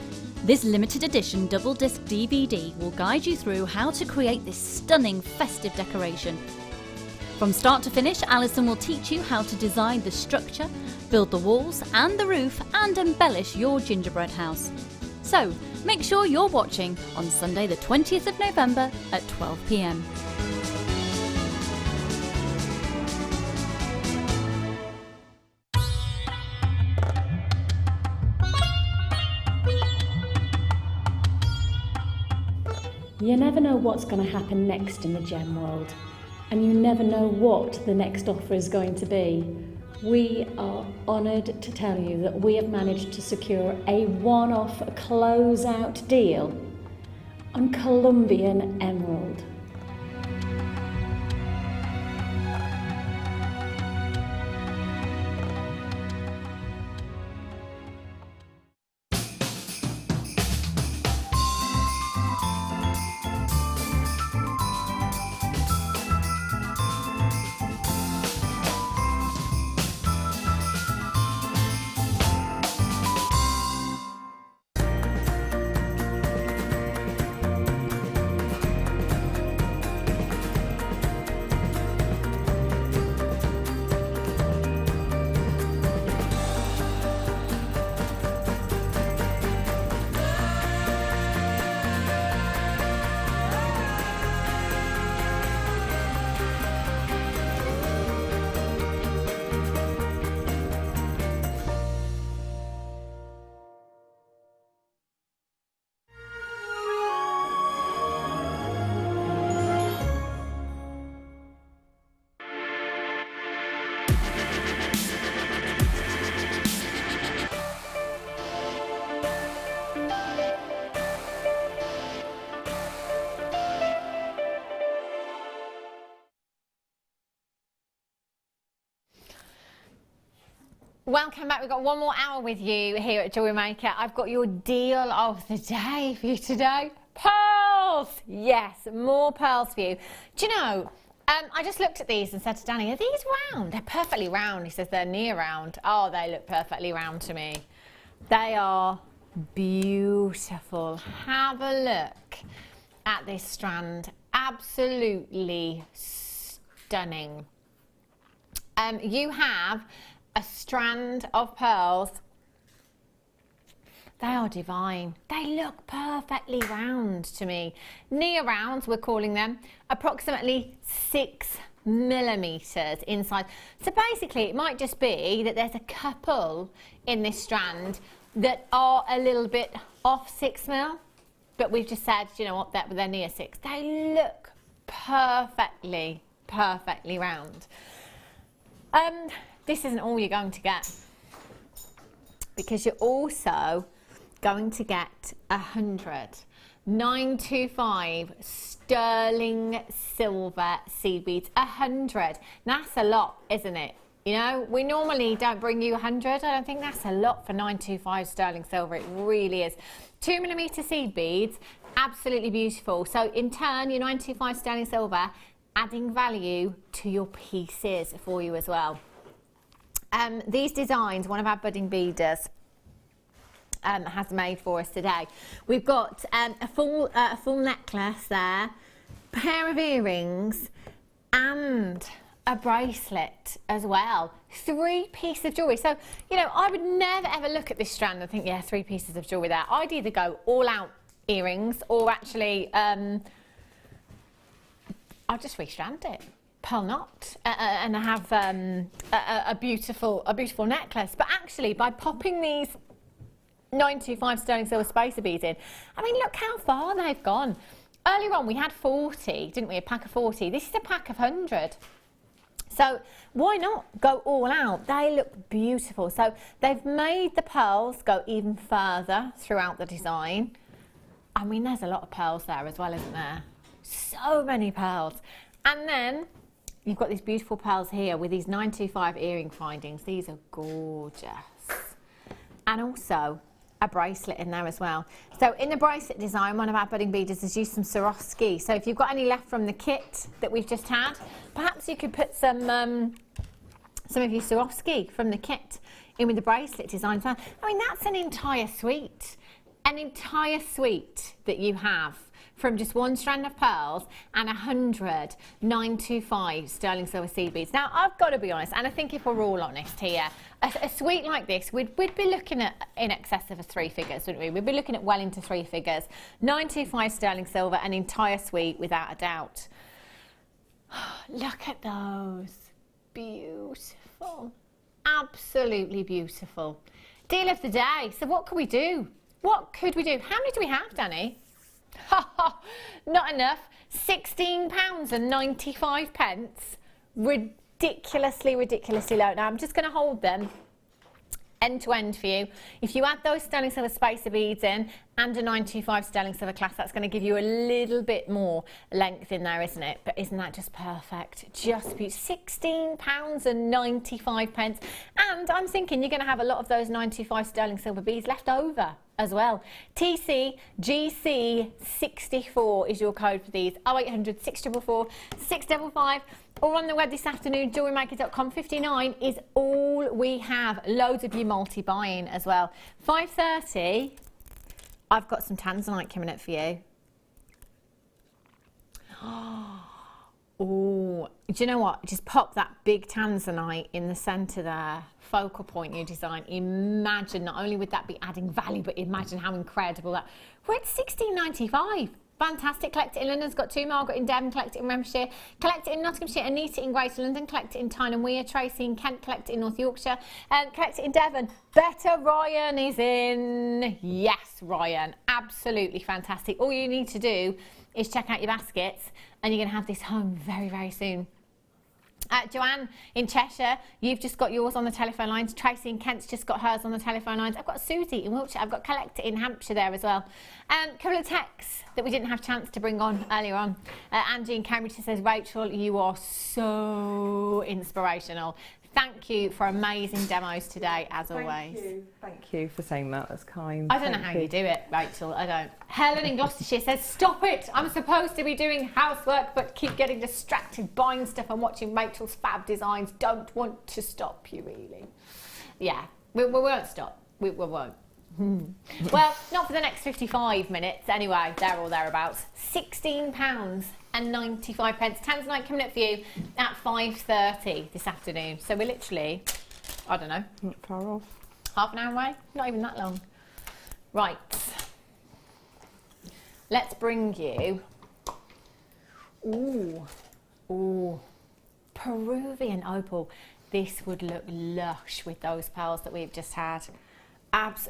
This limited edition double disc DVD will guide you through how to create this stunning festive decoration. From start to finish, Alison will teach you how to design the structure, build the walls and the roof, and embellish your gingerbread house. So, make sure you're watching on Sunday the 20th of November at 12 p.m. You never know what's going to happen next in the gem world, and you never know what the next offer is going to be. We are honoured to tell you that we have managed to secure a one-off closeout deal on Colombian emerald. Welcome back. We've got one more hour with you here at Jewellery Maker. I've got your deal of the day for you today. Pearls! Yes, more pearls for you. Do you know, I just looked at these and said to Danny, are these round? They're perfectly round. He says they're near round. Oh, they look perfectly round to me. They are beautiful. Have a look at this strand. Absolutely stunning. You have a strand of pearls. They are divine. They look perfectly round to me. Near rounds, we're calling them, approximately 6 millimeters inside. So basically, it might just be that there's a couple in this strand that are a little bit off 6 mil, but we've just said, you know what, they're near 6. They look perfectly round. This isn't all you're going to get, because you're also going to get 100 925 sterling silver seed beads. 100. That's a lot, isn't it? You know, we normally don't bring you 100. I don't think that's a lot for 925 sterling silver. It really is. 2 millimeter seed beads, absolutely beautiful. So in turn, your 925 sterling silver adding value to your pieces for you as well. These designs, one of our budding beaders has made for us today. We've got a full necklace there, pair of earrings, and a bracelet as well. 3 pieces of jewellery. So, you know, I would never ever look at this strand and think, yeah, 3 pieces of jewellery there. I'd either go all out earrings or actually I'll just restrand it. Pearl knot and have a beautiful necklace. But actually, by popping these 925 sterling silver spacer beads in, I mean, look how far they've gone. Earlier on, we had 40, didn't we? A pack of 40. This is a pack of 100. So why not go all out? They look beautiful. So they've made the pearls go even further throughout the design. I mean, there's a lot of pearls there as well, isn't there? So many pearls. And then you've got these beautiful pearls here with these 925 earring findings. These are gorgeous. And also a bracelet in there as well. So in the bracelet design, one of our budding beaders has used some Swarovski. So if you've got any left from the kit that we've just had, perhaps you could put some of your Swarovski from the kit in with the bracelet design. I mean, that's an entire suite that you have from just one strand of pearls and 100 925 sterling silver seed beads. Now, I've got to be honest, and I think if we're all honest here, a suite like this, we'd be looking at in excess of 3 figures, wouldn't we? We'd be looking at well into 3 figures. 925 sterling silver, an entire suite without a doubt. Look at those. Beautiful. Absolutely beautiful. Deal of the day. So what could we do? What could we do? How many do we have, Danny? Not enough. £16.95. Ridiculously low. Now I'm just going to hold them end to end for you. If you add those sterling silver spacer beads in and a 925 sterling silver clasp, that's going to give you a little bit more length in there, isn't it? But isn't that just perfect? Just £16.95. And I'm thinking you're going to have a lot of those 925 sterling silver beads left over as well. TCGC64 is your code for these. 0800 644 655. All on the web this afternoon, jewellerymaker.com. 59 is all we have. Loads of you multi-buying as well. 5:30, I've got some Tanzanite coming up for you. Oh, do you know what? Just pop that big Tanzanite in the centre there. Focal point you design. Imagine, not only would that be adding value, but imagine how incredible that. We're at £16.95. Fantastic. Collect it in London's got 2. Margaret in Devon, collect it in Renfrewshire, collect it in Nottinghamshire, Anita in Greater London, collect it in Tyne and Wear, Tracy in Kent, collect it in North Yorkshire, and collect it in Devon. Better Ryan is in. Yes, Ryan. Absolutely fantastic. All you need to do is check out your baskets and you're going to have this home very, very soon. Joanne in Cheshire, you've just got yours on the telephone lines. Tracy in Kent's just got hers on the telephone lines. I've got Susie in Wiltshire. I've got Collect in Hampshire there as well. A couple of texts that we didn't have a chance to bring on earlier on. Angie in Cambridge says, Rachel, you are so inspirational. Thank you for amazing demos today, as always. Thank you for saying that. That's kind. I don't know how you do it, Rachel. I don't. Helen in Gloucestershire says, stop it. I'm supposed to be doing housework, but keep getting distracted buying stuff and watching Rachel's fab designs. Don't want to stop you, really. Yeah, we won't stop. We won't. Well, not for the next 55 minutes. Anyway, there or thereabouts. £16.95. Tanzanite coming up for you at 5:30 this afternoon. So we're literally, I don't know, not far off. Half an hour away? Not even that long. Right. Let's bring you. Ooh, Peruvian opal. This would look lush with those pearls that we've just had.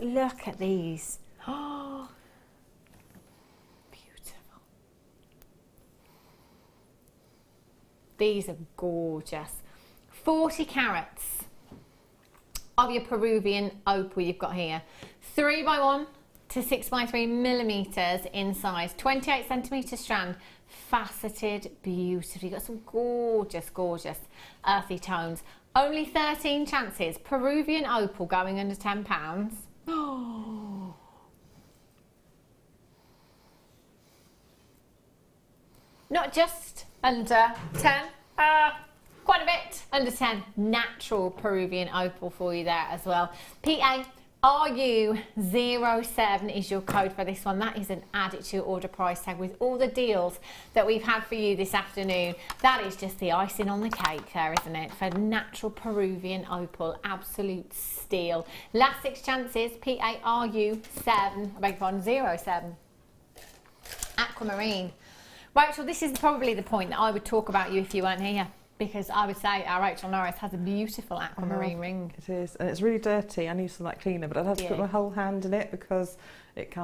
Look at these. Oh, beautiful. These are gorgeous. 40 carats of your Peruvian opal you've got here. 3x1 to 6x3 millimeters in size. 28 centimeter strand. Faceted beautifully. You've got some gorgeous, gorgeous earthy tones. Only 13 chances. Peruvian opal going under £10. Oh. Not just under 10, quite a bit under 10. Natural Peruvian opal for you there as well. PARU07 is your code for this one. That is an add it to your order price tag with all the deals that we've had for you this afternoon. That is just the icing on the cake there, isn't it? For natural Peruvian opal, absolute steal. Last 6 chances, PARU7, I beg your pardon, 07. Aquamarine. Rachel, this is probably the point that I would talk about you if you weren't here. Because I would say our Rachel Norris has a beautiful aquamarine ring. It is, and it's really dirty. I need some like cleaner, but I'd have to put my whole hand in it because it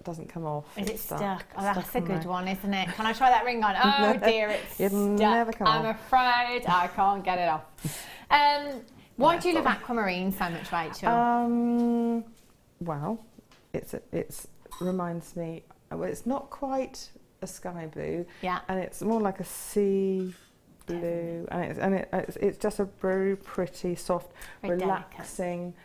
doesn't come off. Is it stuck? Oh, that's a good one, isn't it? Can I try that ring on? Oh dear, it's stuck. Never come I'm off. afraid I can't get it off. Why do you love aquamarine so much, Rachel? Well, it reminds me. Well, it's not quite a sky blue. Yeah. And it's more like a sea blue, and it's just a very pretty, soft, very relaxing,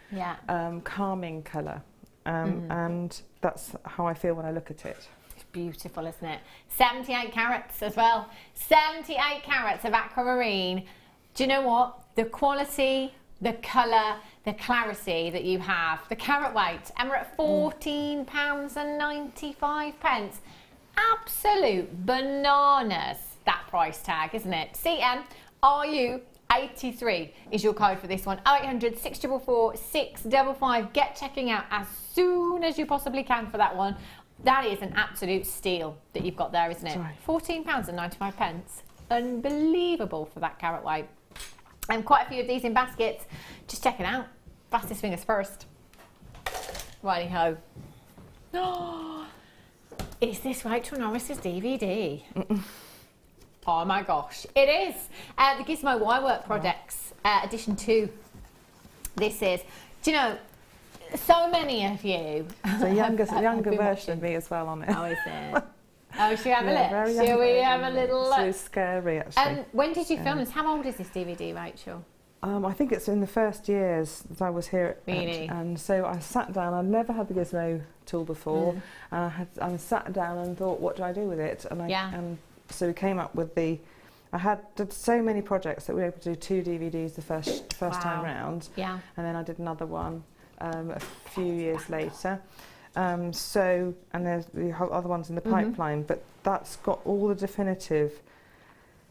calming colour, and that's how I feel when I look at it. It's beautiful, isn't it? 78 carats as well. 78 carats of aquamarine. Do you know what? The quality, the colour, the clarity that you have, the carat weight, and we're at £14.95. Absolute bananas. That price tag, isn't it? CMRU83 is your code for this one. 0800 644 655. Get checking out as soon as you possibly can for that one. That is an absolute steal that you've got there, isn't it? £14.95. Unbelievable for that carat weight. And quite a few of these in baskets. Just check it out. Fastest fingers first. Righty ho. Is this Rachel Norris's DVD? Oh my gosh, it is. The Gizmo Wirework Projects, edition 2. This is. Do you know, so many of you. It's a younger version of me as well on it. Oh, is it? Oh, should we have a Yeah, look? Shall we have a little look? So scary, actually. When did you film this? How old is this DVD, Rachel? I think it's in the first years that I was here. Really? And so I sat down. I'd never had the Gizmo tool before, and I sat down and thought, what do I do with it? And so we came up with the. I did so many projects that we were able to do 2 DVDs the first time round. Yeah. And then I did another one a few years later. And there's the other ones in the pipeline, but that's got all the definitive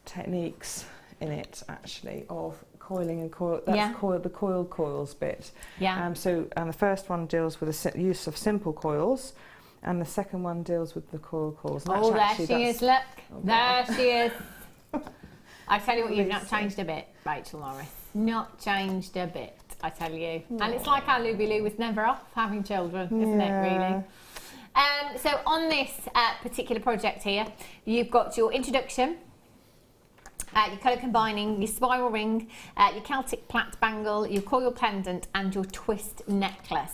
techniques in it, actually, of coiling and coil. That's the coiled coils bit. Yeah. And the first one deals with the use of simple coils, and the second one deals with the coil coils. And there she is, look. There she is. I tell you what, you've not changed a bit, Rachel Norris. Not changed a bit, I tell you. And it's like our Luby Lou was never off having children, isn't it, really? So on this particular project here, you've got your introduction, your colour combining, your spiral ring, your Celtic plait bangle, your coil pendant, and your twist necklace.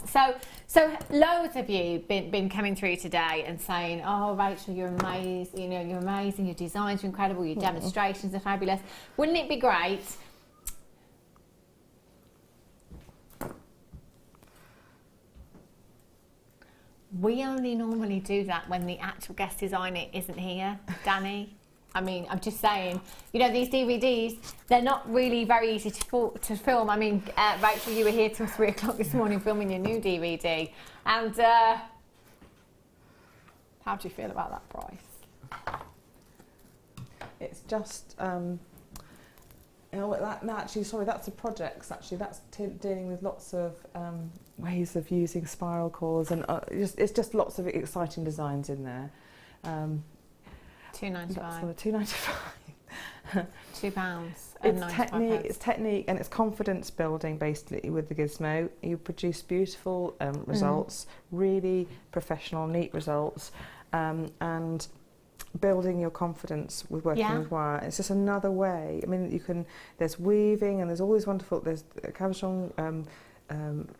So loads of you been coming through today and saying, "Oh, Rachel, you're amazing. You know, you're amazing. Your designs are incredible. Your demonstrations are fabulous. Wouldn't it be great?" We only normally do that when the actual guest designer isn't here, Danny. I mean, I'm just saying, you know, these DVDs, they're not really very easy to film. I mean, Rachel, you were here till 3 o'clock this morning filming your new DVD. And how do you feel about that price? It's just, you know, that's the projects, actually. That's dealing with lots of ways of using spiral coils, and it's just lots of exciting designs in there. £2.95. £2.95. £2. It's technique and it's confidence building, basically, with the Gizmo. You produce beautiful results, really professional, neat results, and building your confidence with working with wire. It's just another way. I mean, there's weaving, and there's all these wonderful, there's cabochon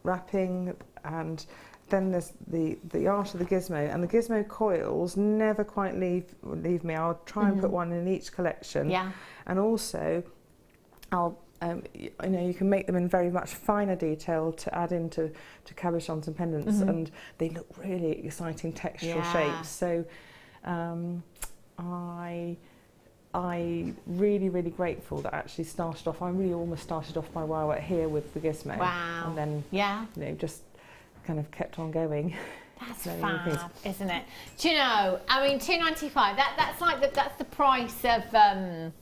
wrapping, and then there's the art of the Gizmo, and the Gizmo coils never quite leave me. I'll try and put one in each collection. Yeah. And also, I'll you know, you can make them in very much finer detail to add into cabochons and pendants, and they look really exciting textural shapes. So I'm really grateful that I actually started off. I really almost started off my wire work here with the Gizmo. Wow. And then you know, just kind of kept on going. That's fab, isn't it? Do you know, I mean, £2.95, that's like that's the price of that's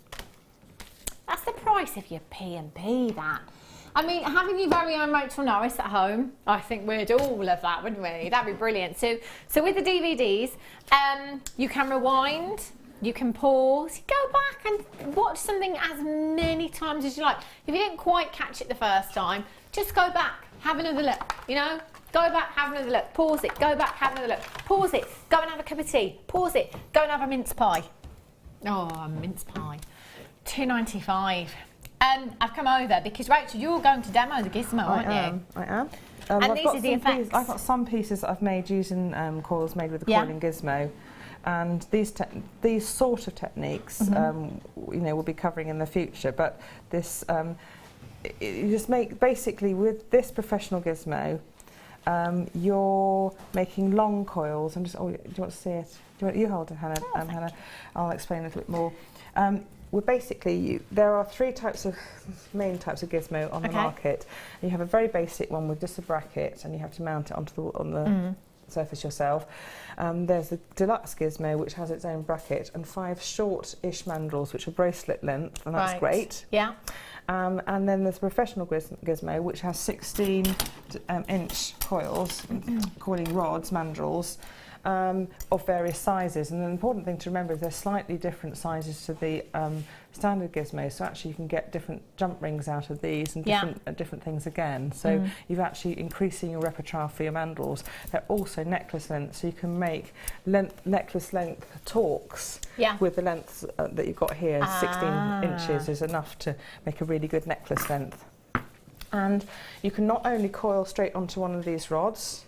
the price of your P&P, that. I mean, having your very own Rachel Norris at home, I think we'd all love that, wouldn't we? That'd be brilliant. So with the DVDs, you can rewind, you can pause, go back and watch something as many times as you like. If you didn't quite catch it the first time, just go back, have another look, you know? Go back, have another look, pause it, go back, have another look, pause it, go and have a cup of tea, pause it, go and have a mince pie. Oh, a mince pie. £2.95. I've come over because, Rachel, you're going to demo the Gizmo, aren't you? I am. And these are the effects. I've got some pieces that I've made using coils made with the coiling Gizmo. And these sort of techniques, you know, we'll be covering in the future. But this, you just make, basically, with this professional Gizmo, you're making long coils. Do you want to see it? You hold it, Hannah. Hannah, I'll explain a little bit more. Well, basically, there are 3 main types of Gizmo on the market. You have a very basic one with just a bracket, and you have to mount it on the surface yourself. There's the deluxe Gizmo, which has its own bracket, and 5 short-ish mandrels, which are bracelet length, and that's great. Yeah. And then there's the professional Gizmo, which has 16-inch coils, coiling rods, mandrels, of various sizes. And the important thing to remember is there's slightly different sizes to the standard gizmos. So actually you can get different jump rings out of these and different things again. So you've actually increasing your repertoire for your mandrels. They're also necklace length, so you can make necklace length torques with the lengths that you've got here. 16 inches is enough to make a really good necklace length. And you can not only coil straight onto one of these rods.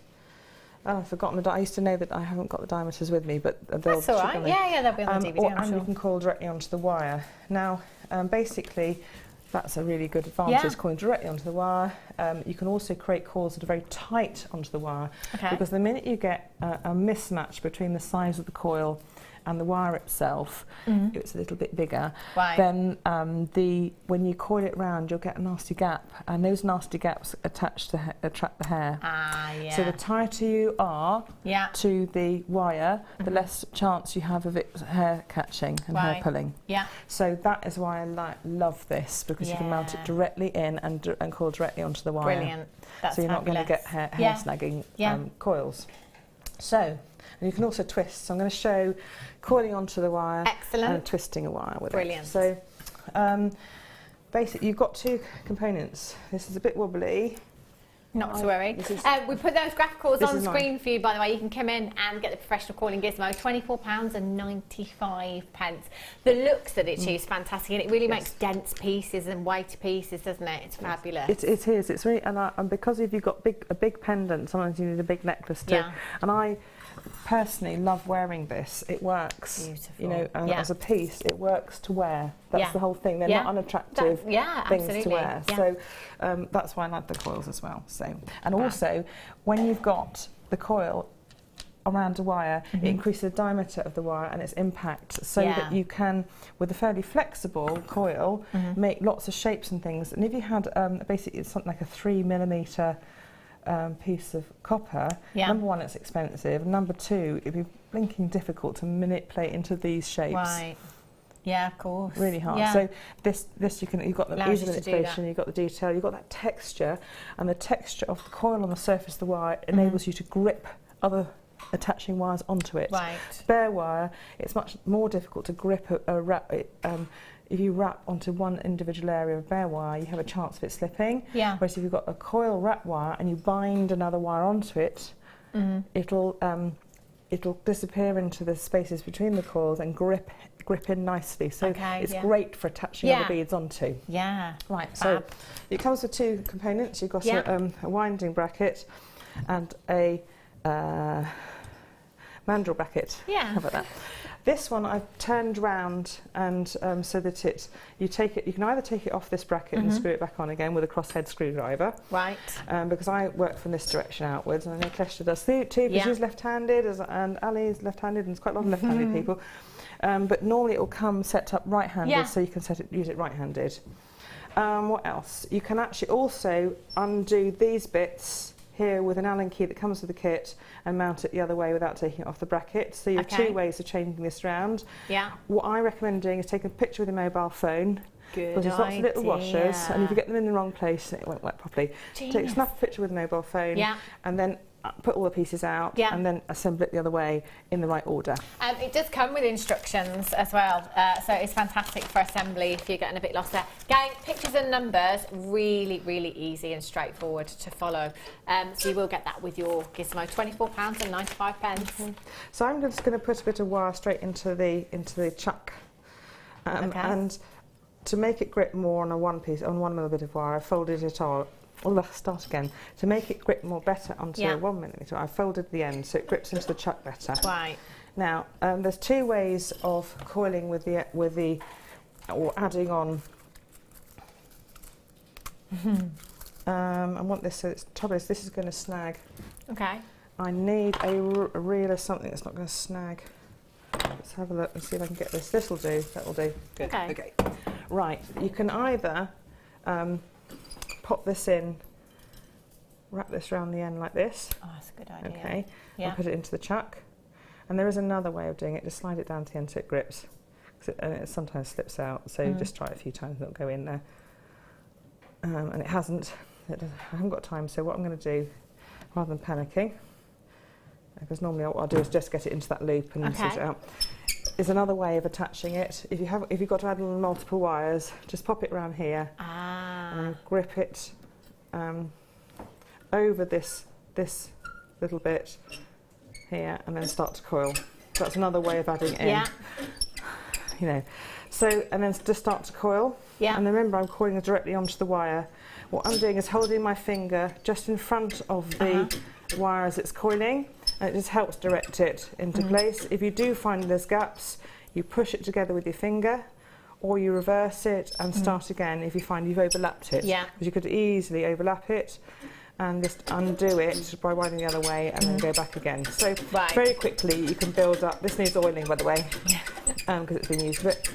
I've forgotten I used to know that I haven't got the diameters with me, but they'll that's all right. Yeah, they'll be on the DVD. And you can coil directly onto the wire. Now, basically, that's a really good advantage, coiling directly onto the wire. You can also create coils that are very tight onto the wire, because the minute you get a mismatch between the size of the coil and the wire itself, it's a little bit bigger, then when you coil it round, you'll get a nasty gap, and those nasty gaps attract the hair. So the tighter you are to the wire, the less chance you have of it hair catching and hair pulling. So that is why I love this, because you can mount it directly in and coil directly onto the wire. Brilliant. That's so you're not going to get hair snagging coils. So. And you can also twist. So I'm going to show coiling onto the wire and twisting a wire with it. So basically you've got two components. This is a bit wobbly. Not to worry. We put those graphicals on screen for you, by the way. You can come in and get the professional coiling gizmo, £24.95. The looks that it's used, fantastic, and it really makes dense pieces and weighty pieces, doesn't it? It's fabulous. It is. It's really, and because if you've got a big pendant, sometimes you need a big necklace too. And I personally love wearing this. It works. Beautiful. You know, as a piece, it works to wear. That's the whole thing. They're not unattractive things to wear. So that's why I like the coils as well. So, and also, when you've got the coil around a wire, it increases the diameter of the wire and its impact, so that you can, with a fairly flexible coil, make lots of shapes and things. And if you had basically it's something like a 3mm piece of copper, number one, it's expensive. Number two, it'd be blinking difficult to manipulate into these shapes. Right. Yeah, of course. Really hard. So this you've got the ease of manipulation, you've got the detail, you've got that texture, and the texture of the coil on the surface of the wire enables you to grip other attaching wires onto it. Bare wire, it's much more difficult to grip a wrap. If you wrap onto one individual area of bare wire, you have a chance of it slipping. Whereas if you've got a coil wrap wire and you bind another wire onto it, it'll disappear into the spaces between the coils and grip in nicely. So it's great for attaching other beads onto. Right. So it comes with two components. You've got a winding bracket and a mandrel bracket. How about that? This one I've turned round and so that you can either take it off this bracket and screw it back on again with a crosshead screwdriver. Because I work from this direction outwards, and I know Kleshta does too, because she's left-handed, and Ali is left-handed, and there's quite a lot of left-handed people. But normally it will come set up right-handed, so you can use it right-handed. What else? You can actually also undo these bits here with an Allen key that comes with the kit and mount it the other way without taking it off the bracket. So you have two ways of changing this round. What I recommend doing is take a picture with your mobile phone. Because there's lots of little washers, and if you get them in the wrong place, it won't work properly. Snap a picture with a mobile phone, and then put all the pieces out, and then assemble it the other way in the right order. It does come with instructions as well, so it's fantastic for assembly if you're getting a bit lost there. Gang, pictures and numbers, really, really easy and straightforward to follow. So you will get that with your gizmo, £24.95. So I'm just going to put a bit of wire straight into the chuck, and to make it grip more on one little bit of wire, I folded it all. Let's start again. To make it grip better onto 1mm, I folded the end so it grips into the chuck better. Now, there's two ways of coiling with the or adding on. I want this so trouble is this is going to snag. I need a reel or something that's not going to snag. Let's have a look and see if I can get this. This'll do. That'll do. Good. Okay. Right. You can either pop this in, wrap this around the end like this. Oh, that's a good idea. And put it into the chuck. And there is another way of doing it. Just slide it down to the end so it grips. And it sometimes slips out, so just try it a few times and it'll go in there. And it hasn't. I haven't got time, so what I'm going to do, rather than panicking, because normally what I'll do is just get it into that loop and sort it out. is another way of attaching it. If you've got to add multiple wires, just pop it around here and grip it over this little bit here, and then start to coil. So that's another way of adding it in. Yeah. You know, so and then just start to coil. Yeah. And remember, I'm coiling it directly onto the wire. What I'm doing is holding my finger just in front of the wire as it's coiling, and it just helps direct it into place. If you do find there's gaps, you push it together with your finger, or you reverse it and start again if you find you've overlapped it. Yeah. Because you could easily overlap it and just undo it by winding the other way and then go back again. So very quickly you can build up. This needs oiling, by the way, because it's been used. But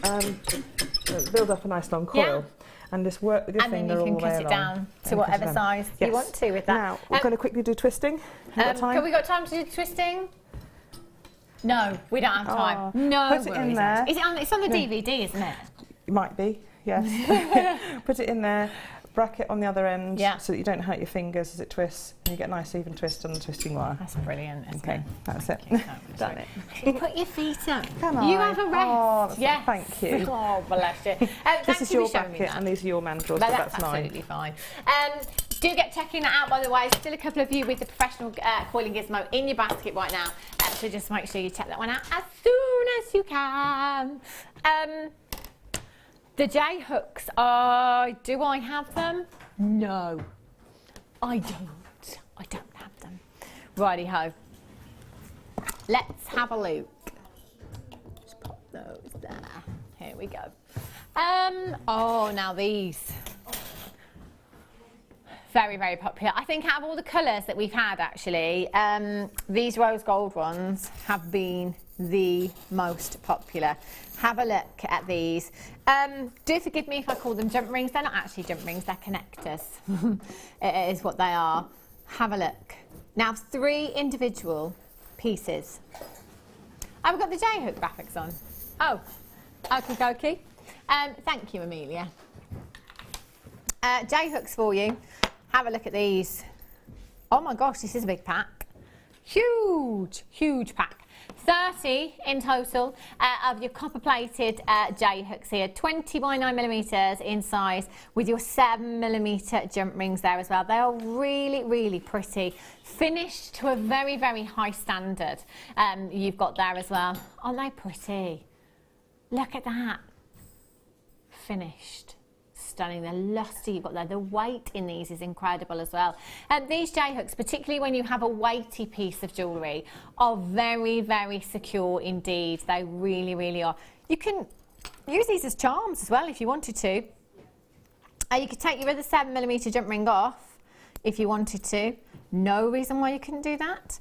build up a nice long coil. And just work with your finger all the way along. And then you can cut it down to whatever size you want to with that. Now, we're going to quickly do twisting. Have we got time to do twisting? No, we don't have time. No, put it in there. It's on the DVD, isn't it? It might be, yes. Put it in there. Bracket on the other end so that you don't hurt your fingers as it twists, and you get a nice even twist on the twisting wire. That's brilliant, isn't it? That's it. Done it. You put your feet up. Can I? You have a rest. Yes. Thank you. Oh, bless you. This is your bracket and these are your mandrels, but that's mine. Absolutely fine. Do get checking that out, by the way. Still a couple of you with the professional coiling gizmo in your basket right now. So just make sure you check that one out as soon as you can. The J hooks do I have them? No, I don't. I don't have them. Righty ho. Let's have a look. Just pop those there. Here we go. Oh, now these. Very, very popular. I think out of all the colours that we've had, actually, these rose gold ones have been the most popular. Have a look at these. Do forgive me if I call them jump rings. They're not actually jump rings, they're connectors. It is what they are. Have a look. Now, 3 individual pieces. I've got the J-hook graphics on. Oh, okie dokie. Thank you, Amelia. J-hooks for you. Have a look at these. Oh my gosh, this is a big pack. Huge, huge pack. 30 in total of your copper-plated J-hooks here. 20 by 9mm in size with your 7mm jump rings there as well. They are really, really pretty. Finished to a very, very high standard you've got there as well. Aren't they pretty? Look at that. Finished. Stunning. The luster you've got there. The weight in these is incredible as well. These J-hooks, particularly when you have a weighty piece of jewellery, are very, very secure indeed. They really, really are. You can use these as charms as well if you wanted to. You could take your other 7mm jump ring off if you wanted to. No reason why you couldn't do that.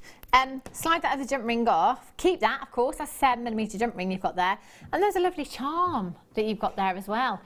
Slide that other jump ring off. Keep that, of course. That's 7mm jump ring you've got there. And there's a lovely charm that you've got there as well.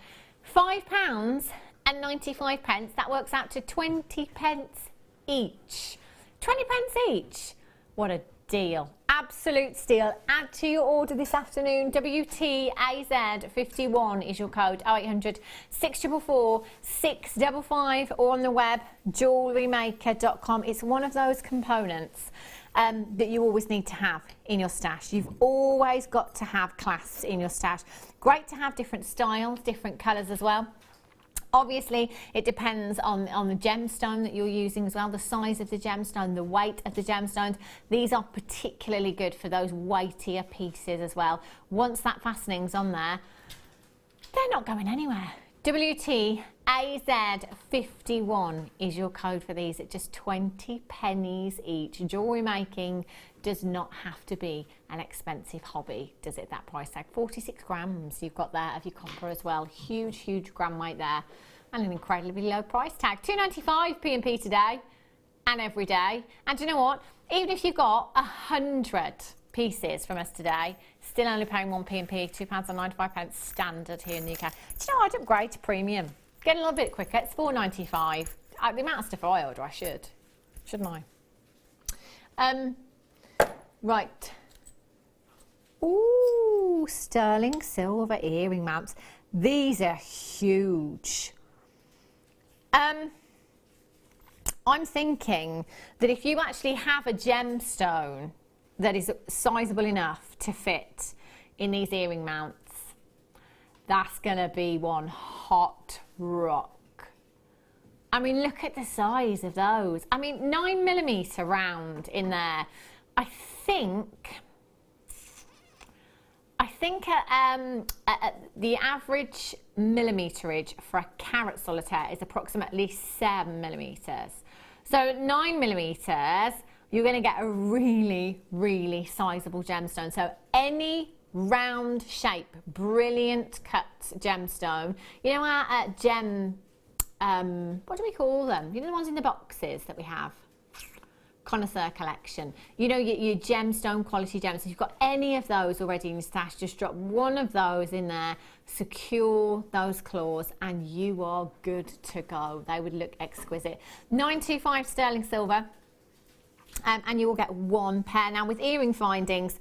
£5.95. That works out to 20 pence each. 20 pence each. What a deal. Absolute steal. Add to your order this afternoon. WTAZ51 is your code. 0800 644 655 or on the web jewellerymaker.com. It's one of those components that you always need to have in your stash. You've always got to have clasps in your stash. Great to have different styles, different colours as well. Obviously, it depends on the gemstone that you're using as well, the size of the gemstone, the weight of the gemstones. These are particularly good for those weightier pieces as well. Once that fastening's on there, they're not going anywhere. WTAZ51 is your code for these at just 20 pennies each. Jewellery making does not have to be an expensive hobby, does it, that price tag? 46 grams you've got there of your copper as well. Huge, huge gram weight there. And an incredibly low price tag. £2.95 P&P today and every day. And do you know what? Even if you've got 100 pieces from us today, still only paying 1 P&P, £2.95 standard here in the UK. Do you know, I'd upgrade to premium. Get a little bit quicker. It's £4.95. The amount of stuff I order, I should. Shouldn't I? Right. Ooh, sterling silver earring mounts. These are huge. I'm thinking that if you actually have a gemstone that is sizable enough to fit in these earring mounts, that's going to be one hot rock. I mean, look at the size of those. I mean, 9mm round in there. I think the average millimeterage for a carat solitaire is approximately 7mm. So 9mm, you're going to get a really, really sizable gemstone. So any round shape, brilliant cut gemstone. You know our what do we call them? You know the ones in the boxes that we have? Connoisseur collection. You know your gemstone quality gems. If you've got any of those already in your stash, just drop one of those in there, secure those claws, and you are good to go. They would look exquisite. 925 sterling silver, and you will get one pair. Now with earring findings,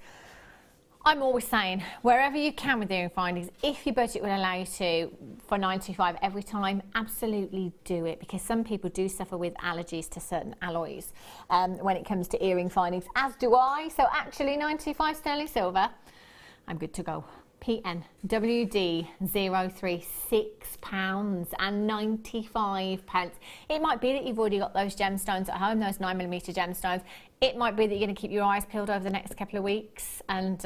I'm always saying, wherever you can with earring findings, if your budget will allow you to, for 925 every time, absolutely do it, because some people do suffer with allergies to certain alloys when it comes to earring findings, as do I. So actually 925 sterling silver, I'm good to go. PNWD 03, £6.95. It might be that you've already got those gemstones at home, those 9mm gemstones. It might be that you're going to keep your eyes peeled over the next couple of weeks and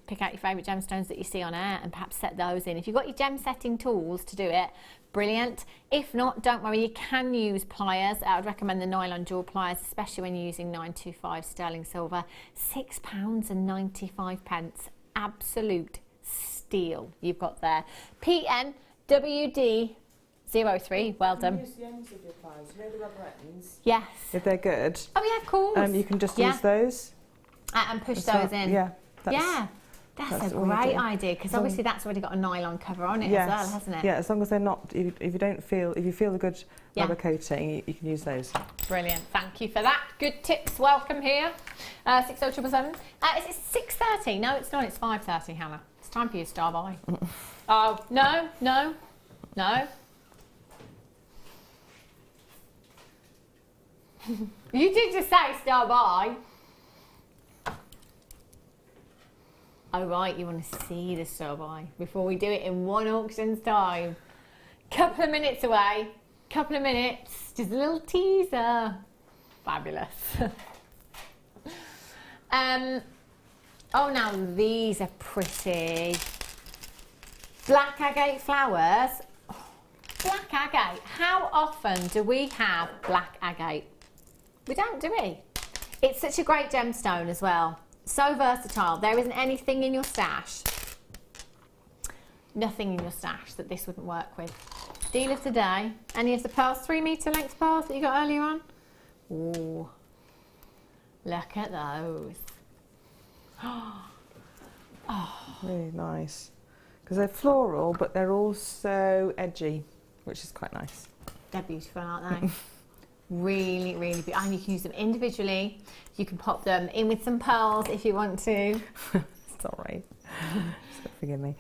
pick out your favourite gemstones that you see on air and perhaps set those in. If you've got your gem setting tools to do it, brilliant. If not, don't worry, you can use pliers. I would recommend the nylon jaw pliers, especially when you're using 925 sterling silver. £6.95. Absolute steal you've got there. PNWD 03, well done. Use the ends of your pliers, you know the rubber ends? Yes. If they're good. Oh yeah, of course. You can just use those. And push those in. Yeah. That's a great idea, because obviously that's already got a nylon cover on it as well, hasn't it? Yeah, as long as they're not, if you feel the good rubber coating, you can use those. Brilliant, thank you for that. Good tips, welcome here. 60777. Is it 6:30? No, it's not, it's 5:30, Hannah. It's time for you to star by. Oh, no. You did just say star by. Oh right, you want to see the star by before we do it in one auction's time. Couple of minutes away, couple of minutes, just a little teaser. Fabulous. Oh, now these are pretty. Black agate flowers. Oh, black agate. How often do we have black agate? We don't, do we? It's such a great gemstone as well. So versatile. There isn't anything in your stash, nothing in your stash that this wouldn't work with. Deal of the day. Any of the pearls, 3 metre length pearls that you got earlier on? Ooh, look at those. Oh, really nice. Because they're floral, but they're also edgy, which is quite nice. They're beautiful, aren't they? Really, really beautiful. And you can use them individually. You can pop them in with some pearls if you want to. Sorry. Forgive me.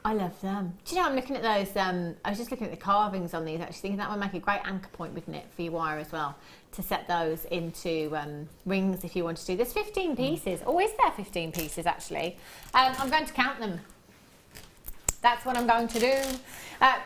I love them. Do you know, I'm looking at those, I was just looking at the carvings on these, actually thinking that would make a great anchor point, wouldn't it, for your wire as well, to set those into rings if you want to do. There's 15 pieces. Oh, is there 15 pieces, actually? I'm going to count them. That's what I'm going to do.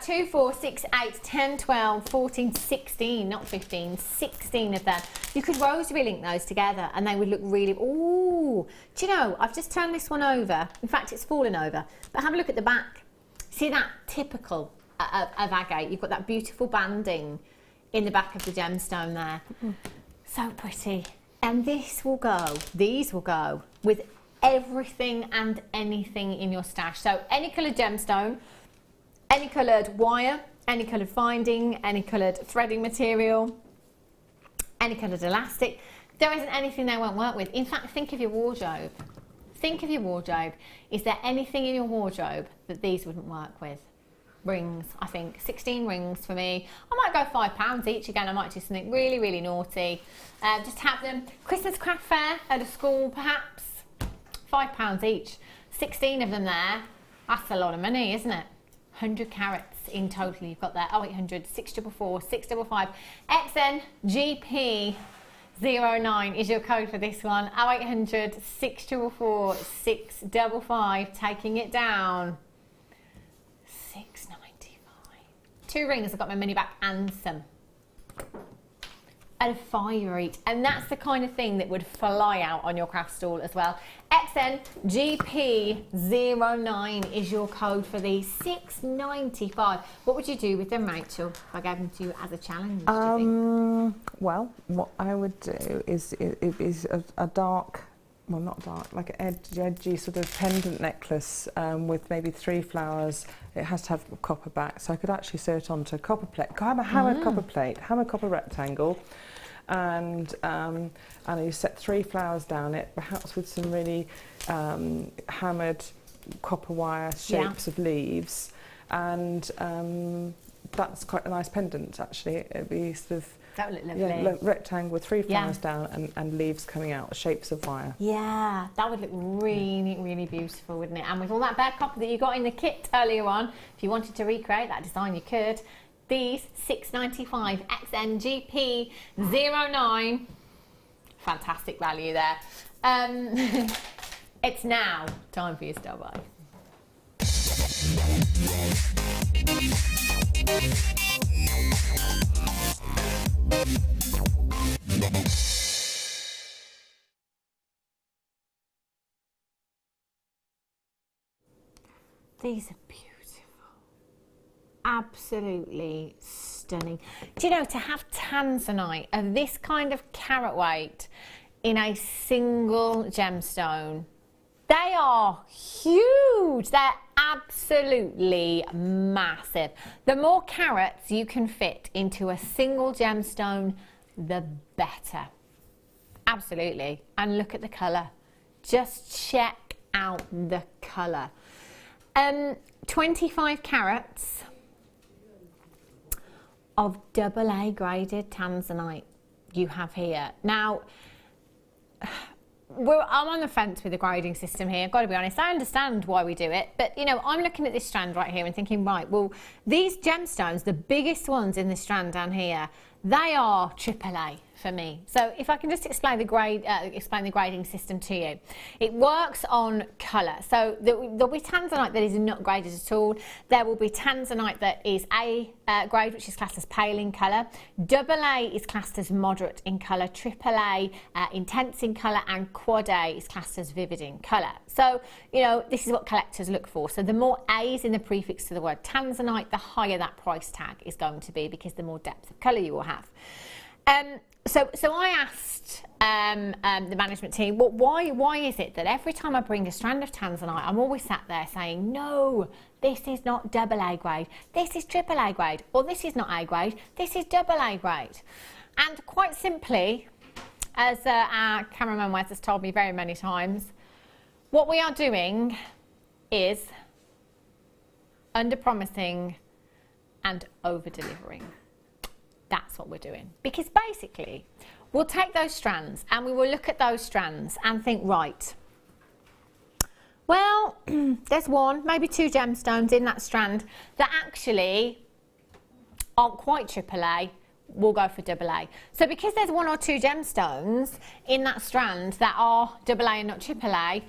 2, 4, 6, 8, 10, 12, 14, 16, not 15, 16 of them. You could rosary link those together and they would look really, ooh. Do you know, I've just turned this one over. In fact, it's fallen over. But have a look at the back. See that typical of agate? You've got that beautiful banding in the back of the gemstone there. So pretty. And these will go with everything and anything in your stash. So any coloured gemstone, any coloured wire, any coloured finding, any coloured threading material, any coloured elastic. There isn't anything they won't work with. In fact, think of your wardrobe. Think of your wardrobe. Is there anything in your wardrobe that these wouldn't work with? Rings, I think. 16 rings for me. I might go £5 each. Again, I might do something really, really naughty. Just have them. Christmas craft fair at a school, perhaps. £5 each. 16 of them there. That's a lot of money, isn't it? 100 carats in total you've got there. 0800 644 655 XN GP 09 is your code for this one. 0800 644 655, taking it down. 695. 2 rings, I've got my money back and some. And a fire each, and that's the kind of thing that would fly out on your craft stall as well. XNGP09 is your code for these. 695. What would you do with them, Rachel, if I gave them to you as a challenge? Do you think? Well, what I would do is a dark, well, not dark, like an edgy sort of pendant necklace with maybe 3 flowers. It has to have a copper back, so I could actually sew it onto a copper plate. Have a hammered copper plate, hammered copper rectangle, and you set 3 flowers down it, perhaps with some really hammered copper wire shapes of leaves, and that's quite a nice pendant actually. It'd be sort of, that would look lovely. Rectangle with 3 flowers down and leaves coming out, shapes of wire. Yeah, that would look really, really beautiful, wouldn't it? And with all that bare copper that you got in the kit earlier on, if you wanted to recreate that design, you could. These 695 XNGP09, fantastic value there. It's now time for your star buy. These are beautiful, absolutely stunning. Do you know, to have Tanzanite of this kind of carat weight in a single gemstone, they are huge. They're absolutely massive. The more carats you can fit into a single gemstone, the better. Absolutely. And look at the colour. Just check out the colour. 25 carats of AA graded Tanzanite you have here. Now, I'm on the fence with the grading system here, I've got to be honest. I understand why we do it, but you know, I'm looking at this strand right here and thinking, right, well, these gemstones, the biggest ones in this strand down here, they are AAA for me. So if I can just explain the grading system to you. It works on colour. So there'll be Tanzanite that is not graded at all. There will be Tanzanite that is A grade, which is classed as pale in colour. AA is classed as moderate in colour. AAA intense in colour, and Quad A is classed as vivid in colour. So, you know, this is what collectors look for. So the more A's in the prefix to the word Tanzanite, the higher that price tag is going to be, because the more depth of colour you will have. So I asked the management team, well, why is it that every time I bring a strand of Tanzanite, I'm always sat there saying, no, this is not AA grade, this is AAA grade, or this is not A grade, this is AA grade. And quite simply, as our cameraman Wes has told me very many times, what we are doing is under-promising and over-delivering. That's what we're doing. Because basically, we'll take those strands and we will look at those strands and think, right, well, there's 1, maybe 2 gemstones in that strand that actually aren't quite AAA, we'll go for AA. So because there's 1 or 2 gemstones in that strand that are AA and not AAA,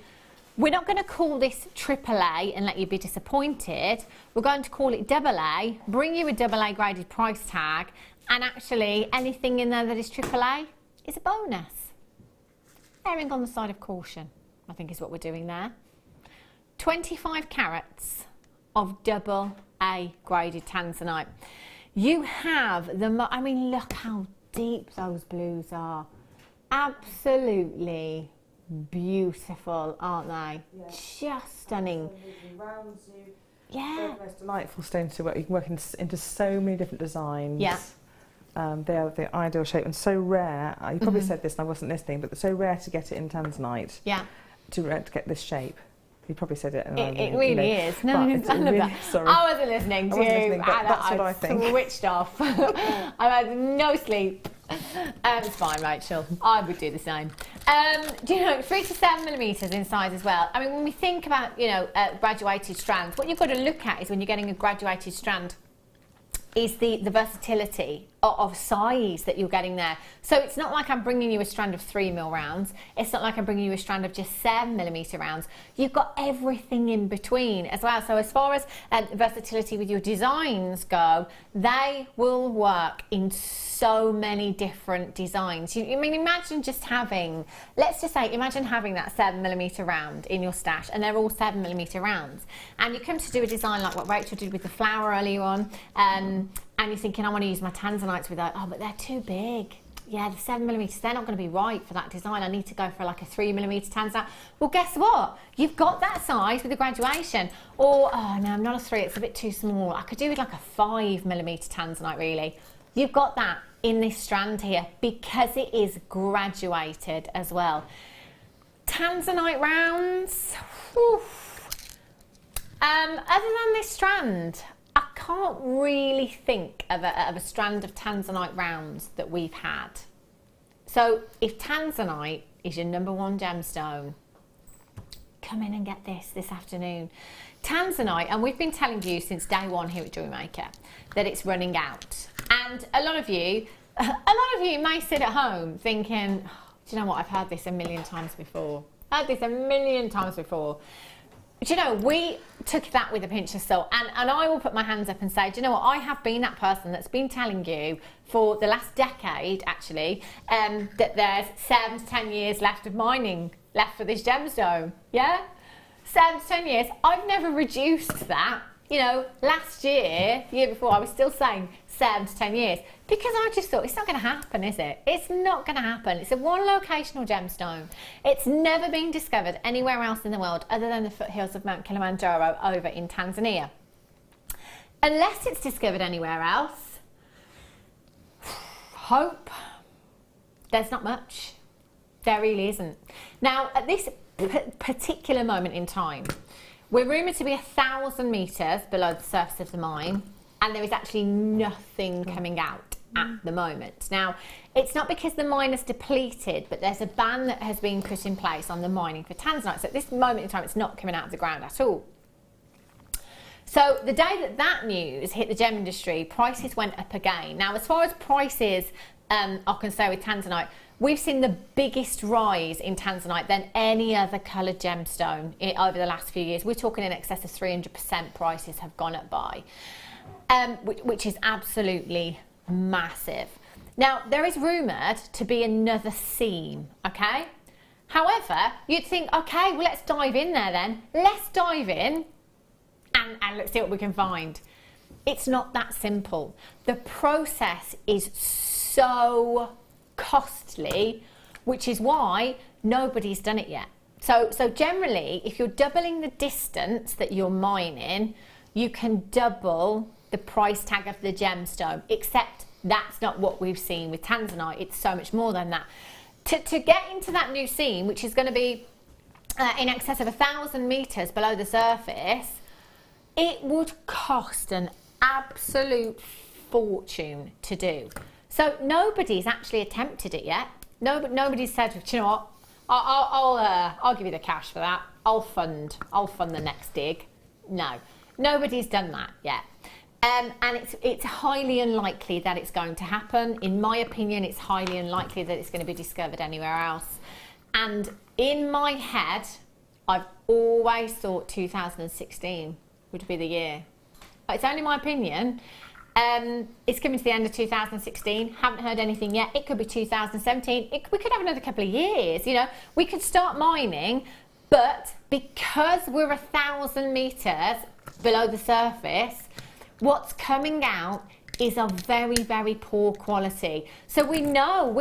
we're not going to call this AAA and let you be disappointed. We're going to call it AA, bring you a AA graded price tag, and actually anything in there that is AAA is a bonus. Erring on the side of caution, I think is what we're doing there. 25 carats of AA graded Tanzanite. You have the, I mean, look how deep those blues are. Absolutely beautiful, aren't they? Yeah. Just stunning. Yeah. Most delightful stones to work. You can work into so many different designs. Yeah. They are the ideal shape and so rare. You probably said this and I wasn't listening, but they're so rare to get it in Tanzanite. Yeah. To get this shape. You probably said it. And it really is. No, it's none of that. Sorry. I wasn't listening to you. That's what I think. Switched off. I've had no sleep. It's fine, Rachel. I would do the same. Do you know, 3 to 7 millimetres in size as well. I mean, when we think about, you know, graduated strands, what you've got to look at is when you're getting a graduated strand is the versatility of size that you're getting there. So it's not like I'm bringing you a strand of 3mm rounds. It's not like I'm bringing you a strand of just 7mm rounds. You've got everything in between as well. So as far as versatility with your designs go, they will work in so many different designs. I mean, imagine just having, let's just say, imagine having that 7mm round in your stash, and they're all 7mm rounds. And you come to do a design like what Rachel did with the flower earlier on, and you're thinking, I want to use my Tanzanites with that. Oh, but they're too big. Yeah, the 7mm, they're not going to be right for that design. I need to go for like a 3mm Tanzanite. Well, guess what? You've got that size with the graduation. Or, oh no, I'm not a 3, it's a bit too small. I could do with like a 5mm Tanzanite, really. You've got that in this strand here because it is graduated as well. Tanzanite rounds, whew. Other than this strand, I can't really think of a strand of Tanzanite rounds that we've had. So if Tanzanite is your #1 gemstone, come in and get this afternoon. Tanzanite, and we've been telling you since day one here at Jewellery Maker that it's running out. And a lot of you may sit at home thinking, oh, do you know what, I've heard this a million times before. But you know, we took that with a pinch of salt, and I will put my hands up and say, do you know what, I have been that person that's been telling you for the last decade, actually, that there's 7 to 10 years left of mining left for this gemstone, yeah? 7 to 10 years. I've never reduced that. You know, last year, the year before, I was still saying 7 to 10 years because I just thought it's not going to happen, is it? It's not going to happen. It's a one locational gemstone. It's never been discovered anywhere else in the world other than the foothills of Mount Kilimanjaro over in Tanzania. Unless it's discovered anywhere else, hope, there's not much. There really isn't. Now, at this particular moment in time, we're rumoured to be 1,000 metres below the surface of the mine, and there is actually nothing coming out at the moment. Now, it's not because the mine is depleted, but there's a ban that has been put in place on the mining for Tanzanite. So at this moment in time, it's not coming out of the ground at all. So the day that news hit the gem industry, prices went up again. Now, as far as prices are concerned with Tanzanite, we've seen the biggest rise in Tanzanite than any other coloured gemstone over the last few years. We're talking in excess of 300% prices have gone up by, which is absolutely massive. Now, there is rumoured to be another seam, okay? However, you'd think, okay, well, let's dive in there then. Let's dive in and let's see what we can find. It's not that simple. The process is so costly, which is why nobody's done it yet. So generally, if you're doubling the distance that you're mining, you can double the price tag of the gemstone, except that's not what we've seen with Tanzanite. It's so much more than that. To get into that new seam, which is going to be in excess of 1,000 metres below the surface, it would cost an absolute fortune to do. So nobody's actually attempted it yet. Nobody's said, do you know what, I'll give you the cash for that. I'll fund the next dig. No, nobody's done that yet. And it's highly unlikely that it's going to happen. In my opinion, it's highly unlikely that it's going to be discovered anywhere else. And in my head, I've always thought 2016 would be the year. It's only my opinion. It's coming to the end of 2016. Haven't heard anything yet. It could be 2017. We could have another couple of years. You know, we could start mining, but because we're 1,000 metres below the surface, what's coming out is of very, very poor quality. So we know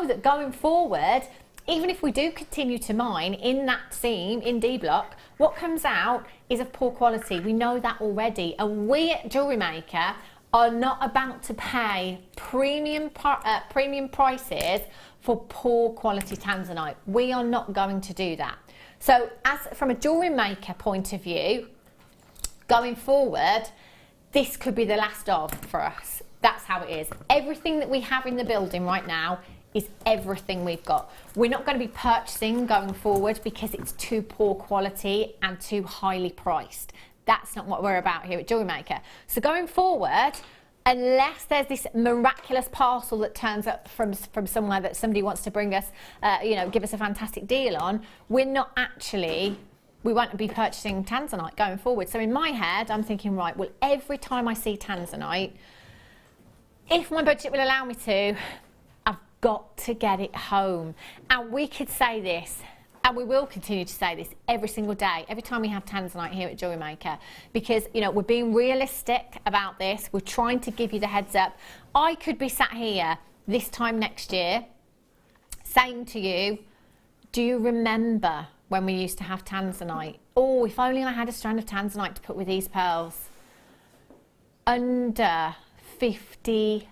that going forward, even if we do continue to mine in that seam in D block, what comes out is of poor quality. We know that already, and we at Jewellery Maker are not about to pay premium prices for poor quality Tanzanite. We are not going to do that. So as from a Jewellery Maker point of view, going forward, this could be the last of for us. That's how it is. Everything that we have in the building right now is everything we've got. We're not going to be purchasing going forward because it's too poor quality and too highly priced. That's not what we're about here at Jewellery Maker. So going forward, unless there's this miraculous parcel that turns up from somewhere that somebody wants to bring us, give us a fantastic deal on, we won't be purchasing Tanzanite going forward. So in my head, I'm thinking, right, well, every time I see Tanzanite, if my budget will allow me to, I've got to get it home. And we could say this, and we will continue to say this every single day, every time we have Tanzanite here at Jewellery Maker, because, we're being realistic about this. We're trying to give you the heads up. I could be sat here this time next year saying to you, do you remember when we used to have Tanzanite? Oh, if only I had a strand of Tanzanite to put with these pearls. Under £50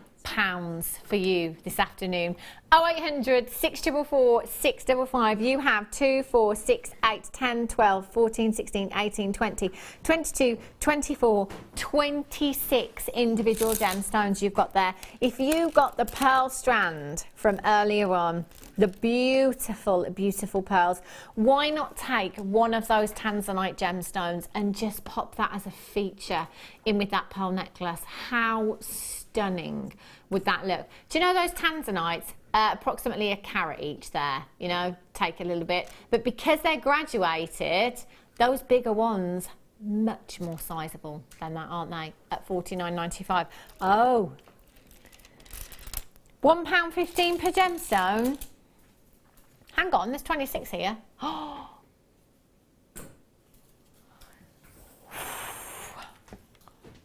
for you this afternoon. 0800 644 655. You have 2, 4, 6, 8, 10, 12, 14, 16, 18, 20, 22, 24, 26 individual gemstones you've got there. If you got the pearl strand from earlier on, the beautiful, beautiful pearls, why not take one of those Tanzanite gemstones and just pop that as a feature in with that pearl necklace? How stunning would that look? Do you know those Tanzanites, approximately a carat each there, take a little bit, but because they're graduated, those bigger ones, much more sizable than that, aren't they, at $49.95. Oh, £1.15 per gemstone. Hang on, there's 26 here. Oh,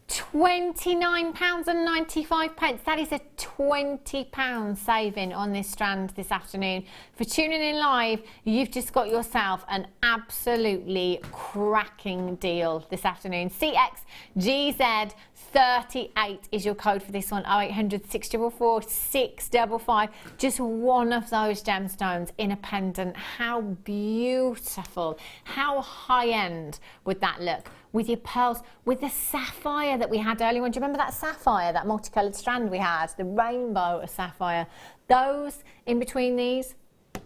£29.95. That is a £20 saving on this strand this afternoon. For tuning in live, you've just got yourself an absolutely cracking deal this afternoon. CXGZ 38 is your code for this one. 0800 644 655. Just one of those gemstones in a pendant. How beautiful, how high end would that look? With your pearls, with the sapphire that we had earlier on. Do you remember that sapphire, that multicoloured strand we had? The rainbow of sapphire. Those in between these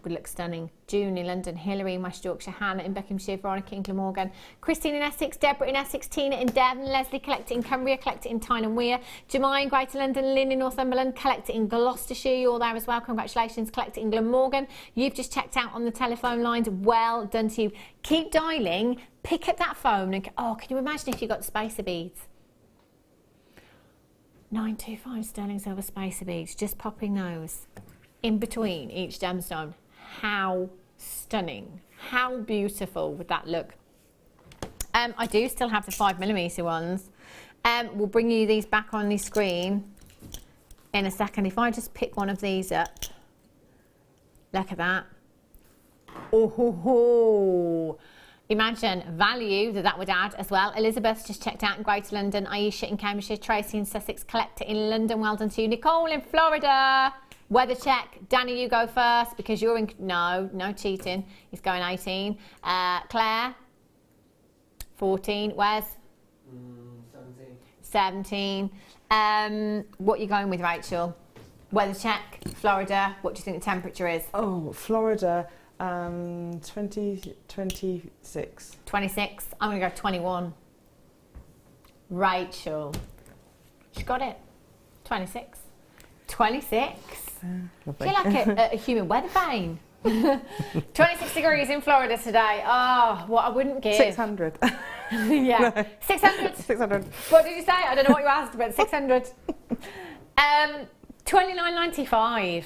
would look stunning. June in London, Hilary in West Yorkshire, Hannah in Buckinghamshire, Veronica in Glamorgan, Christine in Essex, Deborah in Essex, Tina in Devon, Leslie collect it in Cumbria, collect it in Tyne and Weir, Jemai in Greater London, Lynn in Northumberland, collect it in Gloucestershire. You're there as well, congratulations. Collect it in Glamorgan. You've just checked out on the telephone lines. Well done to you. Keep dialing, pick up that phone and can you imagine if you got the spacer beads? 925 sterling silver spacer beads, just popping those in between each gemstone. How stunning, how beautiful would that look? I do still have the 5mm ones. We'll bring you these back on the screen in a second. If I just pick one of these up, look at that. Oh, ho, ho. Imagine value that would add as well. Elizabeth's just checked out in Greater London, Aisha in Cambridgeshire, Tracy in Sussex, Collector in London. Well done to you. Nicole in Florida. Weather check. Danny, you go first because you're in. No cheating. He's going 18. Claire, 14. Where's? 17. What are you going with, Rachel? Weather check. Florida. What do you think the temperature is? Oh, Florida. 26. 26. I'm going to go 21. Rachel. She got it. 26. 26. Lovely. You're like a human weather vane. 26 degrees in Florida today. Oh, what I wouldn't give. 600. Yeah. No. 600? 600. What did you say? I don't know what you asked, but 600. 29.95.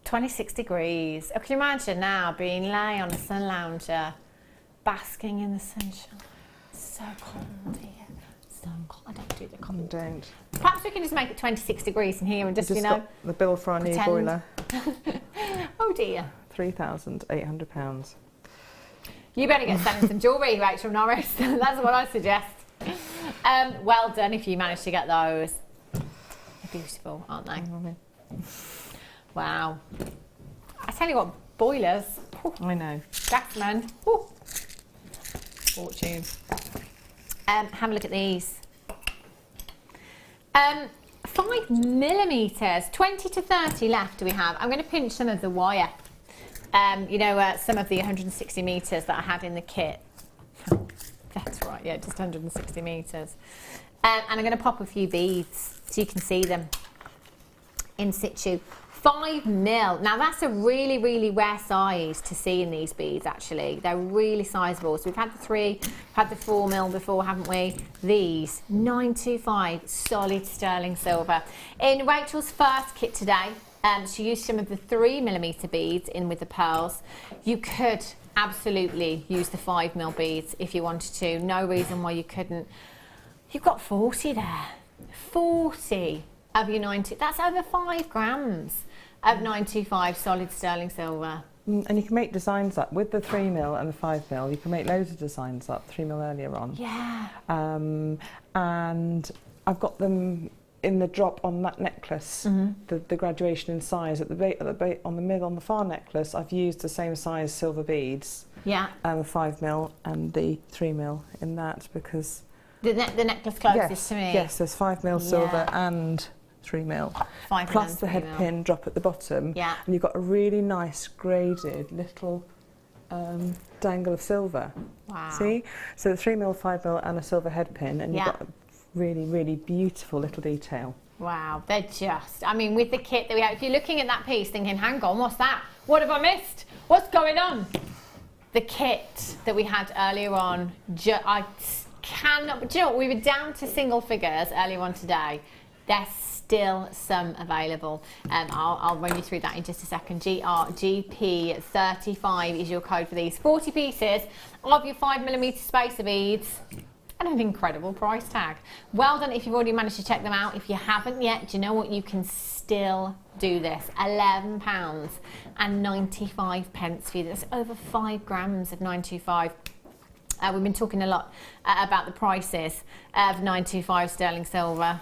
26 degrees. Oh, can you imagine now being lay on a sun lounger, basking in the sunshine? So cold here. So cold. I don't do the cold. Don't. Perhaps we can just make it 26 degrees in here and just got the bill for our new boiler. Oh dear. £3,800. You better get selling some jewellery, Rachel Norris. That's what I suggest. Well done if you managed to get those. They're beautiful, aren't they? Wow. I tell you what, boilers. I know. Gasman. Fortune. Have a look at these. 5mm, 20 to 30 left do we have. I'm going to pinch some of the wire. Some of the 160 metres that I had in the kit. That's right. yeah, just 160 metres. And I'm going to pop a few beads so you can see them in situ. 5 mil. Now that's a really, really rare size to see in these beads actually. They're really sizable. So we've had the 3, we've had the 4 mil before, haven't we? These, 925 solid sterling silver. In Rachel's first kit today, she used some of the 3mm beads in with the pearls. You could absolutely use the 5 mil beads if you wanted to. No reason why you couldn't. You've got 40 there. 40 of your 90. That's over 5 grams of 925 solid sterling silver. And you can make designs up with the 3 mil and the 5 mil. You can make loads of designs up. 3 mil earlier on. Yeah. And I've got them in the drop on that necklace. The graduation in size at the on the far necklace. I've used the same size silver beads. Yeah. The 5 mil and the 3 mil in that because the necklace closest to me. Yes, there's 5 mil silver and 3 mil. 5 plus the head pin drop at the bottom. Yeah. And you've got a really nice graded little dangle of silver. Wow. See? So the 3 mil, 5 mil and a silver head pin and you've got a really, really beautiful little detail. Wow, they're just, I mean, with the kit that we have, if you're looking at that piece thinking, hang on, what's that? What have I missed? What's going on? The kit that we had earlier on, I cannot, but do you know what? We were down to single figures earlier on today. There's still some available. I'll run you through that in just a second. GRGP35 is your code for these. 40 pieces of your 5mm spacer beads. And an incredible price tag. Well done if you've already managed to check them out. If you haven't yet, do you know what? You can still do this. £11.95 for you. That's over 5 grams of 925. We've been talking a lot about the prices of 925 sterling silver.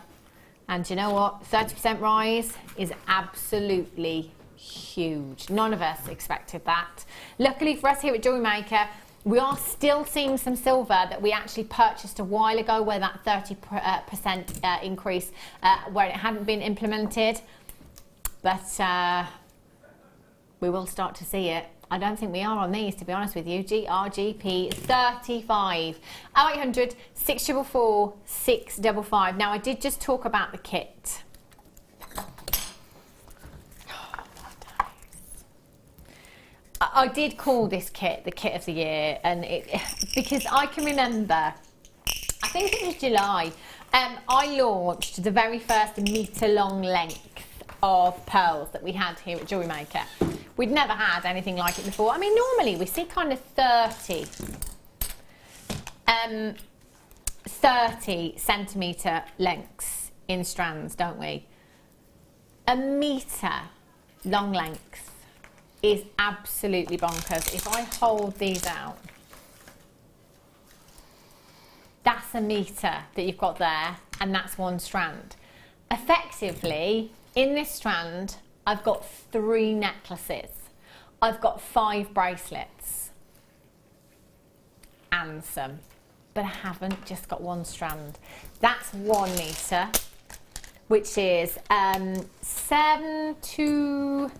And do you know what? 30% rise is absolutely huge. None of us expected that. Luckily for us here at Jewellery Maker, we are still seeing some silver that we actually purchased a while ago where that 30% increase, where it hadn't been implemented. But we will start to see it. I don't think we are on these, to be honest with you. GRGP 35 0800 644 655. Now, I did just talk about the kit. I did call this kit the kit of the year, and because I can remember, I think it was July, I launched the very first metre-long length of pearls that we had here at Jewellery Maker. We'd never had anything like it before. I mean, normally we see kind of 30 centimetre lengths in strands, don't we? A metre long length is absolutely bonkers. If I hold these out, that's a metre that you've got there, and that's 1 strand. Effectively, in this strand, I've got 3 necklaces. I've got 5 bracelets and some, but I haven't just got 1 strand. That's 1 metre, which is 7 to,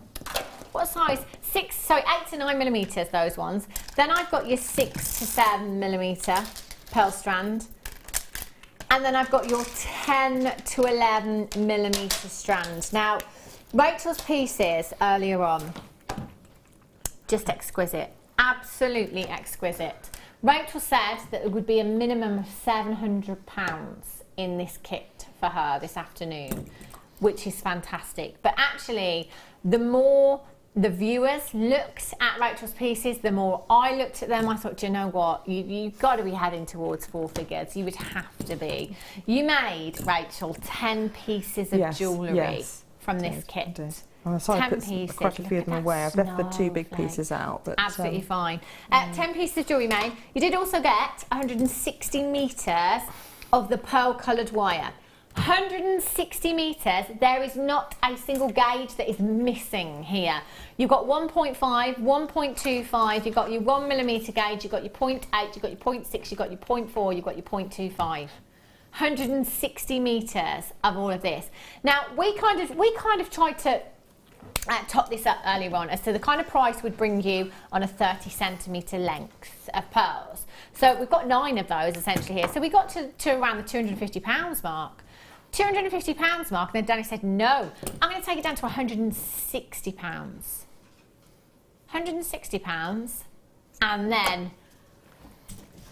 what size? 8 to 9 millimetres, those ones. Then I've got your 6 to 7 millimetre pearl strand. And then I've got your 10 to 11 millimetre strand. Now, Rachel's pieces earlier on, just exquisite, absolutely exquisite. Rachel said that it would be a minimum of £700 in this kit for her this afternoon, which is fantastic. But actually, the more the viewers looked at Rachel's pieces, the more I looked at them. I thought, do you know what? You've got to be heading towards 4 figures. You would have to be. You made, Rachel, 10 pieces of jewellery from this kit. I'm sorry, 10 I put pieces. quite a few of them away. I've left the 2 big pieces out. But, absolutely fine. 10 pieces of jewellery made. You did also get 160 metres of the pearl coloured wire. 160 metres, there is not a single gauge that is missing here. You've got 1.5, 1.25, you've got your 1mm gauge, you've got your 0.8, you've got your 0.6, you've got your 0.4, you've got your 0.25. 160 metres of all of this. Now, we kind of tried to top this up earlier on as to the kind of price would bring you on a 30 centimetre length of pearls. So we've got 9 of those essentially here. So we got to around the £250 mark. £250 mark, and then Danny said, no, I'm going to take it down to £160. £160, and then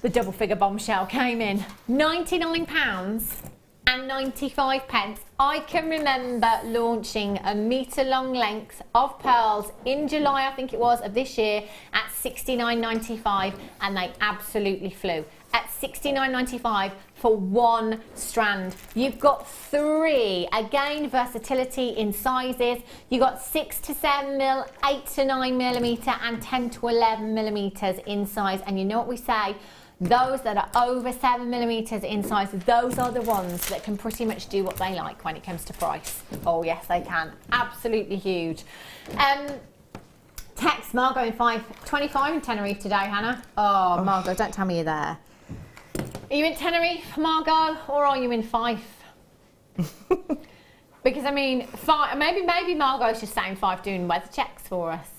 the double figure bombshell came in. £99.95. I can remember launching a metre long length of pearls in July, I think it was, of this year at $69.95, and they absolutely flew. At $69.95 for 1 strand. You've got 3, again, versatility in sizes. You've got 6 to 7 mil, 8 to 9 millimetre, and 10 to 11 millimetres in size. And you know what we say? Those that are over 7 millimetres in size, those are the ones that can pretty much do what they like when it comes to price. Oh yes, they can. Absolutely huge. Text Margot in 5:25 in Tenerife today, Hannah. Oh, Margot, don't tell me you're there. Are you in Tenerife, Margot, or are you in Fife? Because I mean, maybe Margot's just saying Fife doing weather checks for us.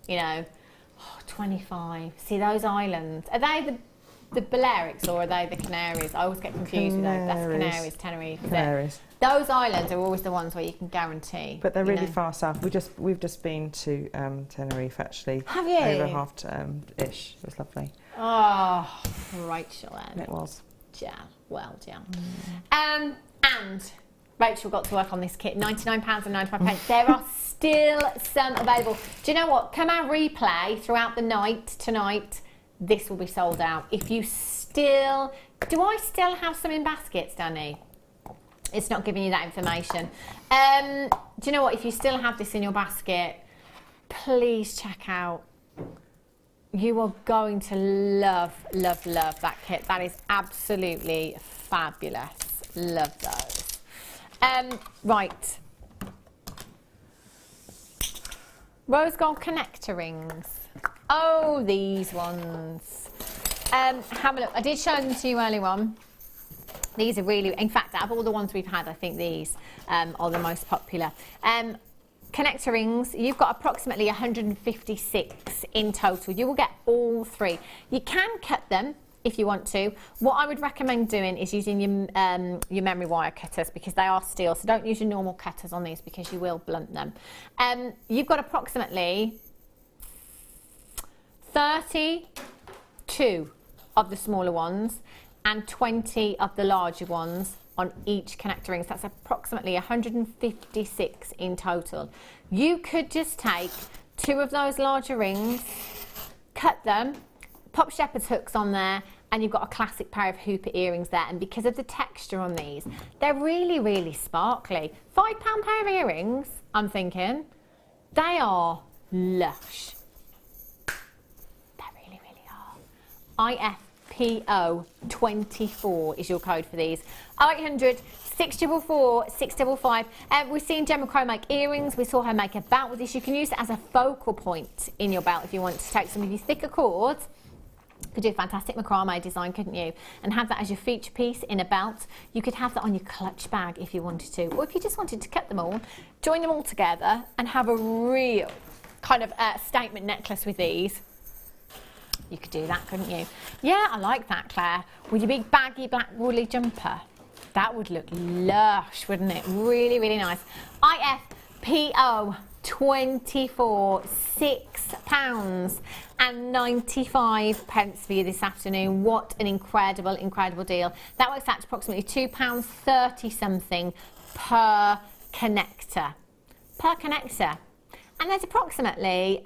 You know, 25. See those islands? Are they the Balearics or are they the Canaries? I always get confused with those. That's Canaries, Tenerife. Canaries. Those islands are always the ones where you can guarantee. But they're really far south. We've just been to Tenerife actually. Have you? Over half term ish. It was lovely. Oh, Rachel. It was. Yeah, well done. And Rachel got to work on this kit. £99.95. There are still some available. Do you know what? Come our replay throughout the night tonight. This will be sold out. If you still... Do I still have some in baskets, Danny? It's not giving you that information. Do you know what? If you still have this in your basket, please check out. You are going to love, love, love that kit. That is absolutely fabulous. Love those. Right. Rose gold connector rings. Oh, these ones. Have a look. I did show them to you earlier on. These are really, in fact, out of all the ones we've had, I think these are the most popular. Connector rings, you've got approximately 156 in total. You will get all 3. You can cut them if you want to. What I would recommend doing is using your memory wire cutters because they are steel. So don't use your normal cutters on these because you will blunt them. You've got approximately 32 of the smaller ones and 20 of the larger ones on each connector ring. So that's approximately 156 in total. You could just take 2 of those larger rings, cut them, pop shepherd's hooks on there, and you've got a classic pair of hooper earrings there. And because of the texture on these, they're really, really sparkly. £5 pair of earrings, I'm thinking. They are lush. They really, really are. IFPO24 is your code for these. 0800 644 655. We've seen Gemma Crow make earrings. We saw her make a belt with this. You can use it as a focal point in your belt if you want to take some of your thicker cords. You could do a fantastic macrame design, couldn't you? And have that as your feature piece in a belt. You could have that on your clutch bag if you wanted to. Or if you just wanted to cut them all, join them all together and have a real kind of statement necklace with these. You could do that, couldn't you? Yeah, I like that, Claire. With your big baggy black woolly jumper. That would look lush, wouldn't it? Really, really nice. IFPO 24, £6.95 for you this afternoon. What an incredible, incredible deal. That works out to approximately £2.30 something per connector. And there's approximately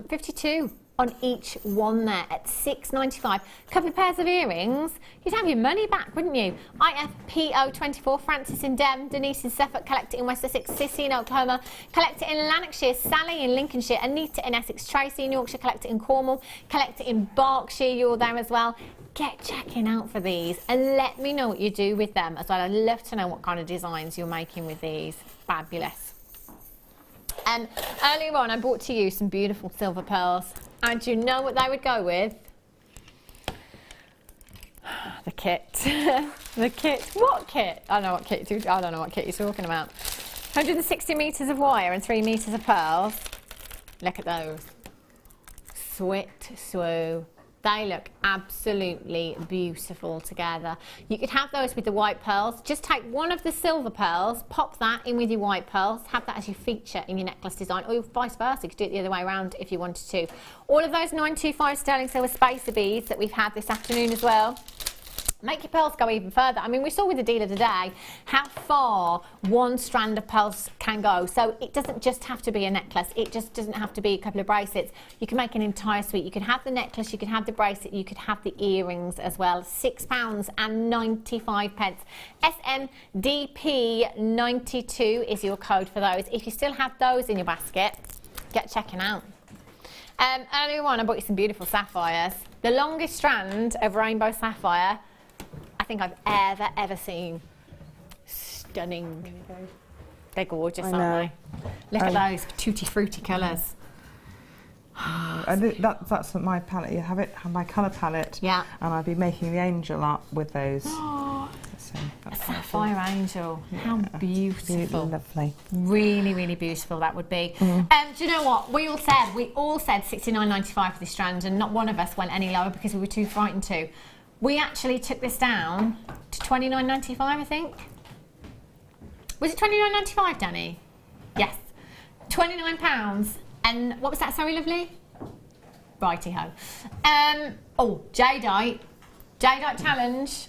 52 on each one there at £6.95. Couple of pairs of earrings, you'd have your money back, wouldn't you? IFPO24, Francis in Devon, Denise in Suffolk, collect it in West Sussex, Sissy in Oklahoma, collect it in Lanarkshire, Sally in Lincolnshire, Anita in Essex, Tracy in Yorkshire, collect it in Cornwall, collect it in Berkshire, you're there as well. Get checking out for these and let me know what you do with them as well. I'd love to know what kind of designs you're making with these. Fabulous. Earlier on I brought to you some beautiful silver pearls. And do you know what they would go with? The kit. The kit. What kit? I don't know what kit you're talking about. 160 metres of wire and 3 metres of pearls. Look at those. Swit, swoo. They look absolutely beautiful together. You could have those with the white pearls. Just take one of the silver pearls, pop that in with your white pearls, have that as your feature in your necklace design, or vice versa. You could do it the other way around if you wanted to. All of those 925 sterling silver spacer beads that we've had this afternoon as well. Make your pearls go even further. I mean, we saw with the dealer today how far one strand of pearls can go. So it doesn't just have to be a necklace. It just doesn't have to be a couple of bracelets. You can make an entire suite. You can have the necklace, you can have the bracelet, you could have the earrings as well. £6.95. SMDP92 is your code for those. If you still have those in your basket, get checking out. Earlier on, I bought you some beautiful sapphires. The longest strand of rainbow sapphire I think I've ever seen. Stunning. They're gorgeous, aren't they? Look at those tutti frutti colours. That's my palette. You have my colour palette. Yeah. And I'll be making the angel up with those. Oh, so a sapphire angel. Yeah. How beautiful. Really lovely. Really, really beautiful that would be. Do you know what? We all said £69.95 for this strand, and not one of us went any lower because we were too frightened to. We actually took this down to £29.95, I think. Was it £29.95, Danny? Yes. £29. And what was that, sorry, lovely? Righty-ho. Oh, Jadeite challenge.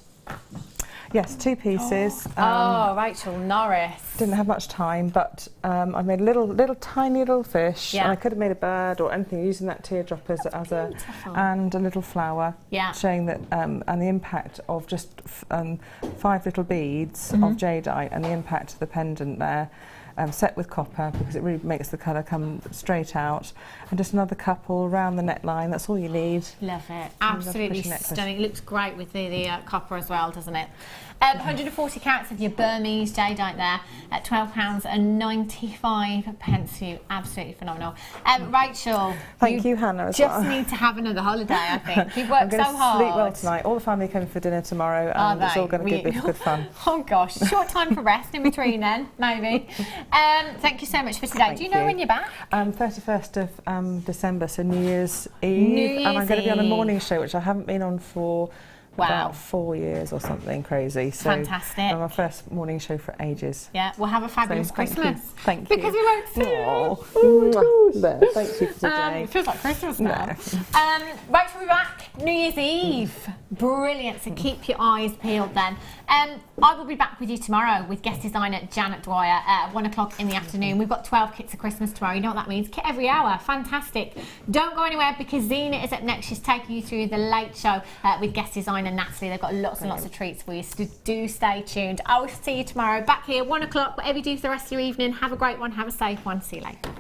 Yes, 2 pieces. Rachel, Norris. Didn't have much time, but I made a tiny little fish. Yeah. And I could have made a bird or anything using that teardrop as and a little flower. Yeah. Showing that and the impact of just 5 little beads of jadeite and the impact of the pendant there. Set with copper because it really makes the colour come straight out, and just another couple around the neckline. That's all you need. Love it. Absolutely stunning. It looks great with the copper as well, doesn't it? 140 carats of your Burmese jadeite there at £12.95 for you. Absolutely phenomenal. Rachel, thank you, Hannah. Just need to have another holiday, I think. You've worked so hard. I'm going to sleep well tonight. All the family coming for dinner tomorrow, and it's all going to be good fun. Oh gosh, short time for rest in between then, maybe. Thank you so much for today. Do you know when you're back? 31st of December, so New Year's Eve. And I'm going to be on a morning show, which I haven't been on for about 4 years or something crazy. So fantastic. My first morning show for ages. Yeah, we'll have a fabulous Christmas. Thank you. Because we won't see you. Thank you for today. It feels like Christmas now. Rachel will be back New Year's Eve. Brilliant, so keep your eyes peeled then. I will be back with you tomorrow with guest designer Janet Dwyer at 1 o'clock in the afternoon. We've got 12 kits of Christmas tomorrow. You know what that means? Kit every hour. Fantastic. Don't go anywhere because Zena is up next. She's taking you through the late show with guest designer Natalie. They've got lots and lots of treats for you, so do stay tuned. I will see you tomorrow back here 1 o'clock. Whatever you do for the rest of your evening, have a great one, have a safe one. See you later.